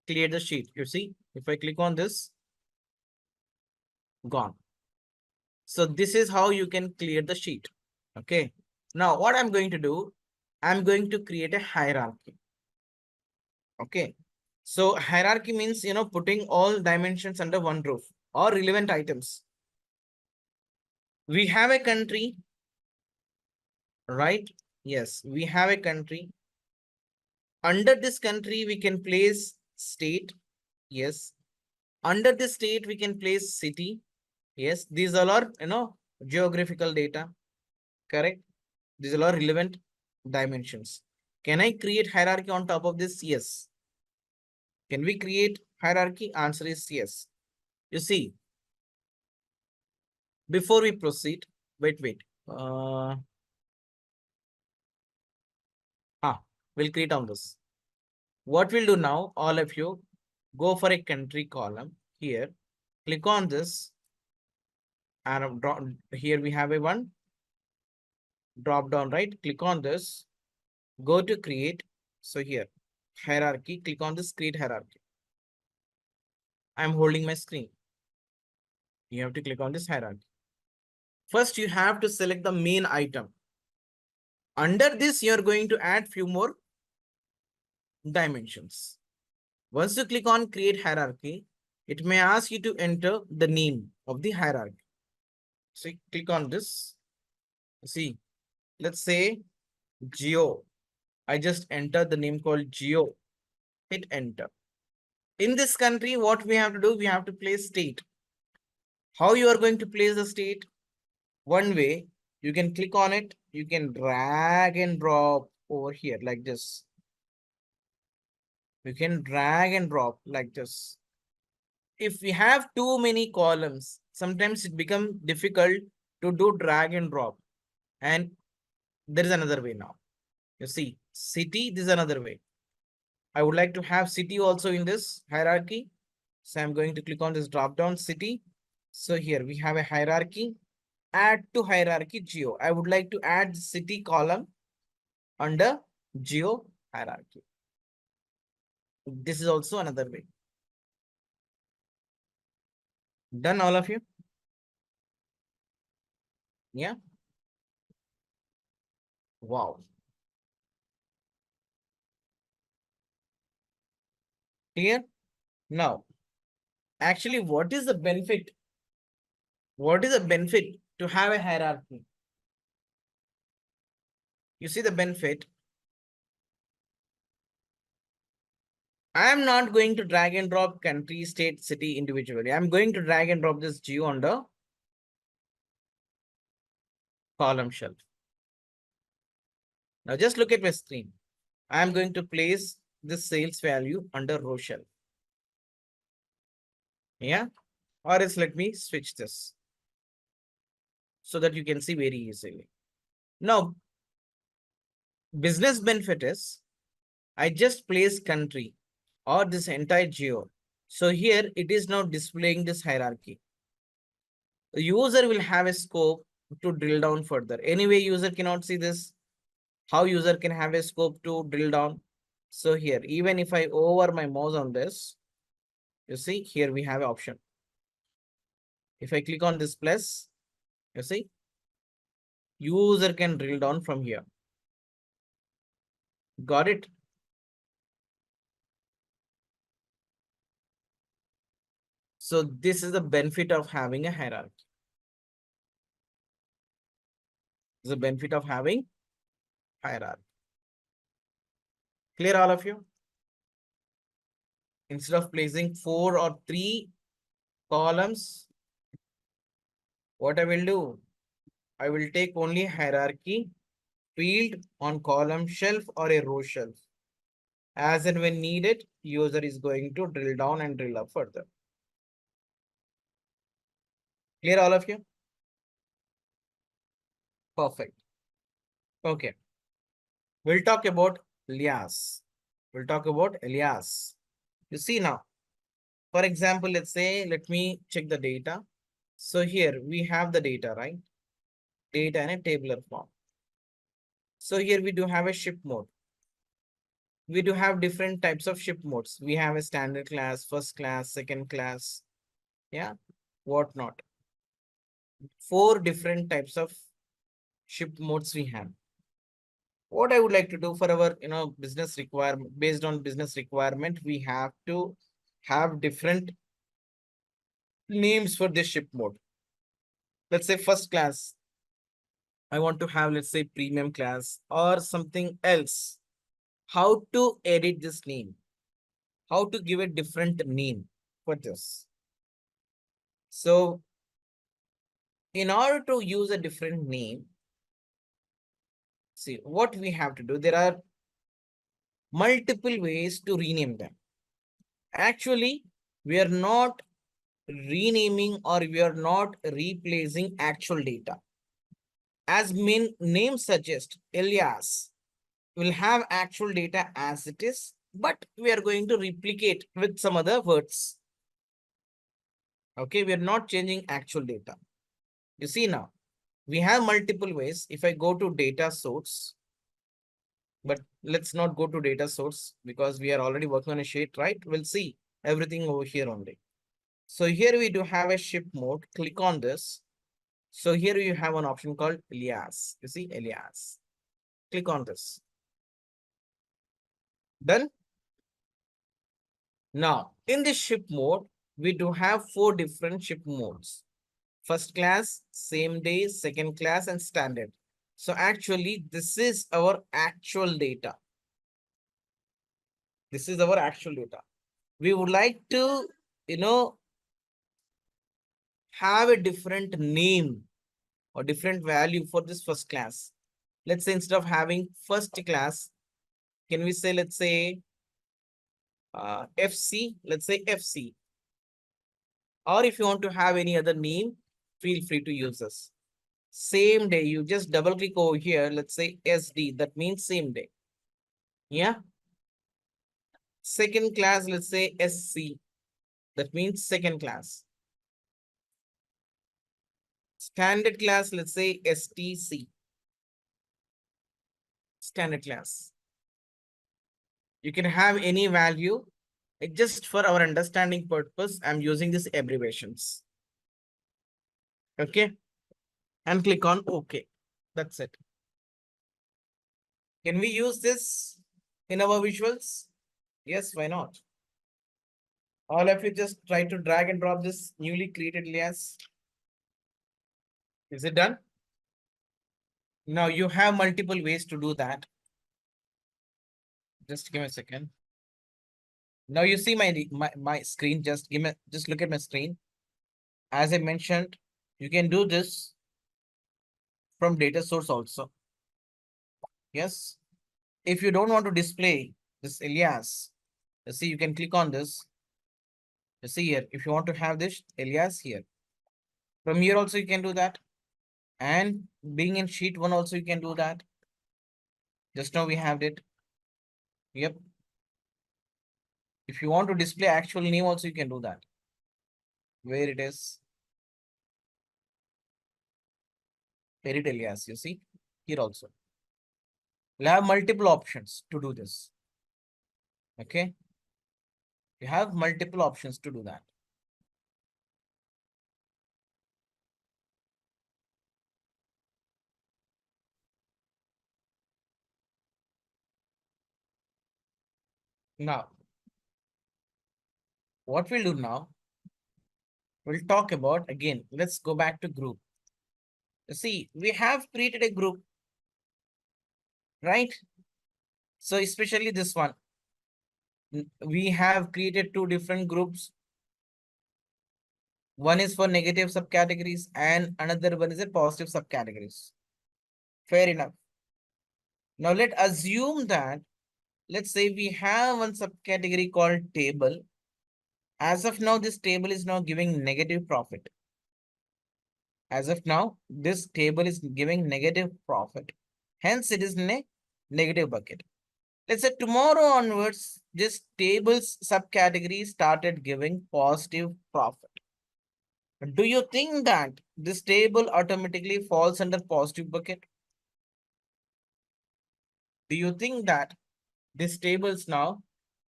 Clear the sheet. You see, if I click on this, gone. So this is how you can clear the sheet. Okay. Now what I'm going to do, I'm going to create a hierarchy. Okay. So hierarchy means, putting all dimensions under one roof or relevant items. We have a country, right? Yes, we have a country. Under this country, we can place state. Yes. Under this state, we can place city. Yes. These all are, geographical data. Correct. These are all relevant dimensions. Can I create hierarchy on top of this? Yes. Can we create hierarchy? Answer is yes. You see, before we proceed, wait. We'll create on this. What we'll do now, all of you, go for a country column here, click on this, and here we have a one drop down, right? Click on this, go to create. So here, hierarchy, click on this create hierarchy. I'm holding my screen. You have to click on this hierarchy. First, you have to select the main item. Under this, you're going to add few more dimensions. Once you click on create hierarchy, it may ask you to enter the name of the hierarchy. So click on this. See, let's say Geo. I just entered the name called Geo. Hit enter. In this country, what we have to do, we have to place state. How you are going to place the state? One way, you can click on it. You can drag and drop over here like this. You can drag and drop like this. If we have too many columns, sometimes it becomes difficult to do drag and drop. And there is another way now. You see, city, this is another way. I would like to have city also in this hierarchy. So I'm going to click on this drop down city. So here we have a hierarchy. Add to hierarchy geo. I would like to add the city column under geo hierarchy. This is also another way. Done, all of you? Yeah. Wow. Clear? Now, actually, what is the benefit? What is the benefit to have a hierarchy? You see the benefit. I am not going to drag and drop country, state, city individually. I'm going to drag and drop this geo on the column shelf. Now just look at my screen. I am going to place this sales value under row shelf. Yeah. Or else let me switch this so that you can see very easily. Now, business benefit is I just place country or this entire geo. So here it is now displaying this hierarchy. The user will have a scope to drill down further. Anyway, user cannot see this. How user can have a scope to drill down? So here, even if I over my mouse on this, you see here we have an option. If I click on this plus, you see, user can drill down from here. Got it? So this is the benefit of having a hierarchy. This is the benefit of having hierarchy. Clear, all of you? Instead of placing 4 or 3 columns, what I will do? I will take only hierarchy field on column shelf or a row shelf. As and when needed, user is going to drill down and drill up further. Clear, all of you? Perfect. Okay. We'll talk about alias. We'll talk about alias. You see now, for example, let's say, let me check the data. So here we have the data, right? Data in a tabular form. So here we do have a ship mode. We do have different types of ship modes. We have a standard class, first class, second class, yeah, whatnot. 4 different types of ship modes we have. What I would like to do for our business requirement, based on business requirement, we have to have different names for this ship mode. Let's say first class. I want to have, let's say, premium class or something else. How to edit this name? How to give a different name for this? So in order to use a different name, see what we have to do. There are multiple ways to rename them. Actually, we are not renaming or we are not replacing actual data. As main name suggests, alias will have actual data as it is, but we are going to replicate with some other words. Okay, we are not changing actual data. You see now, we have multiple ways. If I go to data source, but let's not go to data source because we are already working on a sheet, right? We'll see everything over here only. So here we do have a ship mode. Click on this. So here you have an option called alias. You see alias. Click on this. Done. Now in this ship mode, we do have 4 different ship modes. First class, same day, second class, and standard. So actually, this is our actual data. This is our actual data. We would like to, have a different name or different value for this first class. Let's say instead of having first class, can we say, let's say, FC, let's say FC. Or if you want to have any other name, feel free to use this. Same day, you just double click over here. Let's say SD, that means same day. Yeah. Second class, let's say SC, that means second class. Standard class, let's say STC, standard class. You can have any value. Just for our understanding purpose, I'm using these abbreviations. Okay. And click on OK. That's it. Can we use this in our visuals? Yes, why not? All of you just try to drag and drop this newly created alias. Is it done? Now you have multiple ways to do that. Just give me a second. Now you see my screen. Just look at my screen. As I mentioned, you can do this from data source also. Yes. If you don't want to display this alias, you see, you can click on this. You see here, if you want to have this alias here. From here also you can do that. And being in sheet 1 also you can do that. Just now we have it. Yep. If you want to display actual name also you can do that. Where it is. Edit alias, you see here also. You'll have multiple options to do this. Okay. You have multiple options to do that. Now, what we'll do now, we'll talk about again. Let's go back to group. You see, we have created a group, right? So especially this one, we have created two different groups. One is for negative subcategories and another one is a positive subcategories. Fair enough. Now let's assume that, let's say we have one subcategory called table. As of now, this table is now giving negative profit. As of now, this table is giving negative profit. Hence, it is in a negative bucket. Let's say tomorrow onwards, this table's subcategory started giving positive profit. Do you think that this table automatically falls under positive bucket? Do you think that this table is now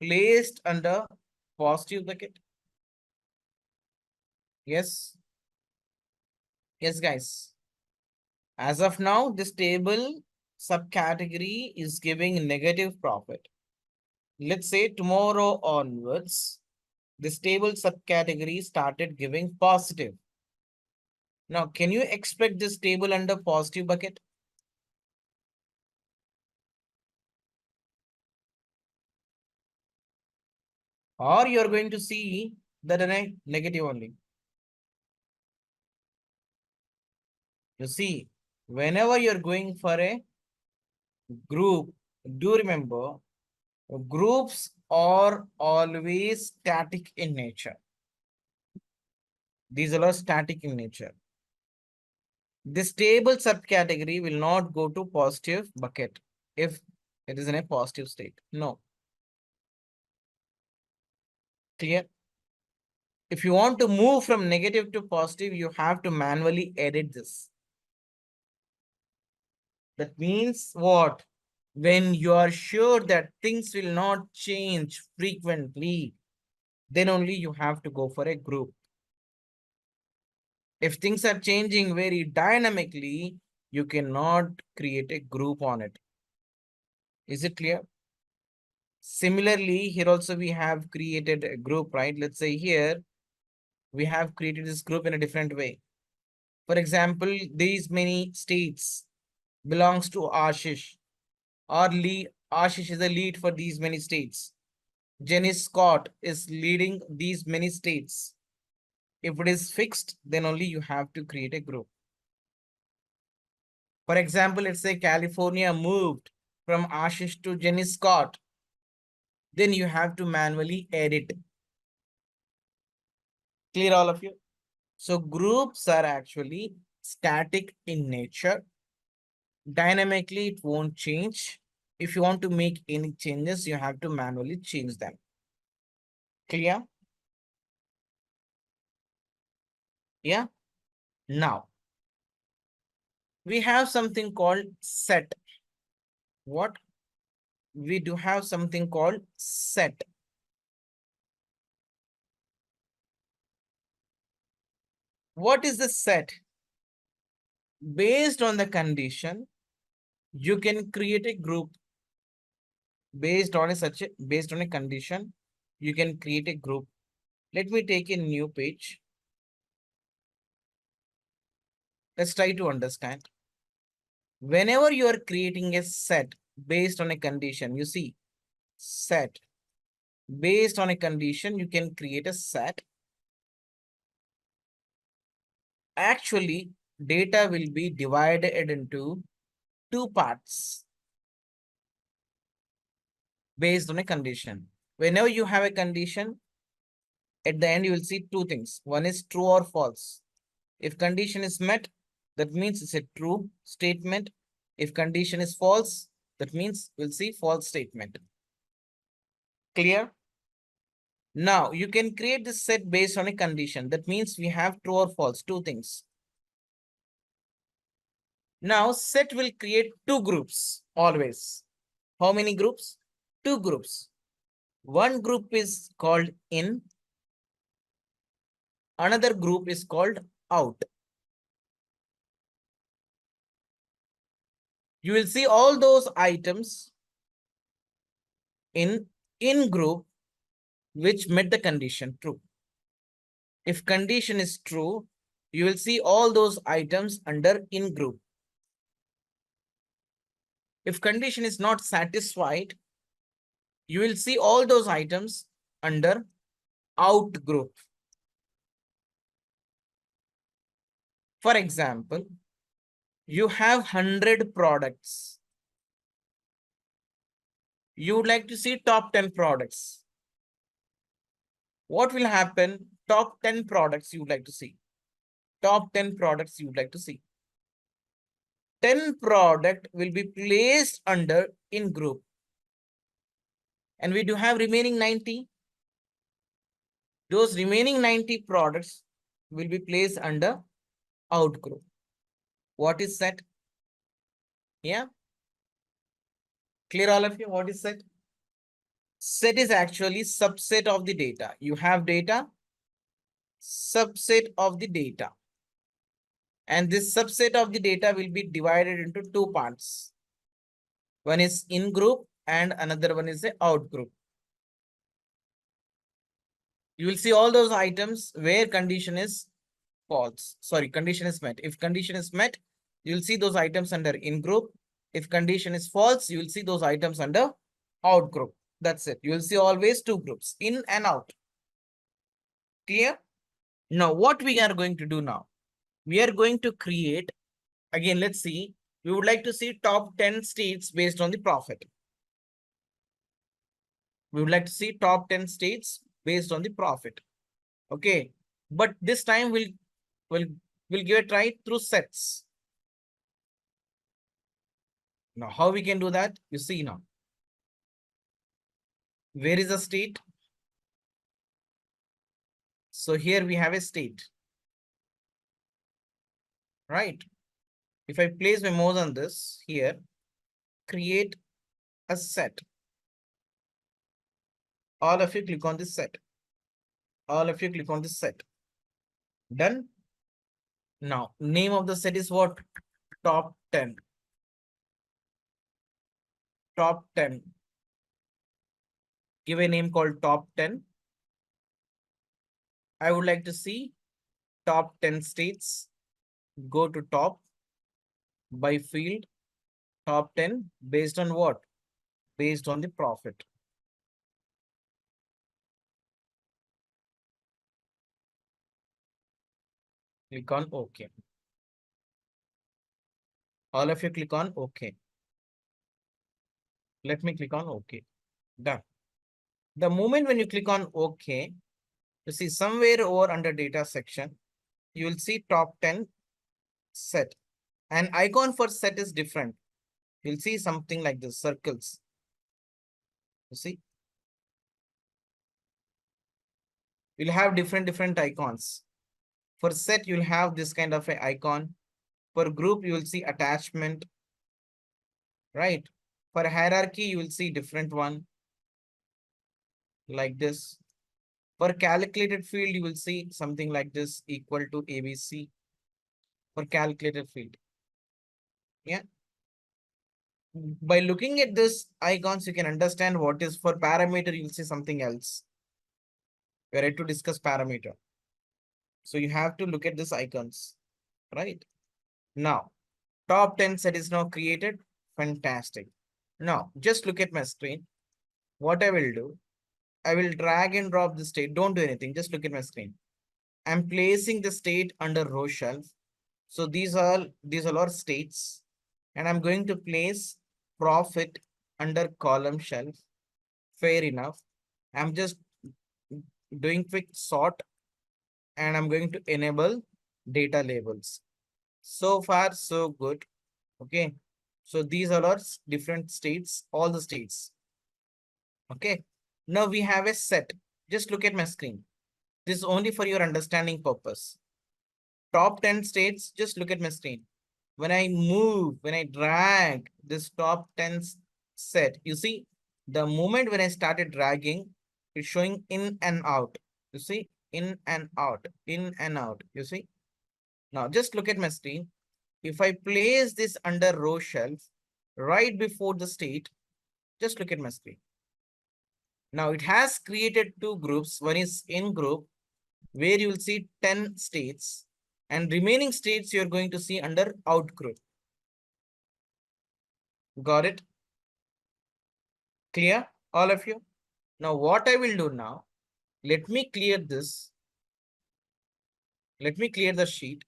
placed under positive bucket? Yes. Yes, guys. As of now, this table subcategory is giving negative profit. Let's say tomorrow onwards, this table subcategory started giving positive. Now, can you expect this table under positive bucket? Or you're going to see that in a negative only. You see, whenever you're going for a group, do remember, groups are always static in nature. These are all static in nature. This table subcategory will not go to positive bucket if it is in a positive state. No. Clear? If you want to move from negative to positive, you have to manually edit this. That means what? When you are sure that things will not change frequently, then only you have to go for a group. If things are changing very dynamically, you cannot create a group on it. Is it clear? Similarly, here also we have created a group, right? Let's say here, we have created this group in a different way. For example, these many states belongs to Ashish. Or Ashish is the lead for these many states. Jenny Scott is leading these many states. If it is fixed, then only you have to create a group. For example, let's say California moved from Ashish to Jenny Scott. Then you have to manually edit. Clear all of you? So groups are actually static in nature. Dynamically, it won't change. If you want to make any changes, you have to manually change them. Clear? Yeah. Now, we have something called set. What? We do have something called set. What is the set? Based on the condition, you can create a group. Based on a condition, you can create a group. Let me take a new page. Let's try to understand. Whenever you are creating a set based on a condition, you see set based on a condition, you can create a set. Actually, data will be divided into two parts based on a condition. Whenever you have a condition, at the end you will see two things. One is true or false. If condition is met, that means it's a true statement. If condition is false, that means we'll see false statement. Clear? Now you can create this set based on a condition. That means we have true or false, two things. Now set will create two groups always. How many groups? Two groups. One group is called in, another group is called out. You will see all those items in group which met the condition true. If condition is true, you will see all those items under in group. If condition is not satisfied, you will see all those items under out group. For example, you have 100 products. You would like to see top 10 products. What will happen? Top 10 products you would like to see. Top 10 products you would like to see. 10 product will be placed under in group. And we do have remaining 90. Those remaining 90 products will be placed under out group. What is set? Yeah. Clear all of you? What is set? Set is actually subset of the data. You have data, subset of the data. And this subset of the data will be divided into two parts. One is in group and another one is the out group. You will see all those items where condition is false. Sorry, condition is met. If condition is met, you will see those items under in group. If condition is false, you will see those items under out group. That's it. You will see always two groups, in and out. Clear? Now, what we are going to do now? We are going to create, again, let's see. We would like to see top 10 states based on the profit. We would like to see top 10 states based on the profit. Okay. But this time we'll give a try through sets. Now, how we can do that? You see now. Where is the state? So here we have a state. Right? If I place my mouse on this here, create a set. All of you click on this set. All of you click on this set. Done. Now, name of the set is what? Top 10. Top 10. Give a name called top 10. I would like to see top 10 states. Go to top by field. Top 10 based on what? Based on the profit. Click on OK. All of you click on OK. Let me click on OK. Done. The moment when you click on OK, You see somewhere over under data section, you will see top 10 set. An icon for set is different. You'll see something like this, circles. You see, you'll have different icons. For set, you'll have this kind of an icon. For group, you will see attachment, right? For hierarchy, you will see different one like this. For calculated field, you will see something like this, equal to ABC for calculated field. Yeah. By looking at this icons, you can understand what is for parameter, you'll see something else. We're ready to discuss parameter. So you have to look at these icons, right? Now, top 10 set is now created. Fantastic. Now, just look at my screen. What I will do, I will drag and drop the state. Don't do anything. Just look at my screen. I'm placing the state under row shelf. So these are all states. And I'm going to place profit under column shelf. Fair enough. I'm just doing quick sort and I'm going to enable data labels. So far, so good. Okay. So these are our different states, all the states. Okay. Now we have a set. Just look at my screen. This is only for your understanding purpose. Top 10 states, just look at my screen. When I move, when I drag this top 10 set, you see, the moment when I started dragging, it's showing in and out. You see, in and out, in and out. You see. Now just look at my screen. If I place this under row shelf right before the state, just look at my screen. Now it has created two groups. One is in group where you will see 10 states and remaining states you're going to see under out group. Got it? Clear, all of you? Now what I will do now, let me clear this. Let me clear the sheet.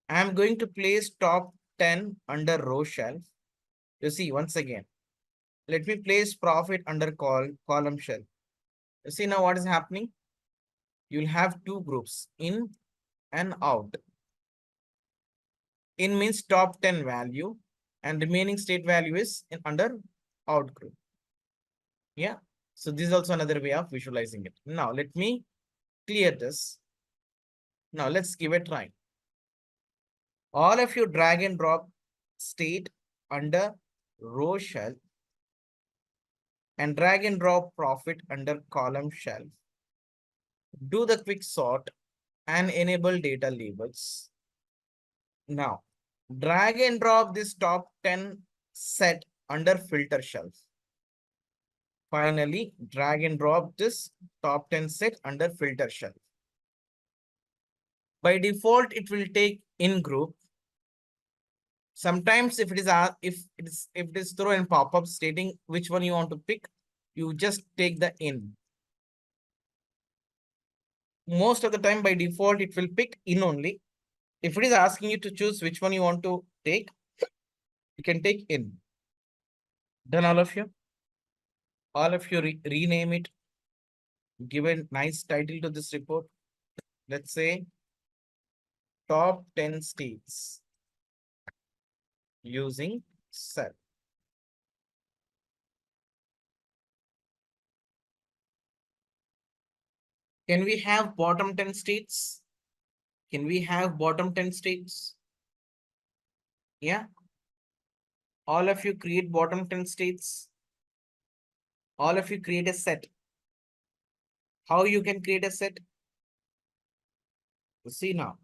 I am going to place top 10 under row shelf. You see, once again, let me place profit under column shelf. You see now what is happening? You'll have two groups, in and out. In means top 10 value and remaining state value is in under out group. Yeah. So this is also another way of visualizing it. Now let me clear this. Now let's give a try. All of you drag and drop state under row shelf and drag and drop profit under column shelf. Do the quick sort and enable data labels. Now, drag and drop this top 10 set under filter shelf. Finally, drag and drop this top 10 set under filter shelf. By default, it will take in group. Sometimes if it is throw in pop-up stating which one you want to pick, you just take the in. Most of the time by default, it will pick in only. If it is asking you to choose which one you want to take, you can take in. Done, all of you? All of you rename it. Give a nice title to this report. Let's say top 10 states using set. Can we have bottom 10 states? Can we have bottom 10 states? Yeah. All of you create bottom 10 states. All of you create a set. How you can create a set? See now.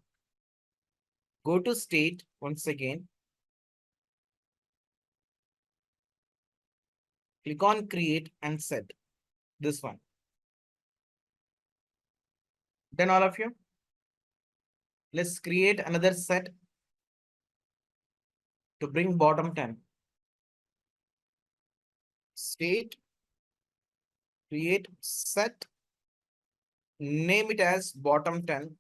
Go to state once again. Click on create and set. This one. Then all of you. Let's create another set to bring bottom 10. State, create set, name it as bottom 10.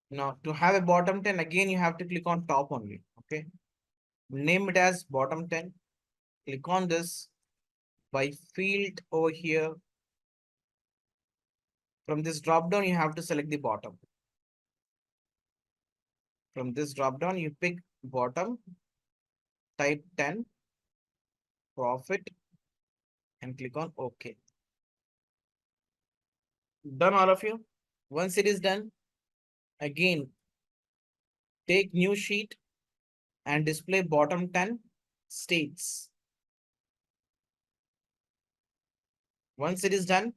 Now to have a bottom 10, again you have to click on top only. Okay. Name it as bottom 10. Click on this. by field over here. From this drop down, you have to select the bottom. From this drop down, you pick bottom, type 10, profit, and click on OK. Done, all of you? Once it is done, again, take new sheet and display bottom 10 states. Once it is done,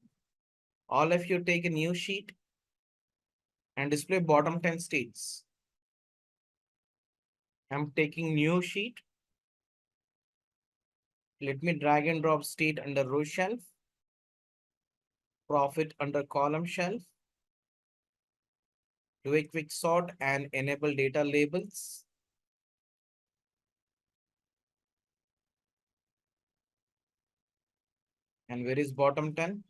all of you take a new sheet and display bottom 10 states. I'm taking new sheet. Let me drag and drop state under row shelf, profit under column shelf, do a quick sort and enable data labels. And where is bottom 10?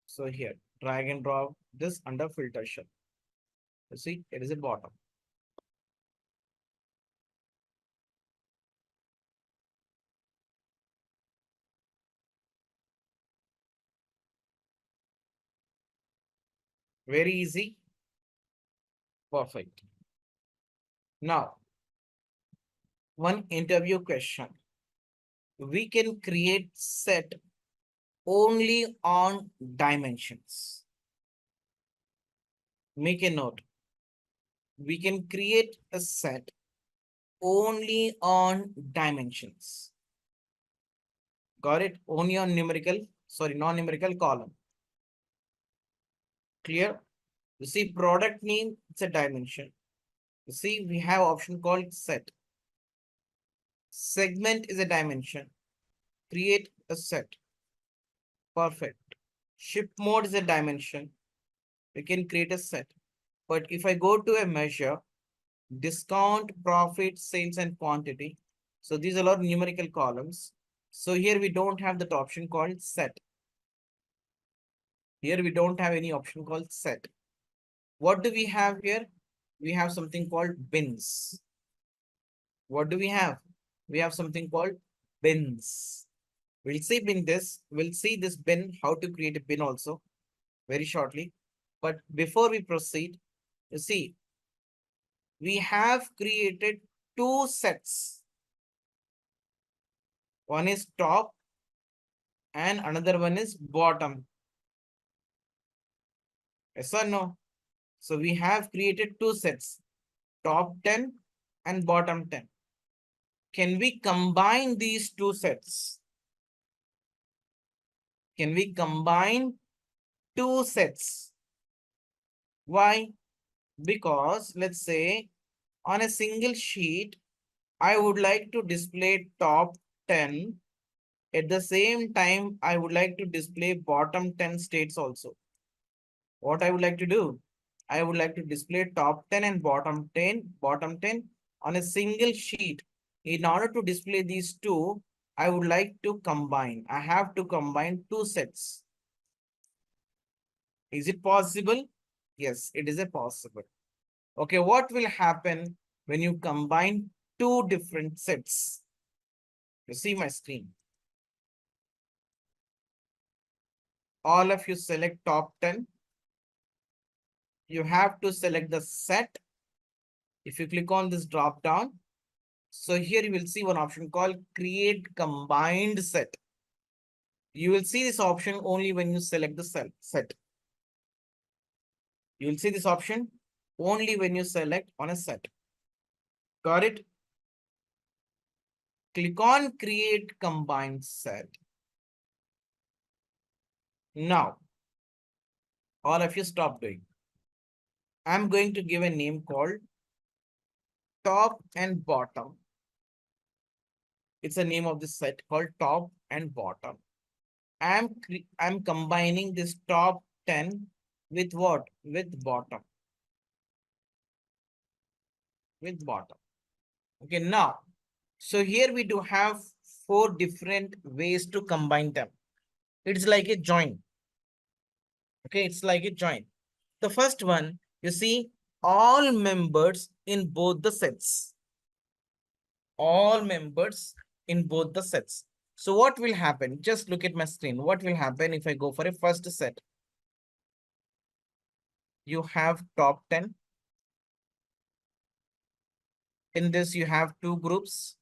So here, drag and drop this under filter shelf. You see, it is a bottom. Very easy. Perfect. Now, one interview question. We can create set only on dimensions. Make a note. We can create a set only on dimensions. Got it? Only on non-numerical column. Clear? You see product name, it's a dimension. You see, we have option called set. Segment is a dimension. Create a set. Perfect. Ship mode is a dimension. We can create a set. But if I go to a measure, discount, profit, sales, and quantity. So these are all numerical columns. So here we don't have that option called set. Here we don't have any option called set. What do we have here? We have something called bins. What do we have? We have something called bins. We'll see this bin, how to create a bin also very shortly. But before we proceed, you see, we have created two sets. One is top and another one is bottom. Yes or no? So we have created two sets, top 10 and bottom 10. Can we combine these two sets? Can we combine two sets? Why? Because let's say on a single sheet, I would like to display top 10. At the same time, I would like to display bottom 10 states also. What I would like to do? I would like to display top 10 and bottom 10 on a single sheet. In order to display these two, I would like to combine. I have to combine two sets. Is it possible? Yes, it is a possible. Okay, what will happen when you combine two different sets? You see my screen. All of you select top 10. You have to select the set. If you click on this drop down, so here you will see one option called create combined set. You will see this option only when you select the set. You will see this option only when you select on a set. Got it? Click on create combined set. Now, all of you stop doing. I'm going to give a name called top and bottom. It's a name of this set called top and bottom. I'm combining this top 10 with what? With bottom. With bottom. Okay, now, so here we do have 4 different ways to combine them. It's like a join. Okay, it's like a join. The first one, you see, all members in both the sets. All members in both the sets. So what will happen? Just look at my screen. What will happen if I go for a first set? You have top 10. In this, you have two groups.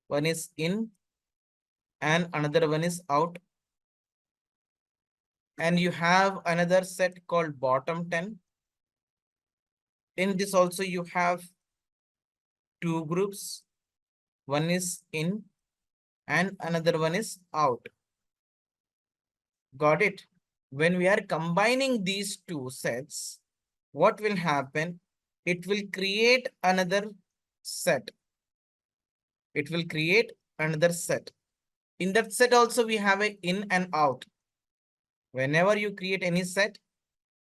One is in and another one is out. And you have another set called bottom 10. In this also, you have two groups. One is in and another one is out. Got it? When we are combining these two sets, what will happen? It will create another set. It will create another set. In that set also, we have a in and out. Whenever you create any set,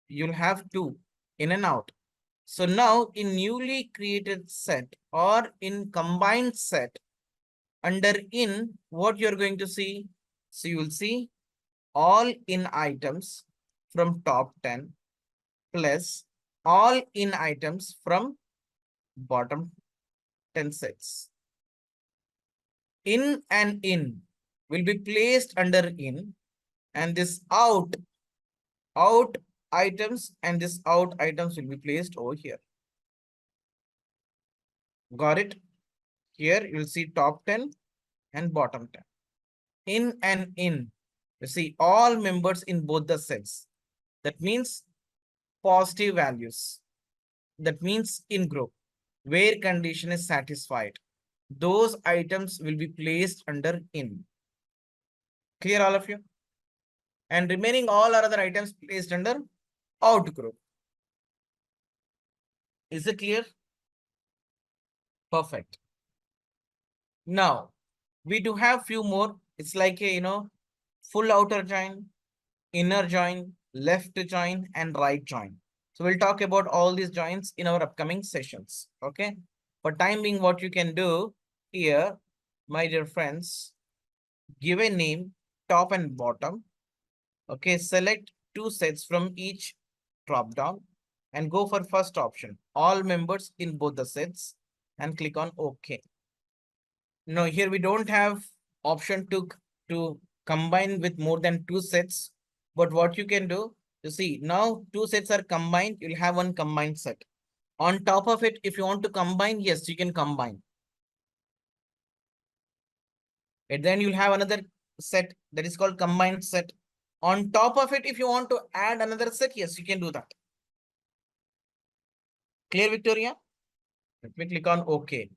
you'll have two, in and out. So now in newly created set or in combined set, under in, what you're going to see? So you will see all in items from top 10 plus all in items from bottom 10 sets. In and in will be placed under in, and this out items and this out items will be placed over here. Got it? Here you'll see top 10 and bottom 10. In and in, you see all members in both the sets. That means positive values. That means in group, where condition is satisfied. Those items will be placed under in. Clear, all of you? And remaining all other items placed under out group. Is it clear? Perfect. Now, we do have few more. It's like a, full outer join, inner join, left join, and right join. So we'll talk about all these joins in our upcoming sessions. Okay. For time being, what you can do here, my dear friends, give a name, top and bottom. Okay. Select two sets from each drop down and go for first option, all members in both the sets, and click on OK. No, here we don't have option to combine with more than two sets. But what you can do, you see, now two sets are combined, you'll have one combined set. On top of it, if you want to combine, yes, you can combine. And then you'll have another set that is called combined set. On top of it, if you want to add another set, yes, you can do that. Clear, Victoria? Let me click on OK.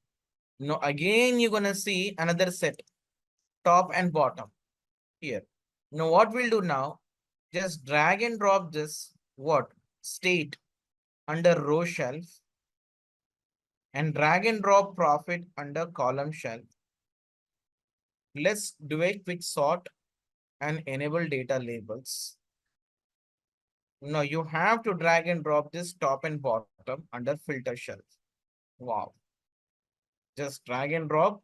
Now, again, you're going to see another set, top and bottom here. Now, what we'll do now, just drag and drop this, state under row shelf, and drag and drop profit under column shelf. Let's do a quick sort and enable data labels. Now, you have to drag and drop this top and bottom under filter shelf. Wow. Just drag and drop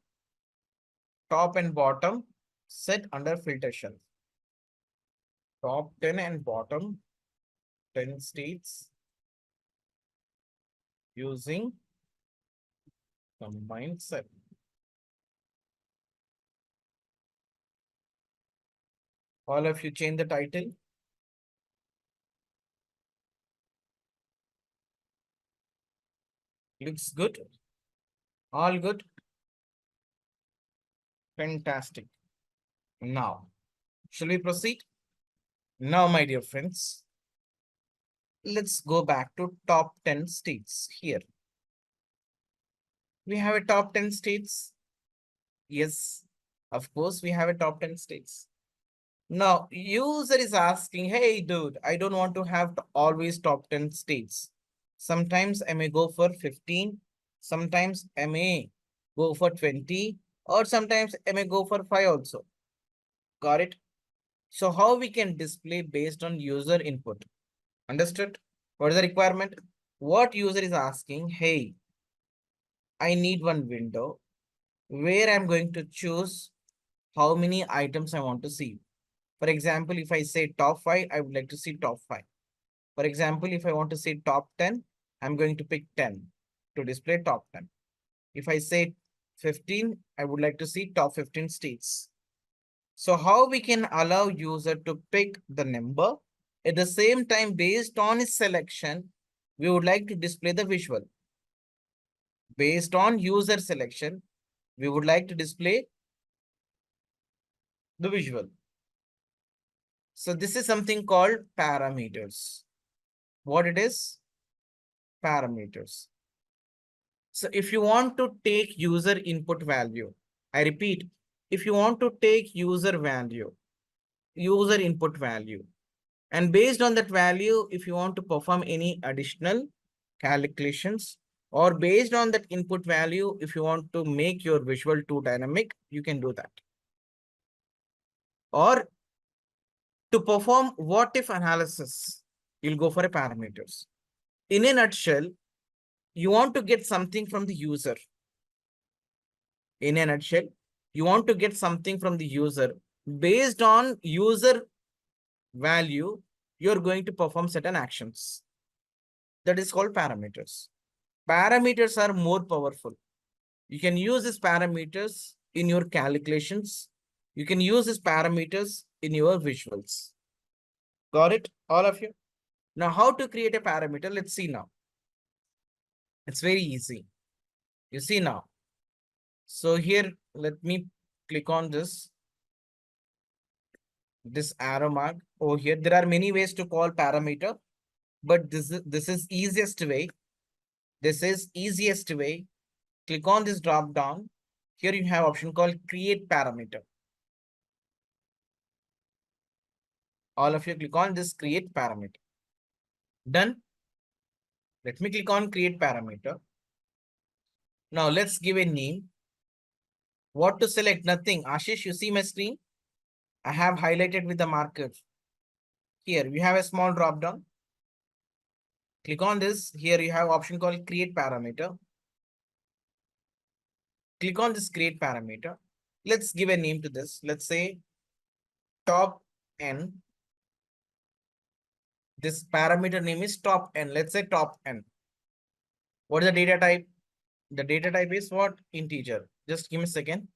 top and bottom set under filter shelf. Top 10 and bottom 10 states using combined set. All of you change the title. Looks good. All good. Fantastic. Now, shall we proceed? Now, my dear friends, let's go back to top 10 states here. We have a top 10 states. Yes, of course, we have a top 10 states. Now, user is asking, hey, dude, I don't want to have always top 10 states. Sometimes I may go for 15. Sometimes I may go for 20. Or sometimes I may go for 5 also. Got it? So how we can display based on user input? Understood? What is the requirement? What user is asking, hey, I need one window where I'm going to choose how many items I want to see. For example, if I say top 5, I would like to see top 5. For example, if I want to see top 10, I'm going to pick 10 to display top 10. If I say 15. I would like to see top 15 states. So how we can allow user to pick the number at the same time based on his selection, we would like to display the visual. Based on user selection, we would like to display the visual. So this is something called parameters. What it is? Parameters. So if you want to take user input value, I repeat, if you want to take user value, user input value, and based on that value, if you want to perform any additional calculations, or based on that input value, if you want to make your visual too dynamic, you can do that. Or to perform what if analysis, you'll go for a parameters. In a nutshell, you want to get something from the user. In a nutshell, you want to get something from the user. Based on user value, you're going to perform certain actions. That is called parameters. Parameters are more powerful. You can use these parameters in your calculations. You can use these parameters in your visuals. Got it, all of you? Now, how to create a parameter? Let's see now. It's very easy. You see now. So here, let me click on this arrow mark over here. There are many ways to call parameter, but this is easiest way. This is easiest way. Click on this drop down. Here you have option called create parameter. All of you click on this create parameter. Done. Let me click on create parameter. Now let's give a name. What to select? Nothing. Ashish, you see my screen? I have highlighted with the marker. Here we have a small drop down. Click on this. Here you have option called create parameter. Click on this create parameter. Let's give a name to this. Let's say top n. This parameter name is top n. Let's say top n. What is the data type? The data type is what? Integer. Just give me a second.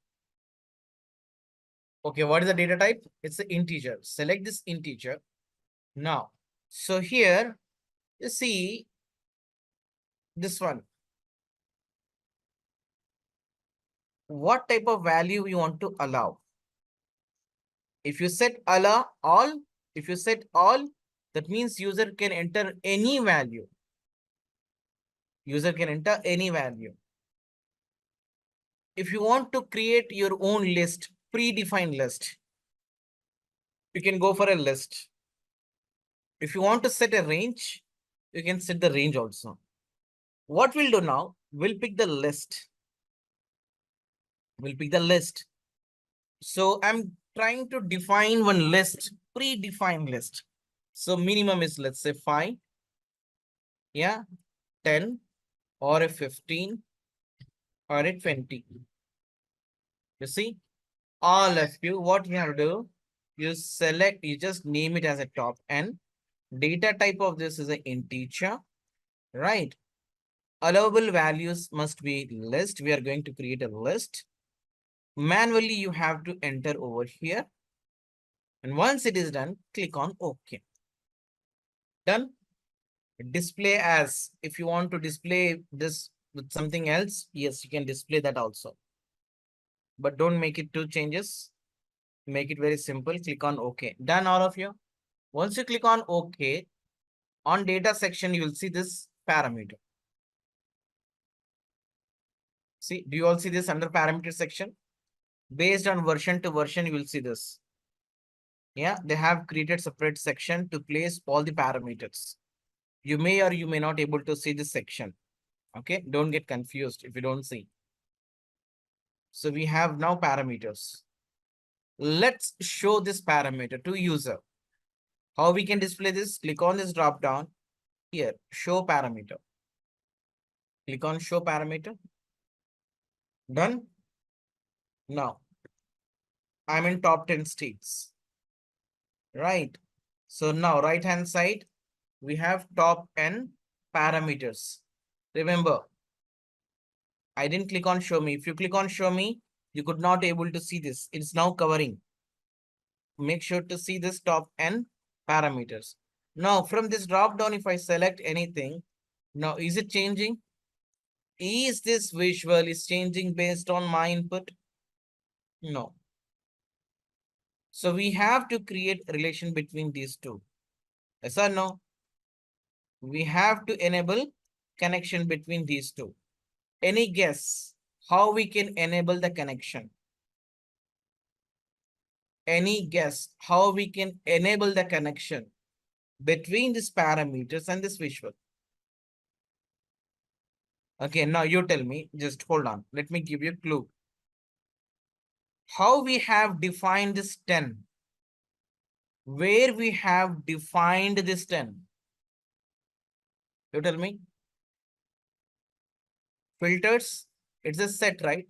Okay, what is the data type? It's an integer. Select this integer. Now, so here you see this one. What type of value you want to allow? If you set allow all, if you set all, that means user can enter any value. User can enter any value. If you want to create your own list, predefined list, you can go for a list. If you want to set a range, you can set the range also. What we'll do now, we'll pick the list. We'll pick the list. So I'm trying to define one list, predefined list. So minimum is, let's say 5, yeah, 10, or a 15, or a 20. You see, all of you, what you have to do, you select, you just name it as a top n. Data type of this is an integer, right? Allowable values must be list. We are going to create a list. Manually, you have to enter over here. And once it is done, click on OK. Done. Display as, if you want to display this with something else, yes, you can display that also. But don't make it two changes. Make it very simple. Click on OK. Done, all of you. Once you click on OK, on data section, you will see this parameter. See, do you all see this under parameter section? Based on version to version, you will see this. Yeah, they have created separate section to place all the parameters. You may or you may not able to see this section. Okay, don't get confused if you don't see. So we have now parameters. Let's show this parameter to user. How we can display this? Click on this drop down here, show parameter. Click on show parameter. Done. Now, I'm in top 10 states. Right. So now right hand side, we have top n parameters. Remember, I didn't click on show me. If you click on show me, you could not able to see this. It's now covering. Make sure to see this top n parameters. Now from this drop down, if I select anything, now is it changing? Is this visual is changing based on my input? No. So we have to create a relation between these two. Yes or no? We have to enable connection between these two. Any guess how we can enable the connection? Any guess how we can enable the connection between these parameters and this visual? Okay, now you tell me, just hold on. Let me give you a clue. How we have defined this 10? Where we have defined this 10? You tell me. Filters, it's a set, right?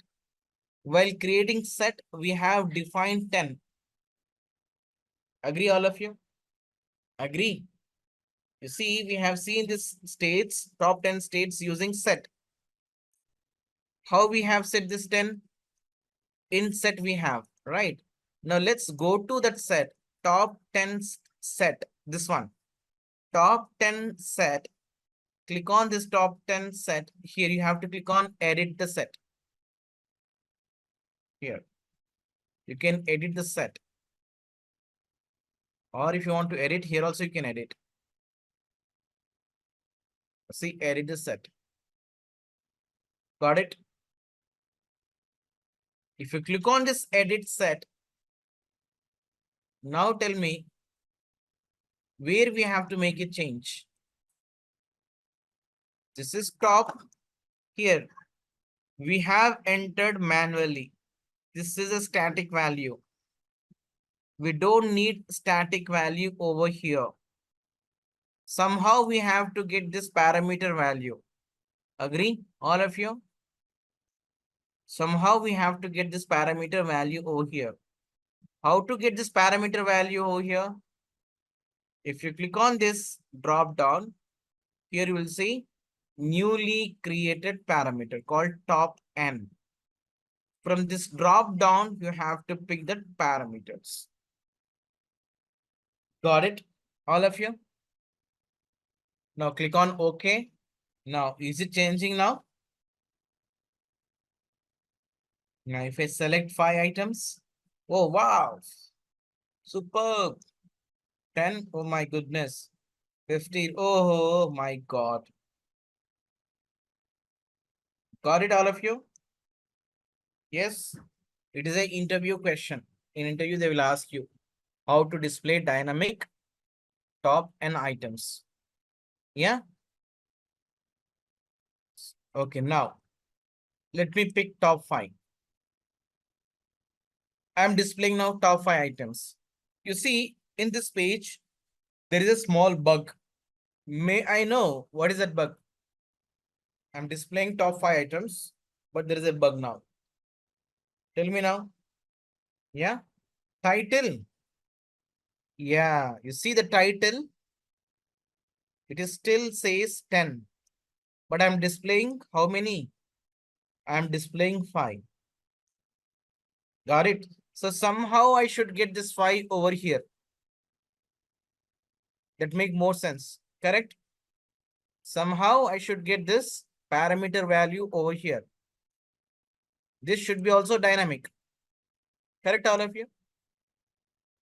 While creating set, we have defined 10. Agree, all of you? Agree. You see, we have seen this states, top 10 states using set. How we have set this 10? In set we have, right? Now let's go to that set, top 10 set, this one. Top 10 set. Click on this top 10 set. Here you have to click on edit the set. Here. You can edit the set. Or if you want to edit, here also you can edit. See, edit the set. Got it? If you click on this edit set, now tell me where we have to make a change. This is top here. We have entered manually. This is a static value. We don't need static value over here. Somehow we have to get this parameter value. Agree, all of you? Somehow we have to get this parameter value over here. How to get this parameter value over here? If you click on this drop down, here you will see newly created parameter called top n. From this drop down, you have to pick the parameters. Got it, all of you? Now click on OK. Now, is it changing now? Now, if I select 5 items, oh, wow, superb. 10, oh my goodness. 15, oh my God. Got it, all of you? Yes, it is an interview question. In interview, they will ask you how to display dynamic top n items. Yeah? Okay, now, let me pick top 5. I'm displaying now top 5 items. You see, in this page, there is a small bug. May I know what is that bug? I'm displaying top 5 items, but there is a bug now. Tell me now. Yeah. Title. Yeah. You see the title? It is still says 10. But I'm displaying how many? I'm displaying 5. Got it? So somehow I should get this 5 over here. That make more sense. Correct? Somehow I should get this parameter value over here. This should be also dynamic. Correct, all of you?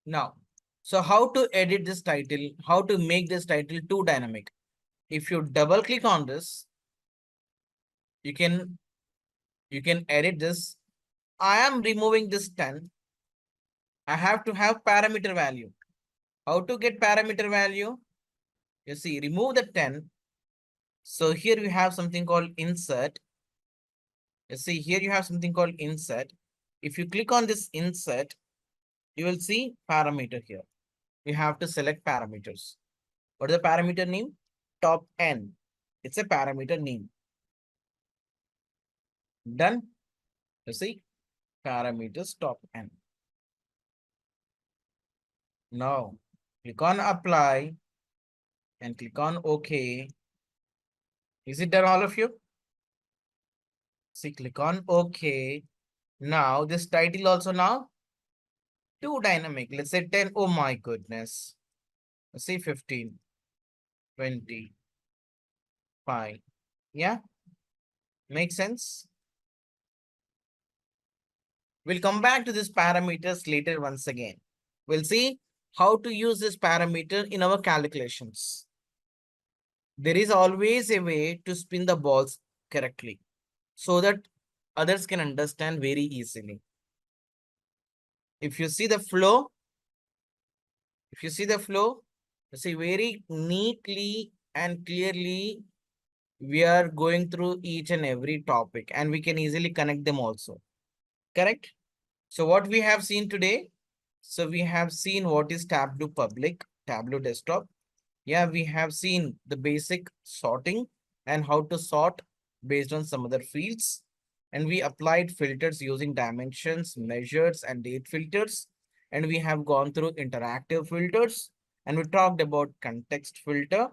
Now, so how to edit this title? How to make this title too dynamic? If you double click on this, you can edit this. I am removing this 10. I have to have parameter value. How to get parameter value? You see, remove the 10. So here we have something called insert. You see, here you have something called insert. If you click on this insert, you will see parameter here. You have to select parameters. What is the parameter name? Top n. It's a parameter name. Done. You see, parameters top n. Now, click on apply and click on OK. Is it done, all of you? See, click on OK. Now this title also now too dynamic. Let's say 10. Oh my goodness. Let's say 15, 20, 5. Yeah, makes sense. We'll come back to these parameters later once again. We'll see how to use this parameter in our calculations. There is always a way to spin the balls correctly so that others can understand very easily. If you see the flow, you see very neatly and clearly we are going through each and every topic and we can easily connect them also. Correct? So what we have seen today, so we have seen what is Tableau Public, Tableau Desktop. Yeah, we have seen the basic sorting and how to sort based on some other fields. And we applied filters using dimensions, measures, and date filters. And we have gone through interactive filters. And we talked about context filter.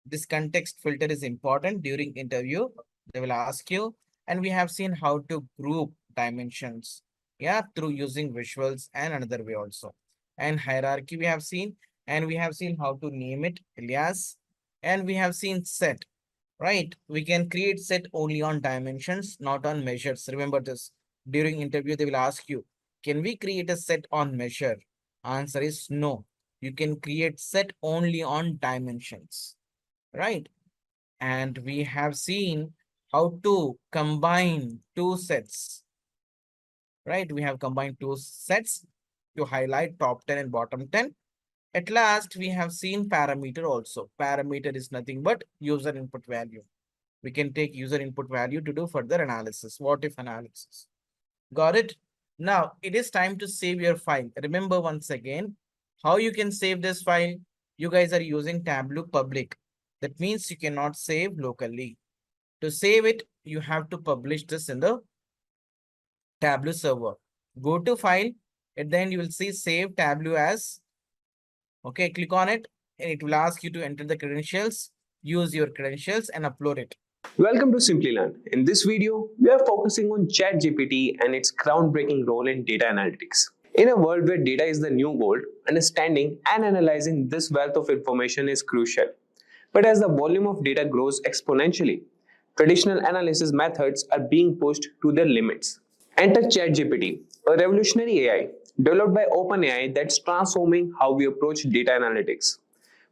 This context filter is important during interview. They will ask you. And we have seen how to group dimensions. Yeah, through using visuals and another way also. And hierarchy we have seen. And we have seen how to name it alias. And we have seen set. Right, we can create set only on dimensions, not on measures. Remember this. During interview, they will ask you, can we create a set on measure? Answer is no. You can create set only on dimensions. Right. And we have seen how to combine two sets. Right, we have combined two sets to highlight top 10 and bottom 10. At last, we have seen parameter also. Parameter is nothing but user input value. We can take user input value to do further analysis. What if analysis? Got it? Now, it is time to save your file. Remember once again, how you can save this file? You guys are using Tableau Public. That means you cannot save locally. To save it, you have to publish this in the Tableau server. Go to File. At the end, you will see Save Tableau as. Okay, click on it and it will ask you to enter the credentials, use your credentials and upload it. Welcome to Simplilearn. In this video, we are focusing on ChatGPT and its groundbreaking role in data analytics. In a world where data is the new gold, understanding and analyzing this wealth of information is crucial. But as the volume of data grows exponentially, traditional analysis methods are being pushed to their limits. Enter ChatGPT, a revolutionary AI developed by OpenAI that's transforming how we approach data analytics.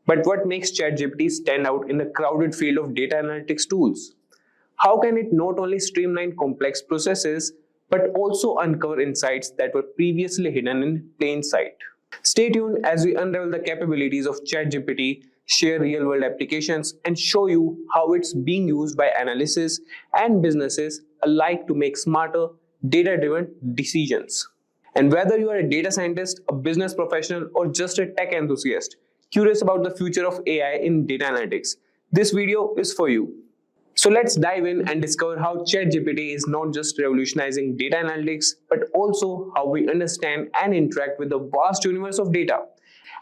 But what makes ChatGPT stand out in the crowded field of data analytics tools? How can it not only streamline complex processes, but also uncover insights that were previously hidden in plain sight? Stay tuned as we unravel the capabilities of ChatGPT, share real-world applications, and show you how it's being used by analysts and businesses alike to make smarter, data-driven decisions. And whether you are a data scientist, a business professional, or just a tech enthusiast, curious about the future of AI in data analytics, this video is for you. So let's dive in and discover how ChatGPT is not just revolutionizing data analytics, but also how we understand and interact with the vast universe of data.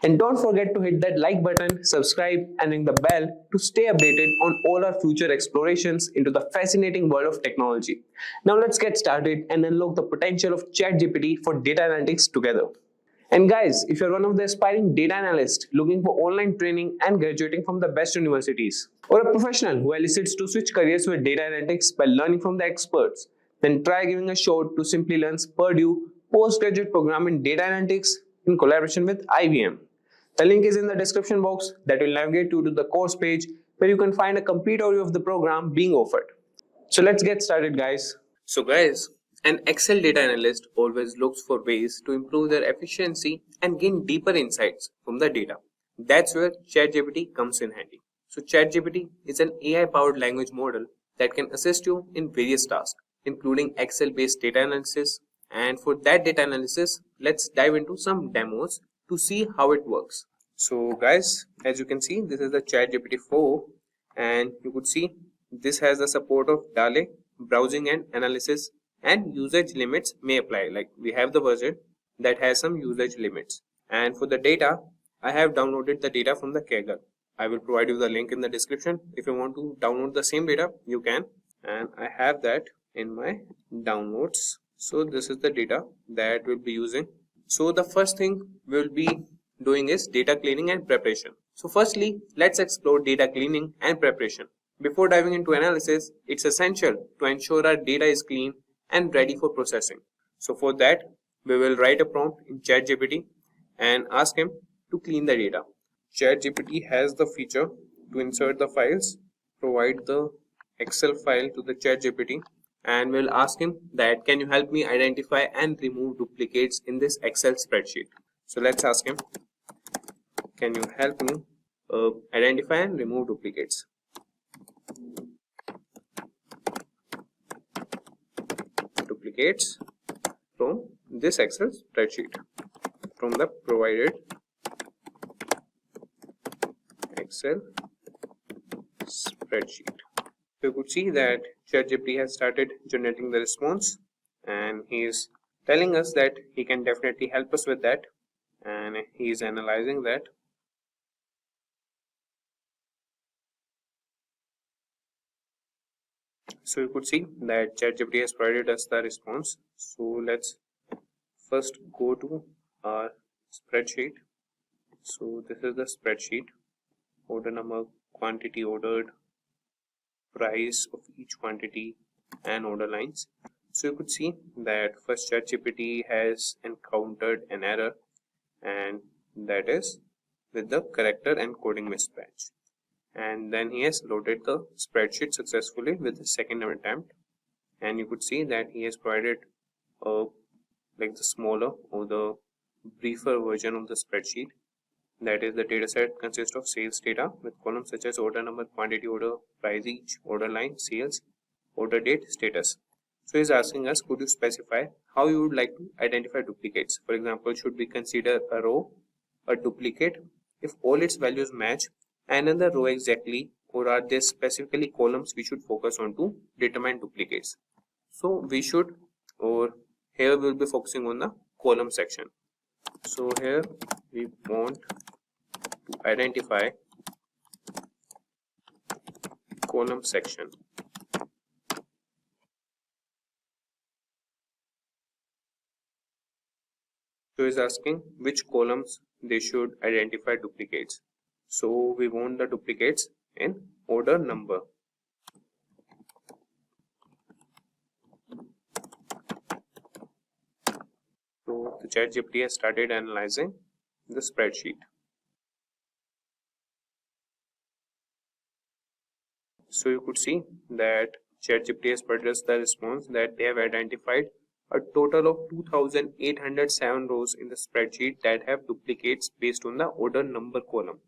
And don't forget to hit that like button, subscribe, and ring the bell to stay updated on all our future explorations into the fascinating world of technology. Now let's get started and unlock the potential of ChatGPT for data analytics together. And guys, if you're one of the aspiring data analysts looking for online training and graduating from the best universities, or a professional who elicits to switch careers with data analytics by learning from the experts, then try giving a shot to Simplilearn's Purdue postgraduate program in data analytics in collaboration with IBM. The link is in the description box that will navigate you to the course page where you can find a complete overview of the program being offered. So let's get started, guys. So guys, an Excel data analyst always looks for ways to improve their efficiency and gain deeper insights from the data. That's where ChatGPT comes in handy. So ChatGPT is an AI-powered language model that can assist you in various tasks, including Excel-based data analysis. And for that data analysis, let's dive into some demos to see how it works. So guys, as you can see, this is the ChatGPT 4, and you could see this has the support of DALL-E, browsing and analysis, and usage limits may apply. Like we have the version that has some usage limits. And for the data, I have downloaded the data from the Kaggle. I will provide you the link in the description. If you want to download the same data, you can. And I have that. in my downloads. So this is the data that we'll be using. So the first thing we'll be doing is data cleaning and preparation. So firstly, let's explore data cleaning and preparation. Before diving into analysis, it's essential to ensure our data is clean and ready for processing. So for that, we will write a prompt in ChatGPT and ask him to clean the data. ChatGPT has the feature to insert the files, provide the Excel file to the ChatGPT, and we'll ask him that can you help me identify and remove duplicates in this Excel spreadsheet. So let's ask him, can you help me identify and remove duplicates? Duplicates from this Excel spreadsheet, from the provided Excel spreadsheet. So you could see that ChatGPT has started generating the response, and he is telling us that he can definitely help us with that, and he is analyzing that. So you could see that ChatGPT has provided us the response. So let's first go to our spreadsheet. So this is the spreadsheet: order number, quantity ordered, price of each quantity, and order lines. So you could see that first ChatGPT has encountered an error, and that is with the character and coding mismatch. And then he has loaded the spreadsheet successfully with the second attempt, and you could see that he has provided like the smaller or the briefer version of the spreadsheet. That is, the dataset consists of sales data with columns such as order number, quantity order, price each, order line, sales, order date, status. So he's asking us, could you specify how you would like to identify duplicates? For example, should we consider a row a duplicate if all its values match another row exactly, or are there specifically columns we should focus on to determine duplicates? So we should, or here we will be focusing on the column section. So here we want to identify column section. So is asking which columns they should identify duplicates. So we want the duplicates in order number. So the ChatGPT has started analyzing the spreadsheet. So you could see that ChatGPT has produced the response that they have identified a total of 2,807 rows in the spreadsheet that have duplicates based on the order number column.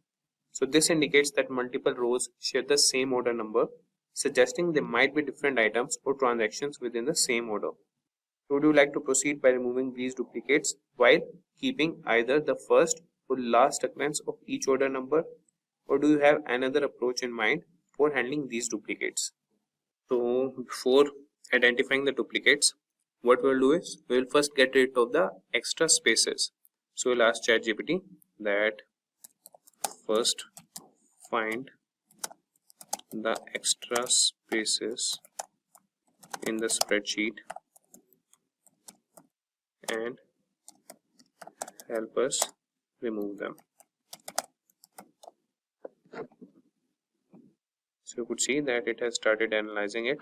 So this indicates that multiple rows share the same order number, suggesting there might be different items or transactions within the same order. Would you like to proceed by removing these duplicates while keeping either the first or last occurrence of each order number, or do you have another approach in mind for handling these duplicates? So before identifying the duplicates, what we'll do is we'll first get rid of the extra spaces. So we'll ask ChatGPT that first find the extra spaces in the spreadsheet and help us remove them. So you could see that it has started analyzing it.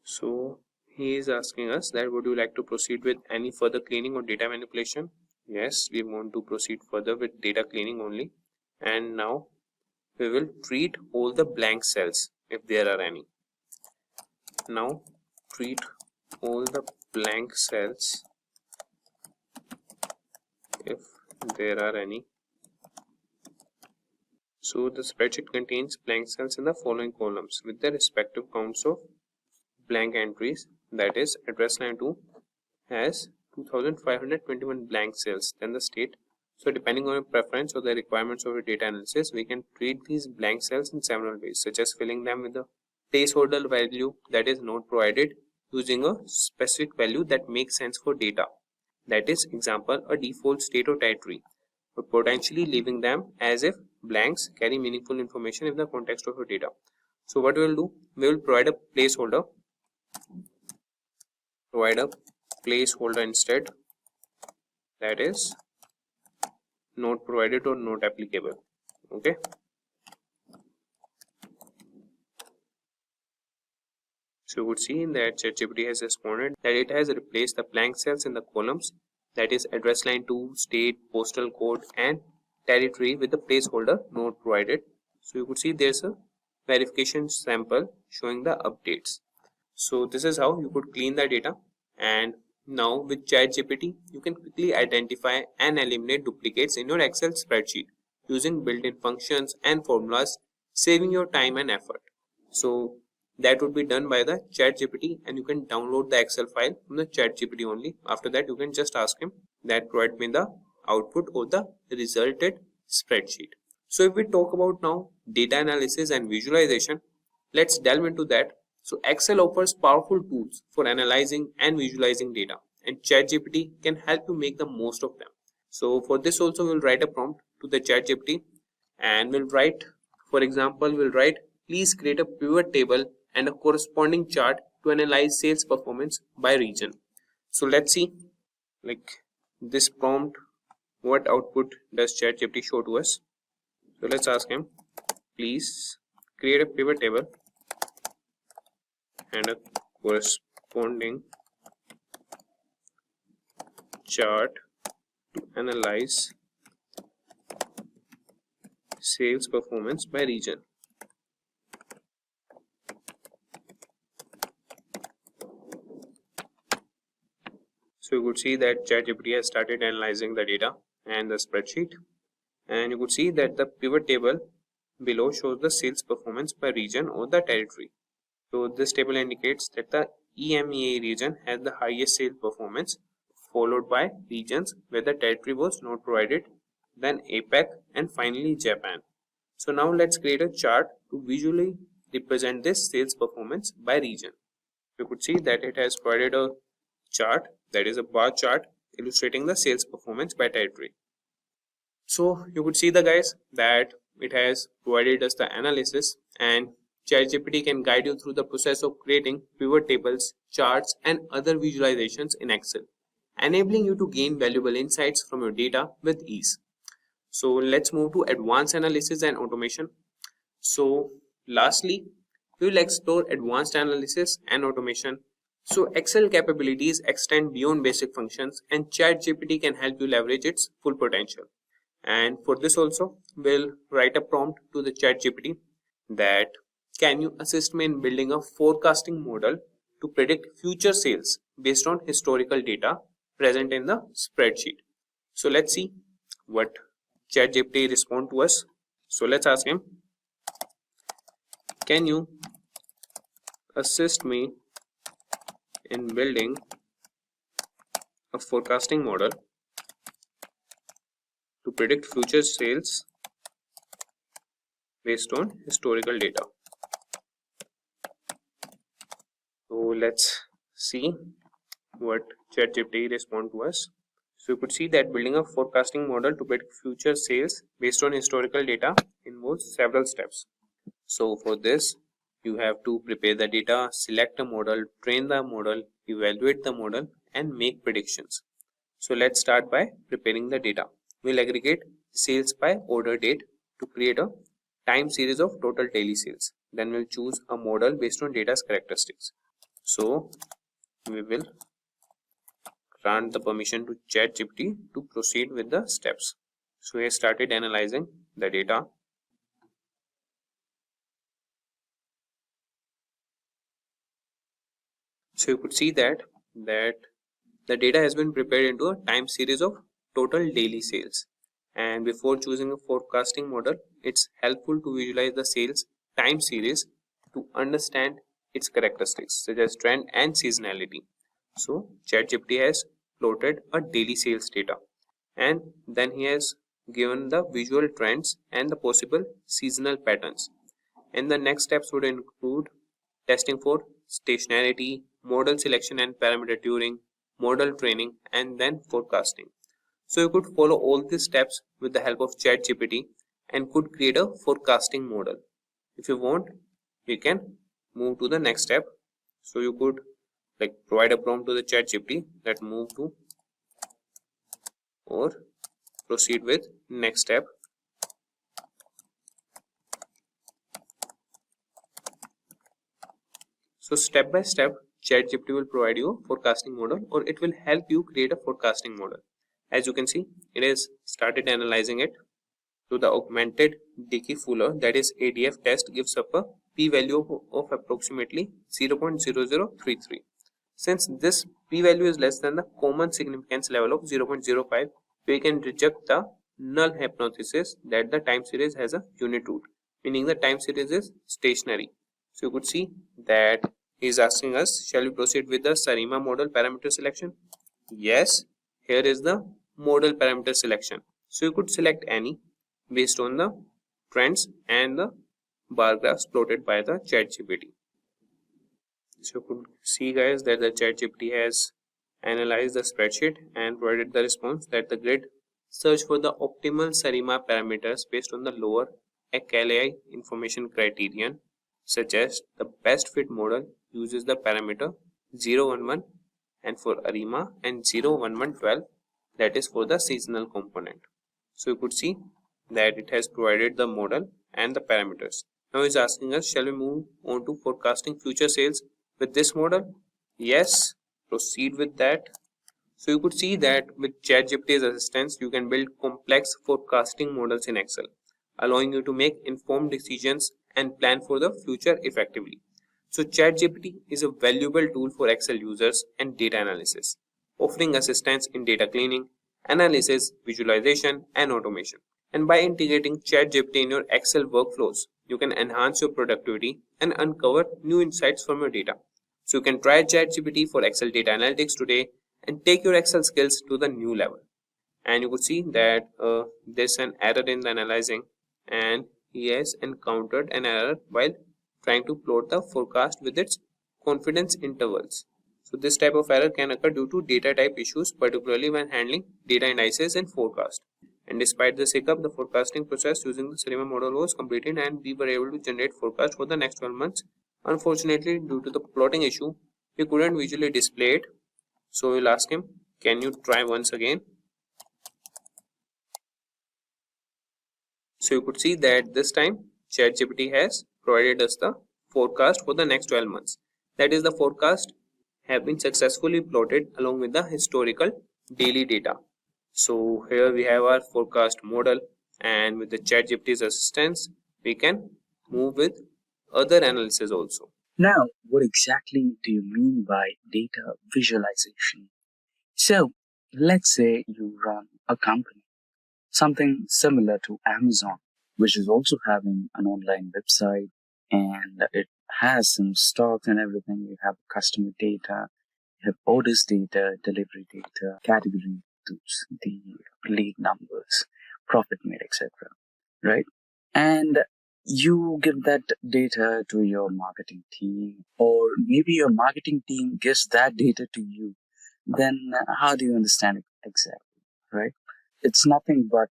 So he is asking us that would you like to proceed with any further cleaning or data manipulation? Yes, we want to proceed further with data cleaning only. And now we will treat all the blank cells if there are any. Now treat all the blank cells if there are any. So the spreadsheet contains blank cells in the following columns with their respective counts of blank entries. That is, address line 2 has 2521 blank cells, then the state. So depending on your preference or the requirements of your data analysis, we can treat these blank cells in several ways, such as filling them with a placeholder value that is not provided using a specific value that makes sense for data. That is, example, a default state or territory. but potentially leaving them as if blanks carry meaningful information in the context of your data. So what we will do, we will provide a placeholder instead, that is not provided or not applicable. Okay, so you would see that ChatGPT has responded that it has replaced the blank cells in the columns, that is address line 2, state, postal code and territory, with the placeholder not provided. So you could see there's a verification sample showing the updates. So this is how you could clean the data. And now with ChatGPT, you can quickly identify and eliminate duplicates in your Excel spreadsheet using built-in functions and formulas, saving your time and effort. So that would be done by the ChatGPT, and you can download the Excel file from the ChatGPT only. After that, you can just ask him that provide me the output or the resulted spreadsheet. So if we talk about now data analysis and visualization, let's delve into that. So Excel offers powerful tools for analyzing and visualizing data, and ChatGPT can help you make the most of them. So for this also we'll write a prompt to the ChatGPT, and we'll write, for example, please create a pivot table and a corresponding chart to analyze sales performance by region. So let's see, like this prompt, what output does ChatGPT show to us. So let's ask him, please create a pivot table and a corresponding chart to analyze sales performance by region. So you could see that ChatGPT has started analyzing the data and the spreadsheet, and you could see that the pivot table below shows the sales performance by region or the territory. So this table indicates that the EMEA region has the highest sales performance, followed by regions where the territory was not provided, then APAC, and finally Japan. So now let's create a chart to visually represent this sales performance by region. You could see that it has provided a chart, that is a bar chart illustrating the sales performance by territory. So you could see the guys that it has provided us the analysis, and ChatGPT can guide you through the process of creating pivot tables, charts and other visualizations in Excel, enabling you to gain valuable insights from your data with ease. So let's move to advanced analysis and automation. So lastly, we will explore advanced analysis and automation. So Excel capabilities extend beyond basic functions, and ChatGPT can help you leverage its full potential. And for this also, we'll write a prompt to the ChatGPT that can you assist me in building a forecasting model to predict future sales based on historical data present in the spreadsheet. So let's see what ChatGPT respond to us. So let's ask him, can you assist me in building a forecasting model to predict future sales based on historical data. So let's see what ChatGPT respond to us. So you could see that building a forecasting model to predict future sales based on historical data involves several steps. So for this, you have to prepare the data, select a model, train the model, evaluate the model and make predictions. So let's start by preparing the data. We'll aggregate sales by order date to create a time series of total daily sales. Then we'll choose a model based on data's characteristics. So we will grant the permission to ChatGPT to proceed with the steps. So he started analyzing the data. So you could see that the data has been prepared into a time series of total daily sales. And before choosing a forecasting model, it's helpful to visualize the sales time series to understand its characteristics such as trend and seasonality. So ChatGPT has plotted a daily sales data, and then he has given the visual trends and the possible seasonal patterns. And the next steps would include testing for stationarity, model selection and parameter tuning, model training, and then forecasting. So you could follow all these steps with the help of ChatGPT and could create a forecasting model. If you want, you can move to the next step. So you could provide a prompt to the ChatGPT that move to or proceed with next step. So step by step, ChatGPT will provide you a forecasting model, or it will help you create a forecasting model. As you can see, it has started analyzing it. So the augmented Dickey-Fuller, that is ADF test, gives up a p-value of approximately 0.0033. Since this p-value is less than the common significance level of 0.05, we can reject the null hypothesis that the time series has a unit root, meaning the time series is stationary. So you could see that he is asking us, shall we proceed with the SARIMA model parameter selection? Yes, here is the model parameter selection. So you could select any based on the trends and the bar graphs plotted by the ChatGPT. So you could see, guys, that the ChatGPT has analyzed the spreadsheet and provided the response that the grid search for the optimal SARIMA parameters based on the lower ACALI information criterion suggests the best fit model uses the parameter 011 and for ARIMA and 01112, that is for the seasonal component. So you could see that it has provided the model and the parameters. Now it's asking us, shall we move on to forecasting future sales with this model? Yes, proceed with that. So you could see that with ChatGPT's assistance, you can build complex forecasting models in Excel, allowing you to make informed decisions and plan for the future effectively. So ChatGPT is a valuable tool for Excel users and data analysis, offering assistance in data cleaning, analysis, visualization, and automation. And by integrating ChatGPT in your Excel workflows, you can enhance your productivity and uncover new insights from your data. So you can try ChatGPT for Excel data analytics today and take your Excel skills to the new level. And you could see that there's an error in the analyzing, and he has encountered an error while trying to plot the forecast with its confidence intervals. So this type of error can occur due to data type issues, particularly when handling data indices and forecast. And despite this hiccup, the forecasting process using the SARIMA model was completed and we were able to generate forecast for the next 12 months. Unfortunately, due to the plotting issue, we couldn't visually display it. So we'll ask him, can you try once again? So you could see that this time ChatGPT has provided us the forecast for the next 12 months. That is, the forecast have been successfully plotted along with the historical daily data. So here we have our forecast model, and with the ChatGPT's assistance, we can move with other analysis also. Now, what exactly do you mean by data visualization? So, let's say you run a company, something similar to Amazon, which is also having an online website and it has some stocks and everything. You have customer data, you have orders data, delivery data, category, the lead numbers, profit made, etc. Right? And you give that data to your marketing team, or maybe your marketing team gives that data to you. Then how do you understand it exactly, right? It's nothing but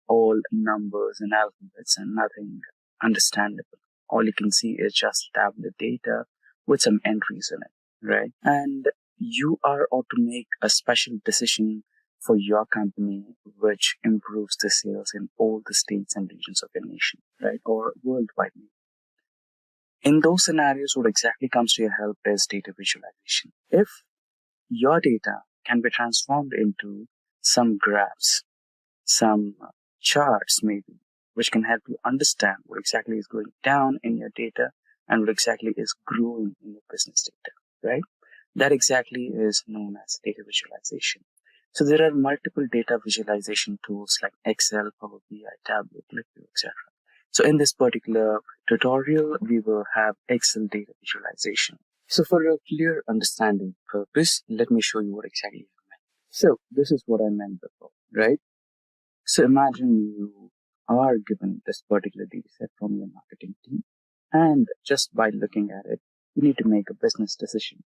all numbers and alphabets and nothing understandable. All you can see is just tablet data with some entries in it, right? And you are ought to make a special decision for your company which improves the sales in all the states and regions of your nation, right? Or worldwide. In those scenarios, what exactly comes to your help is data visualization. If your data can be transformed into some graphs, some charts maybe, which can help you understand what exactly is going down in your data and what exactly is growing in your business data, right? That exactly is known as data visualization. So there are multiple data visualization tools like Excel, Power BI, Tableau, ClickView, etc. So in this particular tutorial, we will have Excel data visualization. So for a clear understanding purpose, let me show you what exactly I meant. So this is what I meant before, right? So imagine you are given this particular data set from your marketing team, and just by looking at it, you need to make a business decision.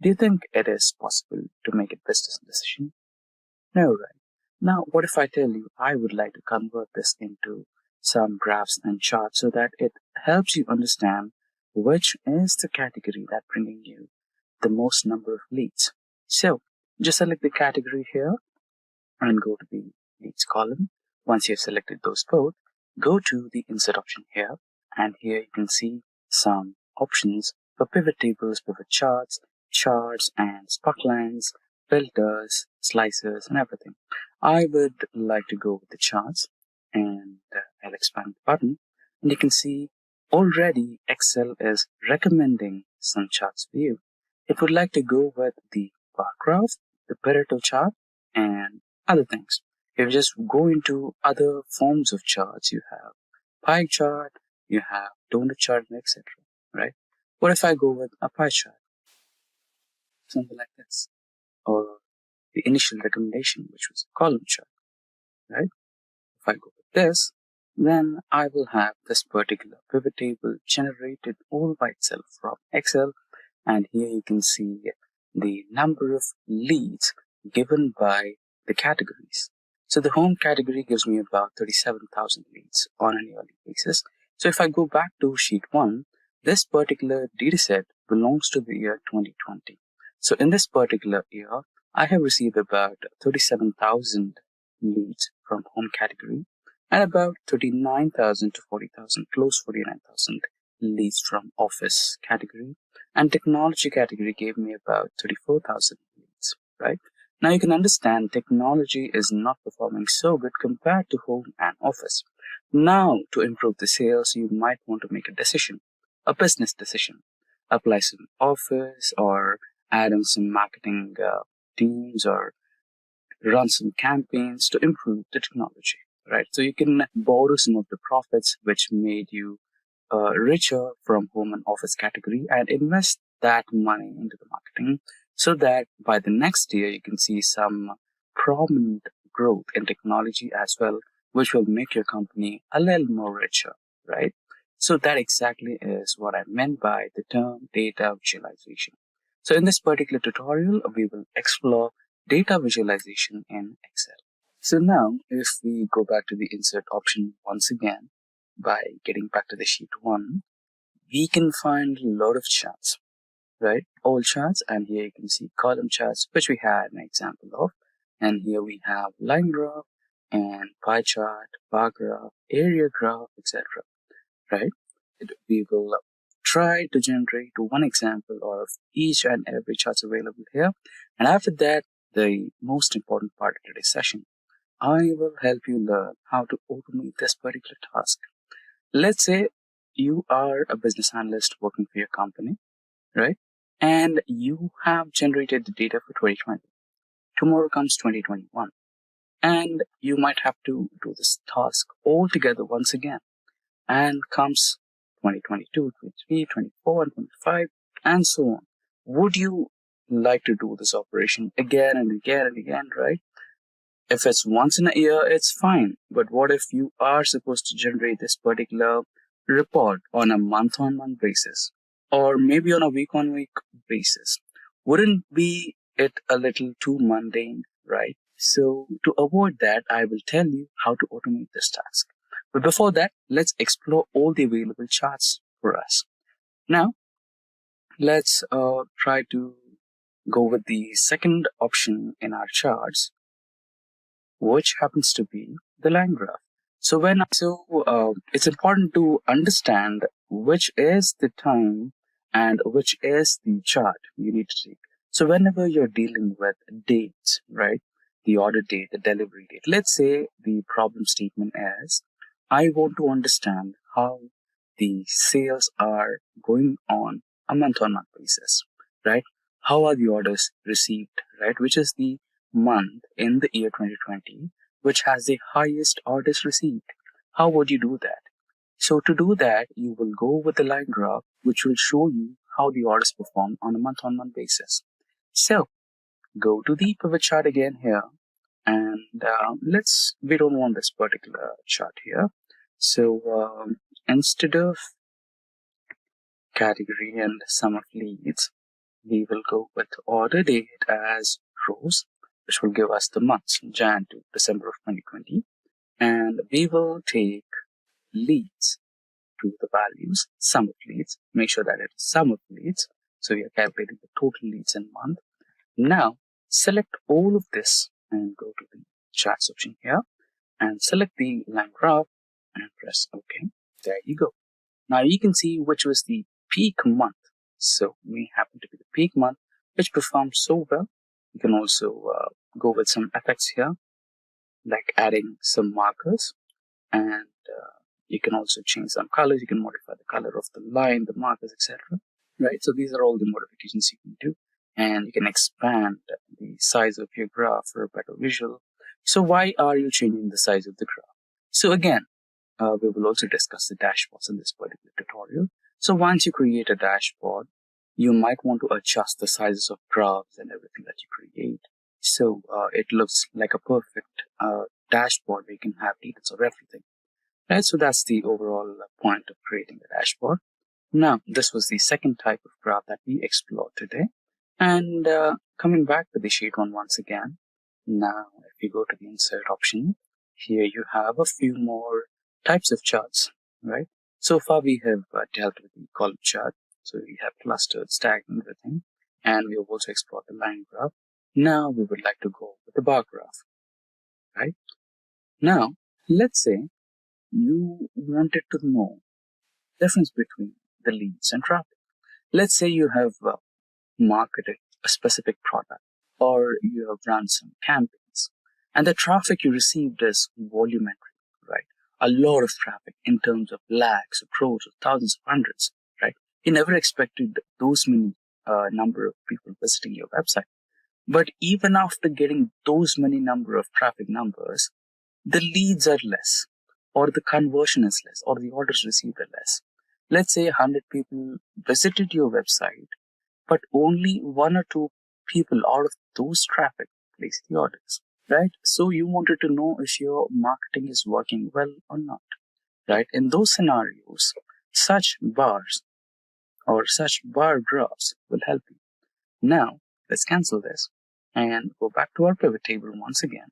Do you think it is possible to make a business decision? No, right? Now, what if I tell you I would like to convert this into some graphs and charts so that it helps you understand which is the category that bringing you the most number of leads. So just select the category here and go to the leads column. Once you've selected those both, go to the insert option here, and here you can see some options for pivot tables, pivot charts, charts and sparklines, filters, slicers, and everything. I would like to go with the charts, and I'll expand the button, and you can see already Excel is recommending some charts for you. It would like to go with the bar graph, the Pareto chart, and other things. If you just go into other forms of charts, you have pie chart, you have donut chart, etc. Right? What if I go with a pie chart? Something like this. Or the initial recommendation, which was a column chart. Right? If I go with this, then I will have this particular pivot table generated all by itself from Excel. And here you can see the number of leads given by the categories. So the home category gives me about 37,000 leads on an yearly basis. So if I go back to sheet 1, this particular dataset belongs to the year 2020. So in this particular year, I have received about 37,000 leads from home category and about 39,000 to 40,000, close 49,000 leads from office category. And technology category gave me about 34,000 leads, right? Now you can understand technology is not performing so good compared to home and office. Now to improve the sales, you might want to make a decision, a business decision. Apply some offers or add on some marketing teams or run some campaigns to improve the technology, right? So you can borrow some of the profits which made you richer from home and office category and invest that money into the marketing so that by the next year you can see some prominent growth in technology as well, which will make your company a little more richer, right? So that exactly is what I meant by the term data visualization. So in this particular tutorial, we will explore data visualization in Excel. So now if we go back to the insert option once again, by getting back to the sheet 1, we can find a lot of charts, right? All charts, and here you can see column charts, which we had an example of. And here we have line graph and pie chart, bar graph, area graph, etc. Right? We will try to generate one example of each and every charts available here. And after that, the most important part of today's session, I will help you learn how to automate this particular task. Let's say you are a business analyst working for your company, right? And you have generated the data for 2020. Tomorrow comes 2021. And you might have to do this task all together once again. And comes 2022, 23, 24, and 25, and so on. Would you like to do this operation again and again and again, right? If it's once in a year, it's fine. But what if you are supposed to generate this particular report on a month-on-month basis, or maybe on a week-on-week basis? Wouldn't be it a little too mundane, right? So to avoid that, I will tell you how to automate this task. But before that, let's explore all the available charts for us. Now, let's try to go with the second option in our charts, which happens to be the line graph. So it's important to understand which is the time and which is the chart you need to take. So whenever you're dealing with dates, right? The order date, the delivery date. Let's say the problem statement is, I want to understand how the sales are going on a month-on-month basis, right? How are the orders received, right? Which is the month in the year 2020 which has the highest orders received. How would you do that? So to do that, you will go with the line graph, which will show you how the orders perform on a month-on-month basis. So go to the pivot chart again here, and we don't want this particular chart here. So instead of category and sum of leads, we will go with order date as rows, which will give us the months, Jan to December of 2020. And we will take leads to the values, sum of leads, make sure that it is sum of leads. So we are calculating the total leads in month. Now, select all of this and go to the charts option here and select the line graph and press OK. There you go. Now you can see which was the peak month. So we happen to be the peak month, which performed so well. You can also go with some effects here, like adding some markers, and you can also change some colors. You can modify the color of the line, the markers, etc. Right? So these are all the modifications you can do, and you can expand the size of your graph for a better visual. So why are you changing the size of the graph? So again, we will also discuss the dashboards in this particular tutorial. So once you create a dashboard, you might want to adjust the sizes of graphs and everything that you create. So it looks like a perfect dashboard where you can have details of everything. Right, so that's the overall point of creating a dashboard. Now, this was the second type of graph that we explored today. And coming back to the sheet one once again. Now, if you go to the insert option, here you have a few more types of charts, right? So far we have dealt with the column chart. So we have clustered, stacked, and everything. And we have also explored the line graph. Now we would like to go with the bar graph, right? Now, let's say you wanted to know the difference between the leads and traffic. Let's say you have marketed a specific product, or you have run some campaigns, and the traffic you received is volumetric, right? A lot of traffic in terms of lakhs, or crores, or thousands, of hundreds, right? You never expected those many number of people visiting your website. But even after getting those many number of traffic numbers, the leads are less, or the conversion is less, or the orders received are less. Let's say 100 people visited your website, but only 1 or 2 people out of those traffic placed the orders, right? So you wanted to know if your marketing is working well or not, right? In those scenarios, such bars or such bar graphs will help you. Now, let's cancel this and go back to our pivot table once again.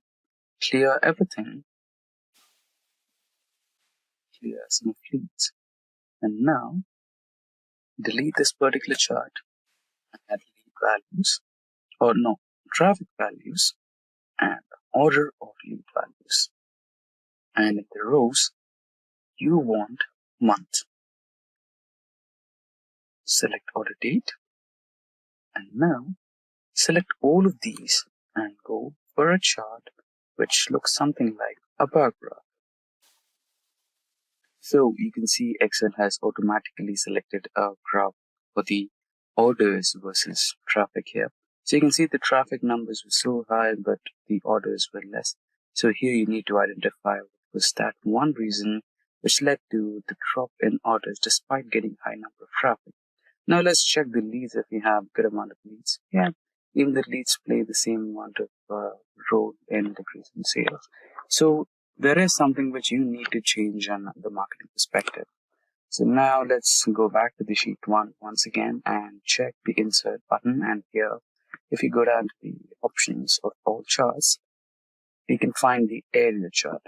Clear everything. Clear some leads. And now, delete this particular chart and add lead values, or no, traffic values, and order or lead values. And in the rows, you want month. Select order date. And now, select all of these and go for a chart which looks something like a bar graph. So you can see Excel has automatically selected a graph for the orders versus traffic here. So you can see the traffic numbers were so high, but the orders were less. So here you need to identify what was that one reason which led to the drop in orders despite getting high number of traffic. Now let's check the leads if we have good amount of leads. Yeah, even the leads play the same amount of role in decrease in sales. So there is something which you need to change on the marketing perspective. So now let's go back to the sheet one once again and check the insert button. And here, if you go down to the options of all charts, you can find the area chart.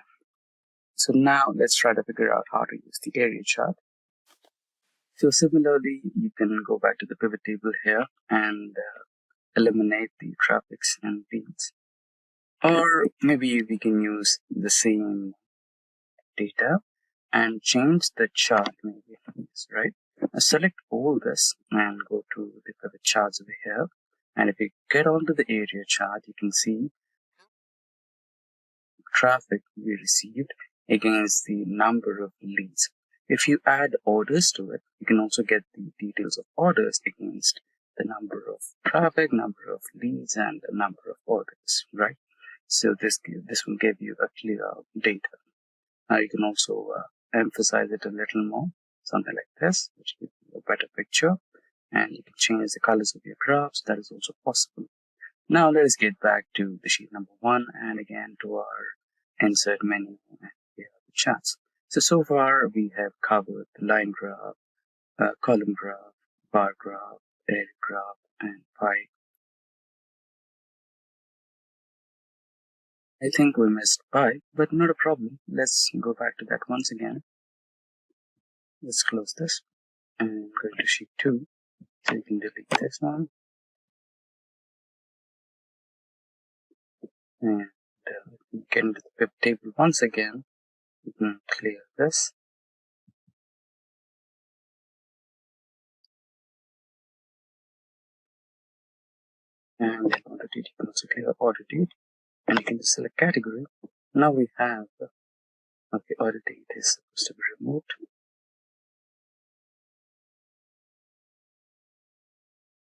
So now let's try to figure out how to use the area chart. So similarly, you can go back to the pivot table here and eliminate the traffics and leads. Or maybe we can use the same data and change the chart maybe, right? Now select all this and go to the pivot charts over here. And if you get onto the area chart, you can see traffic we received against the number of leads. If you add orders to it, you can also get the details of orders against the number of traffic, number of leads, and the number of orders, right? So this will give you a clear data. Now you can also emphasize it a little more, something like this, which gives you a better picture. And you can change the colors of your graphs. That is also possible. Now let us get back to the sheet number 1 and again to our insert menu and here are the charts. So far we have covered the line graph, column graph, bar graph, area graph, and pie I think we missed by, but not a problem. Let's go back to that once again. Let's close this and go to sheet 2. So you can delete this one. And get into the pivot table once again. You can clear this. And then order date, you can also clear order date. And you can just select category. Now we have, okay, order date is supposed to be removed.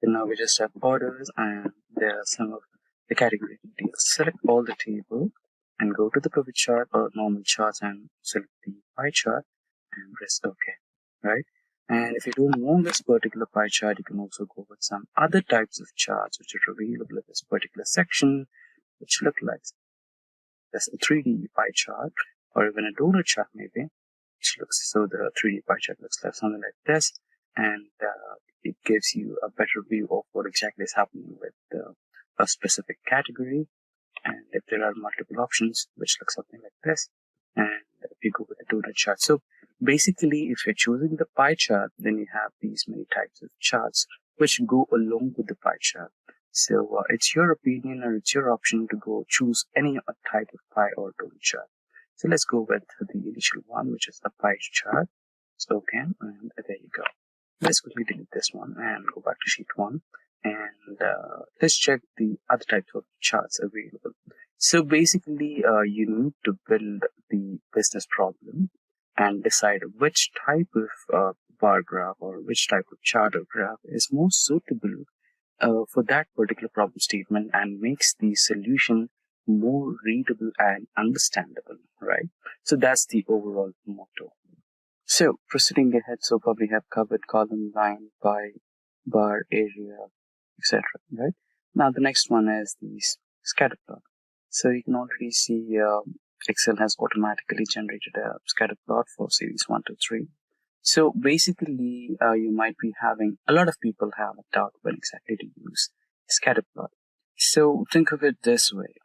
And now we just have orders, and there are some of the category details. Select all the table and go to the pivot chart or normal charts and select the pie chart and press OK, right? And if you don't want this particular pie chart, you can also go with some other types of charts which are available in this particular section, which look like this: a 3D pie chart or even a donut chart maybe, which looks, so the 3D pie chart looks like something like this, and it gives you a better view of what exactly is happening with a specific category. And if there are multiple options, which look something like this, and if you go with the donut chart. So basically, if you're choosing the pie chart, then you have these many types of charts which go along with the pie chart. So it's your opinion or it's your option to go choose any type of pie or donut chart. So let's go with the initial one, which is a pie chart. So okay, and there you go. Let's quickly delete this one and go back to sheet 1. And let's check the other types of charts available. So basically, you need to build the business problem and decide which type of bar graph or which type of chart or graph is most suitable for that particular problem statement and makes the solution more readable and understandable, right? So that's the overall motto. So proceeding ahead, so probably have covered column, line, by bar, area, etc. Right? Now the next one is the scatter plot. So you can already see Excel has automatically generated a scatter plot for series 1 to 3. So basically, you might be having, a lot of people have a doubt when exactly to use scatter plot. So think of it this way.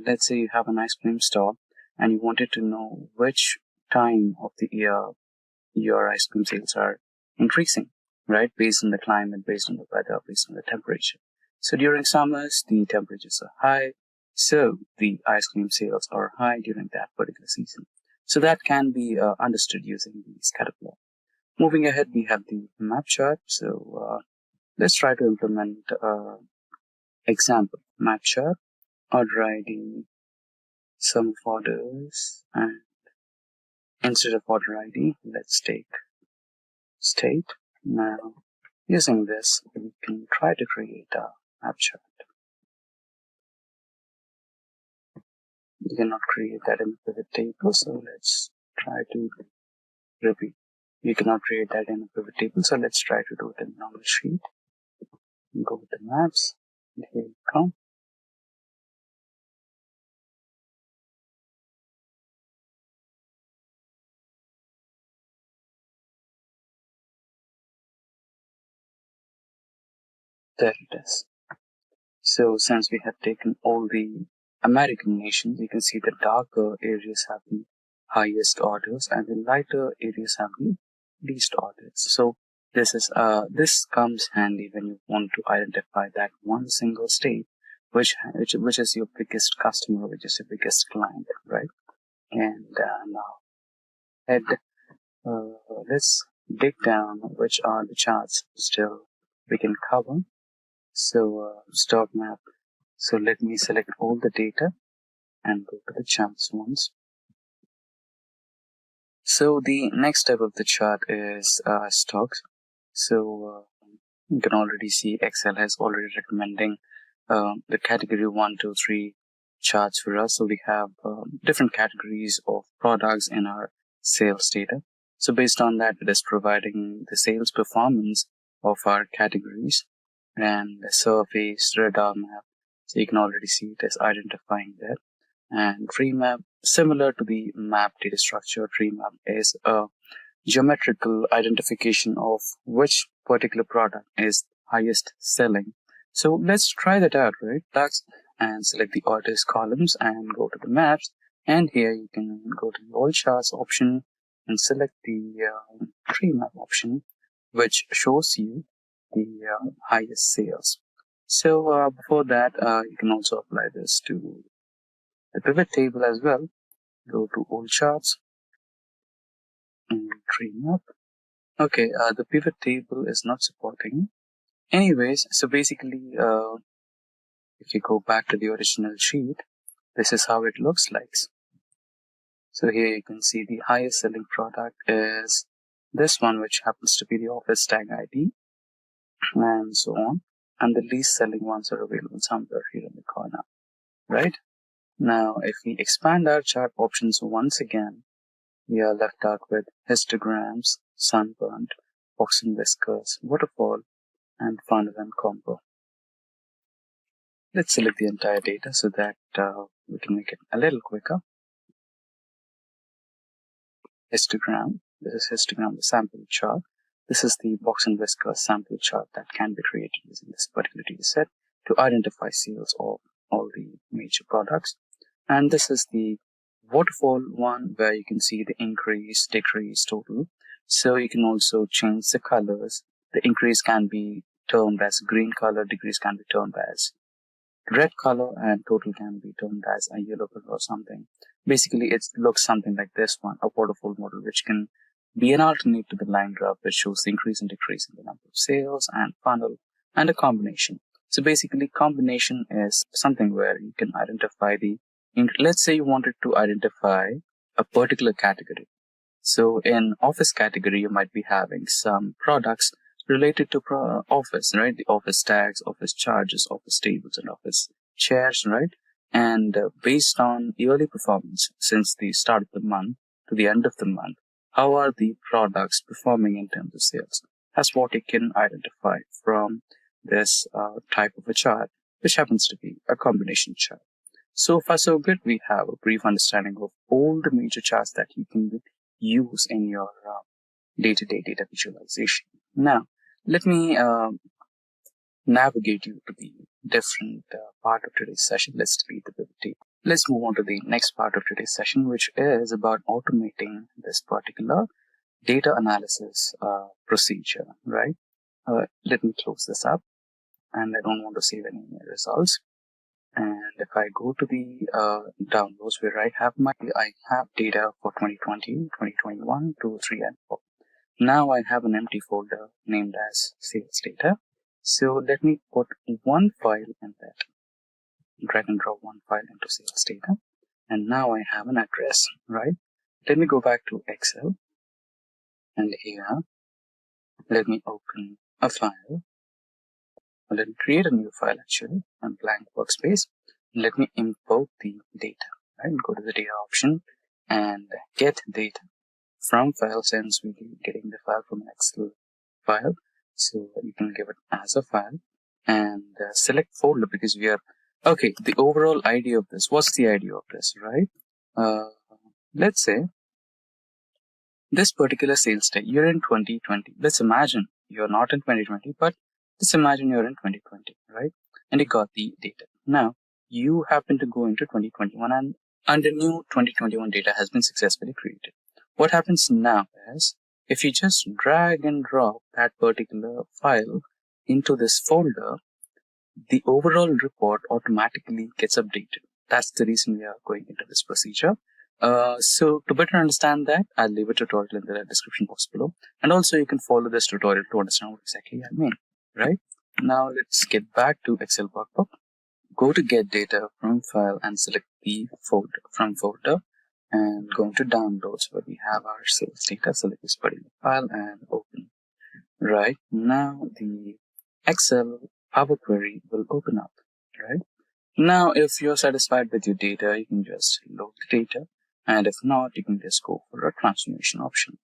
Let's say you have an ice cream store and you wanted to know which time of the year your ice cream sales are increasing, right? Based on the climate, based on the weather, based on the temperature. So during summers, the temperatures are high, so the ice cream sales are high during that particular season. So that can be understood using the scatter plot. Moving ahead, we have the map chart. So let's try to implement example map chart, order ID, sum of orders, and instead of order ID, let's take state. Now, using this, we can try to create a map chart. You cannot create that in a pivot table, so let's try to repeat. You cannot create that in a pivot table, so let's try to do it in a normal sheet. Go with the maps, and here you come. There it is. So since we have taken all the American nations, you can see the darker areas have the highest orders and the lighter areas have the least orders. So this comes handy when you want to identify that one single state which is your biggest customer, which is your biggest client, right? And let's dig down which are the charts still we can cover. So stock map. So let me select all the data and go to the charts once. So the next step of the chart is stocks. So you can already see Excel has already recommending the category 1, 2, 3 charts for us. So we have different categories of products in our sales data. So based on that, it is providing the sales performance of our categories and the surface radar map. So you can already see it is identifying that. And tree map, similar to the map data structure, tree map is a geometrical identification of which particular product is highest selling. So let's try that out, right? and select the artist columns and go to the maps. And here you can go to the all charts option and select the tree map option, which shows you the highest sales. So before that, you can also apply this to the pivot table as well. Go to all charts and tree map. Okay, the pivot table is not supporting. Anyways, so basically, if you go back to the original sheet, this is how it looks like. So here you can see the highest selling product is this one, which happens to be the office tag ID, and so on. And the least selling ones are available somewhere here in the corner, right? Now, if we expand our chart options once again, we are left out with histograms, sunburnt, box and whiskers, waterfall, and funnel and combo. Let's select the entire data so that we can make it a little quicker. Histogram. This is histogram, the sample chart. This is the box and whisker sample chart that can be created using this particular data set to identify sales of all the major products. And this is the waterfall one where you can see the increase, decrease, total. So you can also change the colors. The increase can be termed as green color, decrease can be termed as red color, and total can be termed as a yellow color or something. Basically, it looks something like this one, a waterfall model, which can be an alternate to the line graph, which shows the increase and decrease in the number of sales and funnel, and a combination. So basically, combination is something where you can identify let's say you wanted to identify a particular category. So in office category, you might be having some products related to office, right? The office tags, office charges, office tables, and office chairs, right? And based on yearly performance since the start of the month to the end of the month, how are the products performing in terms of sales? That's what you can identify from this type of a chart, which happens to be a combination chart. So far, so good. We have a brief understanding of all the major charts that you can use in your day-to-day data visualization. Now, let me navigate you to the different part of today's session. Let's delete the pivot table. Let's move on to the next part of today's session, which is about automating this particular data analysis procedure, right? Let me close this up, and I don't want to save any results. And if I go to the downloads where I have data for 2020, 2021, 2, 3, and 4. Now I have an empty folder named as sales data. So let me put one file in that. Drag and drop one file into sales data. And now I have an address, right? Let me go back to Excel. And here, let me open a file. Let me create a new file actually, a blank workspace. Let me import the data, right? Go to the data option and get data from file, since we'll be getting the file from an Excel file. So you can give it as a file and select folder, because we are, okay, the overall idea of this, what's the idea of this, right? Let's say this particular sales day, you're in 2020. Let's imagine you're not in 2020, but let's imagine you're in 2020, right? And you got the data. Now, you happen to go into 2021 and the new 2021 data has been successfully created. What happens now is, if you just drag and drop that particular file into this folder, the overall report automatically gets updated. That's the reason we are going into this procedure. So to better understand that, I'll leave a tutorial in the description box below. And also you can follow this tutorial to understand what exactly I mean, right? Now let's get back to Excel workbook. Go to get data from file and select the folder from folder, and go into downloads where we have our sales data. Select this particular file and open. Right now the Excel Power Query will open up, right? Now if you're satisfied with your data, you can just load the data, and if not, you can just go for a transformation option,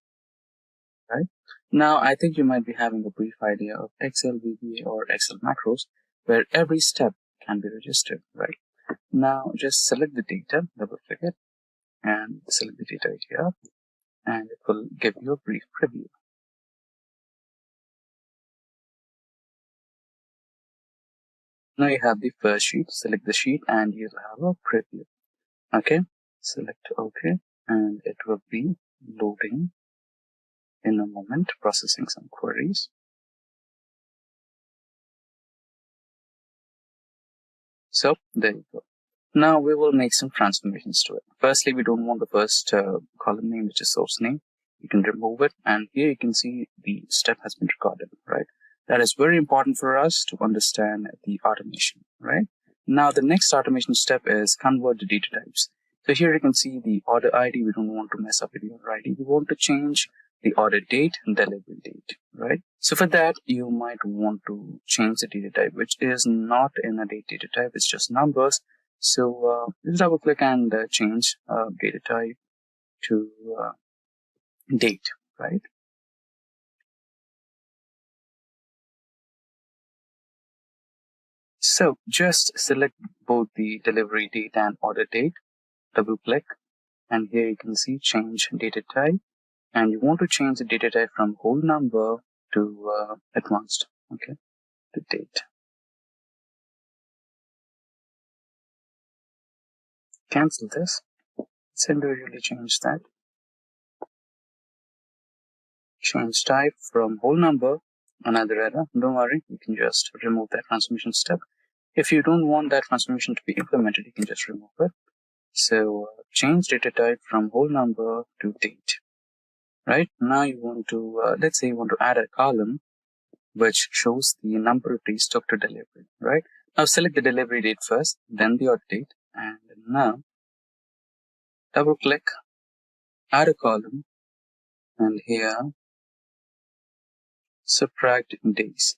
right? Now I think you might be having a brief idea of Excel VBA or Excel macros, where every step can be registered, right? Now just select the data, double click it, and select the data right here, and it will give you a brief preview. Now you have the first sheet. Select the sheet and you'll have a preview. Okay, select OK, and it will be loading in a moment, processing some queries. So there you go. Now we will make some transformations to it. Firstly, we don't want the first column name, which is source name. You can remove it, and here you can see the step has been recorded, right? That is very important for us to understand the automation, right? Now the next automation step is convert the data types. So here you can see the order ID. We don't want to mess up with the order ID. We want to change the order date and delivery date, right? So for that, you might want to change the data type, which is not in a date data type. It's just numbers. So just double click and change data type to date, right? So just select both the delivery date and order date, double click, and here you can see change data type, and you want to change the data type from whole number to advanced, okay, to date. Cancel this. Let's individually change that. Change type from whole number, another error. Don't worry, you can just remove that transformation step. If you don't want that transformation to be implemented, you can just remove it. So change data type from whole number to date. Right now you want to, let's say you want to add a column which shows the number of days took to delivery. Right now, select the delivery date first, then the order date, and now double click, add a column, and here subtract days.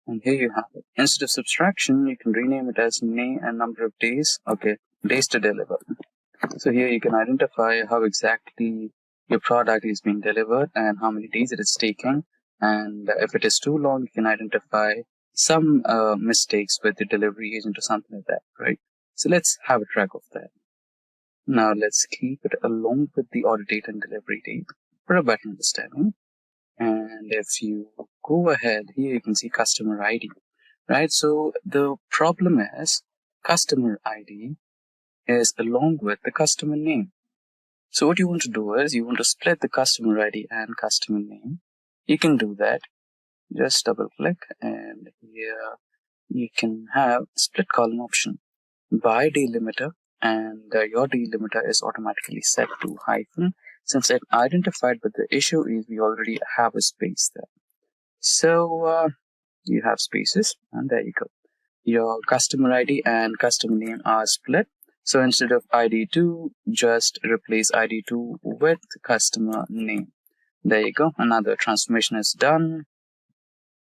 And here you have it. Instead of subtraction, you can rename it as name and number of days. Okay, days to deliver. So here you can identify how exactly your product is being delivered and how many days it is taking. And if it is too long, you can identify some mistakes with the delivery agent or something like that, right? So let's have a track of that. Now let's keep it along with the order date and delivery date for a better understanding. And if you go ahead, here you can see customer ID, right? So the problem is customer ID is along with the customer name. So what you want to do is you want to split the customer ID and customer name. You can do that. Just double click and here you can have split column option by delimiter, and your delimiter is automatically set to hyphen since it identified, but the issue is we already have a space there. So you have spaces, and there you go. Your customer ID and customer name are split. So instead of ID2, just replace ID2 with customer name. There you go. Another transformation is done.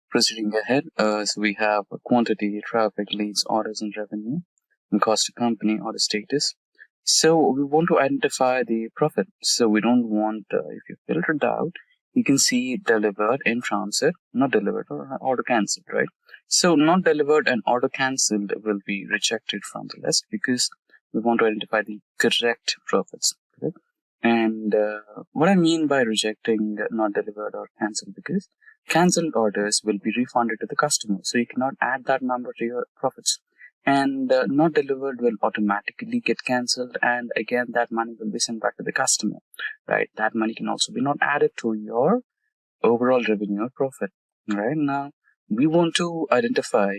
Proceeding ahead, so we have quantity, traffic, leads, orders, and revenue, and cost to company, order status. So we want to identify the profit. So we don't want, if you filter it out, you can see delivered, in transit, not delivered, or order cancelled, right? So not delivered and order cancelled will be rejected from the list because we want to identify the correct profits. Okay? And what I mean by rejecting not delivered or cancelled, because cancelled orders will be refunded to the customer. So you cannot add that number to your profits. And not delivered will automatically get cancelled, and again that money will be sent back to the customer, right? That money can also be not added to your overall revenue or profit. Right now we want to identify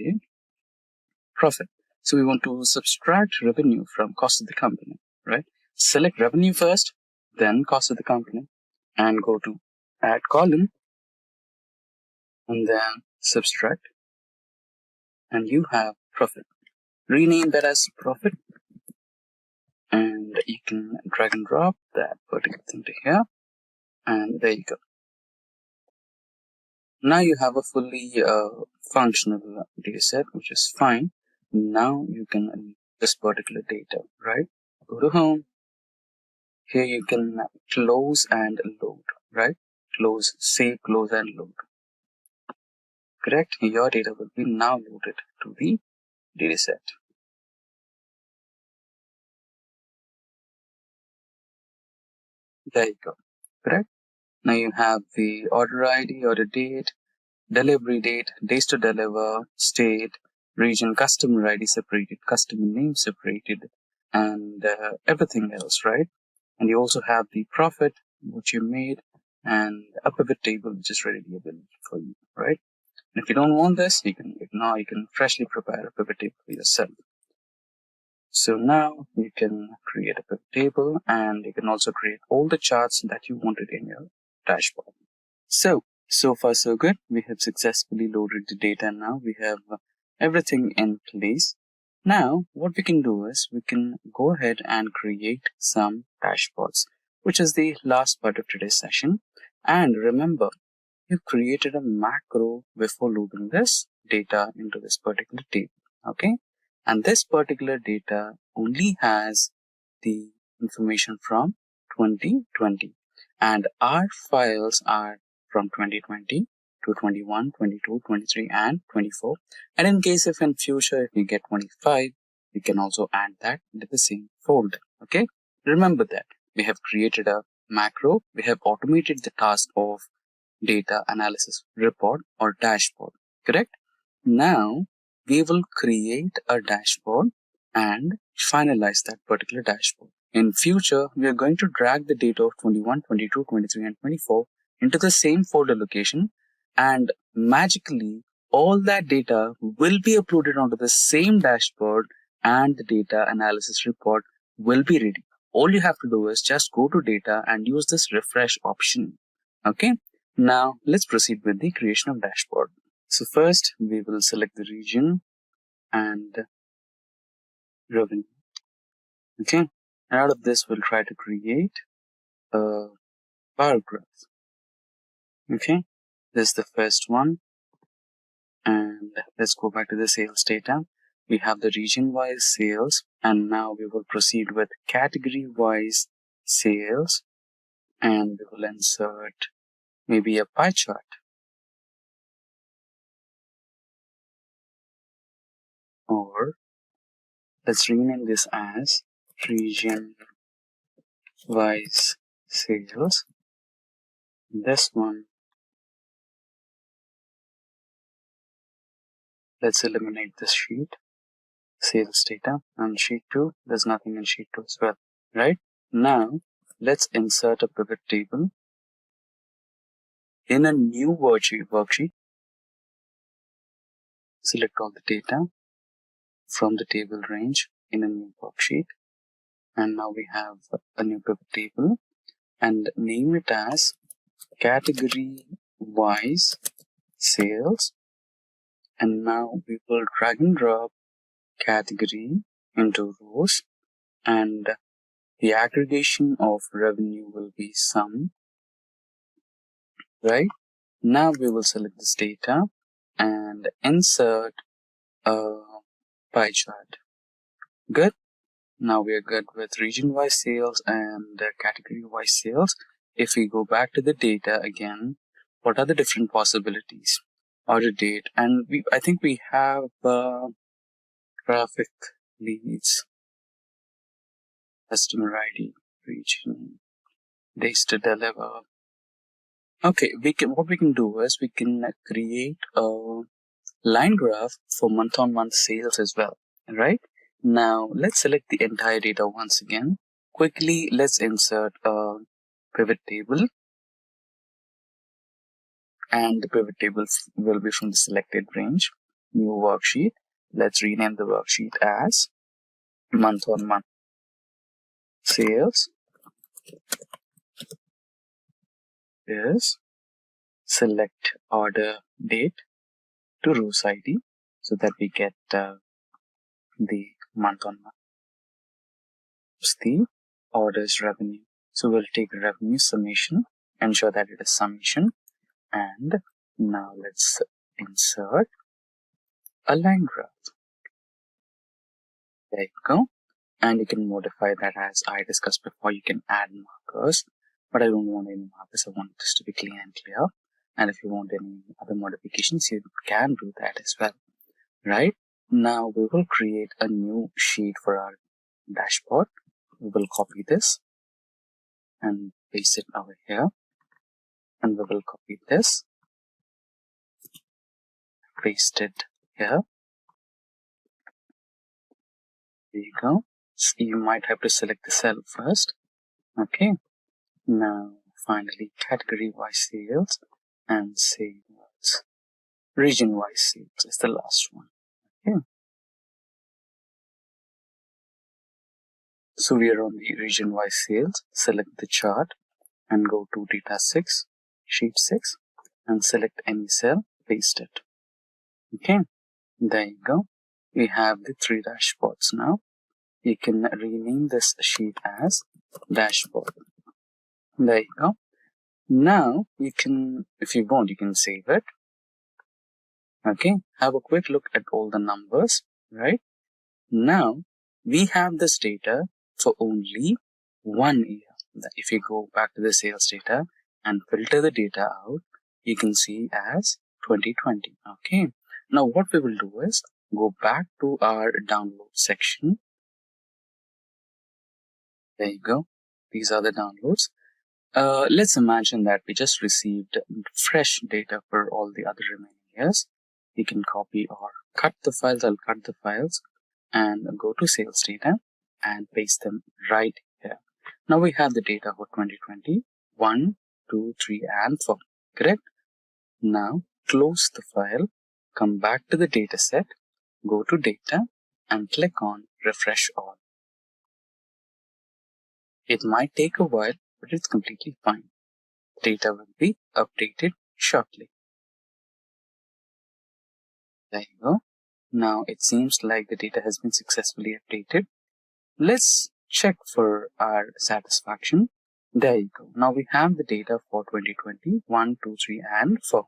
profit, so we want to subtract revenue from cost of the company, right? Select revenue first, then cost of the company, and go to add column, and then subtract, and you have profit. Rename that as profit, and you can drag and drop that particular thing to here, and there you go. Now you have a fully functional data set, which is fine. Now you can use this particular data, right? Go to home. Here you can close and load, right? Close, save, close, and load. Correct? Your data will be now loaded to the data set. There you go. Correct? Now you have the order ID, order date, delivery date, days to deliver, state, region customer ID separated, customer name separated, and everything else, right? And you also have the profit, which you made, and a pivot table, which is readily available for you, right? And if you don't want this, you can freshly prepare a pivot table for yourself. So now you can create a pivot table, and you can also create all the charts that you wanted in your dashboard. So far so good. We have successfully loaded the data. Now we have everything in place. Now what we can do is we can go ahead and create some dashboards, which is the last part of today's session. And remember, you've created a macro before loading this data into this particular table. Okay, and this particular data only has the information from 2020, and our files are from 2020 to 21, 22, 23, and 24. And in case if in future if we get 25, we can also add that into the same folder. Okay, remember that we have created a macro, we have automated the task of data analysis report or dashboard, correct? Now we will create a dashboard and finalize that particular dashboard. In future, we are going to drag the data of 21, 22, 23, and 24 into the same folder location, and magically all that data will be uploaded onto the same dashboard, and the data analysis report will be ready. All you have to do is just go to data and use this refresh option. Okay, now let's proceed with the creation of dashboard. So first we will select the region and revenue. Okay, and out of this we'll try to create a bar graph. Okay, this is the first one, and let's go back to the sales data. We have the region wise sales, and now we will proceed with category wise sales, and we will insert maybe a pie chart. Or let's rename this as region wise sales. This one, let's eliminate this sheet, sales data, and sheet 2, there's nothing in sheet 2 as well, right? Now let's insert a pivot table in a new worksheet. Select all the data from the table range in a new worksheet, and now we have a new pivot table, and name it as category wise sales. And now we will drag and drop category into rows, and the aggregation of revenue will be sum, right? Now we will select this data and insert a pie chart. Good. Now we are good with region-wise sales and category-wise sales. If we go back to the data again, what are the different possibilities? Order date, and I think we have traffic leads, customer ID, region, days to deliver. Okay, what we can do is we can create a line graph for month-on-month sales as well, right? Now let's select the entire data once again. Quickly, let's insert a pivot table, and the pivot table will be from the selected range. New worksheet. Let's rename the worksheet as month-on-month sales is select order date to rows ID, so that we get the month-on-month. The orders revenue. So we'll take revenue summation, ensure that it is summation, and now let's insert a line graph. There you go. And you can modify that as I discussed before. You can add markers, but I don't want any markers. I want this to be clean and clear. And if you want any other modifications, you can do that as well, right? Now we will create a new sheet for our dashboard. We will copy this and paste it over here, and we will copy this, paste it here, There you go. So you might have to select the cell first. Okay. Now, finally, category-wise sales and sales. Region-wise sales is the last one. Okay. So we are on the region-wise sales. Select the chart and go to data 6, sheet 6, and select any cell, paste it. Okay. There you go. We have the 3 dashboards now. You can rename this sheet as dashboard. There you go. Now you can, if you want, you can save it. Okay, have a quick look at all the numbers, right? Now we have this data for only 1 year. If you go back to the sales data and filter the data out, you can see as 2020. Okay, now what we will do is go back to our download section. There you go. These are the downloads. Let's imagine that we just received fresh data for all the other remaining years. You can copy or cut the files. I'll cut the files and go to sales data and paste them right here. Now we have the data for 2020, 1, 2, 3, and 4. Correct? Now close the file, come back to the data set, go to data and click on refresh all. It might take a while, but it's completely fine. Data will be updated shortly. There you go. Now it seems like the data has been successfully updated. Let's check for our satisfaction. There you go. Now we have the data for 2020, 1, 2, 3, and 4.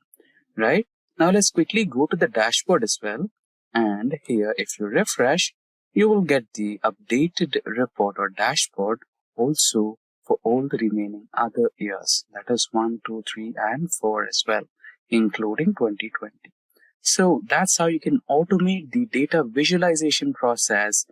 Right? Now let's quickly go to the dashboard as well. And here, if you refresh, you will get the updated report or dashboard also for all the remaining other years. That is 1, 2, 3, and 4 as well, including 2020. So that's how you can automate the data visualization process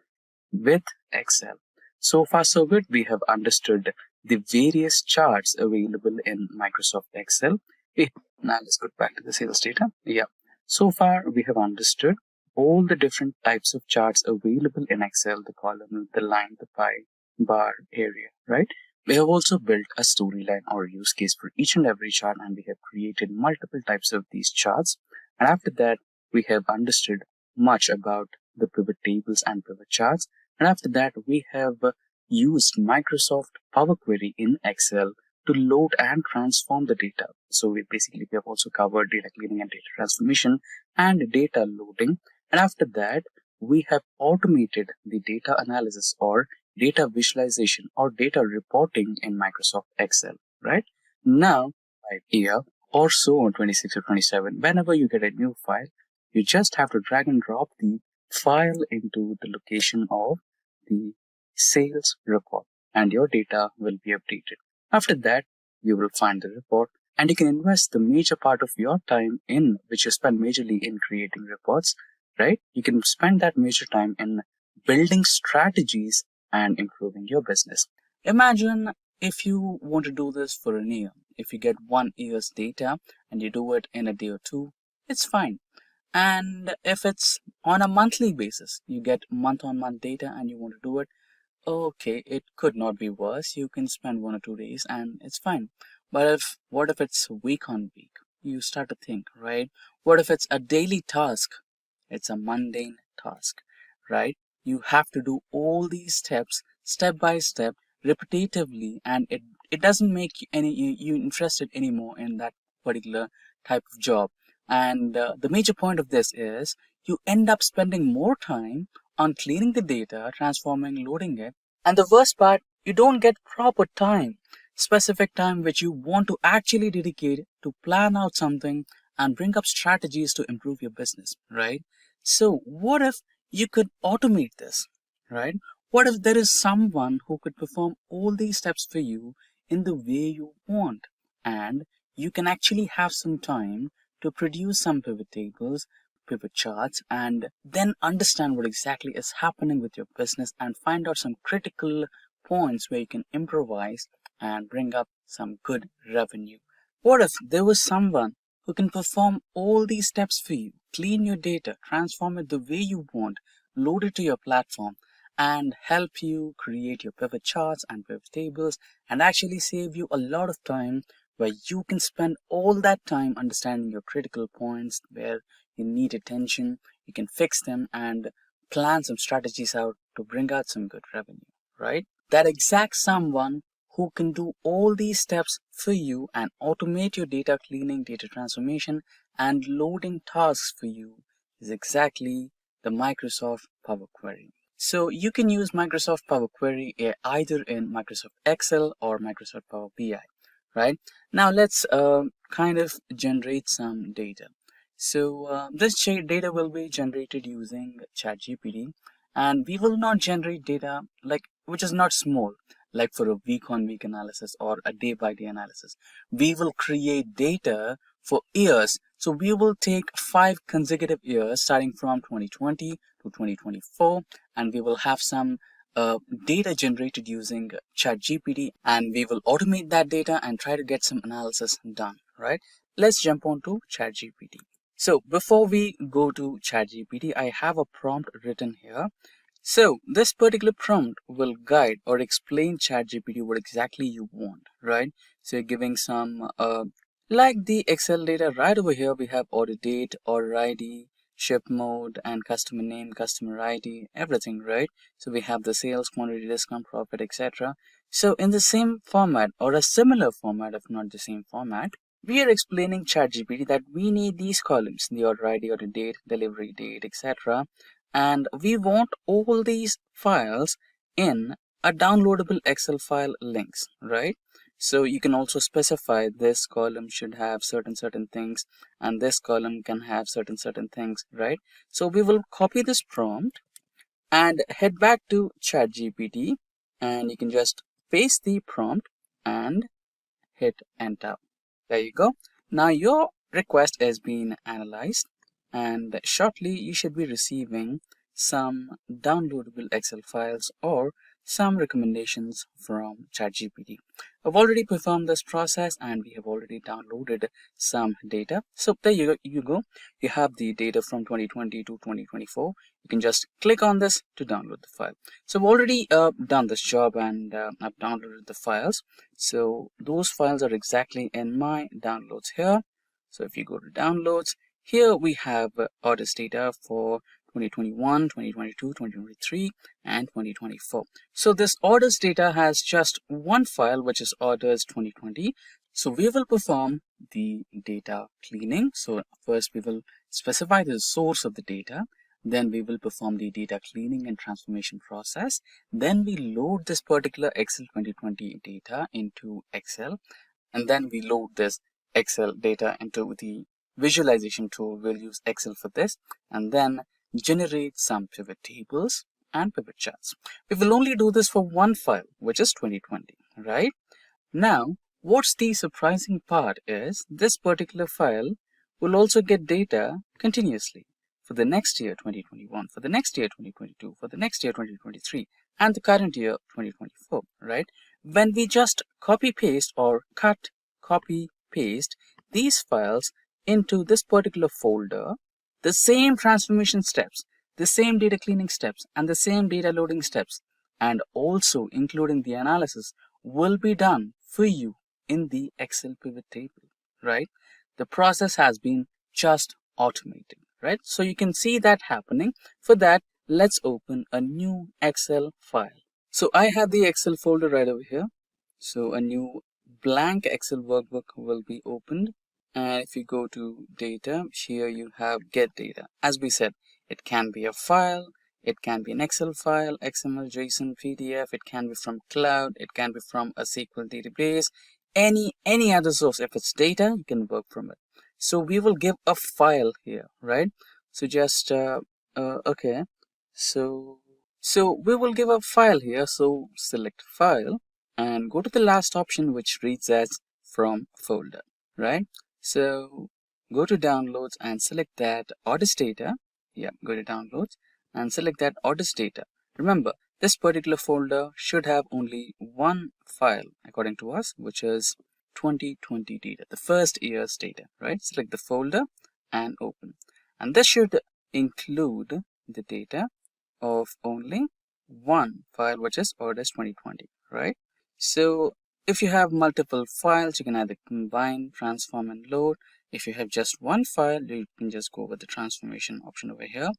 with Excel. So far so good. We have understood the various charts available in Microsoft Excel. Now let's go back to the sales data. Yeah. So far we have understood all the different types of charts available in Excel, the column, the line, the pie, bar, area, right? We have also built a storyline or use case for each and every chart, and we have created multiple types of these charts. And after that, we have understood much about the pivot tables and pivot charts. And after that, we have used Microsoft Power Query in Excel to load and transform the data. So we have also covered data cleaning and data transformation and data loading. And after that, we have automated the data analysis or data visualization or data reporting in Microsoft Excel, right? Now, right here or so on 26 or 27, whenever you get a new file, you just have to drag and drop the file into the location of the sales report and your data will be updated. After that, you will find the report and you can invest the major part of your time in which you spend majorly in creating reports, right? You can spend that major time in building strategies and improving your business. Imagine if you want to do this for a year. If you get 1 year's data and you do it in a day or two, it's fine. And if it's on a monthly basis, you get month-on-month data and you want to do it, okay, it could not be worse. You can spend 1 or 2 days and it's fine. But what if it's week on week? You start to think, right? What if it's a daily task? It's a mundane task, right? You have to do all these steps, step by step, repetitively, and it doesn't make you interested anymore in that particular type of job. And the major point of this is you end up spending more time on cleaning the data, transforming, loading it. And the worst part, you don't get proper time, specific time which you want to actually dedicate to plan out something and bring up strategies to improve your business, right? So what if you could automate this, right? What if there is someone who could perform all these steps for you in the way you want, and you can actually have some time to produce some pivot tables, pivot charts, and then understand what exactly is happening with your business and find out some critical points where you can improvise and bring up some good revenue. What if there was someone who can perform all these steps for you, clean your data, transform it the way you want, load it to your platform, and help you create your pivot charts and pivot tables, and actually save you a lot of time, where you can spend all that time understanding your critical points where you need attention. You can fix them and plan some strategies out to bring out some good revenue, right? That exact someone who can do all these steps for you and automate your data cleaning, data transformation, and loading tasks for you is exactly the Microsoft Power Query. So you can use Microsoft Power Query either in Microsoft Excel or Microsoft Power BI, right? Now let's kind of generate some data. So this data will be generated using ChatGPT, and we will not generate data which is not small, like for a week-on-week analysis or a day-by-day analysis. We will create data for years. So we will take 5 consecutive years starting from 2020 to 2024, and we will have some data generated using ChatGPT, and we will automate that data and try to get some analysis done, right? Let's jump on to ChatGPT. So before we go to ChatGPT, I have a prompt written here. So this particular prompt will guide or explain ChatGPT what exactly you want, right? So you're giving some, like the Excel data right over here, we have order date, order ID, ship mode, and customer name, customer ID, everything, right? So we have the sales, quantity, discount, profit, etc. So in the same format or a similar format, if not the same format, we are explaining ChatGPT that we need these columns, the order ID, order date, delivery date, etc. And we want all these files in a downloadable Excel file links, right? So you can also specify this column should have certain things, and this column can have certain things, right? So we will copy this prompt and head back to ChatGPT, and you can just paste the prompt and hit enter. There you go. Now your request is being analyzed, and shortly you should be receiving some downloadable Excel files or some recommendations from ChatGPT. I've already performed this process and we have already downloaded some data. So there you go. You have the data from 2020 to 2024. You can just click on this to download the file. So I've already done this job, and I've downloaded the files. So those files are exactly in my downloads here. So if you go to downloads, here we have orders data for 2021, 2022, 2023, and 2024. So this orders data has just one file, which is orders 2020. So we will perform the data cleaning. So first we will specify the source of the data. Then we will perform the data cleaning and transformation process. Then we load this particular Excel 2020 data into Excel. And then we load this Excel data into the visualization tool. We'll use Excel for this. And then generate some pivot tables and pivot charts. We will only do this for one file, which is 2020, right? Now, what's the surprising part is this particular file will also get data continuously for the next year 2021, for the next year 2022, for the next year 2023, and the current year 2024, right? When we just copy paste or cut, copy paste these files into this particular folder, the same transformation steps, the same data cleaning steps, and the same data loading steps, and also including the analysis, will be done for you in the Excel pivot table, right? The process has been just automated, right? So you can see that happening. For that, let's open a new Excel file. So I have the Excel folder right over here. So a new blank Excel workbook will be opened. And if you go to data, here you have get data. As we said, it can be a file, it can be an Excel file, XML, JSON, PDF, it can be from cloud, it can be from a SQL database, any other source. If it's data, you can work from it. So we will give a file here, right? So just, okay. So we will give a file here. So select file and go to the last option, which reads as from folder, right? So go to downloads and select that orders data. Yeah, go to downloads and select that orders data. Remember, this particular folder should have only one file according to us, which is 2020 data, the first year's data, right? Select the folder and open. And this should include the data of only one file, which is orders 2020, right? So if you have multiple files, you can either combine, transform, and load. If you have just one file, you can just go with the transformation option over here,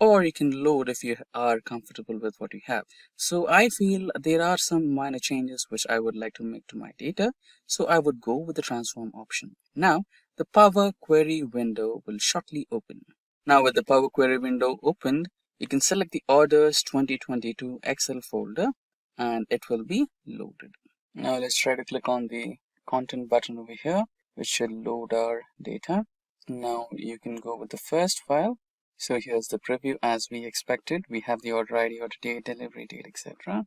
or you can load if you are comfortable with what you have. So I feel there are some minor changes which I would like to make to my data, so I would go with the transform option. Now the Power Query window will shortly open. Now with the Power Query window opened, you can select the orders 2022 Excel folder and it will be loaded. Now let's try to click on the content button over here, which should load our data. Now you can go with the first file. So here's the preview as we expected. We have the order ID, order date, delivery date, etc.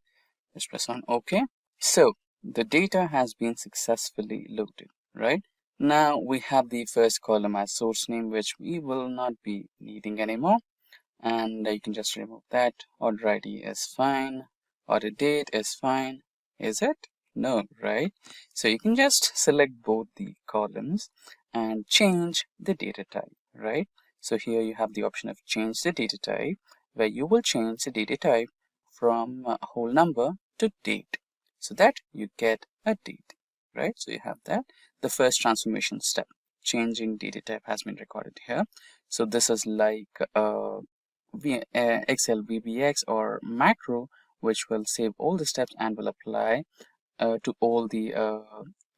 Let's press on OK. So the data has been successfully loaded, right? Now we have the first column as source name, which we will not be needing anymore. And you can just remove that. Order ID is fine. Order date is fine. Is it? No, right? So you can just select both the columns and change the data type, right? So here you have the option of change the data type, where you will change the data type from a whole number to date, so that you get a date, right? So you have that. The first transformation step, changing data type, has been recorded here. So this is like Excel VBX or macro, which will save all the steps and will apply to all the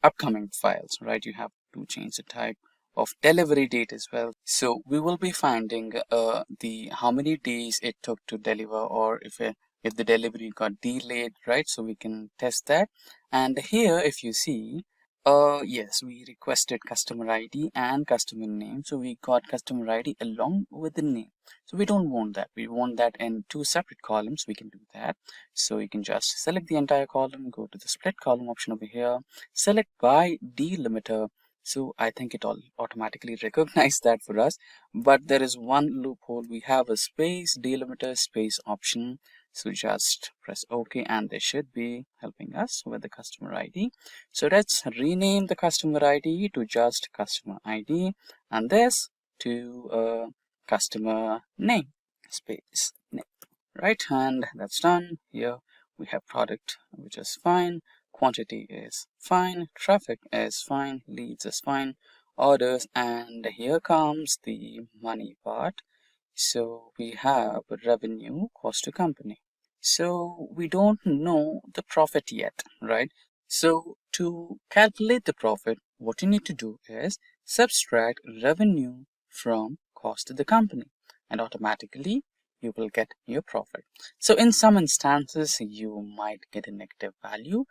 upcoming files, right? You have to change the type of delivery date as well. So we will be finding the how many days it took to deliver, or if the delivery got delayed, right? So we can test that. And here, if you see, yes, we requested customer ID and customer name. So we got customer ID along with the name. So we don't want that. We want that in two separate columns. We can do that. So you can just select the entire column, go to the split column option over here, select by delimiter. So I think it all automatically recognized that for us. But there is one loophole. We have a space delimiter space option. So just press OK and they should be helping us with the customer ID. So let's rename the customer ID to just customer ID and this to customer name space name, right? And that's done. Here we have product, which is fine. Quantity is fine. Traffic is fine. Leads is fine. Orders, and here comes the money part. So we have revenue, cost to company. So we don't know the profit yet, right? So to calculate the profit, what you need to do is subtract revenue from cost to the company, and automatically you will get your profit. So in some instances, you might get a negative value.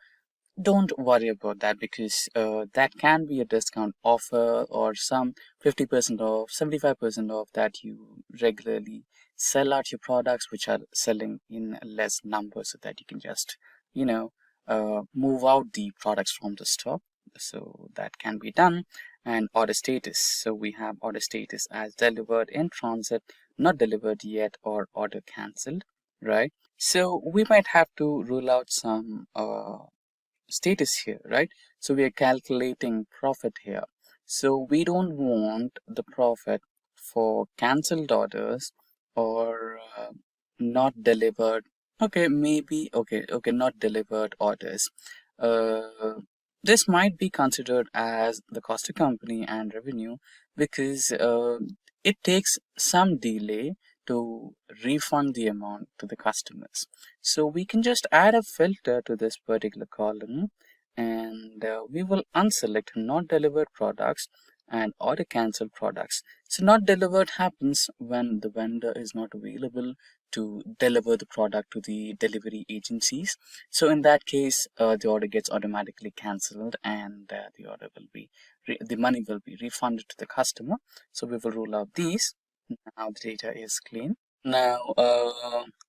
Don't worry about that, because that can be a discount offer or some 50% off, 75% off that you regularly sell out your products which are selling in less numbers, so that you can just, move out the products from the stock. So that can be done. And order status. So we have order status as delivered, in transit, not delivered yet, or order cancelled, right? So we might have to rule out some status here, right? So we are calculating profit here. So we don't want the profit for cancelled orders or not delivered. Okay, maybe not delivered orders. This might be considered as the cost to company and revenue, because it takes some delay to refund the amount to the customers. So we can just add a filter to this particular column, and we will unselect not delivered products and order cancelled products. So not delivered happens when the vendor is not available to deliver the product to the delivery agencies. So in that case, the order gets automatically cancelled, and the order will be the money will be refunded to the customer. So we will rule out these. Now the data is clean. Now,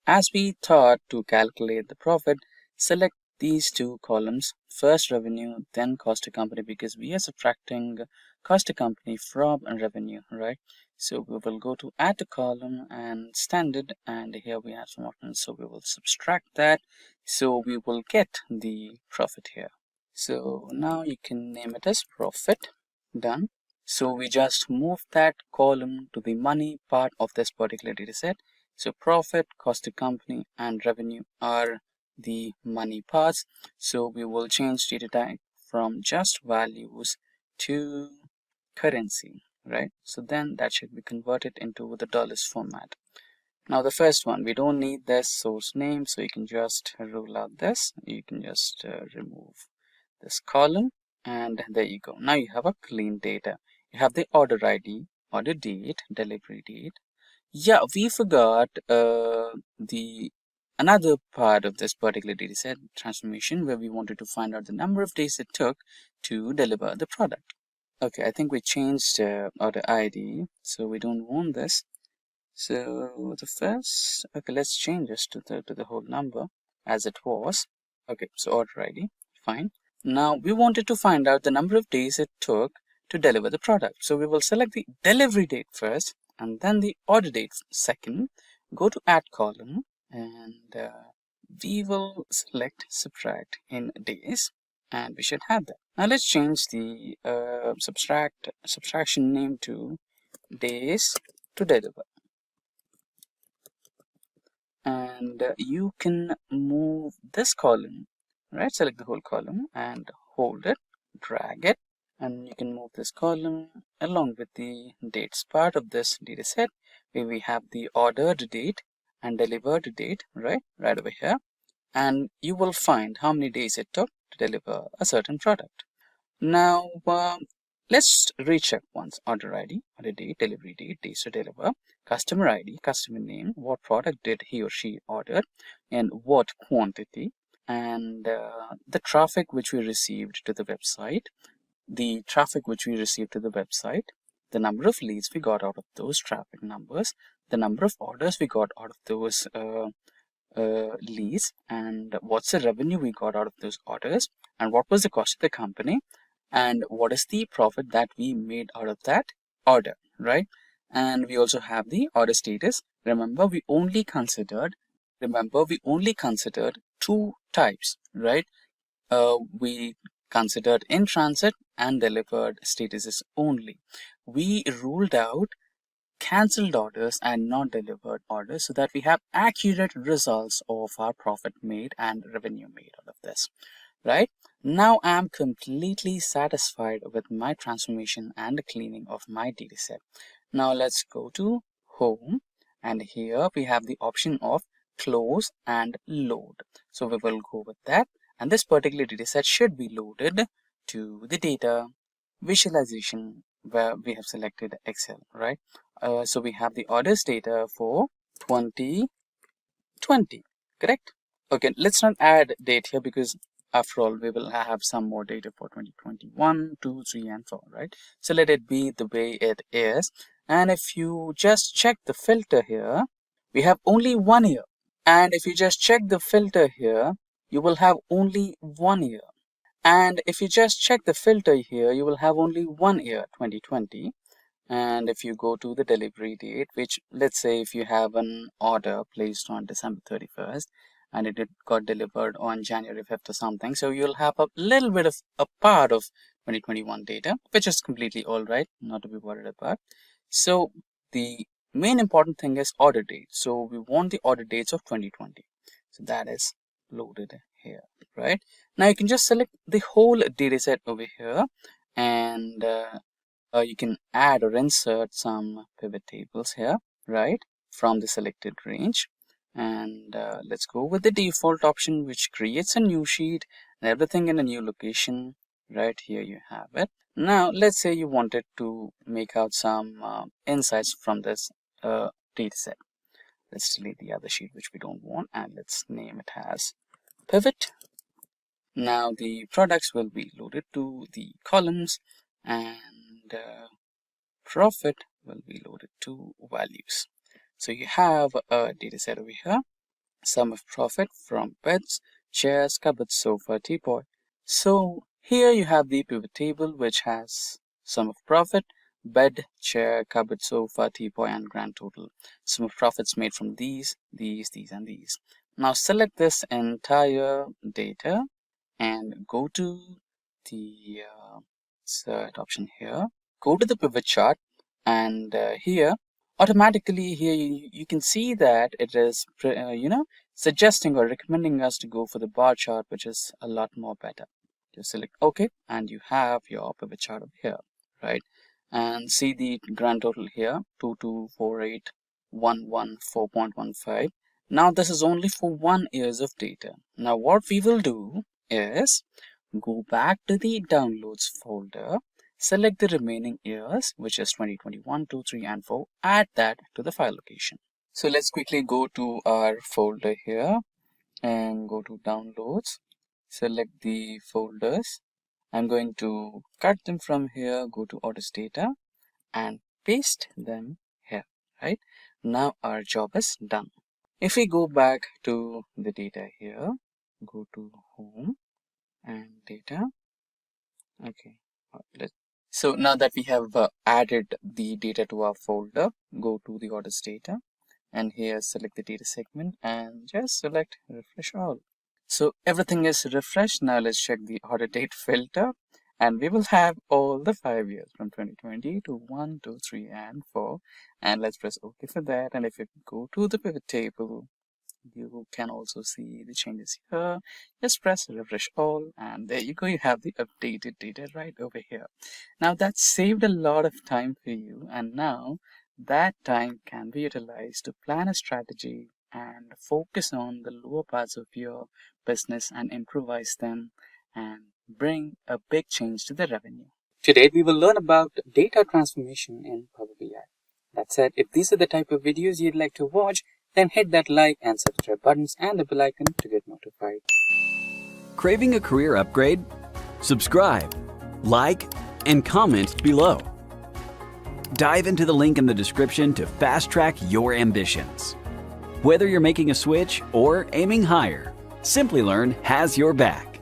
as we thought to calculate the profit, select these two columns, first revenue, then cost to company, because we are subtracting cost to company from revenue, right? So we will go to add to column and standard, and here we have some options. So we will subtract that. So we will get the profit here. So now you can name it as profit. Done. So we just move that column to the money part of this particular data set. So profit, cost to company, and revenue are the money parts. So we will change data type from just values to currency, right? So then that should be converted into the dollars format. Now the first one, we don't need this source name, so you can just rule out this. You can just remove this column, and there you go. Now you have a clean data. You have the order ID, order date, delivery date. Yeah, we forgot the another part of this particular data set transformation, where we wanted to find out the number of days it took to deliver the product. Okay, I think we changed order ID, so we don't want this. So the first, okay, let's change this to the whole number as it was. Okay, so order ID, fine. Now we wanted to find out the number of days it took to deliver the product. So we will select the delivery date first and then the order date second. Go to add column and we will select subtract in days, and we should have that. Now let's change the subtraction name to days to deliver. And you can move this column, right? Select the whole column and hold it, drag it, and you can move this column along with the dates part of this data set, where we have the ordered date and delivered date, right over here. And you will find how many days it took to deliver a certain product. Now let's recheck once. Order ID, order date, delivery date, days to deliver, customer ID, customer name, what product did he or she order, and what quantity, and the traffic which we received to the website, the number of leads we got out of those traffic numbers, the number of orders we got out of those leads, and what's the revenue we got out of those orders, and what was the cost of the company, and what is the profit that we made out of that order, right? And we also have the order status. Remember, we only considered two types, right? We considered in transit and delivered statuses only. We ruled out cancelled orders and not delivered orders so that we have accurate results of our profit made and revenue made out of this, right? Now I'm completely satisfied with my transformation and the cleaning of my dataset. Now let's go to home, and here we have the option of close and load. So we will go with that, and this particular dataset should be loaded to the data visualization where we have selected Excel, right? So we have the orders data for 2020, correct? Okay, let's not add date here because after all, we will have some more data for 2021, 2, 3, and 4, right? So let it be the way it is. And if you just check the filter here, we have only 1 year. And if you just check the filter here, you will have only 1 year. And if you just check the filter here, you will have only 1 year, 2020. And if you go to the delivery date, which let's say if you have an order placed on December 31st, and it got delivered on January 5th or something, so you'll have a little bit of a part of 2021 data, which is completely all right, not to be worried about. So the main important thing is order date. So we want the order dates of 2020. So that is loaded here, right? Now you can just select the whole data set over here, and you can add or insert some pivot tables here, right, from the selected range. And let's go with the default option, which creates a new sheet and everything in a new location. Right here you have it. Now let's say you wanted to make out some insights from this data set. Let's delete the other sheet which we don't want, and let's name it as pivot. Now the products will be loaded to the columns, and profit will be loaded to values. So you have a data set over here, sum of profit from beds, chairs, cupboards, sofa, teapot. So here you have the pivot table which has sum of profit, bed, chair, cupboard, sofa, teapot, and grand total. Sum of profits made from these, and these. Now select this entire data and go to the third option here. Go to the pivot chart, and here automatically here you can see that it is suggesting or recommending us to go for the bar chart, which is a lot more better. Just select OK, and you have your pivot chart over here, right? And see the grand total here, 2248,114.15. Now this is only for 1 year of data. Now what we will do is go back to the downloads folder, select the remaining years, which is 2021, 2, 3, and 4, add that to the file location. So let's quickly go to our folder here and go to downloads, select the folders. I'm going to cut them from here, go to orders data and paste them here, right? Now our job is done. If we go back to the data here, go to home and data. Okay, so now that we have added the data to our folder, go to the orders data and here select the data segment and just select refresh all. So everything is refreshed. Now let's check the order date filter and we will have all the 5 years from 2020 to 1, 2, 3, and 4. And let's press OK for that. And if you go to the pivot table, you can also see the changes here. Just press refresh all and there you go, you have the updated data right over here. Now that saved a lot of time for you, and now that time can be utilized to plan a strategy and focus on the lower parts of your business and improvise them and bring a big change to the revenue. Today we will learn about data transformation in Power BI. That said, if these are the type of videos you'd like to watch, then hit that like and subscribe buttons and the bell icon to get notified. Craving a career upgrade? Subscribe, like, and comment below. Dive into the link in the description to fast-track your ambitions. Whether you're making a switch or aiming higher, Simplilearn has your back.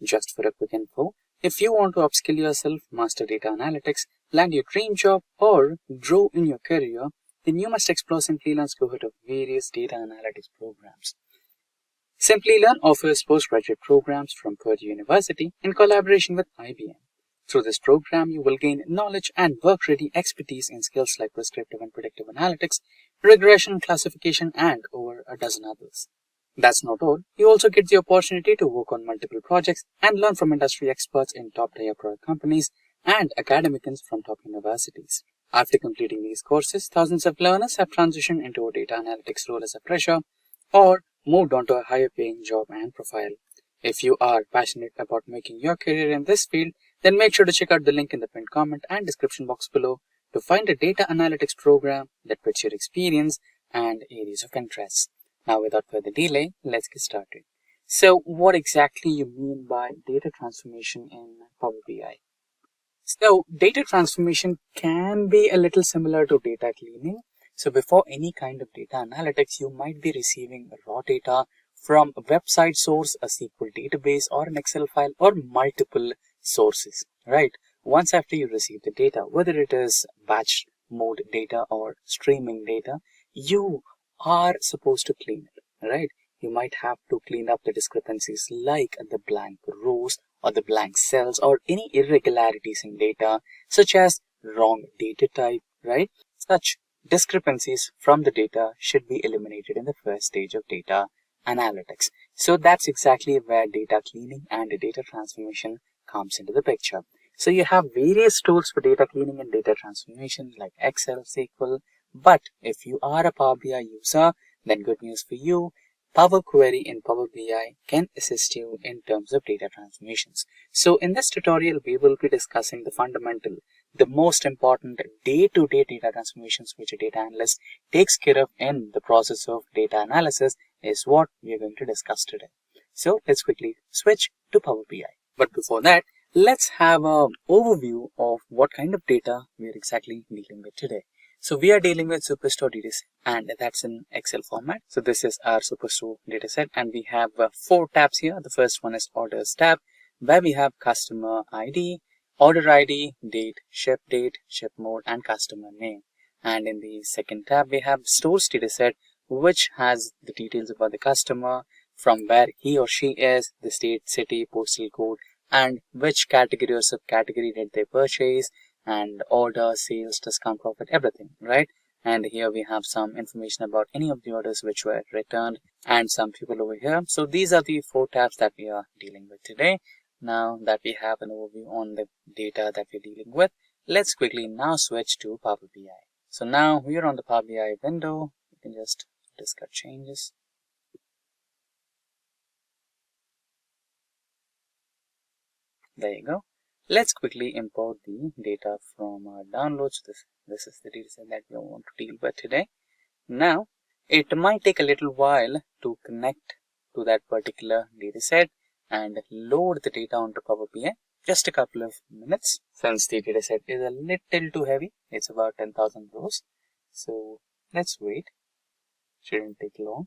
Just for a quick info, if you want to upskill yourself, master data analytics, land your dream job, or grow in your career, then you must explore Simplilearn's cohort of various data analytics programs. Simplilearn offers postgraduate programs from Purdue University in collaboration with IBM. Through this program, you will gain knowledge and work-ready expertise in skills like prescriptive and predictive analytics, regression, classification, and over a dozen others. That's not all. You also get the opportunity to work on multiple projects and learn from industry experts in top-tier product companies and academicians from top universities. After completing these courses, thousands of learners have transitioned into a data analytics role as a fresher or moved on to a higher paying job and profile. If you are passionate about making your career in this field, then make sure to check out the link in the pinned comment and description box below to find a data analytics program that fits your experience and areas of interest. Now without further delay, let's get started. So what exactly you mean by data transformation in Power BI? So data transformation can be a little similar to data cleaning. So before any kind of data analytics, you might be receiving raw data from a website source, a SQL database, or an Excel file, or multiple sources, right? Once after you receive the data, whether it is batch mode data or streaming data, you are supposed to clean it, right? You might have to clean up the discrepancies like the blank rows or the blank cells or any irregularities in data such as wrong data type, right? Such discrepancies from the data should be eliminated in the first stage of data analytics. So that's exactly where data cleaning and data transformation comes into the picture. So you have various tools for data cleaning and data transformation like Excel, SQL, but if you are a Power BI user, then good news for you. Power Query in Power BI can assist you in terms of data transformations. So in this tutorial, we will be discussing the fundamental, the most important day-to-day data transformations which a data analyst takes care of in the process of data analysis is what we are going to discuss today. So let's quickly switch to Power BI. But before that, let's have an overview of what kind of data we are exactly dealing with today. So we are dealing with Superstore dataset and that's in Excel format. So this is our Superstore dataset and we have 4 tabs here. The first one is Orders tab where we have Customer ID, Order ID, Date, Ship mode and Customer name. And in the second tab we have Stores dataset which has the details about the customer, from where he or she is, the state, city, postal code, and which category or subcategory did they purchase, and order, sales, discount, profit, everything, right? And here we have some information about any of the orders which were returned and some people over here. So these are the 4 tabs that we are dealing with today. Now that we have an overview on the data that we're dealing with, let's quickly now switch to Power BI. So now we're on the Power BI window. You can just discuss changes. There you go. Let's quickly import the data from our downloads. This is the data set that we want to deal with today. Now, it might take a little while to connect to that particular data set and load the data onto Power BI. Just a couple of minutes, since the data set is a little too heavy. It's about 10,000 rows. So let's wait. Shouldn't take long.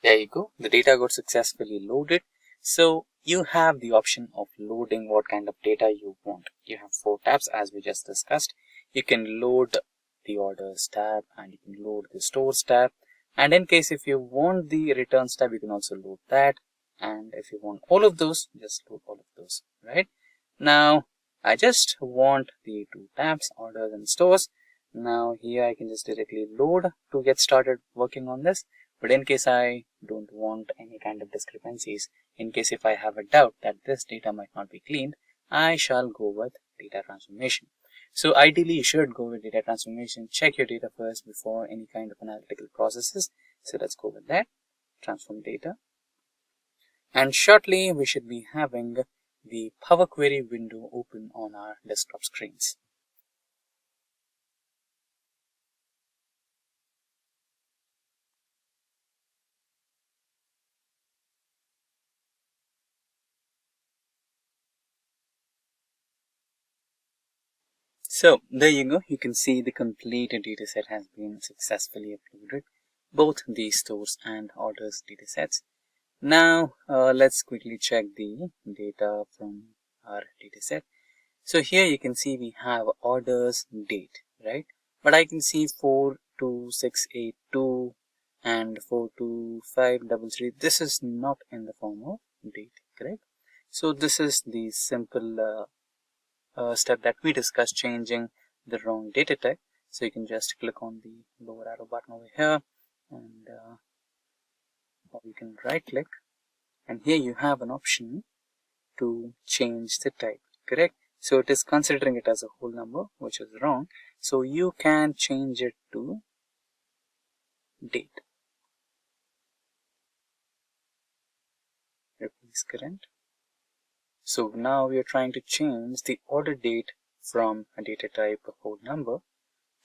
There you go. The data got successfully loaded. So you have the option of loading what kind of data you want. You have 4 tabs as we just discussed. You can load the orders tab and you can load the stores tab. And in case if you want the returns tab, you can also load that. And if you want all of those, just load all of those, right? Now, I just want the 2 tabs, orders and stores. Now here I can just directly load to get started working on this. But in case I don't want any kind of discrepancies, in case if I have a doubt that this data might not be cleaned, I shall go with data transformation. So ideally you should go with data transformation. Check your data first before any kind of analytical processes. So let's go with that. Transform data. And shortly we should be having the Power Query window open on our desktop screens. So there you go. You can see the complete data set has been successfully uploaded, both the stores and orders data sets. Now let's quickly check the data from our data set. So here you can see we have orders date, right? But I can see 42682 and 42533. This is not in the form of date, correct? So this is the simple step that we discussed, changing the wrong data type. So you can just click on the lower arrow button over here, and or you can right click, and here you have an option to change the type, correct? So it is considering it as a whole number, which is wrong. So you can change it to date. Replace current. So now we are trying to change the order date from a data type of whole number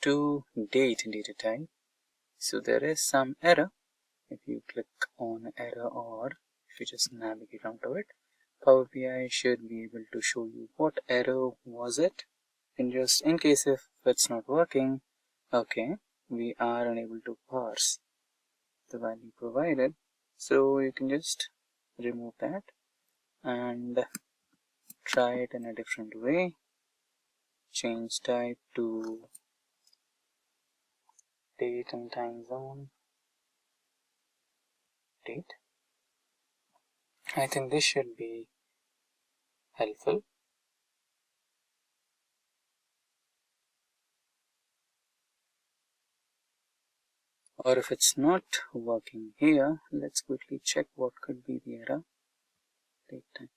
to date data type. So there is some error. If you click on error, or if you just navigate onto it, Power BI should be able to show you what error was it. And just in case if it's not working, okay, we are unable to parse the value provided. So you can just remove that and try it in a different way. Change type to date and time zone. Date. I think this should be helpful. Or if it's not working here, let's quickly check what could be the error. Date time.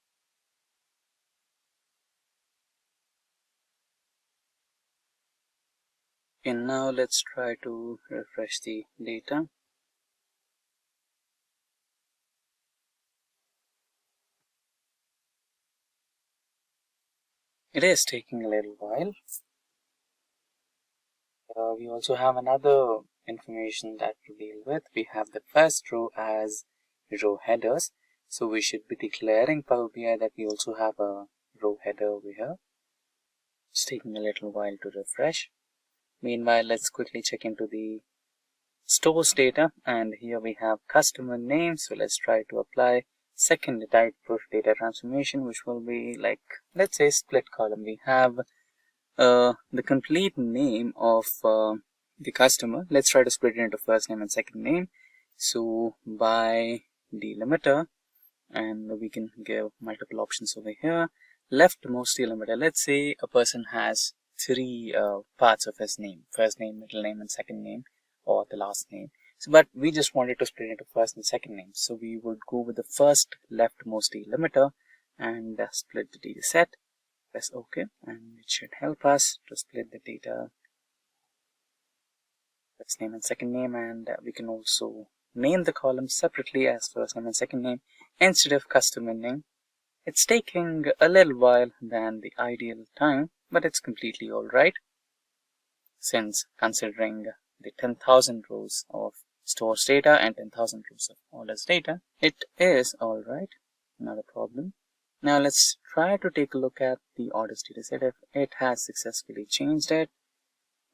And now let's try to refresh the data. It is taking a little while. We also have another information that to deal with. We have the first row as row headers. So we should be declaring Power BI that we also have a row header over here. It's taking a little while to refresh. Meanwhile, let's quickly check into the stores data, and here we have customer name. So let's try to apply second type of data transformation, which will be like, let's say, split column. We have the complete name of the customer. Let's try to split it into first name and second name. So by delimiter, and we can give multiple options over here. Leftmost delimiter, let's say a person has three parts of his name: first name, middle name, and second name, or the last name. So, but we just wanted to split into first and second name, so we would go with the first leftmost delimiter and split the data set. Press OK, and it should help us to split the data, first name and second name, and we can also name the columns separately as first name and second name instead of customer name. It's taking a little while than the ideal time, but it's completely alright, since considering the 10,000 rows of stores data and 10,000 rows of orders data, it is alright, not a problem. Now let's try to take a look at the orders data set if it has successfully changed it.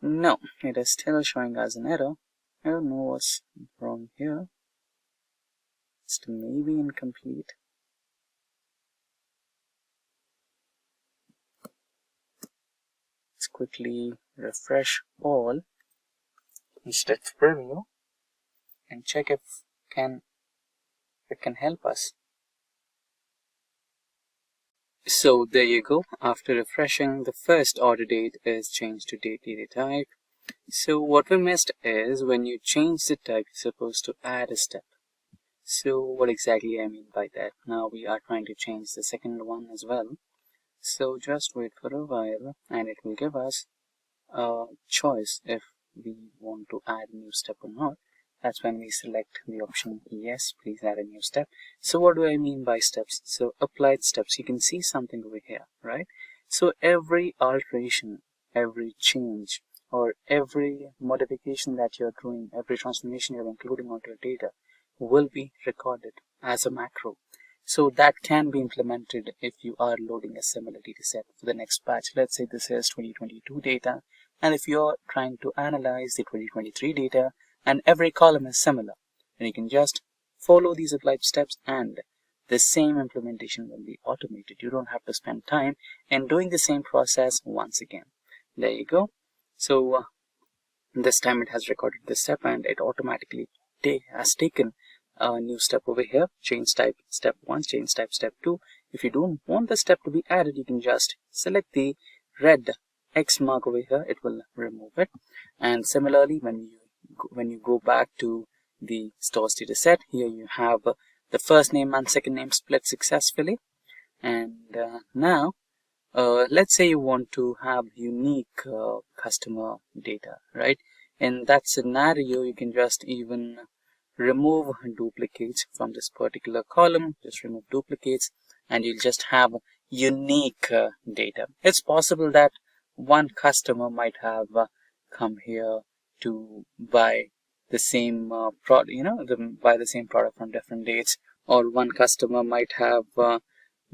No, it is still showing us an error. I don't know what's wrong here. It's maybe incomplete. Let's quickly refresh all instead of preview and check if it can help us. So there you go. After refreshing, the first order date is changed to date data type. So what we missed is when you change the type, you're supposed to add a step. So what exactly I mean by that? Now we are trying to change the second one as well. So just wait for a while and it will give us a choice if we want to add a new step or not. That's when we select the option yes, please add a new step. So what do I mean by steps? So applied steps, you can see something over here, right? So every alteration, every change, or every modification that you're doing, every transformation you're including onto your data will be recorded as a macro. So that can be implemented if you are loading a similar data set for the next batch. Let's say this is 2022 data, and if you're trying to analyze the 2023 data and every column is similar, then you can just follow these applied steps and the same implementation will be automated. You don't have to spend time in doing the same process once again. There you go. So this time it has recorded this step and it automatically has taken a new step over here. Change type step 1, change type step 2. If you don't want the step to be added, you can just select the red X mark over here. It will remove it. And similarly, when you go back to the stores data set, here you have the first name and second name split successfully. And now let's say you want to have unique customer data, right? In that scenario, you can just even remove duplicates from this particular column. Just remove duplicates and you'll just have unique data. It's possible that one customer might have come here to buy the same product, buy the same product from different dates, or one customer might have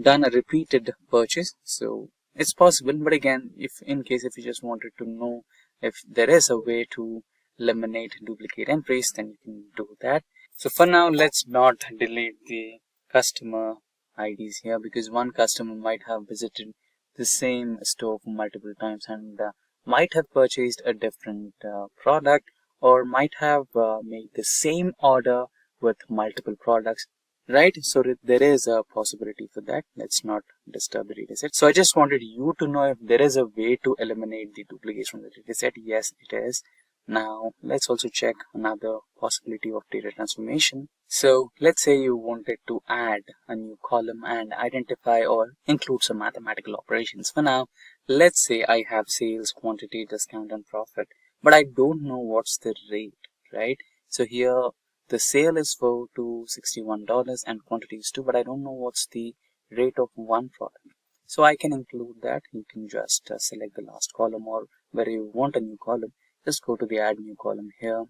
done a repeated purchase. So it's possible, but again, if you just wanted to know if there is a way to eliminate duplicate entries, then you can do that. So for now, let's not delete the customer IDs here, because one customer might have visited the same store for multiple times and might have purchased a different product, or might have made the same order with multiple products, right? So there is a possibility for that. Let's not disturb the data set. So I just wanted you to know if there is a way to eliminate the duplicates from the data set. Yes, it is. Now let's also check another possibility of data transformation. So let's say you wanted to add a new column and identify or include some mathematical operations. For now, let's say I have sales, quantity, discount, and profit, but I don't know what's the rate, right? So here the sale is for $261 and quantity is 2, but I don't know what's the rate of one product. So I can include that. You can just select the last column, or where you want a new column, just go to the add new column here,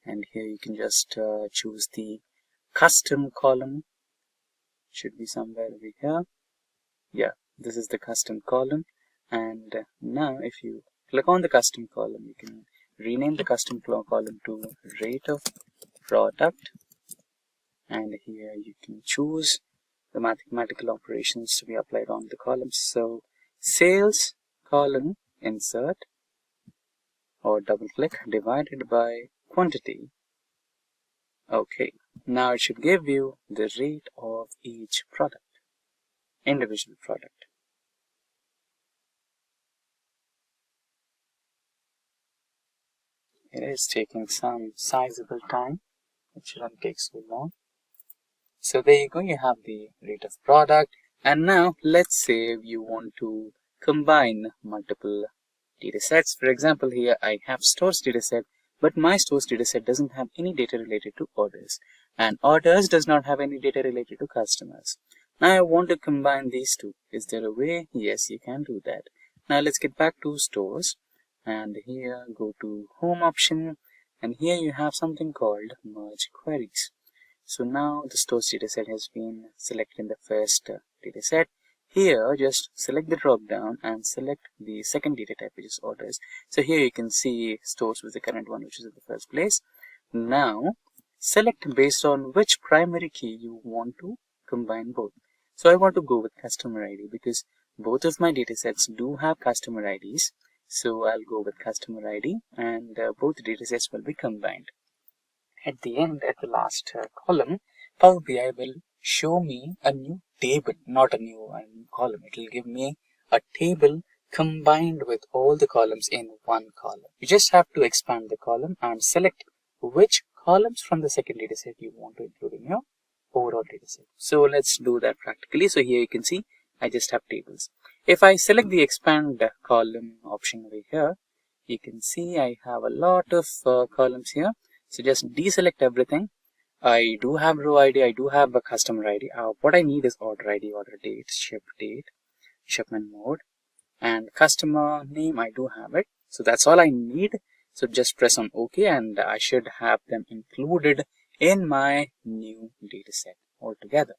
and here you can just choose the custom column. Should be somewhere over here. Yeah, this is the custom column. And now if you click on the custom column, you can rename the custom column to rate of product, and here you can choose the mathematical operations to be applied on the columns. So sales column insert or double click divided by quantity. Okay, now it should give you the rate of each product, individual product. It is taking some sizable time. It shouldn't take so long. So there you go, you have the rate of product. And now let's say you want to combine multiple data sets. For example, here I have stores data set, but my stores data set doesn't have any data related to orders, and orders does not have any data related to customers. Now I want to combine these two. Is there a way? Yes, you can do that. Now let's get back to stores, and here go to home option, and here you have something called merge queries. So now the stores dataset has been selected in the first dataset. Here just select the drop down and select the second data type, which is orders. So here you can see stores was the current one, which is in the first place. Now select based on which primary key you want to combine both. So I want to go with customer ID because both of my datasets do have customer IDs. So I'll go with customer ID, and both datasets will be combined. At the end, at the last column, Power BI will show me a new table, not a new column. It will give me a table combined with all the columns in one column. You just have to expand the column and select which columns from the second dataset you want to include in your overall dataset. So let's do that practically. So here you can see I just have tables. If I select the expand column option over here, you can see I have a lot of columns here. So just deselect everything. I do have row ID, I do have a customer ID. What I need is order ID, order date, ship date, shipment mode, and customer name. I do have it. So that's all I need. So just press on OK, and I should have them included in my new dataset altogether.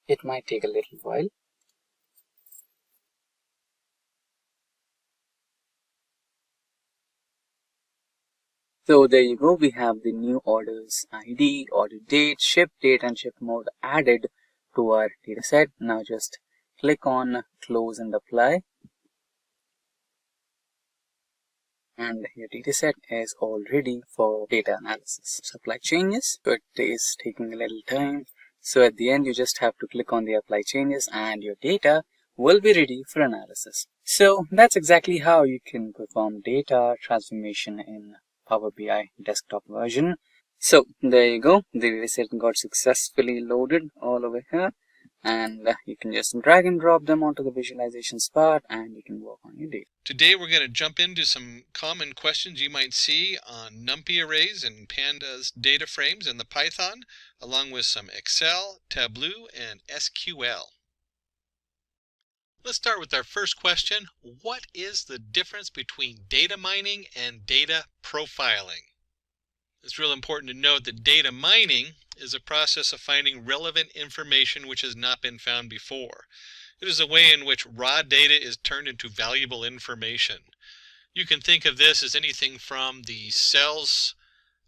It might take a little while. So there you go, we have the new orders ID, order date, ship date, and ship mode added to our dataset. Now just click on close and apply. And your dataset is all ready for data analysis. Apply changes, so it is taking a little time. So at the end, you just have to click on the apply changes and your data will be ready for analysis. So that's exactly how you can perform data transformation in Power BI desktop version. So there you go, the dataset got successfully loaded all over here, and you can just drag and drop them onto the visualizations part and you can work on your data. Today we're going to jump into some common questions you might see on NumPy arrays and pandas data frames in the Python, along with some Excel, Tableau, and SQL. Let's start with our first question. What is the difference between data mining and data profiling? It's real important to note that data mining is a process of finding relevant information which has not been found before. It is a way in which raw data is turned into valuable information. You can think of this as anything from the sales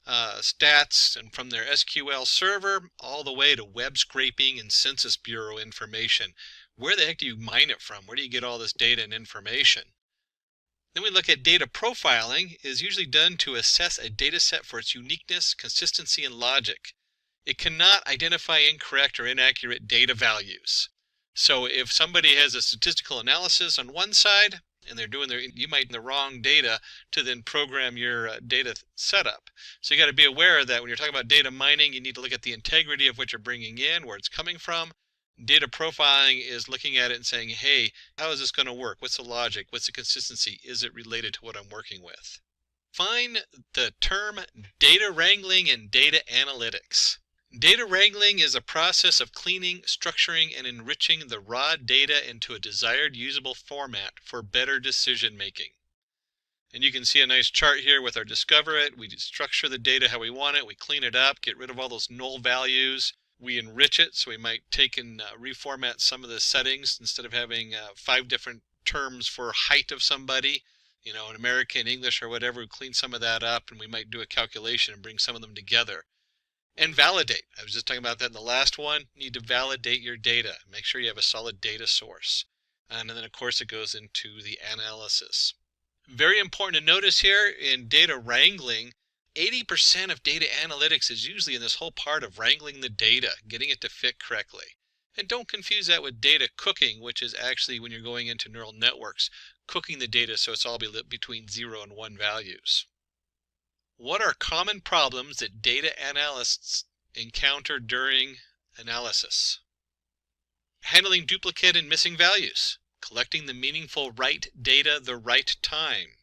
stats and from their SQL server all the way to web scraping and Census Bureau information. Where the heck do you mine it from? Where do you get all this data and information? Then we look at data profiling is usually done to assess a data set for its uniqueness, consistency, and logic. It cannot identify incorrect or inaccurate data values. So if somebody has a statistical analysis on one side and they're doing you might the wrong data to then program your data setup. So you got to be aware of that when you're talking about data mining. You need to look at the integrity of what you're bringing in, where it's coming from. Data profiling is looking at it and saying, hey, how is this going to work? What's the logic? What's the consistency? Is it related to what I'm working with? Define the term data wrangling and data analytics. Data wrangling is a process of cleaning, structuring, and enriching the raw data into a desired usable format for better decision making. And you can see a nice chart here with our discover it. We structure the data how we want it. We clean it up, get rid of all those null values. We enrich it, so we might take and reformat some of the settings. Instead of having 5 different terms for height of somebody, in American, English, or whatever, we clean some of that up, and we might do a calculation and bring some of them together. And validate. I was just talking about that in the last one. You need to validate your data. Make sure you have a solid data source. And then, of course, it goes into the analysis. Very important to notice here in data wrangling, 80% of data analytics is usually in this whole part of wrangling the data, getting it to fit correctly. And don't confuse that with data cooking, which is actually when you're going into neural networks, cooking the data so it's all between 0 and 1 values. What are common problems that data analysts encounter during analysis? Handling duplicate and missing values, collecting the meaningful right data the right time,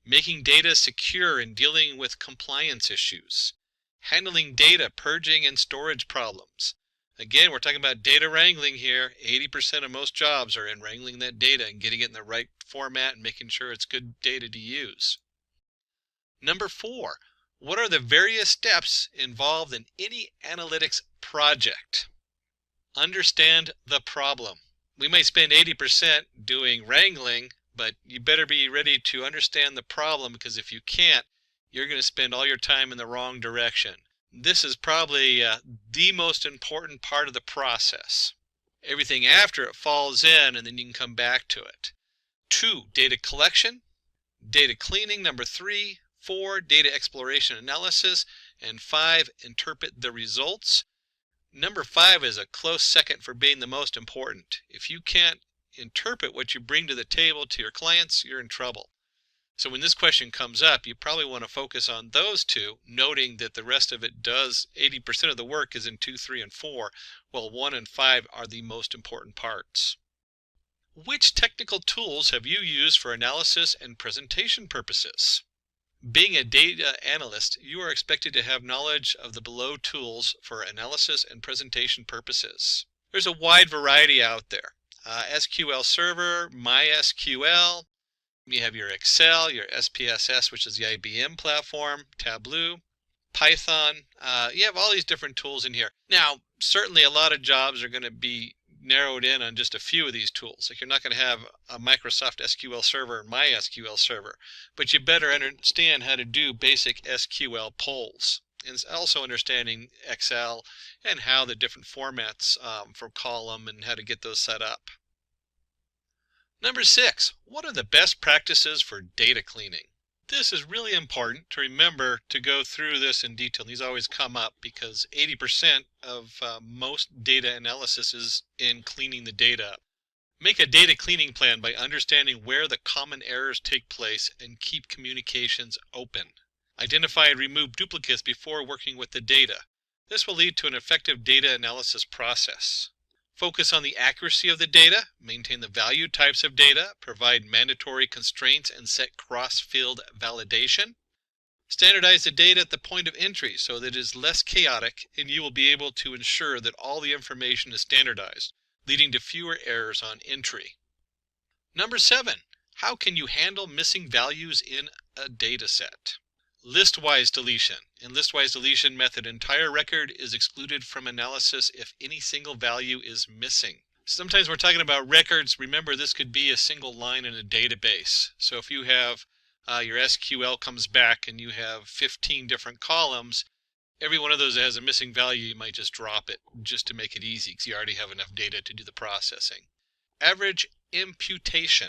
making data secure and dealing with compliance issues, handling data purging and storage problems. Again, we're talking about data wrangling here. 80% of most jobs are in wrangling that data and getting it in the right format and making sure it's good data to use. Number 4, what are the various steps involved in any analytics project? Understand the problem. We might spend 80% doing wrangling, but you better be ready to understand the problem, because if you can't, you're going to spend all your time in the wrong direction. This is probably the most important part of the process. Everything after it falls in, and then you can come back to it. 2, data collection, data cleaning. Number 3, 4, data exploration analysis, and 5, interpret the results. Number 5 is a close second for being the most important. If you can't interpret what you bring to the table to your clients, you're in trouble. So when this question comes up, you probably want to focus on those 2, noting that the rest of it does, 80% of the work is in 2, 3, and 4, while 1 and 5 are the most important parts. Which technical tools have you used for analysis and presentation purposes? Being a data analyst, you are expected to have knowledge of the below tools for analysis and presentation purposes. There's a wide variety out there. SQL Server, MySQL, you have your Excel, your SPSS, which is the IBM platform, Tableau, Python. You have all these different tools in here. Now, certainly a lot of jobs are going to be narrowed in on just a few of these tools. Like, you're not going to have a Microsoft SQL Server or MySQL Server, but you better understand how to do basic SQL polls, and also understanding Excel and how the different formats for column and how to get those set up. Number 6, what are the best practices for data cleaning? This is really important to remember to go through this in detail. These always come up because 80% of most data analysis is in cleaning the data up. Make a data cleaning plan by understanding where the common errors take place and keep communications open. Identify and remove duplicates before working with the data. This will lead to an effective data analysis process. Focus on the accuracy of the data, maintain the value types of data, provide mandatory constraints, and set cross-field validation. Standardize the data at the point of entry so that it is less chaotic, and you will be able to ensure that all the information is standardized, leading to fewer errors on entry. Number 7, how can you handle missing values in a data set? Listwise deletion. In listwise deletion method, entire record is excluded from analysis if any single value is missing. Sometimes we're talking about records. Remember, this could be a single line in a database. So if you have your SQL comes back and you have 15 different columns, every one of those that has a missing value, you might just drop it just to make it easy because you already have enough data to do the processing. Average imputation.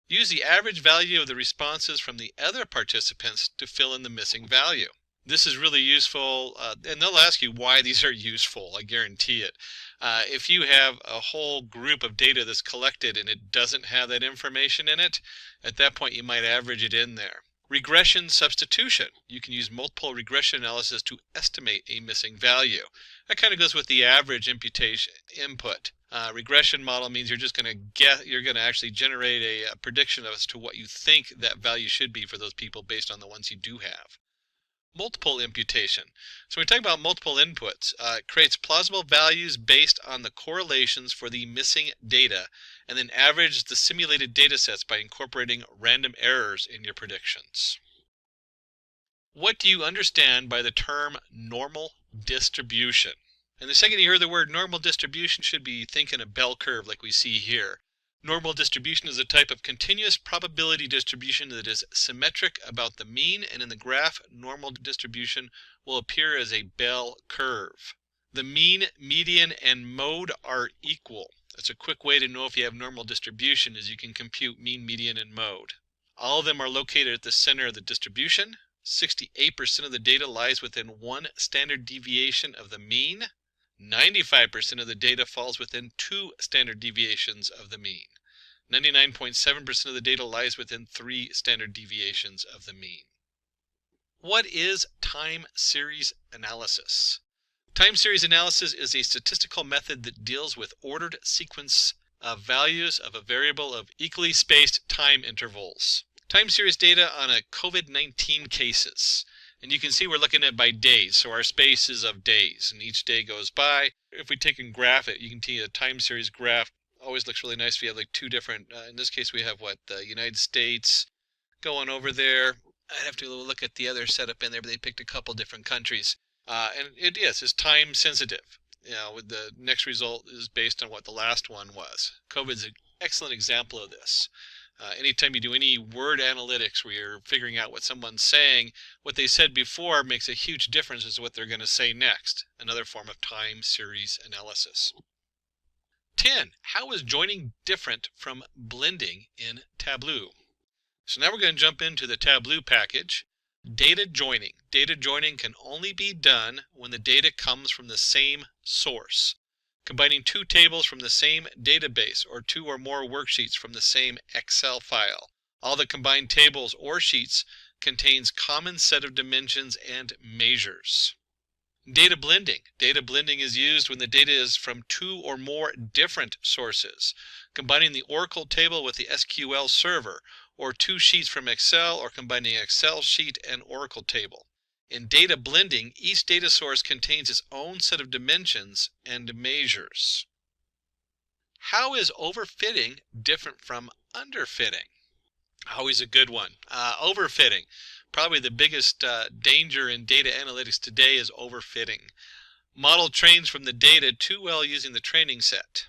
Use the average value of the responses from the other participants to fill in the missing value. This is really useful, and they'll ask you why these are useful, I guarantee it. If you have a whole group of data that's collected and it doesn't have that information in it, at that point you might average it in there. Regression substitution. You can use multiple regression analysis to estimate a missing value. That kind of goes with the average imputation input. Regression model means you're just going to actually generate a prediction as to what you think that value should be for those people based on the ones you do have. Multiple imputation. So when we talk about multiple inputs, it creates plausible values based on the correlations for the missing data, and then average the simulated data sets by incorporating random errors in your predictions. What do you understand by the term normal distribution? And the second you hear the word normal distribution, should be thinking a bell curve like we see here. Normal distribution is a type of continuous probability distribution that is symmetric about the mean, and in the graph, normal distribution will appear as a bell curve. The mean, median, and mode are equal. That's a quick way to know if you have normal distribution, is you can compute mean, median, and mode. All of them are located at the center of the distribution. 68% of the data lies within one standard deviation of the mean. 95% of the data falls within 2 standard deviations of the mean. 99.7% of the data lies within 3 standard deviations of the mean. What is time series analysis? Time series analysis is a statistical method that deals with ordered sequence of values of a variable of equally spaced time intervals. Time series data on a COVID-19 cases. And you can see we're looking at by days, so our space is of days, and each day goes by. If we take and graph it, you can see a time series graph always looks really nice. We have like 2 different, in this case we have the United States going over there. I'd have to look at the other setup in there, but they picked a couple different countries. And it's time sensitive. The next result is based on what the last one was. COVID's an excellent example of this. Anytime you do any word analytics where you're figuring out what someone's saying, what they said before makes a huge difference as to what they're going to say next. Another form of time series analysis. 10. How is joining different from blending in Tableau? So now we're going to jump into the Tableau package. Data joining. Data joining can only be done when the data comes from the same source. Combining 2 tables from the same database or 2 or more worksheets from the same Excel file. All the combined tables or sheets contains common set of dimensions and measures. Data blending. Data blending is used when the data is from 2 or more different sources. Combining the Oracle table with the SQL server, or 2 sheets from Excel, or combining an Excel sheet and Oracle table. In data blending, each data source contains its own set of dimensions and measures. How is overfitting different from underfitting? Always a good one. Overfitting. Probably the biggest danger in data analytics today is overfitting. Model trains from the data too well using the training set.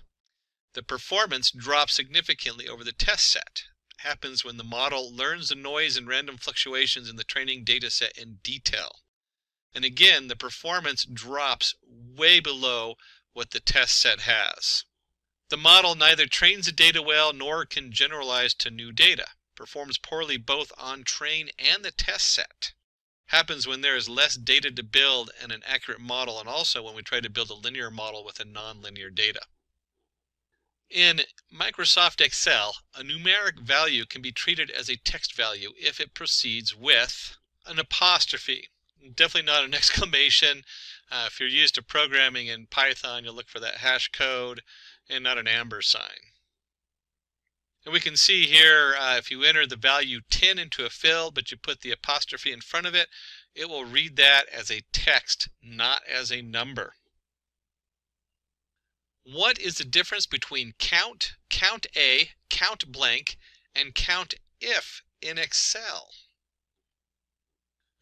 The performance drops significantly over the test set. Happens when the model learns the noise and random fluctuations in the training data set in detail. And again, the performance drops way below what the test set has. The model neither trains the data well nor can generalize to new data. Performs poorly both on train and the test set. Happens when there is less data to build and an accurate model, and also when we try to build a linear model with a nonlinear data. In Microsoft Excel, a numeric value can be treated as a text value if it proceeds with an apostrophe. Definitely not an exclamation. If you're used to programming in Python, you'll look for that hash code and not an amber sign. And we can see here, if you enter the value 10 into a field, but you put the apostrophe in front of it, it will read that as a text, not as a number. What is the difference between count, count A, count blank, and count if in Excel?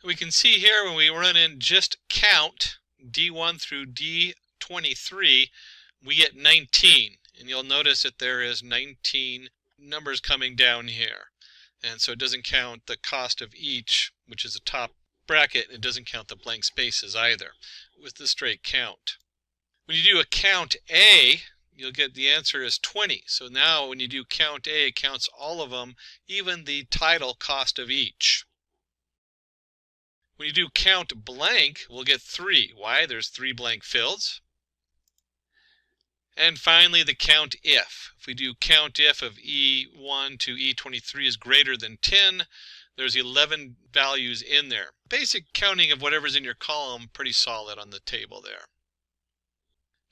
We can see here when we run in just count, D1 through D23, we get 19. And you'll notice that there is 19 numbers coming down here. And so it doesn't count the cost of each, which is the top bracket. It doesn't count the blank spaces either with the straight count. When you do a count A, you'll get the answer is 20. So now when you do count A, it counts all of them, even the title cost of each. When you do count blank, we'll get 3. Why? There's 3 blank fields. And finally, the count if. If we do count if of E1 to E23 is greater than 10, there's 11 values in there. Basic counting of whatever's in your column, pretty solid on the table there.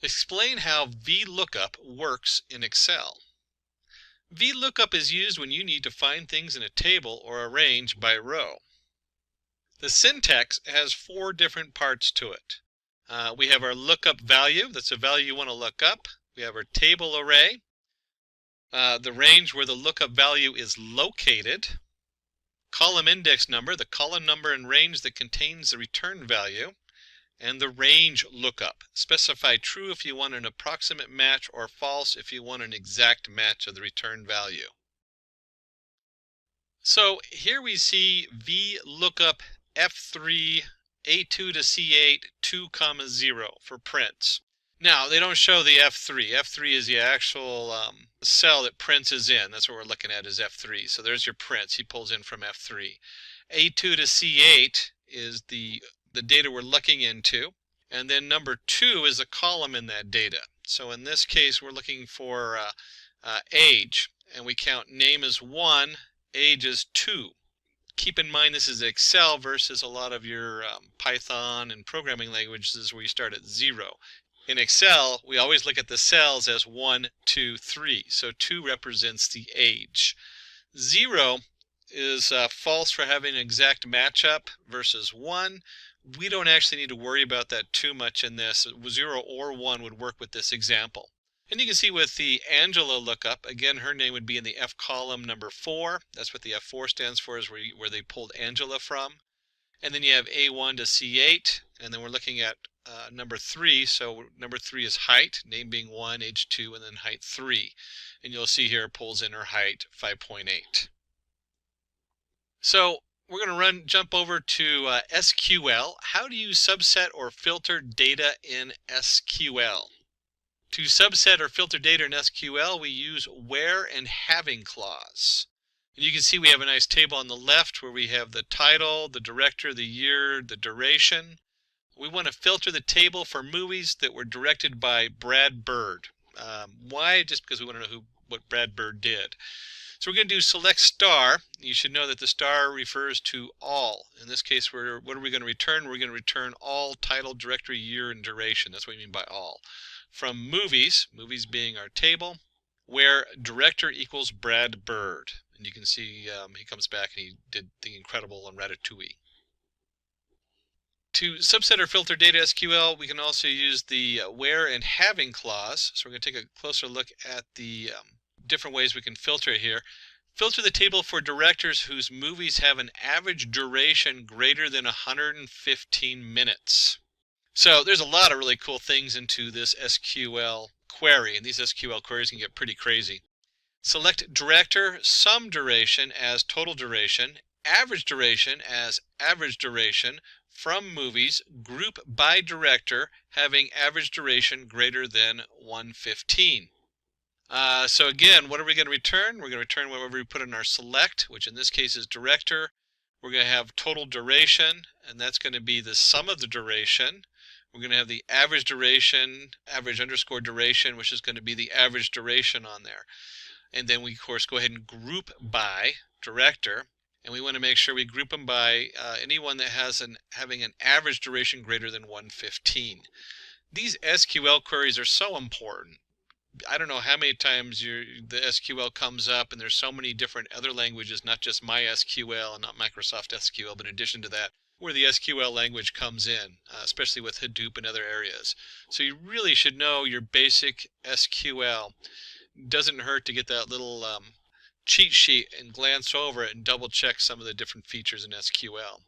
Explain how VLOOKUP works in Excel. VLOOKUP is used when you need to find things in a table or arrange by row. The syntax has 4 different parts to it. We have our lookup value, that's a value you want to look up. We have our table array, the range where the lookup value is located, column index number, the column number and range that contains the return value, and the range lookup. Specify true if you want an approximate match or false if you want an exact match of the return value. So here we see VLOOKUP F3 A2 to C8 2, 0 for prints. Now they don't show the F3. F3 is the actual cell that prints is in. That's what we're looking at is F3. So there's your prints. He pulls in from F3. A2 to C8 is the data we're looking into. And then number 2 is a column in that data. So in this case, we're looking for age. And we count name as 1, age as 2. Keep in mind this is Excel versus a lot of your Python and programming languages where you start at 0. In Excel, we always look at the cells as 1, 2, 3. So 2 represents the age. 0 is false for having an exact matchup versus 1. We don't actually need to worry about that too much in this. 0 or 1 would work with this example. And you can see with the Angela lookup, again, her name would be in the F column number 4. That's what the F4 stands for, is where they pulled Angela from. And then you have A1 to C8, and then we're looking at number 3. So number 3 is height, name being 1, age 2, and then height 3. And you'll see here it pulls in her height 5.8. So we're going to jump over to SQL. How do you subset or filter data in SQL? To subset or filter data in SQL, we use where and having clause. And you can see we have a nice table on the left where we have the title, the director, the year, the duration. We want to filter the table for movies that were directed by Brad Bird. Why? Just because we want to know what Brad Bird did. So we're going to do select star. You should know that the star refers to all. In this case, what are we going to return? We're going to return all title, directory, year, and duration. That's what we mean by all. From movies, movies being our table, where director equals Brad Bird. And you can see he comes back and he did The Incredible on Ratatouille. To subset or filter data SQL, we can also use the where and having clause. So we're going to take a closer look at the different ways we can filter here. Filter the table for directors whose movies have an average duration greater than 115 minutes. So there's a lot of really cool things into this SQL query, and these SQL queries can get pretty crazy. Select director sum duration as total duration, average duration as average duration from movies, group by director having average duration greater than 115. So again, what are we going to return? We're going to return whatever we put in our select, which in this case is director. We're going to have total duration, and that's going to be the sum of the duration. We're going to have the average duration, average underscore duration, which is going to be the average duration on there. And then we, of course, go ahead and group by director. And we want to make sure we group them by anyone that has having an average duration greater than 115. These SQL queries are so important. I don't know how many times the SQL comes up, and there's so many different other languages, not just MySQL and not Microsoft SQL, but in addition to that, where the SQL language comes in, especially with Hadoop and other areas. So you really should know your basic SQL. Doesn't hurt to get that little cheat sheet and glance over it and double check some of the different features in SQL.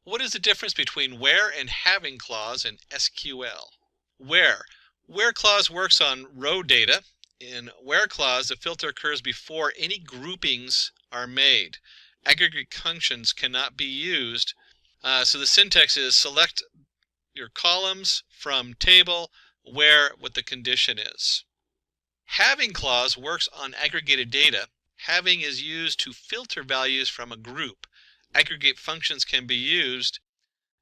What is the difference between where and having clause in SQL? Where clause works on row data. In where clause, the filter occurs before any groupings are made. Aggregate functions cannot be used. So the syntax is select your columns from table where what the condition is. Having clause works on aggregated data. Having is used to filter values from a group. Aggregate functions can be used.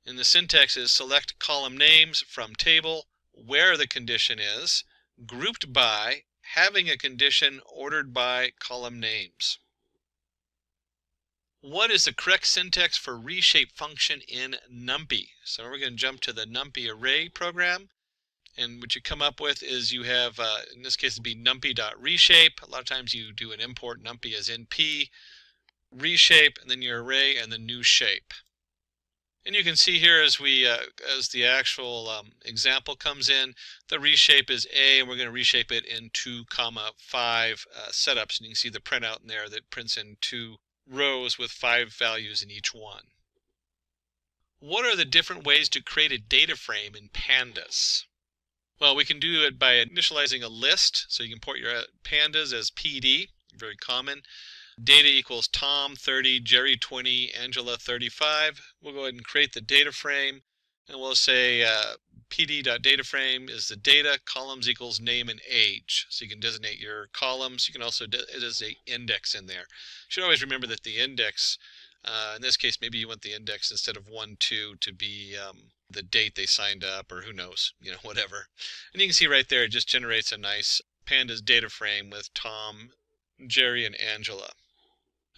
And the syntax is select column names from table where the condition is, grouped by, having a condition ordered by column names. What is the correct syntax for reshape function in NumPy? So we're going to jump to the NumPy array program. And what you come up with is you have, in this case, it'd be numpy.reshape. A lot of times you do an import numpy as np, reshape, and then your array, and the new shape. And you can see here as the actual example comes in, the reshape is A, and we're going to reshape it in 2, 5 setups. And you can see the printout in there that prints in 2 rows with 5 values in each one. What are the different ways to create a data frame in Pandas? Well, we can do it by initializing a list. So you can import your Pandas as PD, very common. Data equals Tom 30, Jerry 20, Angela 35. We'll go ahead and create the data frame, and we'll say pd.dataframe is the data, columns equals name and age. So you can designate your columns. You can also designate index in there. You should always remember that the index, in this case, maybe you want the index instead of 1, 2 to be the date they signed up, or who knows, whatever. And you can see right there, it just generates a nice Pandas data frame with Tom, Jerry, and Angela.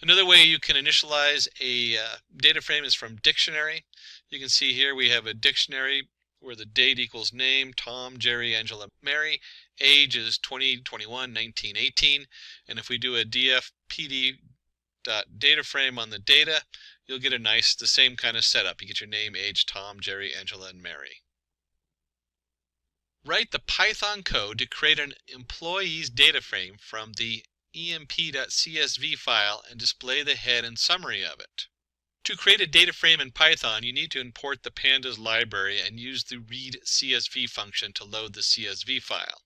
Another way you can initialize a data frame is from dictionary. You can see here we have a dictionary where the date equals name, Tom, Jerry, Angela, Mary. Age is 20, 21, 19, 18. And if we do a df pd.data frame on the data, you'll get the same kind of setup. You get your name, age, Tom, Jerry, Angela, and Mary. Write the Python code to create an employee's data frame from the emp.csv file and display the head and summary of it. To create a data frame in Python, you need to import the Pandas library and use the read CSV function to load the CSV file.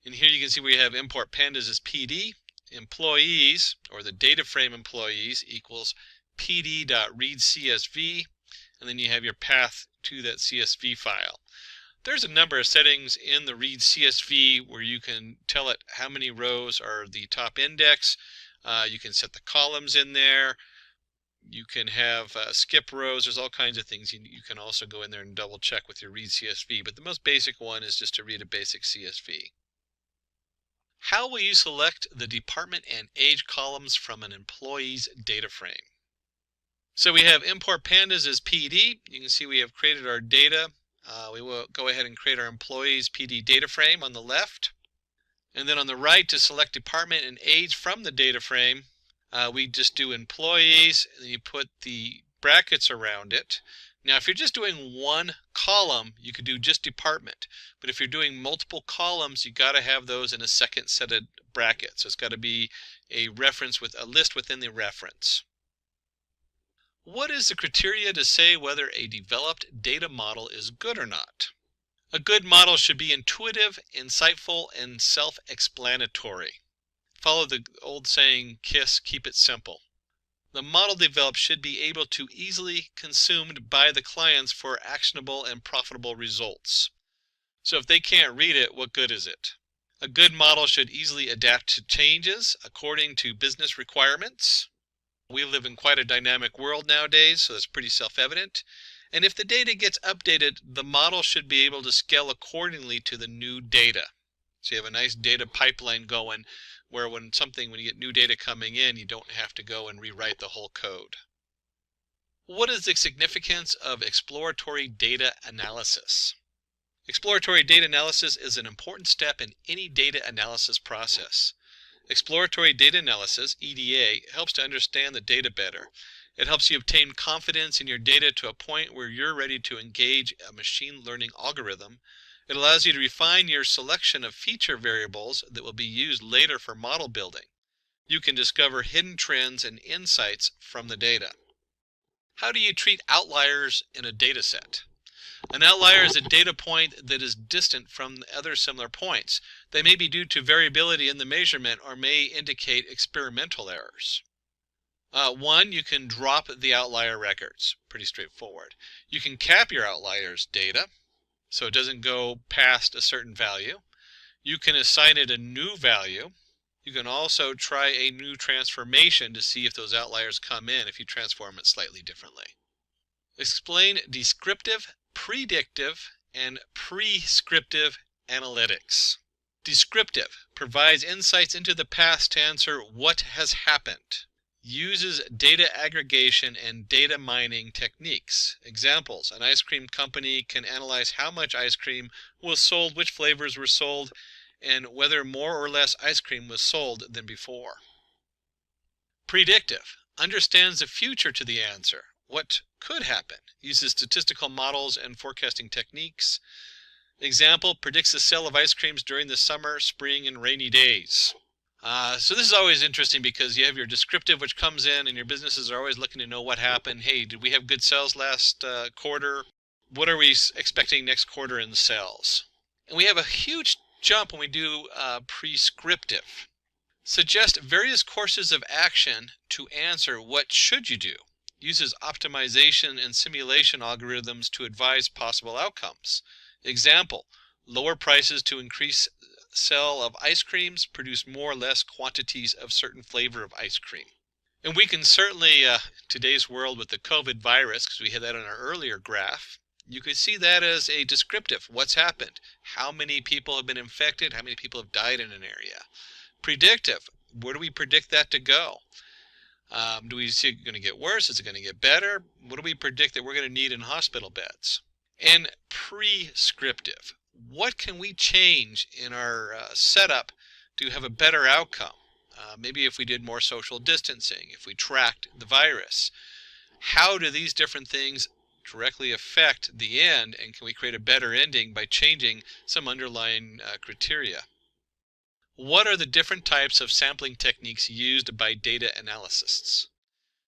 And here you can see we have import pandas as PD, employees, or the data frame employees, equals pd.readcsv, and then you have your path to that CSV file. There's a number of settings in the read CSV where you can tell it how many rows are the top index. You can set the columns in there. You can have skip rows. There's all kinds of things. You can also go in there and double check with your read CSV, but the most basic one is just to read a basic CSV. How will you select the department and age columns from an employee's data frame? So we have import pandas as PD. You can see we have created our data. We will go ahead and create our employees PD data frame on the left. And then on the right, to select department and age from the data frame, we just do employees, and you put the brackets around it. Now, if you're just doing one column, you could do just department. But if you're doing multiple columns, you got to have those in a second set of brackets. So it's got to be a reference with a list within the reference. What is the criteria to say whether a developed data model is good or not? A good model should be intuitive, insightful, and self-explanatory. Follow the old saying, KISS, keep it simple. The model developed should be able to easily consumed by the clients for actionable and profitable results. So if they can't read it, what good is it? A good model should easily adapt to changes according to business requirements. We live in quite a dynamic world nowadays, so that's pretty self-evident. And if the data gets updated, the model should be able to scale accordingly to the new data. So you have a nice data pipeline going where when you get new data coming in, you don't have to go and rewrite the whole code. What is the significance of exploratory data analysis? Exploratory data analysis is an important step in any data analysis process. Exploratory data analysis, EDA, helps to understand the data better. It helps you obtain confidence in your data to a point where you're ready to engage a machine learning algorithm. It allows you to refine your selection of feature variables that will be used later for model building. You can discover hidden trends and insights from the data. How do you treat outliers in a data set? An outlier is a data point that is distant from other similar points. They may be due to variability in the measurement or may indicate experimental errors. One, you can drop the outlier records. Pretty straightforward. You can cap your outliers data so it doesn't go past a certain value. You can assign it a new value. You can also try a new transformation to see if those outliers come in if you transform it slightly differently. Explain descriptive, predictive, and prescriptive analytics. Descriptive provides insights into the past to answer what has happened. Uses data aggregation and data mining techniques. Examples: an ice cream company can analyze how much ice cream was sold, which flavors were sold, and whether more or less ice cream was sold than before. Predictive understands the future to the answer. What could happen? Uses statistical models and forecasting techniques. Example: predicts the sale of ice creams during the summer, spring, and rainy days. So this is always interesting because you have your descriptive which comes in and your businesses are always looking to know what happened. Hey, did we have good sales last quarter? What are we expecting next quarter in sales? And we have a huge jump when we do prescriptive. Suggest various courses of action to answer what should you do. Uses optimization and simulation algorithms to advise possible outcomes. Example, lower prices to increase sale of ice creams, produce more or less quantities of certain flavor of ice cream. And we can certainly, today's world with the COVID virus, because we had that on our earlier graph, you could see that as a descriptive. What's happened? How many people have been infected? How many people have died in an area? Predictive. Where do we predict that to go? Do we see it going to get worse? Is it going to get better? What do we predict that we're going to need in hospital beds? And prescriptive. What can we change in our setup to have a better outcome? Maybe if we did more social distancing, if we tracked the virus. How do these different things directly affect the end, and can we create a better ending by changing some underlying criteria? What are the different types of sampling techniques used by data analysts?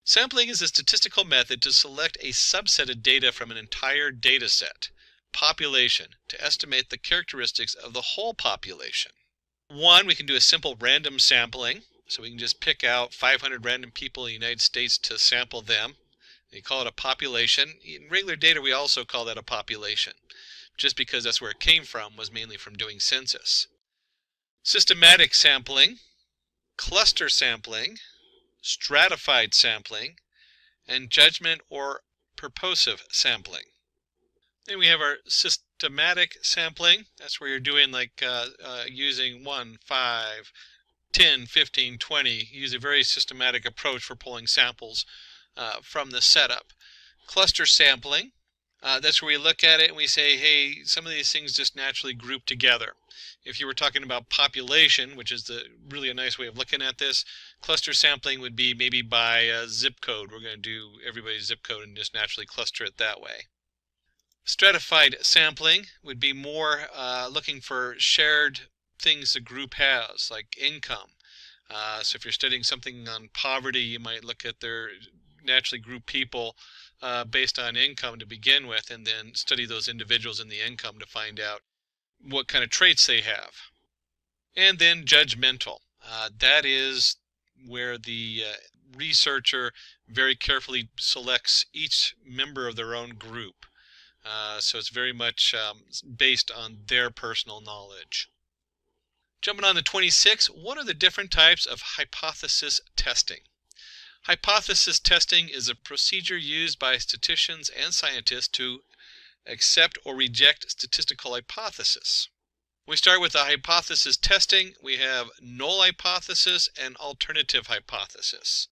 Sampling is a statistical method to select a subset of data from an entire data set, population, to estimate the characteristics of the whole population. One, we can do a simple random sampling, so we can just pick out 500 random people in the United States to sample them. We call it a population. In regular data, we also call that a population, just because that's where it came from, was mainly from doing census. Systematic sampling, cluster sampling, stratified sampling, and judgment or purposive sampling. Then we have our systematic sampling. That's where you're doing like using 1, 5, 10, 15, 20. Use a very systematic approach for pulling samples from the setup. Cluster sampling, that's where we look at it and we say, hey, some of these things just naturally group together. If you were talking about population, which is really a nice way of looking at this, cluster sampling would be maybe by zip code. We're going to do everybody's zip code and just naturally cluster it that way. Stratified sampling would be more looking for shared things the group has, like income. So if you're studying something on poverty, you might look at their naturally group people based on income to begin with, and then study those individuals in the income to find out what kind of traits they have. And then judgmental. That is where the researcher very carefully selects each member of their own group. So it's very much based on their personal knowledge. Jumping on to 26, what are the different types of hypothesis testing? Hypothesis testing is a procedure used by statisticians and scientists to accept or reject statistical hypothesis. We start with the hypothesis testing. We have null hypothesis and alternative hypothesis.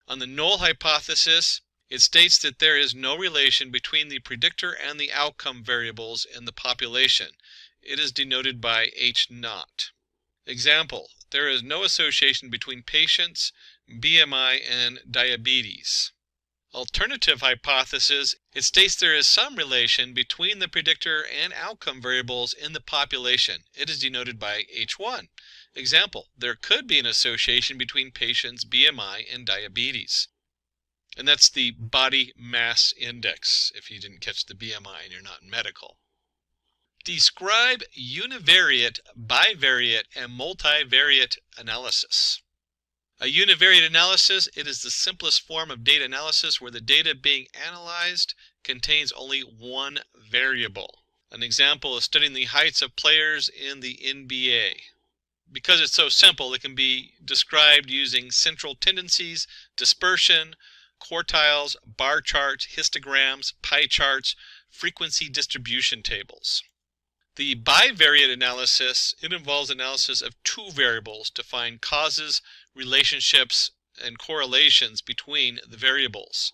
On the null hypothesis, it states that there is no relation between the predictor and the outcome variables in the population. It is denoted by H0. Example, there is no association between patients, BMI, and diabetes. Alternative hypothesis, it states there is some relation between the predictor and outcome variables in the population. It is denoted by H1. Example, there could be an association between patients' BMI and diabetes. And that's the body mass index, if you didn't catch the BMI and you're not in medical. Describe univariate, bivariate, and multivariate analysis. A univariate analysis, it is the simplest form of data analysis where the data being analyzed contains only one variable. An example is studying the heights of players in the NBA. Because it's so simple, it can be described using central tendencies, dispersion, quartiles, bar charts, histograms, pie charts, frequency distribution tables. The bivariate analysis, it involves analysis of two variables to find causes, relationships, and correlations between the variables.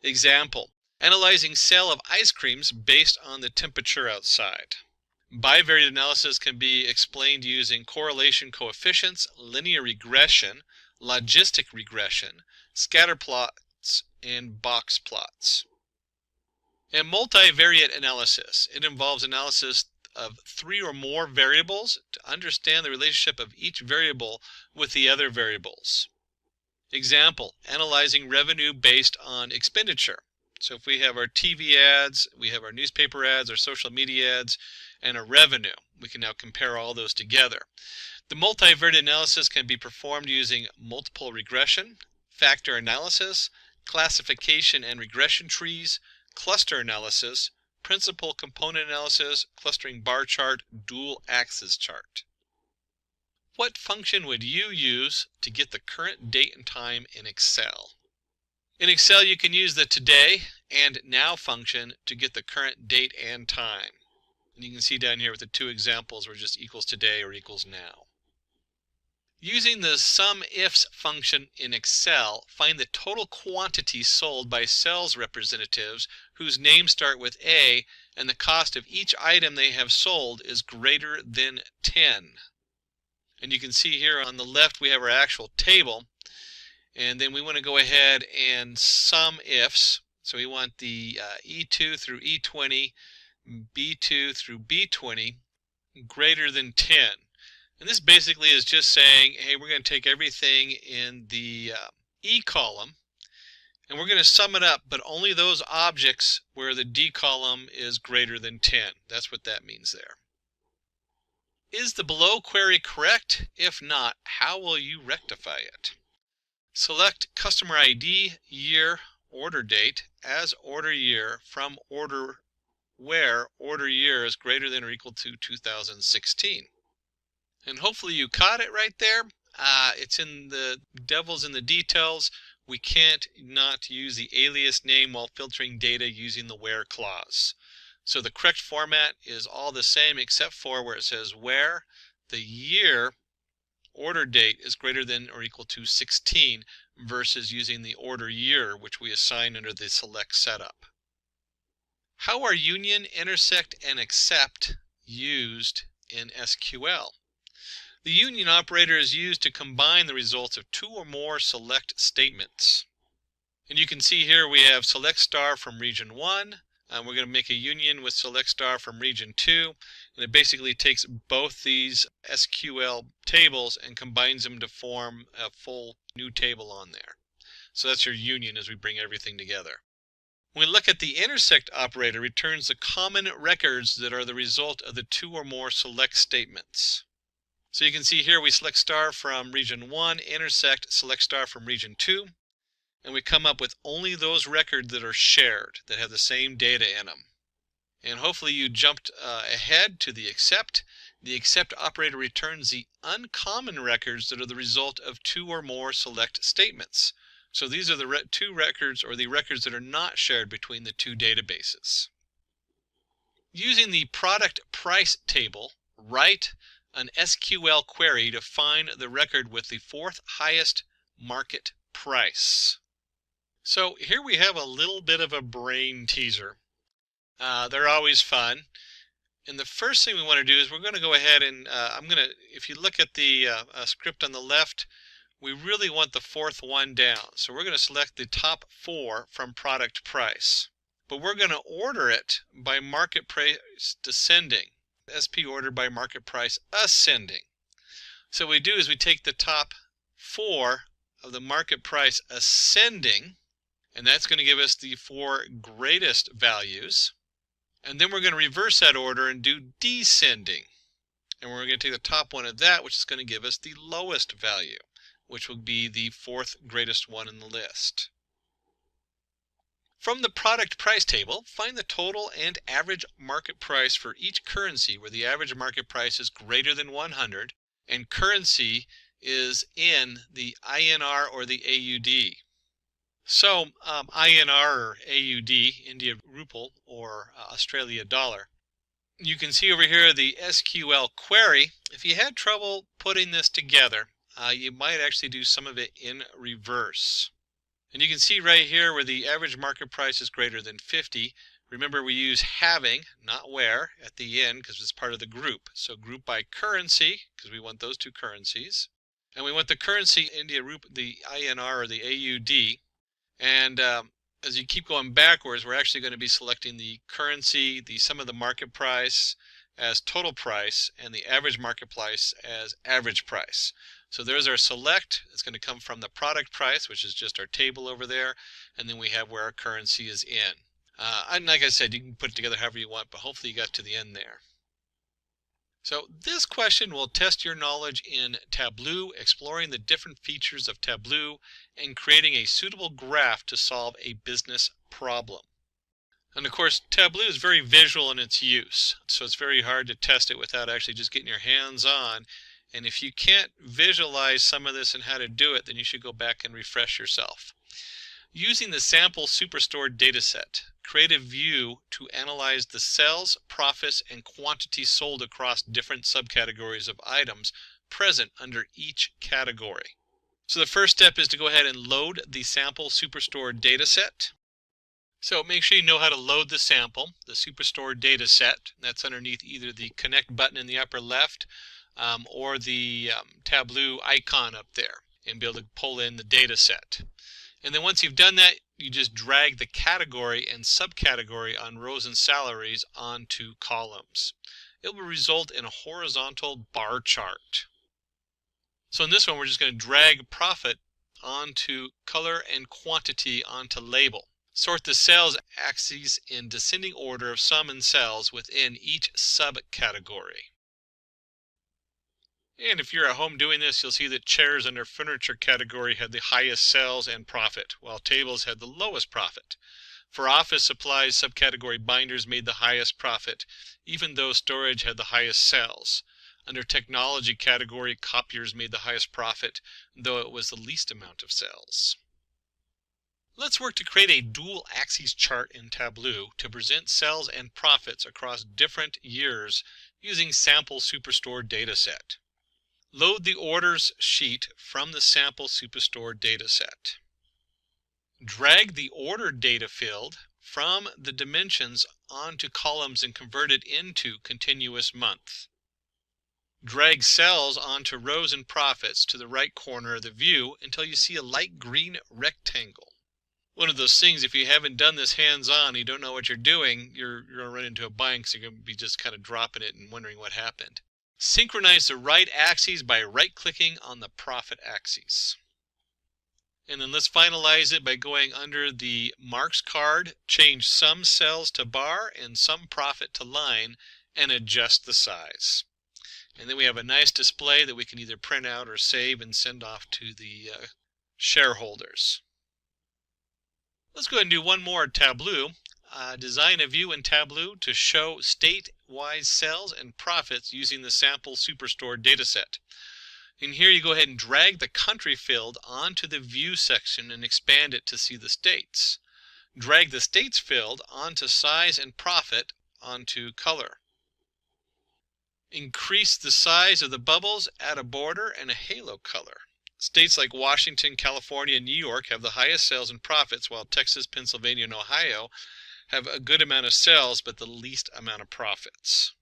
Example, analyzing sale of ice creams based on the temperature outside. Bivariate analysis can be explained using correlation coefficients, linear regression, logistic regression, scatter plots, and box plots. And multivariate analysis, it involves analysis of 3 or more variables to understand the relationship of each variable with the other variables. Example, analyzing revenue based on expenditure. So if we have our TV ads, we have our newspaper ads, our social media ads, and our revenue, we can now compare all those together. The multivariate analysis can be performed using multiple regression, factor analysis, classification and regression trees, cluster analysis, principal component analysis, clustering bar chart, dual axis chart. What function would you use to get the current date and time in Excel? In Excel, you can use the today and now function to get the current date and time. And you can see down here with the 2 examples where just equals today or equals now. Using the SUMIFS function in Excel, find the total quantity sold by sales representatives whose names start with A and the cost of each item they have sold is greater than 10. And you can see here on the left we have our actual table, and then we want to go ahead and SUMIFS. So we want the E2 through E20, B2 through B20 greater than 10. And this basically is just saying, hey, we're going to take everything in the E column and we're going to sum it up, but only those objects where the D column is greater than 10. That's what that means there. Is the below query correct? If not, how will you rectify it? Select customer ID, year, order date as order year from order where order year is greater than or equal to 2016. And hopefully you caught it right there. It's in the devil's in the details. We can't not use the alias name while filtering data using the where clause. So the correct format is all the same except for where it says where the year order date is greater than or equal to 16 versus using the order year, which we assign under the select setup. How are union, intersect, and except used in SQL? The union operator is used to combine the results of 2 or more select statements. And you can see here we have select star from region 1. We're going to make a union with select star from region 2. And it basically takes both these SQL tables and combines them to form a full new table on there. So that's your union as we bring everything together. When we look at the intersect operator, returns the common records that are the result of the 2 or more select statements. So you can see here we select star from region 1, intersect, select star from region 2, and we come up with only those records that are shared, that have the same data in them. And hopefully you jumped ahead to the except. The except operator returns the uncommon records that are the result of 2 or more select statements. So these are the 2 records, or the records that are not shared between the 2 databases. Using the product price table, write an SQL query to find the record with the 4th highest market price. So here we have a little bit of a brain teaser. They're always fun. And the first thing we want to do is we're going to go ahead and if you look at the script on the left, we really want the 4th one down. So we're going to select the top 4 from product price. But we're going to order it by market price descending. SP order by market price ascending. So what we do is we take the top 4 of the market price ascending, and that's going to give us the 4 greatest values. And then we're going to reverse that order and do descending. And we're going to take the top one of that, which is going to give us the lowest value, which will be the 4th greatest one in the list. From the product price table, find the total and average market price for each currency where the average market price is greater than 100 and currency is in the INR or the AUD. So INR or AUD, India Rupee or Australia dollar. You can see over here the SQL query. If you had trouble putting this together, you might actually do some of it in reverse. And you can see right here where the average market price is greater than 50. Remember, we use having, not where, at the end because it's part of the group. So group by currency, because we want those 2 currencies. And we want the currency India Rupee, the INR or the AUD. And as you keep going backwards, we're actually going to be selecting the currency, the sum of the market price, as total price and the average market price as average price. So there's our select. It's going to come from the product price, which is just our table over there, and then we have where our currency is in. And like I said, you can put it together however you want, but hopefully you got to the end there. So this question will test your knowledge in Tableau, exploring the different features of Tableau, and creating a suitable graph to solve a business problem. And of course, Tableau is very visual in its use, so it's very hard to test it without actually just getting your hands on. And if you can't visualize some of this and how to do it, then you should go back and refresh yourself. Using the sample superstore dataset, create a view to analyze the sales, profits, and quantities sold across different subcategories of items present under each category. So the first step is to go ahead and load the sample superstore dataset. So make sure you know how to load the sample, the superstore dataset. That's underneath either the connect button in the upper left or the Tableau icon up there, and be able to pull in the dataset. And then once you've done that, you just drag the category and subcategory on rows and salaries onto columns. It will result in a horizontal bar chart. So in this one, we're just going to drag profit onto color and quantity onto label. Sort the sales axes in descending order of sum and sales within each subcategory. And if you're at home doing this, you'll see that chairs under furniture category had the highest sales and profit, while tables had the lowest profit. For office supplies, subcategory binders made the highest profit, even though storage had the highest sales. Under technology category, copiers made the highest profit, though it was the least amount of sales. Let's work to create a dual axis chart in Tableau to present sales and profits across different years using sample superstore dataset. Load the orders sheet from the sample superstore dataset. Drag the order data field from the dimensions onto columns and convert it into continuous month. Drag cells onto rows and profits to the right corner of the view until you see a light green rectangle. One of those things, if you haven't done this hands-on, you don't know what you're doing, you're going to run into a bind because you're going to be just kind of dropping it and wondering what happened. Synchronize the right axes by right-clicking on the profit axis. And then let's finalize it by going under the marks card, change some cells to bar and some profit to line, and adjust the size. And then we have a nice display that we can either print out or save and send off to the shareholders. Let's go ahead and do one more Tableau. Design a view in Tableau to show state-wise sales and profits using the sample superstore dataset. In here you go ahead and drag the country field onto the view section and expand it to see the states. Drag the states field onto size and profit onto color. Increase the size of the bubbles, add a border and a halo color. States like Washington, California, and New York have the highest sales and profits, while Texas, Pennsylvania, and Ohio have a good amount of sales but the least amount of profits.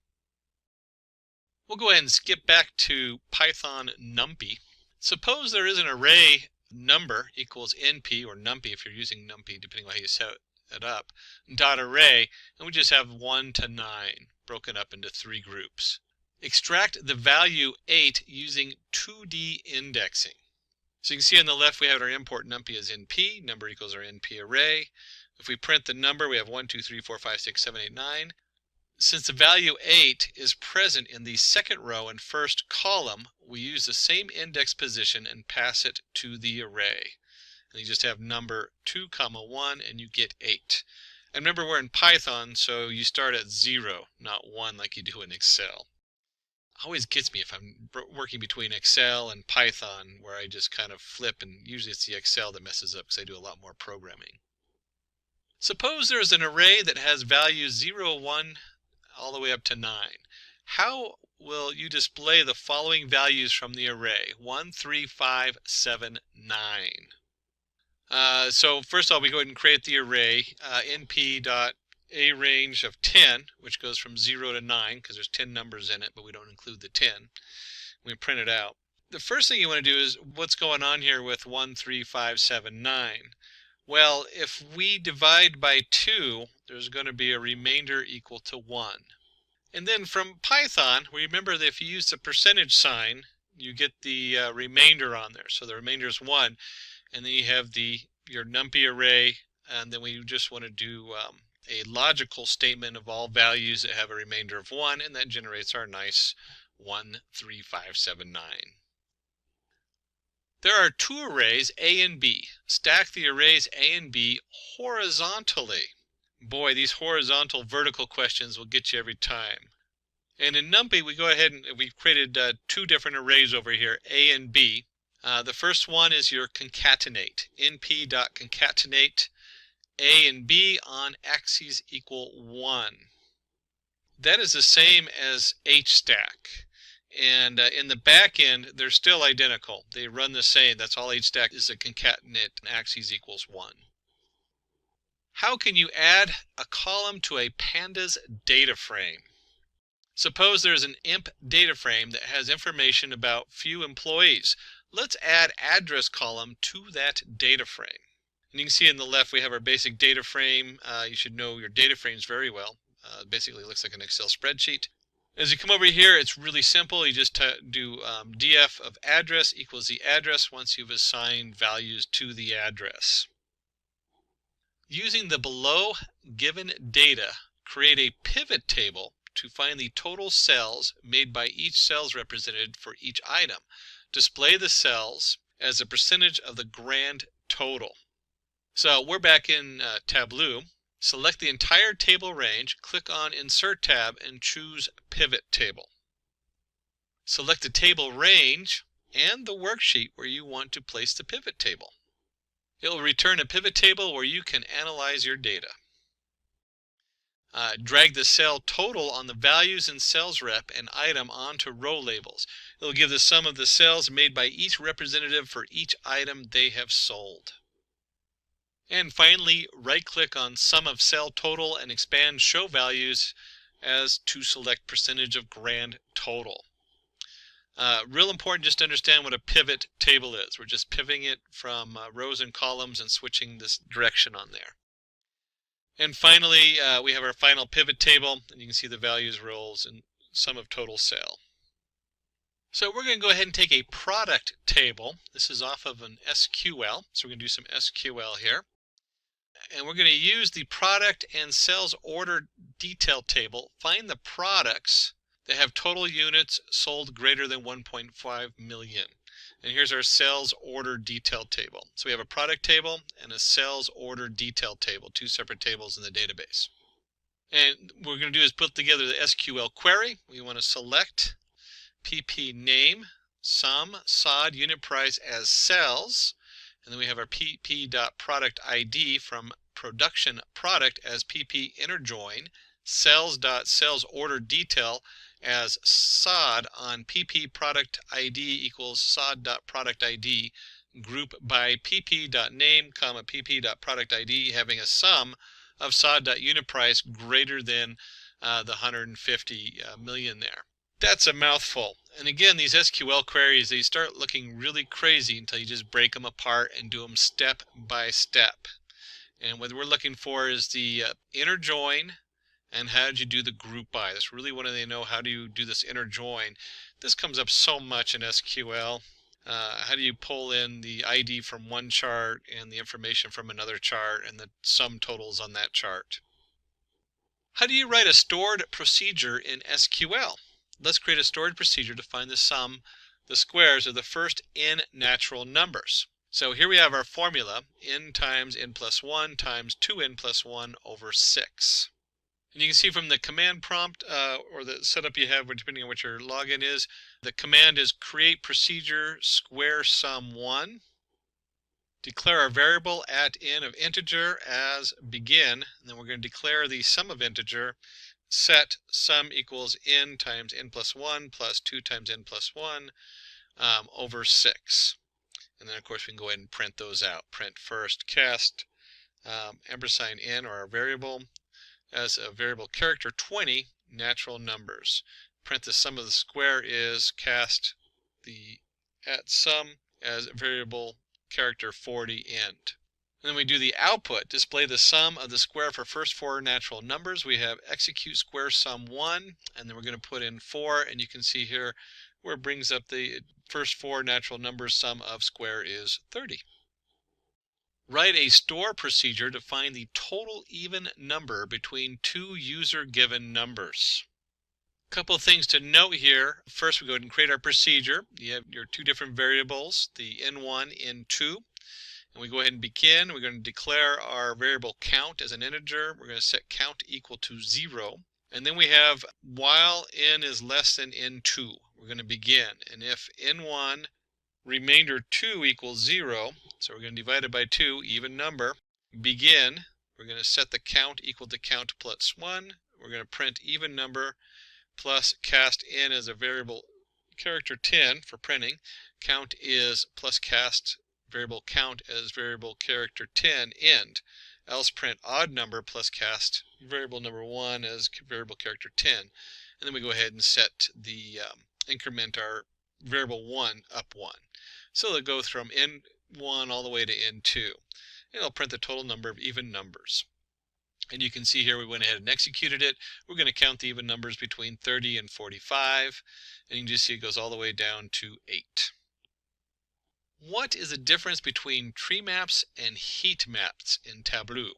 We'll go ahead and skip back to Python NumPy. Suppose there is an array number equals NP, or NumPy if you're using NumPy, depending on how you set it up, dot array, and we just have 1 to 9 broken up into 3 groups. Extract the value 8 using 2D indexing. So you can see on the left we have our import NumPy as NP, number equals our NP array. If we print the number, we have 1, 2, 3, 4, 5, 6, 7, 8, 9. Since the value 8 is present in the second row and first column, we use the same index position and pass it to the array. And you just have number 2, 1, and you get 8. And remember, we're in Python, so you start at 0, not 1 like you do in Excel. Always gets me if I'm working between Excel and Python, where I just kind of flip, and usually it's the Excel that messes up because I do a lot more programming. Suppose there's an array that has values 0, 1, all the way up to 9. How will you display the following values from the array? 1, 3, 5, 7, 9. So first of all, we go ahead and create the array, np.arange of 10, which goes from 0 to 9, because there's 10 numbers in it, but we don't include the 10. We print it out. The first thing you want to do is, what's going on here with 1, 3, 5, 7, 9? Well, if we divide by 2, there's going to be a remainder equal to 1. And then from Python, remember that if you use the percentage sign, you get the remainder on there. So the remainder is 1, and then you have your NumPy array, and then we just want to do a logical statement of all values that have a remainder of 1, and that generates our nice 13579. There are 2 arrays, A and B. Stack the arrays A and B horizontally. Boy, these horizontal vertical questions will get you every time. And in NumPy, we go ahead and we've created 2 different arrays over here, A and B. The first one is your concatenate, np.concatenate A and B on axes equal 1. That is the same as hstack. And in the back end, they're still identical. They run the same. That's all hstack is, a concatenate axes equals 1. How can you add a column to a pandas data frame? Suppose there's an IMP data frame that has information about few employees. Let's add address column to that data frame. And you can see in the left we have our basic data frame. You should know your data frames very well. Basically it looks like an Excel spreadsheet. As you come over here, it's really simple. You just do df of address equals the address once you've assigned values to the address. Using the below given data, create a pivot table to find the total cells made by each cells represented for each item. Display the cells as a percentage of the grand total. So we're back in Tableau. Select the entire table range, click on Insert tab, and choose Pivot Table. Select the table range and the worksheet where you want to place the pivot table. It will return a pivot table where you can analyze your data. Drag the cell total on the values in sales rep and item onto row labels. It will give the sum of the cells made by each representative for each item they have sold. And finally, right-click on Sum of Cell Total and expand Show Values as to select percentage of grand total. Real important just to understand what a pivot table is. We're just pivoting it from rows and columns and switching this direction on there. And finally, we have our final pivot table, and you can see the values, roles, and sum of total sale. So we're going to go ahead and take a product table. This is off of an SQL, so we're going to do some SQL here. And we're going to use the product and sales order detail table. Find the products that have total units sold greater than 1.5 million. And here's our sales order detail table. So we have a product table and a sales order detail table, 2 separate tables in the database. And what we're going to do is put together the SQL query. We want to select PP name, sum, SOD, unit price as cells. And then we have our pp.product ID from production product as pp inner join, cells.sales order detail as SOD on pp product ID equals SOD.product ID, group by pp.name, pp.product ID having a sum of SOD.unit price greater than the 150 million there. That's a mouthful. And again, these SQL queries, they start looking really crazy until you just break them apart and do them step by step. And what we're looking for is the inner join and how did you do the group by. That's really what they know. How do you do this inner join? This comes up so much in SQL. How do you pull in the ID from one chart and the information from another chart and the sum totals on that chart? How do you write a stored procedure in SQL? Let's create a stored procedure to find the sum, the squares of the first n natural numbers. So here we have our formula, n times n plus 1 times 2n plus 1 over 6. And you can see from the command prompt or the setup you have, depending on what your login is, the command is create procedure square sum 1. Declare our variable at n of integer as begin. And then we're going to declare the sum of integer. Set sum equals n times n plus 1 plus 2 times n plus 1 over 6. And then, of course, we can go ahead and print those out. Print first cast ampersand n, or our variable, as a variable character 20 natural numbers. Print the sum of the square is cast the at sum as variable character 40 end. And then we do the output, display the sum of the square for first 4 natural numbers. We have execute square sum 1, and then we're going to put in 4, and you can see here where it brings up the first 4 natural numbers, sum of square is 30. Write a store procedure to find the total even number between 2 user-given numbers. Couple of things to note here. First, we go ahead and create our procedure. You have your 2 different variables, the n1, n2. And we go ahead and begin. We're going to declare our variable count as an integer. We're going to set count equal to 0. And then we have while n is less than n2. We're going to begin. And if n1 remainder 2 equals 0, so we're going to divide it by 2, even number, begin. We're going to set the count equal to count plus 1. We're going to print even number plus cast n as a variable character 10 for printing. Count is plus cast variable count as variable character 10 end, else print odd number plus cast variable number 1 as variable character 10. And then we go ahead and set the increment our variable 1 up 1. So it'll go from n1 all the way to n2. And it'll print the total number of even numbers. And you can see here we went ahead and executed it. We're going to count the even numbers between 30 and 45. And you can just see it goes all the way down to 8. What is the difference between tree maps and heat maps in Tableau?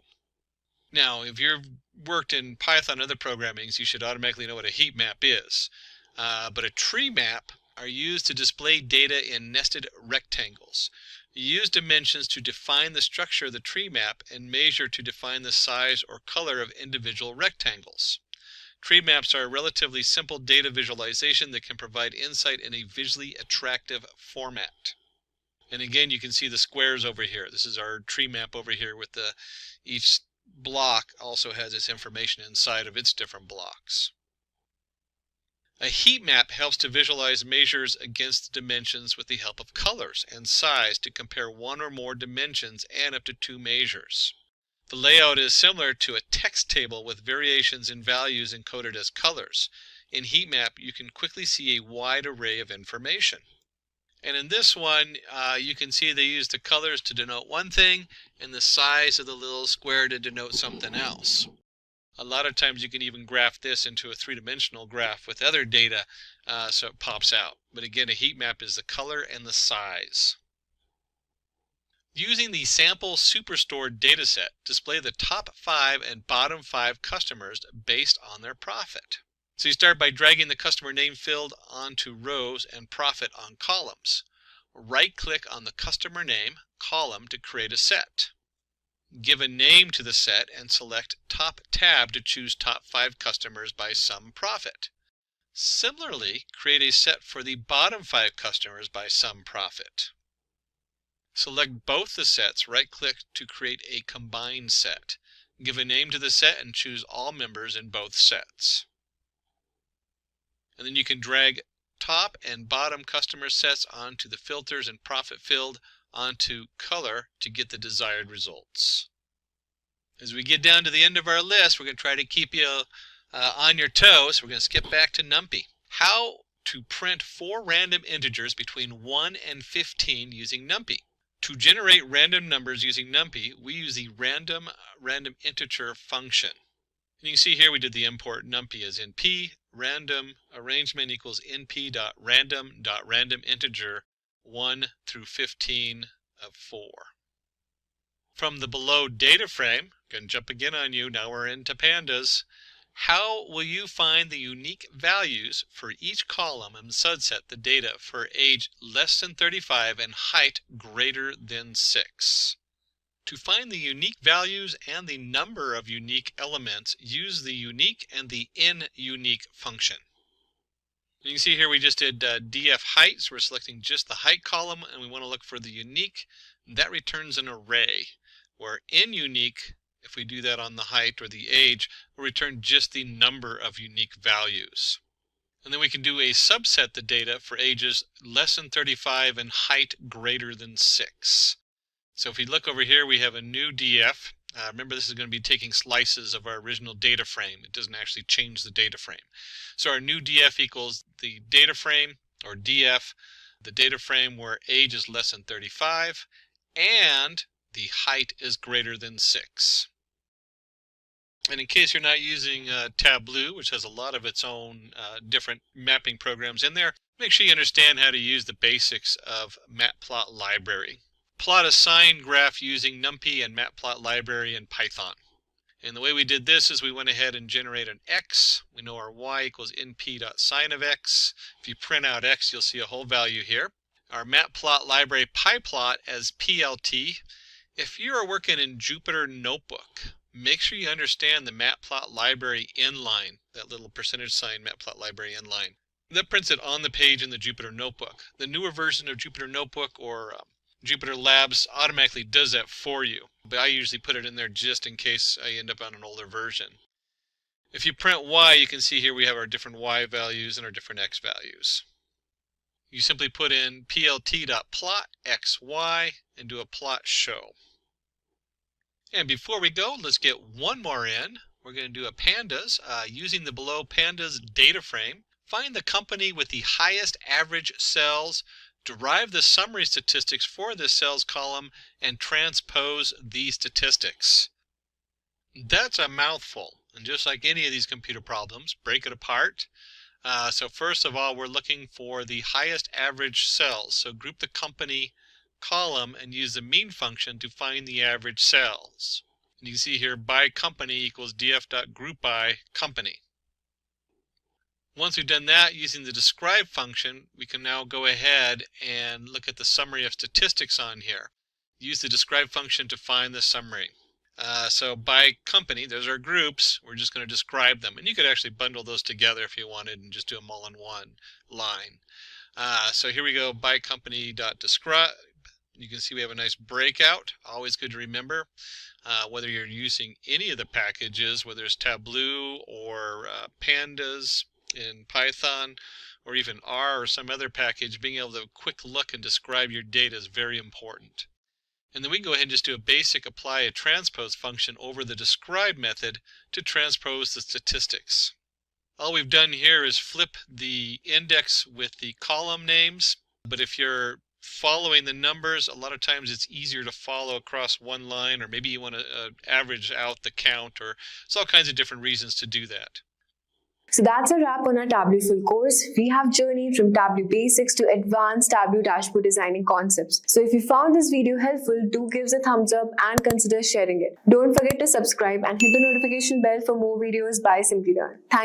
Now, if you've worked in Python and other programmings, you should automatically know what a heat map is. But a tree map are used to display data in nested rectangles. You use dimensions to define the structure of the tree map and measure to define the size or color of individual rectangles. Tree maps are a relatively simple data visualization that can provide insight in a visually attractive format. And again, you can see the squares over here. This is our tree map over here with each block also has its information inside of its different blocks. A heat map helps to visualize measures against dimensions with the help of colors and size to compare one or more dimensions and up to 2 measures. The layout is similar to a text table with variations in values encoded as colors. In heat map, you can quickly see a wide array of information. And in this one, you can see they use the colors to denote one thing and the size of the little square to denote something else. A lot of times you can even graph this into a 3-dimensional graph with other data so it pops out. But again, a heat map is the color and the size. Using the sample superstore dataset, display the top 5 and bottom 5 customers based on their profit. So you start by dragging the customer name field onto rows and profit on columns. Right-click on the customer name column to create a set. Give a name to the set and select Top tab to choose top 5 customers by sum profit. Similarly, create a set for the bottom 5 customers by sum profit. Select both the sets, right-click to create a combined set. Give a name to the set and choose all members in both sets. And then you can drag top and bottom customer sets onto the filters and profit field onto color to get the desired results. As we get down to the end of our list, we're going to try to keep you on your toes. We're going to skip back to NumPy. How to print 4 random integers between 1 and 15 using NumPy. To generate random numbers using NumPy, we use the random integer function. And you can see here we did the import NumPy as np, random arrangement equals np.random integer 1 through 15 of 4. From the below data frame, going to jump again on you, now we're into pandas. How will you find the unique values for each column and subset the data for age less than 35 and height greater than 6? To find the unique values and the number of unique elements, use the unique and the inUnique function. You can see here we just did df height, so we're selecting just the height column, and we want to look for the unique. That returns an array, where inUnique, if we do that on the height or the age, will return just the number of unique values. And then we can do a subset the data for ages less than 35 and height greater than 6. So if we look over here, we have a new df. Remember, this is going to be taking slices of our original data frame. It doesn't actually change the data frame. So our new df equals the data frame, or df, the data frame where age is less than 35, and the height is greater than 6. And in case you're not using Tableau, which has a lot of its own different mapping programs in there, make sure you understand how to use the basics of Matplotlib. Plot a sine graph using NumPy and Matplotlib in Python. And the way we did this is we went ahead and generated an x. We know our y equals np.sine of x. If you print out x, you'll see a whole value here. Our Matplotlib PyPlot as PLT. If you're working in Jupyter Notebook, make sure you understand the Matplotlib inline, that little percentage sign Matplotlib inline. That prints it on the page in the Jupyter Notebook. The newer version of Jupyter Notebook or Jupyter Labs automatically does that for you, but I usually put it in there just in case I end up on an older version. If you print y, you can see here we have our different y values and our different x values. You simply put in plt.plot xy and do a plot show. And before we go, let's get one more in. We're going to do a pandas using the below pandas data frame. Find the company with the highest average sales, derive the summary statistics for this sales column, and transpose these statistics. That's a mouthful. And just like any of these computer problems, break it apart. So first of all, we're looking for the highest average sales. So group the company column and use the mean function to find the average sales. And you can see here by company equals df.group by company. Once we've done that, using the describe function, we can now go ahead and look at the summary of statistics on here. Use the describe function to find the summary. So by company, there's our groups. We're just going to describe them. And you could actually bundle those together if you wanted and just do them all in one line. So here we go, by company.describe. You can see we have a nice breakout. Always good to remember. Whether you're using any of the packages, whether it's Tableau or Pandas in Python, or even R or some other package, being able to quick look and describe your data is very important. And then we can go ahead and just do a basic apply a transpose function over the describe method to transpose the statistics. All we've done here is flip the index with the column names, but if you're following the numbers, a lot of times it's easier to follow across one line, or maybe you want to average out the count, or there's all kinds of different reasons to do that. So that's a wrap on our Tableau Full Course. We have journeyed from Tableau basics to advanced Tableau dashboard designing concepts. So if you found this video helpful, do give us a thumbs up and consider sharing it. Don't forget to subscribe and hit the notification bell for more videos by Simplilearn. Thank